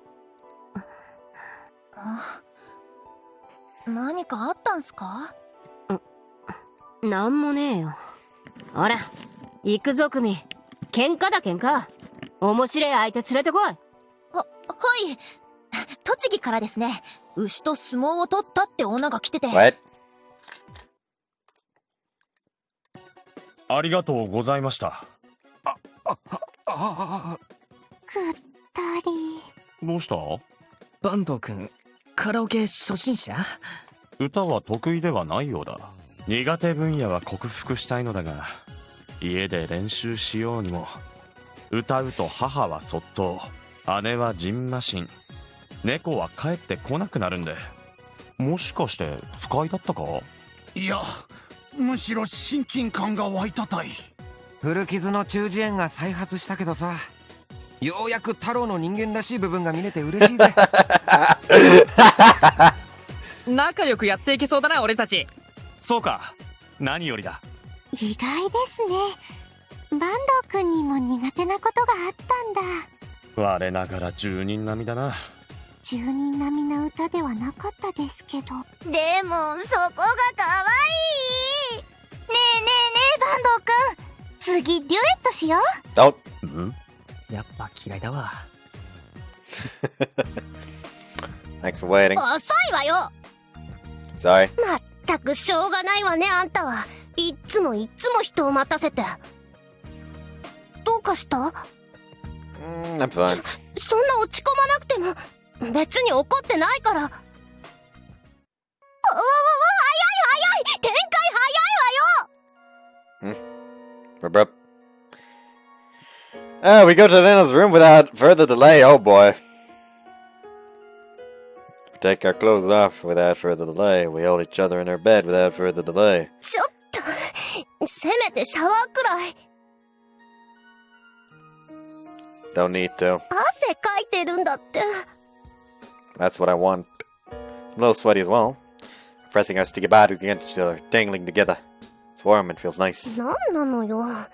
何かあったんすか？なんもねえよ。ほら、行くぞ組。喧嘩だ喧嘩。面白い相手連れてこい。はい。栃木からですね。牛と相撲を取ったって女が来てて。What? ありがとうございました。ぐったり。どうした？坂東くん、カラオケ初心者？歌は得意ではないようだ。苦手分野は克服したいのだが、家で練習しようにも。歌うと母はそっと、姉はジンマシン、猫は帰ってこなくなるんで。もしかして不快だったか？いや、むしろ親近感が湧いたたい。古傷の中耳炎が再発したけどさ、ようやく太郎の人間らしい部分が見れて嬉しいぜ。仲良くやっていけそうだな俺たち。そうか、何よりだ。意外ですね。坂東くんにも苦手なことがあったんだ。我ながら10人並みだな。10人並みな歌ではなかったですけど。でもそこが可愛い。ねえねえ坂東くん、次デュエットしよう。Don't. やっぱ嫌いだわ。Thanks for waiting. 遅いわよ。 Sorry. まったくしょうがないわね、あんたは。いっつも人を待たせて。どうかした？ I'm fine. そんな落ち込まなくても。別に怒ってないから。早い展開早いわよ。Bruh. We go to Renna's room without further delay. Oh boy. We take our clothes off without further delay. We hold each other in our bed without further delay. ちょっと、せめてシャワーくらい。Don't need to. 汗かいてるんだって。That's what I want. I'm a little sweaty as well. Pressing our sticky bodies against each other, dangling together. It's warm and feels nice. なんなのよ。や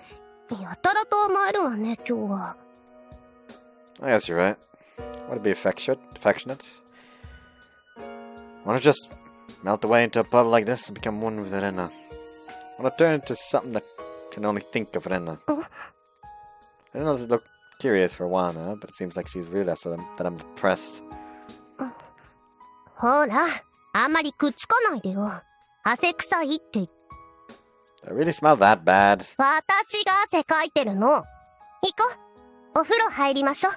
たらと甘えるわね、今日は。I guess you're right. Want to be affectionate? Want to just melt away into a puddle like this and become one with Renna. Want to turn into something that can only think of Renna. Renna curious for Wana, but it seems like she's realized that I'm depressed. ほら、あんまりくっつかないでよ。汗臭いって。 I really smell that bad. 私が汗かいてるの。行こう。お風呂入りましょう。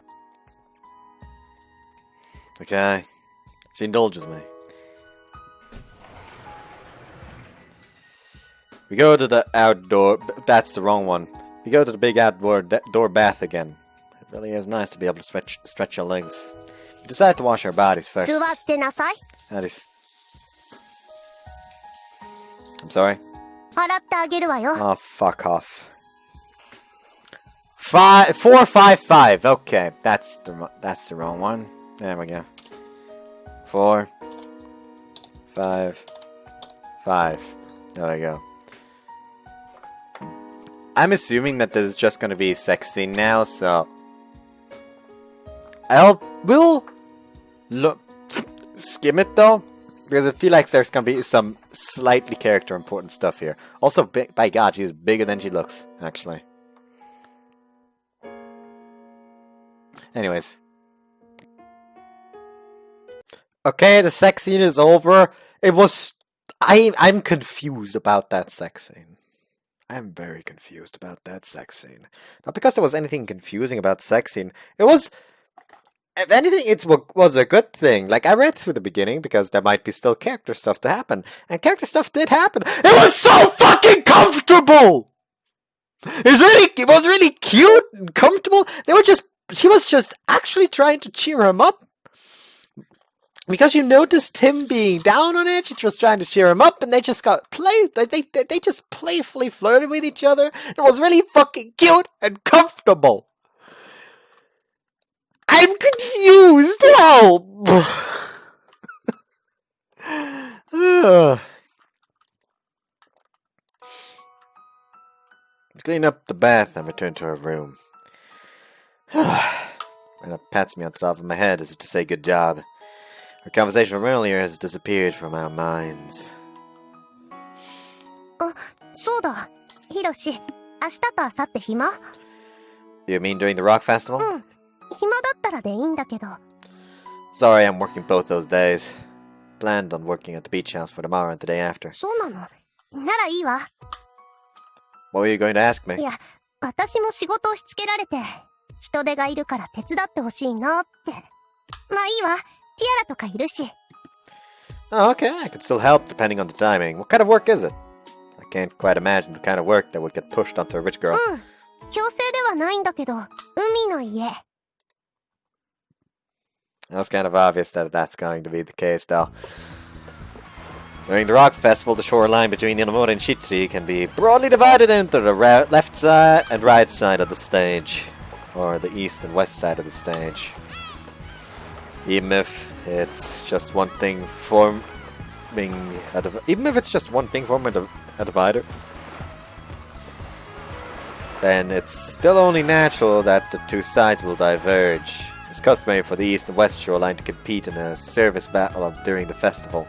Okay. She indulges me. We go to the outdoor... That's the wrong one. We go to the big outdoor bath again. It really is nice to be able to stretch your legs. We decide to wash our bodies first. 座ってなさい。 That is... I'm sorry? 洗ってあげるわよ。 Oh, fuck off. 455. Okay, that's the wrong one. There we go. 4, 5, 5. There we go. I'm assuming that this is just going to be a sex scene now, so we'll skim it though, because I feel like there's going to be some slightly character important stuff here. Also, by God, she's bigger than she looks, actually. Anyways. Okay, the sex scene is over. It was... I'm confused about that sex scene. I'm very confused about that sex scene. Not because there was anything confusing about sex scene. It was... If anything, it was a good thing. Like, I read through the beginning because there might be still character stuff to happen. And character stuff did happen. It was so fucking comfortable! It was really cute and comfortable. She was just actually trying to cheer him up. Because you noticed him being down on it, she was trying to cheer him up, and they just they just playfully flirted with each other. It was really fucking cute and comfortable. I'm confused. Help! Clean up the bath and return to her room. Renna pats me on the top of my head as if to say good job. Our conversation from earlier has disappeared from our minds. あ、そうだ。ヒロシ、明日と明後日暇？ You mean during the rock festival? うん。暇だったらでいいんだけど。 Sorry, I'm working both those days. Planned on working at the beach house for tomorrow and the day after. そうなの。ならいいわ。 What were you going to ask me? いや、私も仕事をしつけられて、人手がいるから手伝ってほしいなって。まあいいわ。ティアラとかいるし。 Oh, okay, I could still help depending on the timing. What kind of work is it? I can't quite imagine the kind of work that would get pushed onto a rich girl. うん。強制ではないんだけど、海の家。It was kind of obvious that that's going to be the case, though. During the rock festival, the shoreline between Inamoto and Shitri can be broadly divided into the left side and right side of the stage, or the east and west side of the stage. Even if it's just one thing forming a divider, then it's still only natural that the two sides will diverge. It's customary for the east and west shoreline to compete in a service battle during the festival.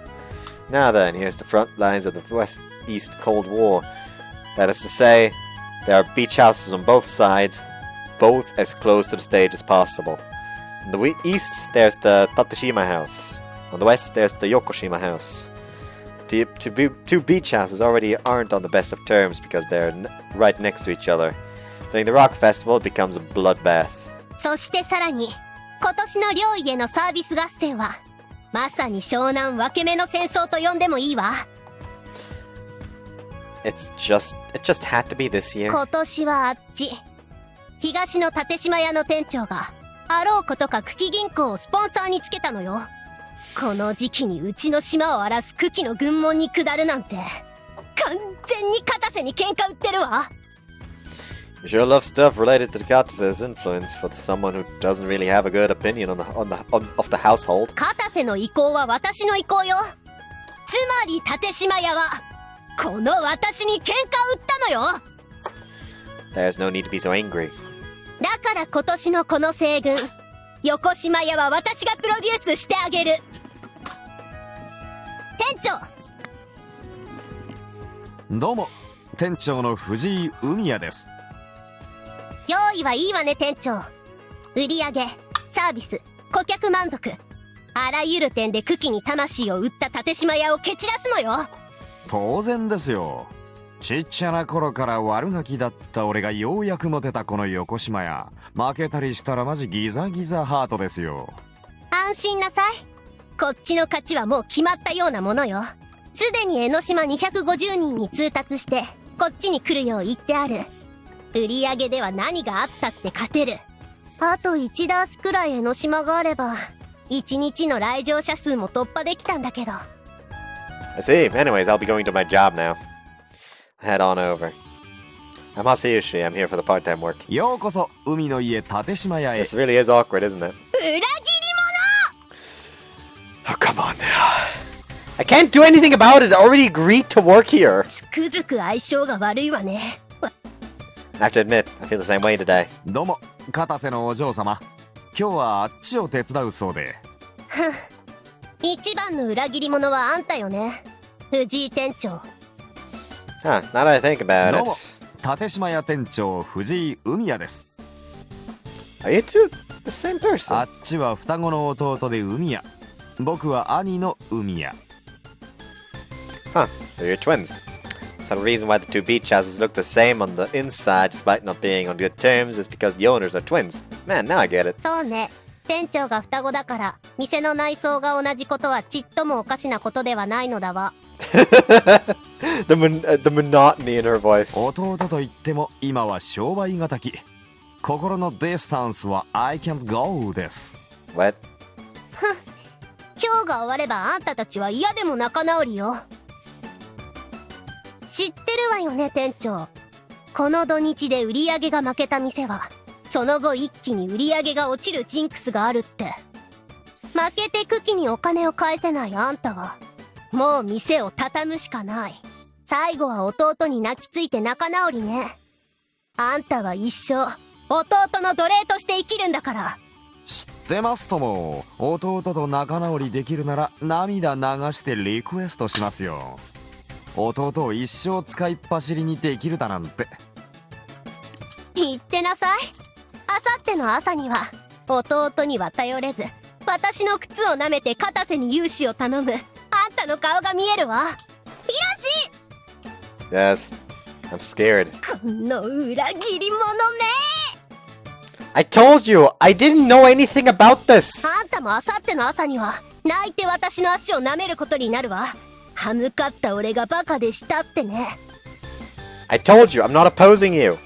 Now then, here's the front lines of the West-East Cold War. That is to say, there are beach houses on both sides, both as close to the stage as possible. On the east, there's the Tateshima house. On the west, there's the Yokoshima house. Two beach houses already aren't on the best of terms because they're right next to each other. During the rock festival, it becomes a bloodbath. そしてさらに、今年の両家のサービス合戦は、まさに湘南分け目の戦争と呼んでもいいわ。It just had to be this year. 今年はあっち。東の立島屋の店長が、あろうことか久喜銀行をスポンサーにつけたのよ。この時期にうちの島を荒らす久喜の軍門に下るなんて、完全に片瀬に喧嘩売ってるわ。You sure love stuff related to the Katase's influence for someone who doesn't really have a good opinion of the household. 片瀬の意向は私の意向よ。つまり立島屋は、この私に喧嘩売ったのよ。There's no need to be so angry. だから今年のこの西軍、横島屋は私がプロデュースしてあげる。店長。どうも、店長の藤井海也です。用意はいいわね店長。売上、サービス、顧客満足、あらゆる点で久喜に魂を売った立島屋を蹴散らすのよ。当然ですよ。ちっちゃな頃から悪ガキだった俺がようやくモテたこの横島屋、負けたりしたらマジギザギザハートですよ。安心なさい。こっちの勝ちはもう決まったようなものよ。すでに江ノ島250人に通達してこっちに来るよう言ってある。売り上げでは何があったって勝てる。あと1ダースくらい江ノ島があれば1日の来場者数も突破できたんだけど。 I see. Anyways, I'll be going to my job now. Head on over. I'm Masayushi. I'm here for the part-time work. ようこそ海の家立島屋へ。 This really is awkward, isn't it? 裏切り Oh, come on now. I can't do anything about it. I already agreed to work here. つくづく相性が悪いわね。I have to admit, I feel the same way today. どうも、片瀬のお嬢様。今日はあっちを手伝うそうで。ふん。一番の裏切り者はあんたよね。藤井店長。Huh, now that I think about どうも it. 立島屋店長藤井海也です。 Are you two the same person? あっちは双子の弟で海也。僕は兄の海也。Huh, so you're twins. So the reason why the two beach houses look the same on the inside despite not being on good terms is because the owners are twins. Man, now I get it. そうね。店長が双子だから店の内装が同じことはちっともおかしなことではないのだわ。the monotony in her voice. 弟と言っても今は商売敵。心のディスタンスは I can't go です。 What? ふん。今日が終わればあんたたちは嫌でも仲直りよ。知ってるわよね店長。この土日で売り上げが負けた店はその後一気に売り上げが落ちるジンクスがあるって。負けて久喜にお金を返せないあんたはもう店を畳むしかない。最後は弟に泣きついて仲直りね。あんたは一生弟の奴隷として生きるんだから。知ってますとも。弟と仲直りできるなら涙流してリクエストしますよ。弟を一生使いっ走りにできるだなんて。言ってなさい。あさっての朝には弟には頼れず私の靴を舐めて片瀬に融資を頼むあんたの顔が見えるわ。ピロシ Yes, I'm scared. この裏切り者め。 I told you, I didn't know anything about this. あんたもあさっての朝には泣いて私の足を舐めることになるわ。歯向かった俺がバカでしたってね。 I told you, I'm not opposing you.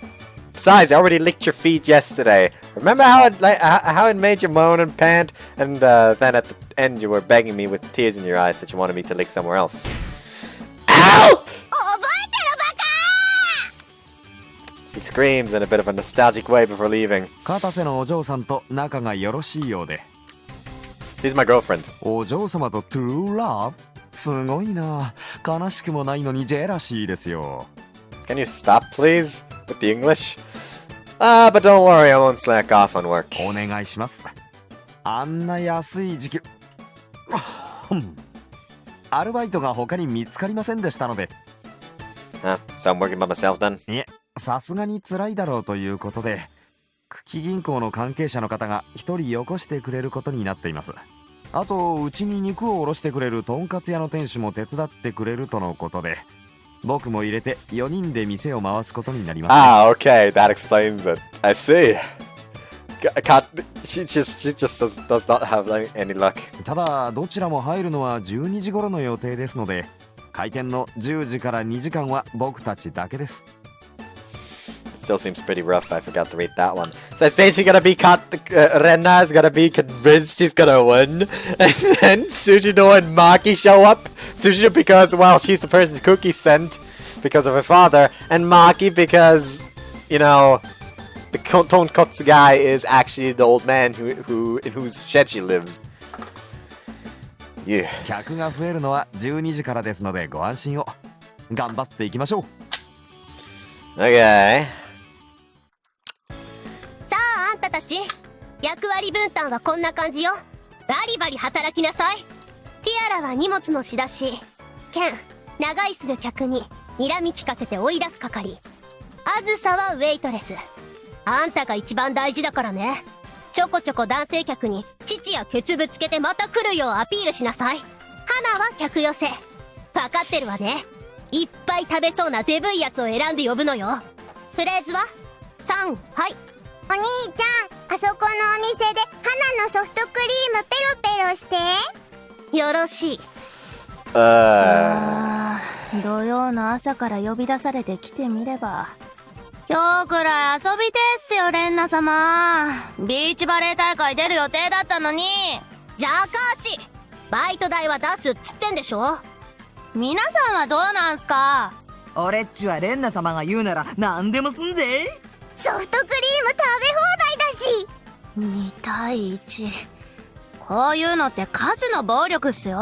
Besides, I already licked your feet yesterday. Remember how it made you moan and pant, and then at the end you were begging me with tears in your eyes that you wanted me to lick somewhere else. Ow! She screams in a bit of a nostalgic way before leaving. 片瀬のお嬢さんと仲がよろしいようで。 She's my girlfriend. お嬢様とトゥルーラブ？すごいな。悲しくもないのにジェラシーですよ。 Can you stop, please, with the English? But don't worry, I won't slack off on work. お願いします。あんな安い時給。アルバイトが他に見つかりませんでしたので。Huh? So I'm working by myself then? いえ、さすがに辛いだろうということで、久喜銀行の関係者の方が一人よこしてくれることになっています。あと、うちに肉をおろしてくれるとんかつ屋の店主も手伝ってくれるとのことで、僕も入れて4人で店を回すことになります、ね。Ah, okay, that explains it. I see. She just does not have any luck. ただ、どちらも入るのは12時頃の予定ですので、開店の10時から2時間は僕たちだけです。It still seems pretty rough. I forgot to read that one. So it's basically gonna be Renna is gonna be convinced she's gonna win, and then Tsujidou and Maki show up. Tsujidou because, well, she's the person Cookie sent because of her father, and Maki because, you know, the tonkotsu guy is actually the old man who in whose shed she lives. Yeah. 客が増えるのは12時からですのでご安心を。頑張っていきましょう。Okay. さああんたたち、役割分担はこんな感じよ。バリバリ働きなさい。ティアラは荷物の仕出し、ケン長居する客に睨み聞かせて追い出す係、あずさはウェイトレス。あんたが一番大事だからね。ちょこちょこ男性客に乳やケツぶつけてまた来るようアピールしなさい。花は客寄せ。分かってるわね。いっぱい食べそうなデブいやつを選んで呼ぶのよ。フレーズは3、はい。お兄ちゃん、あそこのお店で花のソフトクリームペロペロして。よろしい。土曜の朝から呼び出されて来てみれば。今日くらい遊びてーっすよ、レンナ様。ビーチバレー大会出る予定だったのに。じゃあかーし、バイト代は出すっつってんでしょ。皆さんはどうなんすか？俺っちはレンナ様が言うなら何でもすんぜ。ソフトクリーム食べ放題だし。2対1。こういうのって数の暴力っすよ。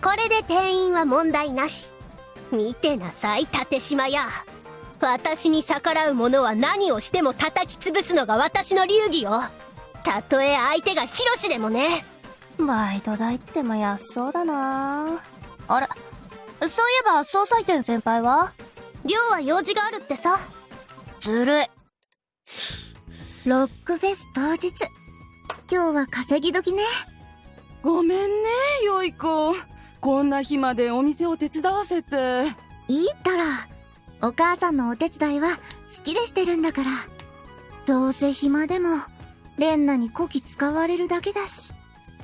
これで店員は問題なし。見てなさい、立島や。私に逆らう者は何をしても叩き潰すのが私の流儀よ。たとえ相手がヒロシでもね。バイト代っても安そうだな。あれ、そういえば総裁店先輩は？寮は用事があるってさ。ずるい。ロックフェス当日、今日は稼ぎ時ね。ごめんね、よい子。こんな日までお店を手伝わせて。いいったら、お母さんのお手伝いは好きでしてるんだから。どうせ暇でもレンナにこき使われるだけだし。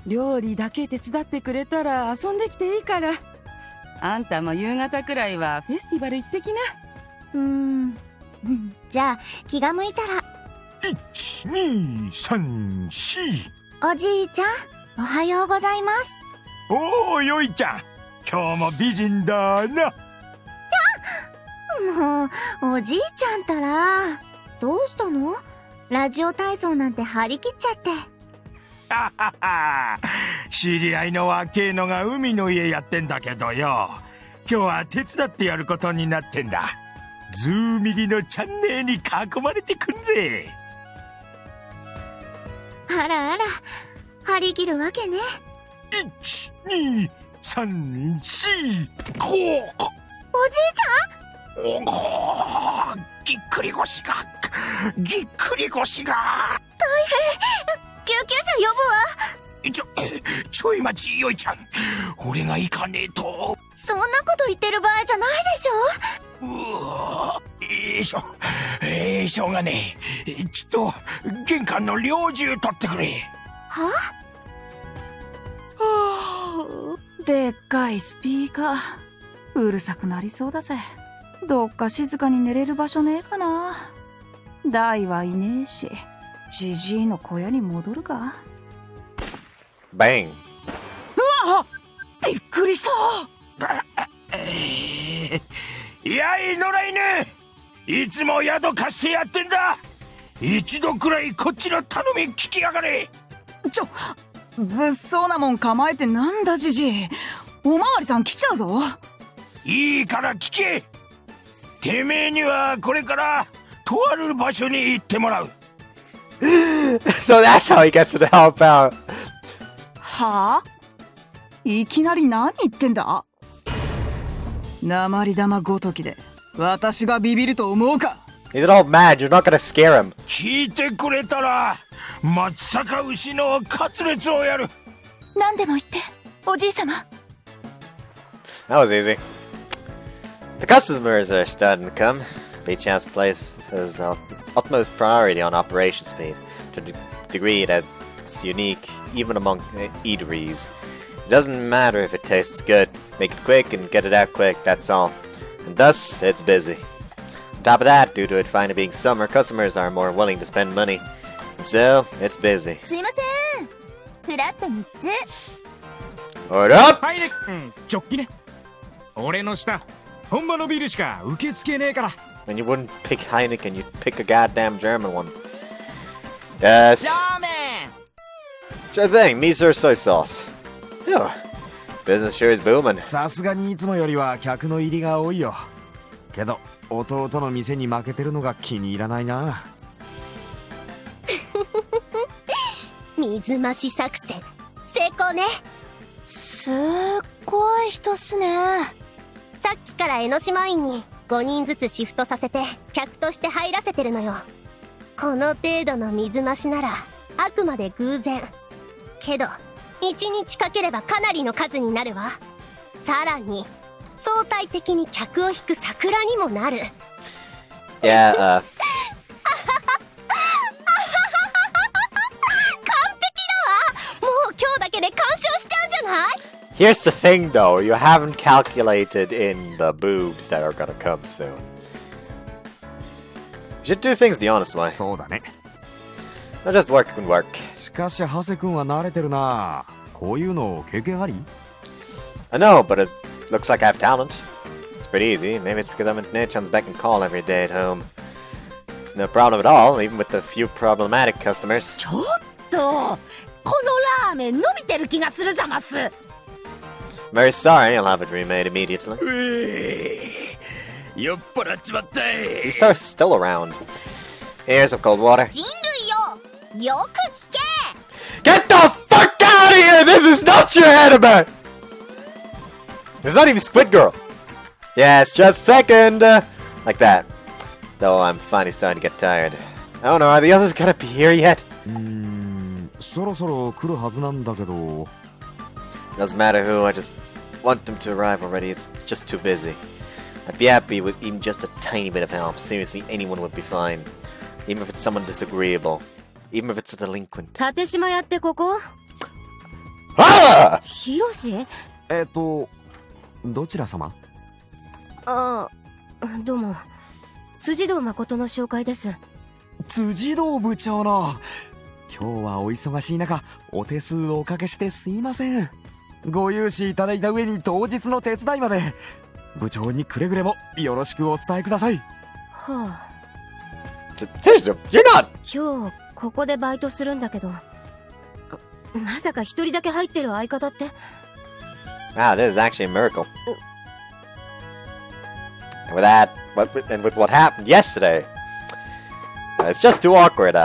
料理だけ手伝ってくれたら遊んできていいから。あんたも夕方くらいはフェスティバル行ってきな。じゃあ気が向いたら。1、2、3、4。おじいちゃん、おはようございます。おー、よいちゃん、今日も美人だな。もう、おじいちゃんたら。どうしたの？ラジオ体操なんて張り切っちゃって。ははは。知り合いの若えのが海の家やってんだけどよ。今日は手伝ってやることになってんだ。ズー右のチャンネルに囲まれてくんぜ。あらあら、張り切るわけね。1、2、3、4。こう。おじいちゃん？ぎっくり腰が。大変。救急車呼ぶわ。ちょい待ち、よいちゃん。俺が行かねえと。そんなこと言ってる場合じゃないでしょ。しょうがねえ。ちょっと玄関の猟銃取ってくれ。は？でっかいスピーカー、うるさくなりそうだぜ。どっか静かに寝れる場所ねえかな。大はいねえし、ジジイの小屋に戻るか。バン。うわっ、びっくりした。やい、野良犬、いつも宿貸してやってんだ。一度くらいこっちの頼み聞きやがれ。物騒なもん構えてなんだ、ジジイ。おまわりさん来ちゃうぞ。いいから聞け。てめえにはこれからとある場所に行ってもらう。So that's how he gets to help out. はあ？いきなり何言ってんだ？鉛玉ごときで私がビビると思うか？ He's an old man, you're not gonna scare him. 聞いてくれたら松阪牛のカツレツをやる。何でも言って、おじい様。 That was easy. The customers are starting to come. Beecham's place has utmost priority on operation speed, to a degree that it's unique even among eateries. It doesn't matter if it tastes good, make it quick and get it out quick, that's all. And thus, it's busy. On top of that, due to it finally being summer, customers are more willing to spend money. And so, it's busy. すいません。フラット3つ。Hold up! はいね、ジョッキね。俺の下、本場のビールしか受け付けねえから。And you wouldn't pick Heineken, you'd pick a goddamn German one. Yes. Sure thing, miso or soy sauce. Yeah. Business sure is booming. さすがにいつもよりは客の入りが多いよ。けど、弟の店に負けてるのが気に入らないな。水増し作戦成功ね。すっごい人っすね。さっきから江ノ島院に5人ずつシフトさせて客として入らせてるのよ。この程度の水増しならあくまで偶然。けど1日かければかなりの数になるわ。さらに相対的に客を引く桜にもなる。Yeah, 完璧だわ。もう今日だけで鑑賞しちゃうんじゃない？ here's the thing though, you haven't calculated in the boobs that are gonna come soon. You should do things the honest way. そうだね。Not just work and work. しかしハセ君は慣れてるな。こういうの経験あり？ I know, but it looks like I have talent. It's pretty easy. Maybe it's because I'm at Nechan's beck and call every day at home. It's no problem at all, even with the few problematic customers. ちょっと、このラーメン伸びてる気がするざます。Very sorry, I'll have it remade immediately. 酔っ払っちまったい。 These stars still around. Here's some cold water. 人類よ、よく聞け。 Get the fuck out of here! This is not your anime! It's not even Squid Girl. Yes, just second. Like that. Though I'm finally starting to get tired. I don't know, are the others gonna be here yet? そろそろ来るはずなんだけど。Doesn't matter who, I just want them to arrive already. It's just too busy. I'd be happy with even just a tiny bit of help. Seriously, anyone would be fine. Even if it's someone disagreeable. Even if it's a delinquent. 立島屋ってここ？ああ！ヒロシ？どちら様？ああ、どうも。辻堂誠の紹介です。辻堂部長の。今日はお忙しい中、お手数をおかけしてすいません。ご融資いただいた上に当日の手伝いまで。部長にくれぐれもよろしくお伝えください。はあ。You're not! 今日、ここでバイトするんだけど。まさか一人だけ入ってる相方って。Wow, this is actually a miracle. And with that, and with what happened yesterday, it's just too awkward.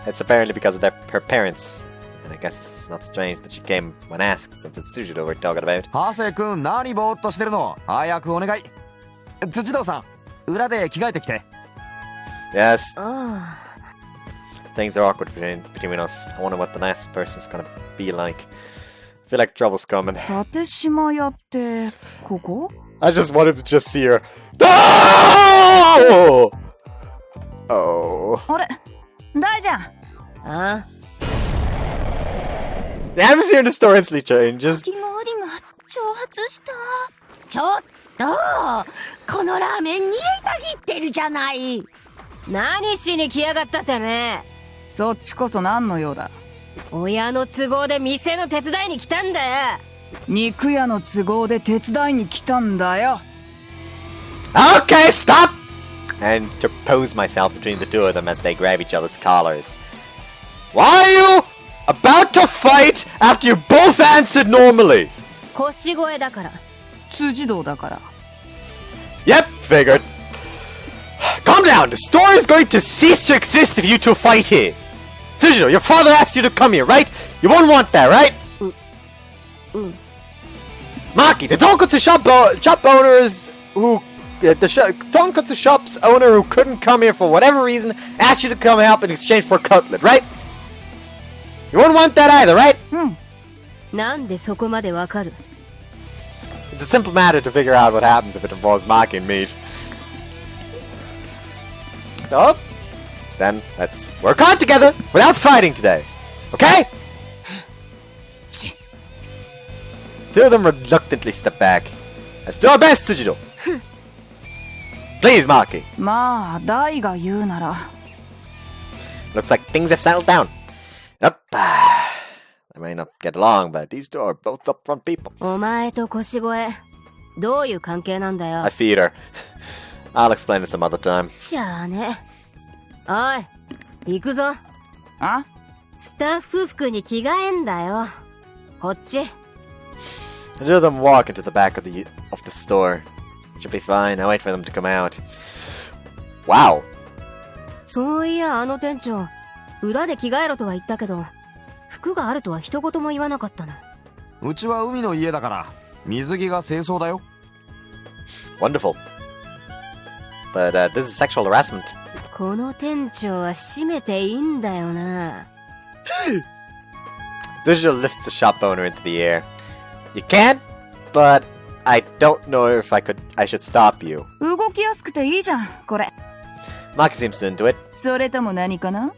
It's apparently because of her parents. And I guess it's not strange that she came when asked, since it's Tsujidou we're talking about. ハセ君、何ぼーっとしてるの？早くお願い。辻堂さん、裏で着替えてきて。Yes. Oh. Things are awkward between us. I wonder what the last person's gonna be like. I feel like trouble's coming. 立島屋ってここ？ I just wanted to just see her. No! Oh. あれ、大じゃん。ああ。The atmosphere in the store instantly changes. かき氷が蒸発した。ちょっと、このラーメン煮えたぎってるじゃない。何しに来やがったてめえ。そっちこそ何の用だ？親の都合で店の手伝いに来たんだよ。肉屋の都合で手伝いに来たんだよ。Okay, stop! And to pose myself between the two of them as they grab each other's collars. Why are you about to fight after you both answered normally? 腰越だから。辻堂だから。Yep, figured. Calm down! The store is going to cease to exist if you two fight here. Tsujidou, your father asked you to come here, right? You won't want that, right? Maki, the tonkatsu shop owners who... the tonkatsu shop's owner who couldn't come here for whatever reason asked you to come help in exchange for a cutlet, right? You won't want that either, right? なんでそこまでわかる？ It's a simple matter to figure out what happens if it involves Maki and meat. So, then let's work hard together without fighting today. Okay? Two of them reluctantly step back. Let's do our best, Tsujidou. Please, Maki. まあ、大が言うなら。Looks like things have settled down. Up. They may not get along, but these two are both upfront people. お前と腰越、どういう関係なんだよ。I feed her. I'll explain it some other time. しゃあね。おい、行くぞ。あ？スタッフ服に着替えんだよ。こっち。The two of them walk into the back of the store. Should be fine. I'll wait for them to come out. Wow. そういや、あの店長、裏で着替えろとは言ったけど、服があるとは一言も言わなかったな。うちは海の家だから、水着が清掃だよ。Wonderful. But this is sexual harassment. この店長は閉めていいんだよな。Tsujidou lifts the shop owner into the air. You can't, but I don't know if I should stop you. 動きやすくていいじゃん、これ。Maki seems to enjoy it. それとも何かな？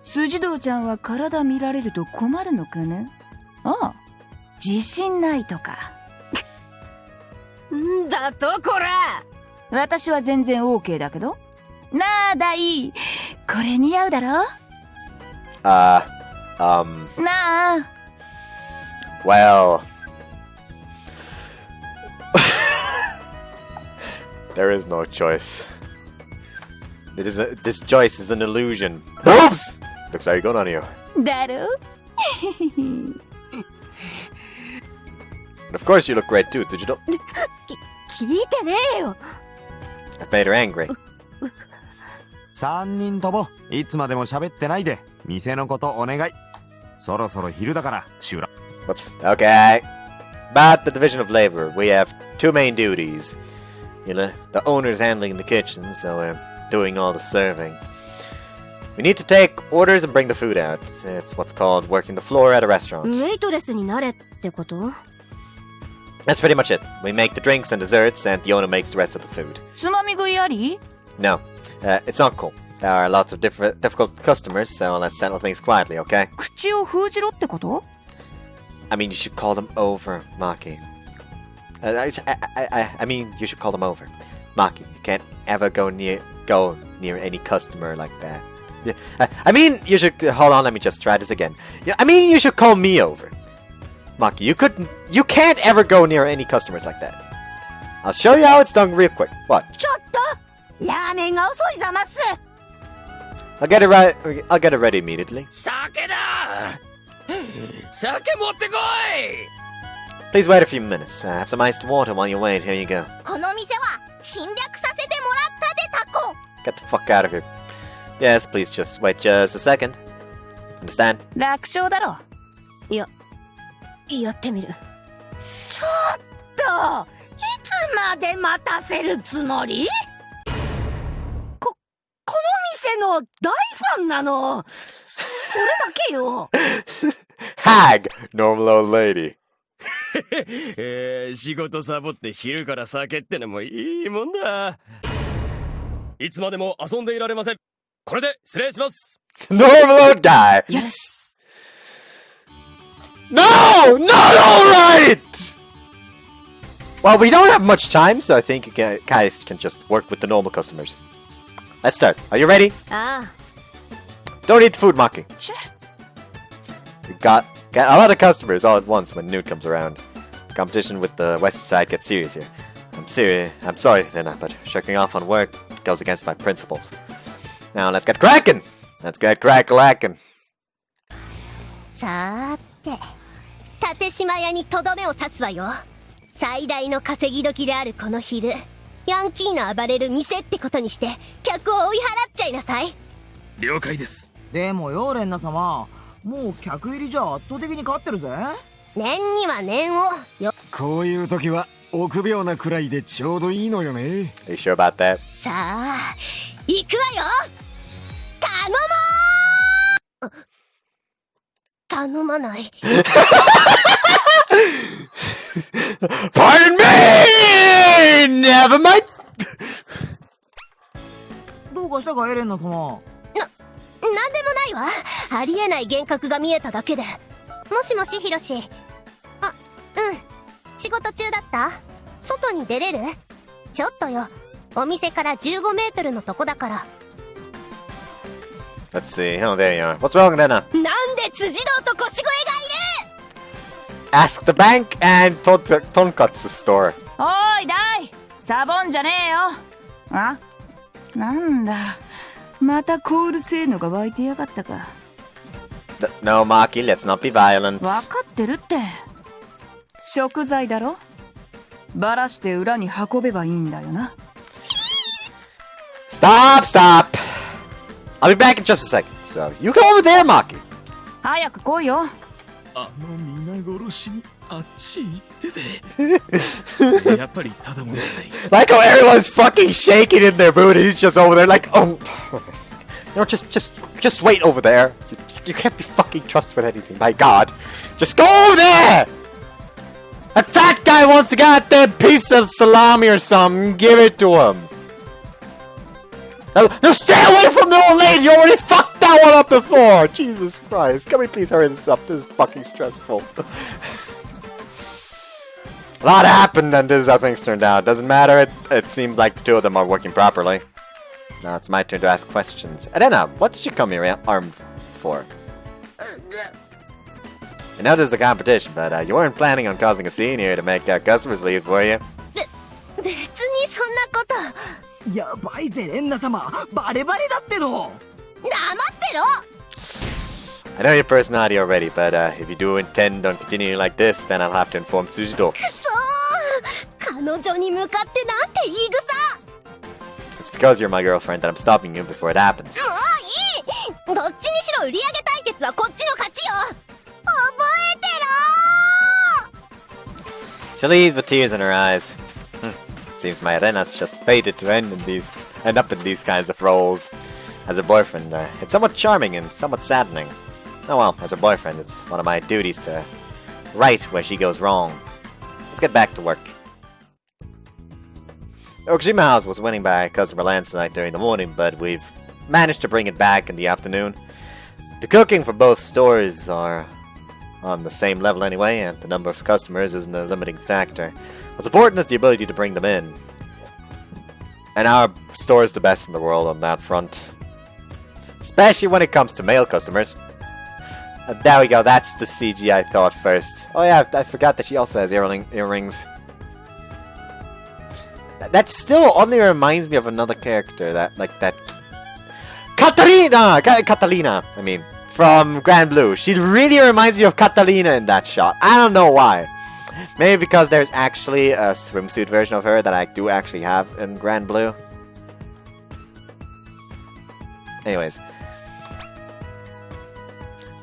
辻堂ちゃんは体見られると困るのかな？ああ、自信ないとか。んだとこら！私は全然 OK だけど。なあ、ダイ。これ似合うだろ？なあ。Well. There is no choice. This choice is an illusion. Oops! Looks very good on you. だろ？ And of course you look great too, Tsujidou. 聞いてねえよ。I've made her angry. 3人ともいつまでも喋ってないで店のことお願い。そろそろ昼だから修羅。 Whoops. Okay. About the division of labor, we have two main duties. The owner's handling the kitchen, so we're doing all the serving. We need to take orders and bring the food out. It's what's called working the floor at a restaurant. ウェイトレスになれってこと？ That's pretty much it. We make the drinks and desserts, and the owner makes the rest of the food. つまみ食いあり？ No, it's not cool. There are lots of difficult customers, so let's settle things quietly, okay? 口を封じろってこと？ I mean, you should call them over, Maki. I mean, you should call them over. Maki, you can't ever go near any customer like that. I mean, you should... Hold on, let me just try this again. I mean, you should call me over. Maki, you can't ever go near any customers like that. I'll show you how it's done real quick. What? ちょっとラーメンが遅いざます。 I'll get it ready immediately. 酒だ！酒持ってこい！ Please wait a few minutes. Have some iced water while you wait. Here you go. この店は侵略させてもらったでタコ。 Get the fuck out of here. Yes, please just wait just a second. Understand? 楽勝だろ。やってみる。ちょっといつまで待たせるつもり？この店の大ファンなの。それだけよ。Hag! Normal old lady. 仕事サボって昼から酒ってのもいいもんだ。いつまでも遊んでいられません。これで失礼します。Normal old guy. Yes. No! Not alright! Well, we don't have much time, so I think you guys can just work with the normal customers. Let's start. Are you ready? Don't eat the food, Maki. We got a lot of customers all at once when noon comes around. Competition with the west side gets serious here. I'm sorry, Renna, but shirking off on work goes against my principles. Now let's get cracking! Let's get crack-lacking. さーて、立島屋にとどめを刺すわよ。最大の稼ぎ時であるこの昼、ヤンキーの暴れる店ってことにして客を追い払っちゃいなさい。了解です。でもよ、レンナ様、もう客入りじゃ圧倒的に勝ってるぜ。念には念をよ。こういう時は臆病なくらいでちょうどいいのよね。Are you sure about that? さあ、行くわよ。頼もー。頼まない。Pardon me! Never mind! どうかしたか、エレンナ様。なんでもないわ。ありえない幻覚が見えただけで。もしもし、ヒロシ。仕事中だった？外に出れる？ちょっとよ。お店から15メートルのとこだから。Let's see. Oh, there you are. What's wrong, Renna? なんで辻堂と腰越えがいる？ Ask the bank and Tonkatsu store. おい、ダイ！サボんじゃねえよ。あ？なんだ。またコール性能が湧いてやがったか。No, Maki, let's not be violent. わかってるって。食材だろ？バラして裏に運べばいいんだよな。Stop! I'll be back in just a second. So, you go over there, Maki. 早く来いよ。皆殺しにあっち行ってて。やっぱりただものじゃない。Like how everyone's fucking shaking in their booties just over there like, oh. You know, just wait over there. you can't be fucking trusted with anything, my god. Just go there! That fat guy wants a goddamn piece of salami or something, give it to him. No, stay away from the old lady, you already fucked that one up before! Jesus Christ, can we please hurry this up? This is fucking stressful. A lot happened and this is how things turned out. Doesn't matter, it seems like the two of them are working properly. Now it's my turn to ask questions. Renna, what did you come here armed for? I know this is a competition, but you weren't planning on causing a scene here to make our customers leave, were you? 別にそんなこと。やばいぜ、レンナ様。バレバレだっての。黙ってろ。 I know your personality already, but if you do intend on continuing like this, then I'll have to inform Tsujidou. くそー。彼女に向かってなんて言い草。 It's because you're my girlfriend that I'm stopping you before it happens. もういい。どっちにしろ売り上げ対決はこっちの勝ちよ。覚えてろー。 She leaves with tears in her eyes. Seems my Renna's just fated to end up in these kinds of roles. As her boyfriend, it's somewhat charming and somewhat saddening. Oh well, as her boyfriend, it's one of my duties to right where she goes wrong. Let's get back to work. Okajima House was winning by customer landslide during the morning, but we've managed to bring it back in the afternoon. The cooking for both stores are on the same level anyway, and the number of customers isn't a limiting factor. What's important is the ability to bring them in. And our store is the best in the world on that front. Especially when it comes to male customers. There we go, that's the CG I thought first. Oh yeah, I forgot that she also has earrings. That still only reminds me of another character, that Catalina, I mean, from Grand Blue. She really reminds me of Catalina in that shot. I don't know why. Maybe because there's actually a swimsuit version of her that I do actually have in Grand Blue. Anyways.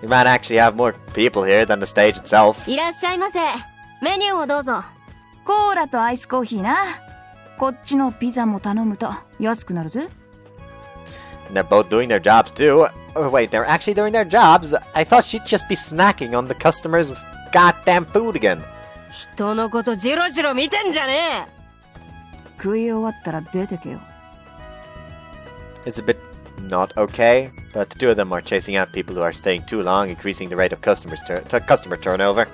We might actually have more people here than the stage itself. いらっしゃいませ。メニューをどうぞ。コーラとアイスコーヒーな。こっちのピザも頼むと安くなるぜ。 And they're both doing their jobs too. Oh, wait, they're actually doing their jobs? I thought she'd just be snacking on the customers' goddamn food again. 人のことジロジロ見てんじゃねえ。食い終わったら出てけよ。 It's a bit not okay, but the two of them are chasing out people who are staying too long, increasing the rate of customer turnover.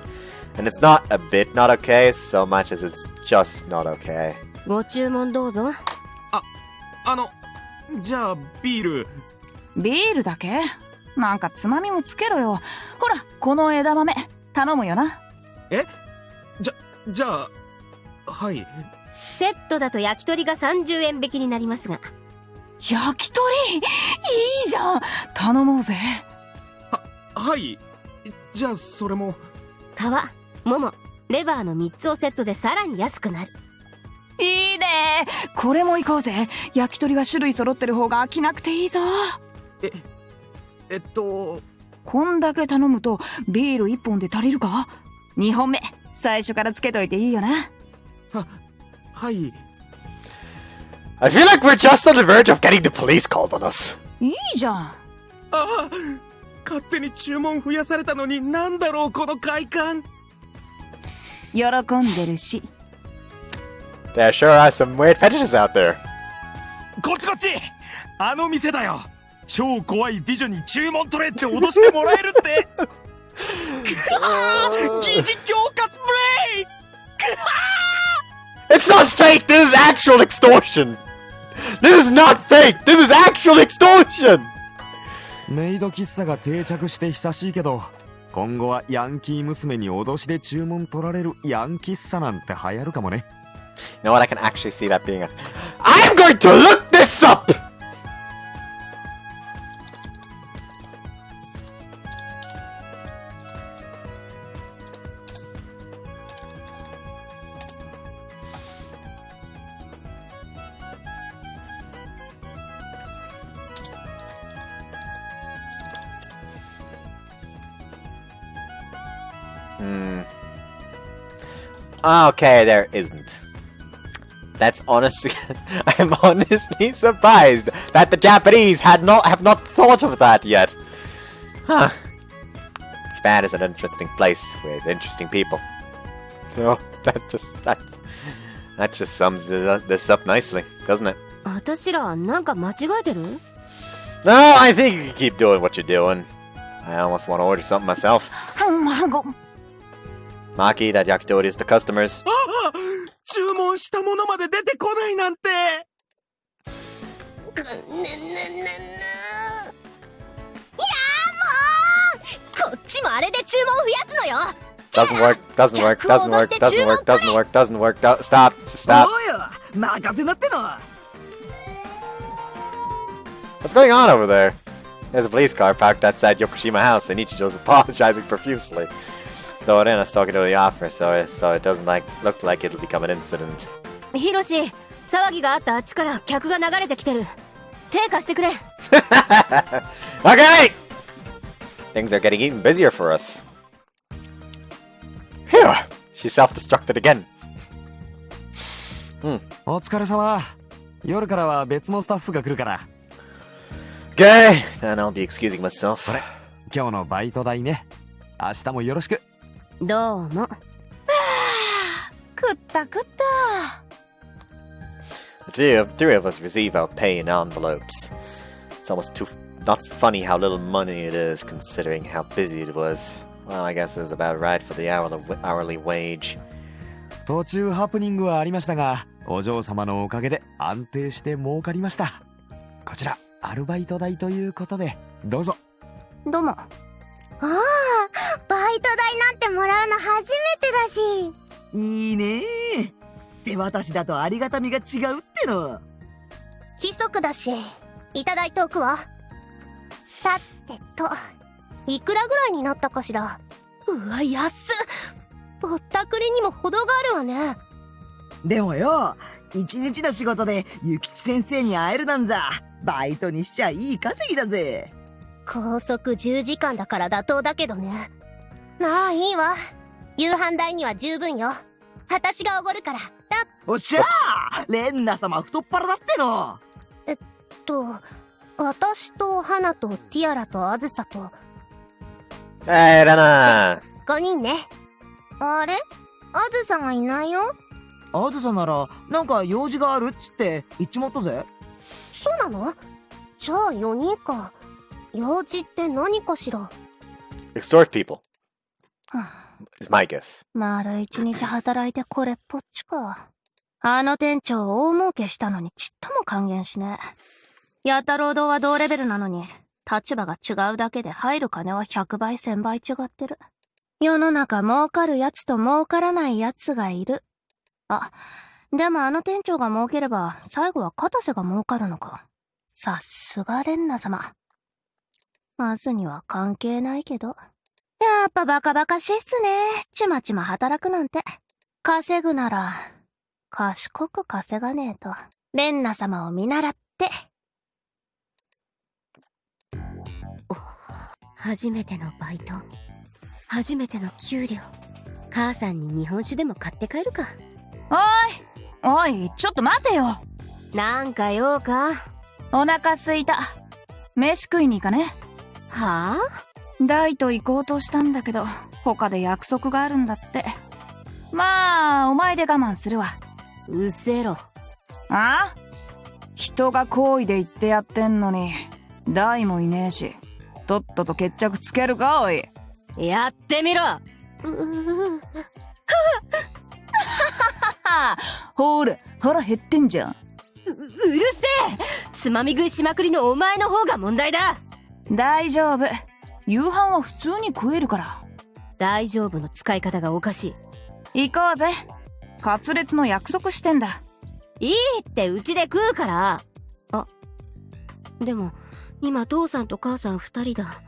And it's not a bit not okay, so much as it's just not okay. ご注文どうぞ。じゃあビール。ビールだけ？なんかつまみもつけろよ。ほら、この枝豆頼むよな。え？じゃあ、はい。セットだと焼き鳥が30円引きになりますが。焼き鳥いいじゃん、頼もうぜ。はい。じゃあそれも。皮、もも、レバーの3つをセットでさらに安くなる。いいね、これも行こうぜ。焼き鳥は種類揃ってる方が飽きなくていいぞ。こんだけ頼むとビール1本で足りるか？ 2本目最初からつけといていいよな。はい。 I feel like we're just on the verge of getting the police called on us. いいじゃん。ああ、勝手に注文増やされたのになんだろうこの快感。喜んでるし。 There sure are some weird fetishes out there. こっちこっち、あの店だよ。超怖い美女に注文取れって脅してもらえるって。疑似恐喝プレイ。 It's not fake, this is actual extortion. This is not fake, this is actual extortion. メイド喫茶が定着して久しいけど、今後はヤンキー娘に脅しで注文取られるヤン喫茶なんて流行るかもね。You know what, I can actually see that being a... I'm going to look this up! Okay, there isn't. That's honestly, I'm honestly surprised that the Japanese have not thought of that yet. Huh. Japan is an interesting place with interesting people. Oh, that just sums this up nicely, doesn't it? 私らなんか間違えてる？ No, I think you can keep doing what you're doing. I almost want to order something myself. Maki, that yakitori is the customers. 注文したものまで出てこないなんて。こっちもあれで注文増やすのよ。 Doesn't work, doesn't work, doesn't work, doesn't work, doesn't work, doesn't work. Stop, just stop. おうよ、任せなっての。 What's going on over there? There's a police car parked outside Yokoshima House and Ichijo's apologizing profusely. Though Renna's talking to the officer, so it doesn't look like it'll become an incident. ヒロシ、騒ぎがあったあっちから客が流れてきてる。手貸してくれ。Okay! Things are getting even busier for us. Phew! She self-destructed again. お疲れ様。夜からは別のスタッフが来るから。Okay, then I'll be excusing myself. これ、今日のバイト代ね。明日もよろしく。どうも。食った食った。The three of us receive our pay in envelopes. It's almost not funny how little money it is, considering how busy it was. Well, I guess it's about right for the hourly wage. 途中ハプニングはありましたが、お嬢様のおかげで安定して儲かりました。こちら、アルバイト代ということで、どうぞ。どうも。ああ、バイト代なんてもらうの初めてだし。いいねー。手渡しだとありがたみが違うっての。規則だし、いただいておくわ。さてと、いくらぐらいになったかしら。うわ、安っ。ぼったくりにも程があるわね。でもよ、一日の仕事で諭吉先生に会えるなんざ、バイトにしちゃいい稼ぎだぜ。拘束10時間だから妥当だけどね。まあいいわ。夕飯代には十分よ。私がおごるから。おっしゃー、レンナ様太っ腹だっての。私と花とティアラとアズサと。Hey, Renna! 5人ね。あれ、あずさがいないよ。あずさならなんか用事があるっつって言っちまったぜ。そうなの？じゃあ4人か。用事って何かしら。 Extort people. Is my guess. 丸一日働いてこれっぽっちか。あの店長大儲けしたのにちっとも還元しねえ。やた労働は同レベルなのに、立場が違うだけで入る金は100倍1000倍違ってる。世の中儲かるやつと儲からないやつがいる。あ、でもあの店長が儲ければ最後は片瀬が儲かるのか。さすがレンナ様。まずには関係ないけど。やっぱバカバカしいっすね。ちまちま働くなんて。稼ぐなら、賢く稼がねえと。レンナ様を見習って。初めてのバイト。初めての給料。母さんに日本酒でも買って帰るか。おい、ちょっと待てよ。なんか用か？お腹すいた。飯食いに行かね？はぁ？ダイと行こうとしたんだけど、他で約束があるんだって。まあ、お前で我慢するわ。うせろ。あ？人が好意で言ってやってんのに、ダイもいねえし、とっとと決着つけるか、おい。やってみろ。ほら、腹減ってんじゃん。うるせえ！つまみ食いしまくりのお前の方が問題だ。大丈夫。夕飯は普通に食えるから。大丈夫の使い方がおかしい。行こうぜ。カツレツの約束してんだ。いいってうちで食うから。あ、でも今父さんと母さん2人だ。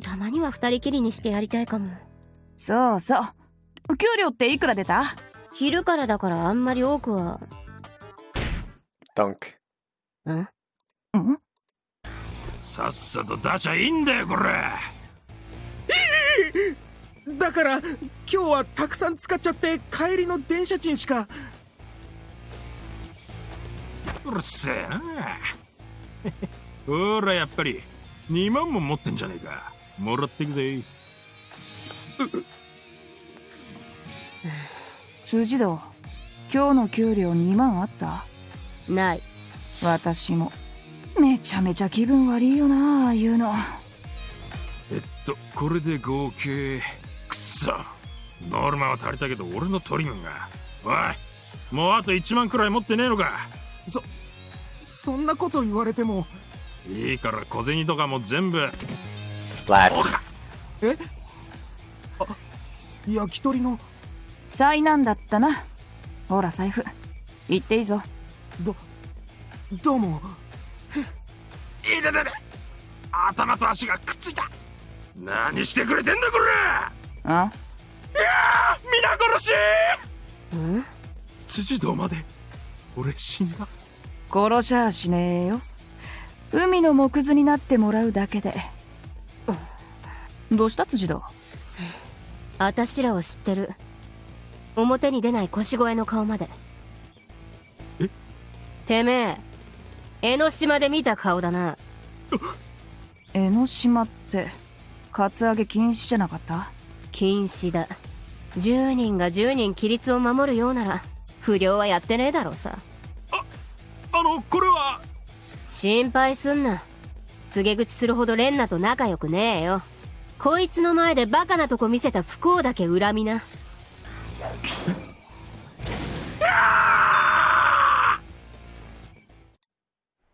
たまには2人きりにしてやりたいかも。そうそう。給料っていくら出た？昼からだからあんまり多くは。ドンク。ん？さっさと出しゃいいんだよこれ。だから今日はたくさん使っちゃって帰りの電車賃しか。うるせえな。ほらやっぱり2万も持ってんじゃねえか。もらってくぜ。辻堂、今日の給料2万あった？ない。私も。めちゃめちゃ気分悪いよな、ああいうの。これで合計。くそ。ノルマは足りたけど俺のトリムが。おい、もうあと1万くらい持ってねえのか。そんなこと言われても。いいから小銭とかも全部。スプラッシュ。え？あ、焼き鳥の。災難だったな。ほら財布。行っていいぞ。どうも。いててて。頭と足がくっついた。何してくれてんだこれ。あ？いやー、皆殺し。辻堂まで俺死んだ。殺しゃあしねえよ。海の藻くずになってもらうだけで。どうした辻堂？あたしらを知ってる。表に出ない腰越の顔まで。てめえ、江ノ島で見た顔だな。江ノ島ってカツアゲ禁止じゃなかった？禁止だ。10人が10人規律を守るようなら不良はやってねえだろうさ。これは。心配すんな。告げ口するほどレンナと仲良くねえよ。こいつの前でバカなとこ見せた不幸だけ恨みな。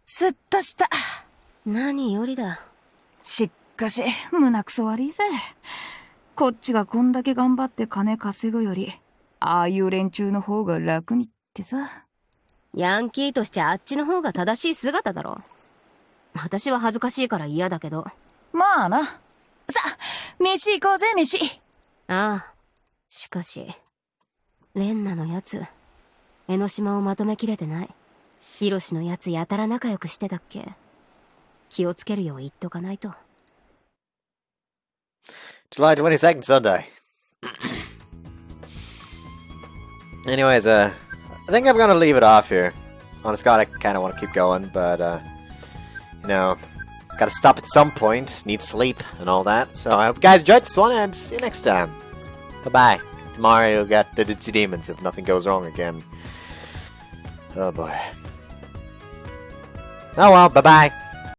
スッとした。何よりだ。しっかし胸くそ悪いぜ。こっちがこんだけ頑張って金稼ぐよりああいう連中の方が楽にってさ。ヤンキーとしてあっちの方が正しい姿だろ。私は恥ずかしいから嫌だけど。まあな。さあ飯行こうぜ飯。ああ。しかしレンナのやつ江ノ島をまとめきれてない。ヒロシのやつやたら仲良くしてたっけ。気をつけるよう言っとかないと。July 22nd, Sunday. Anyways, I think I'm gonna leave it off here. Honest God, I kind of want to keep going, but, you know, gotta stop at some point, need sleep, and all that. So I hope you guys enjoyed this one, and see you next time. Bye-bye. Tomorrow you'll get the Ditzy Demons if nothing goes wrong again. Oh boy. Oh well, bye-bye.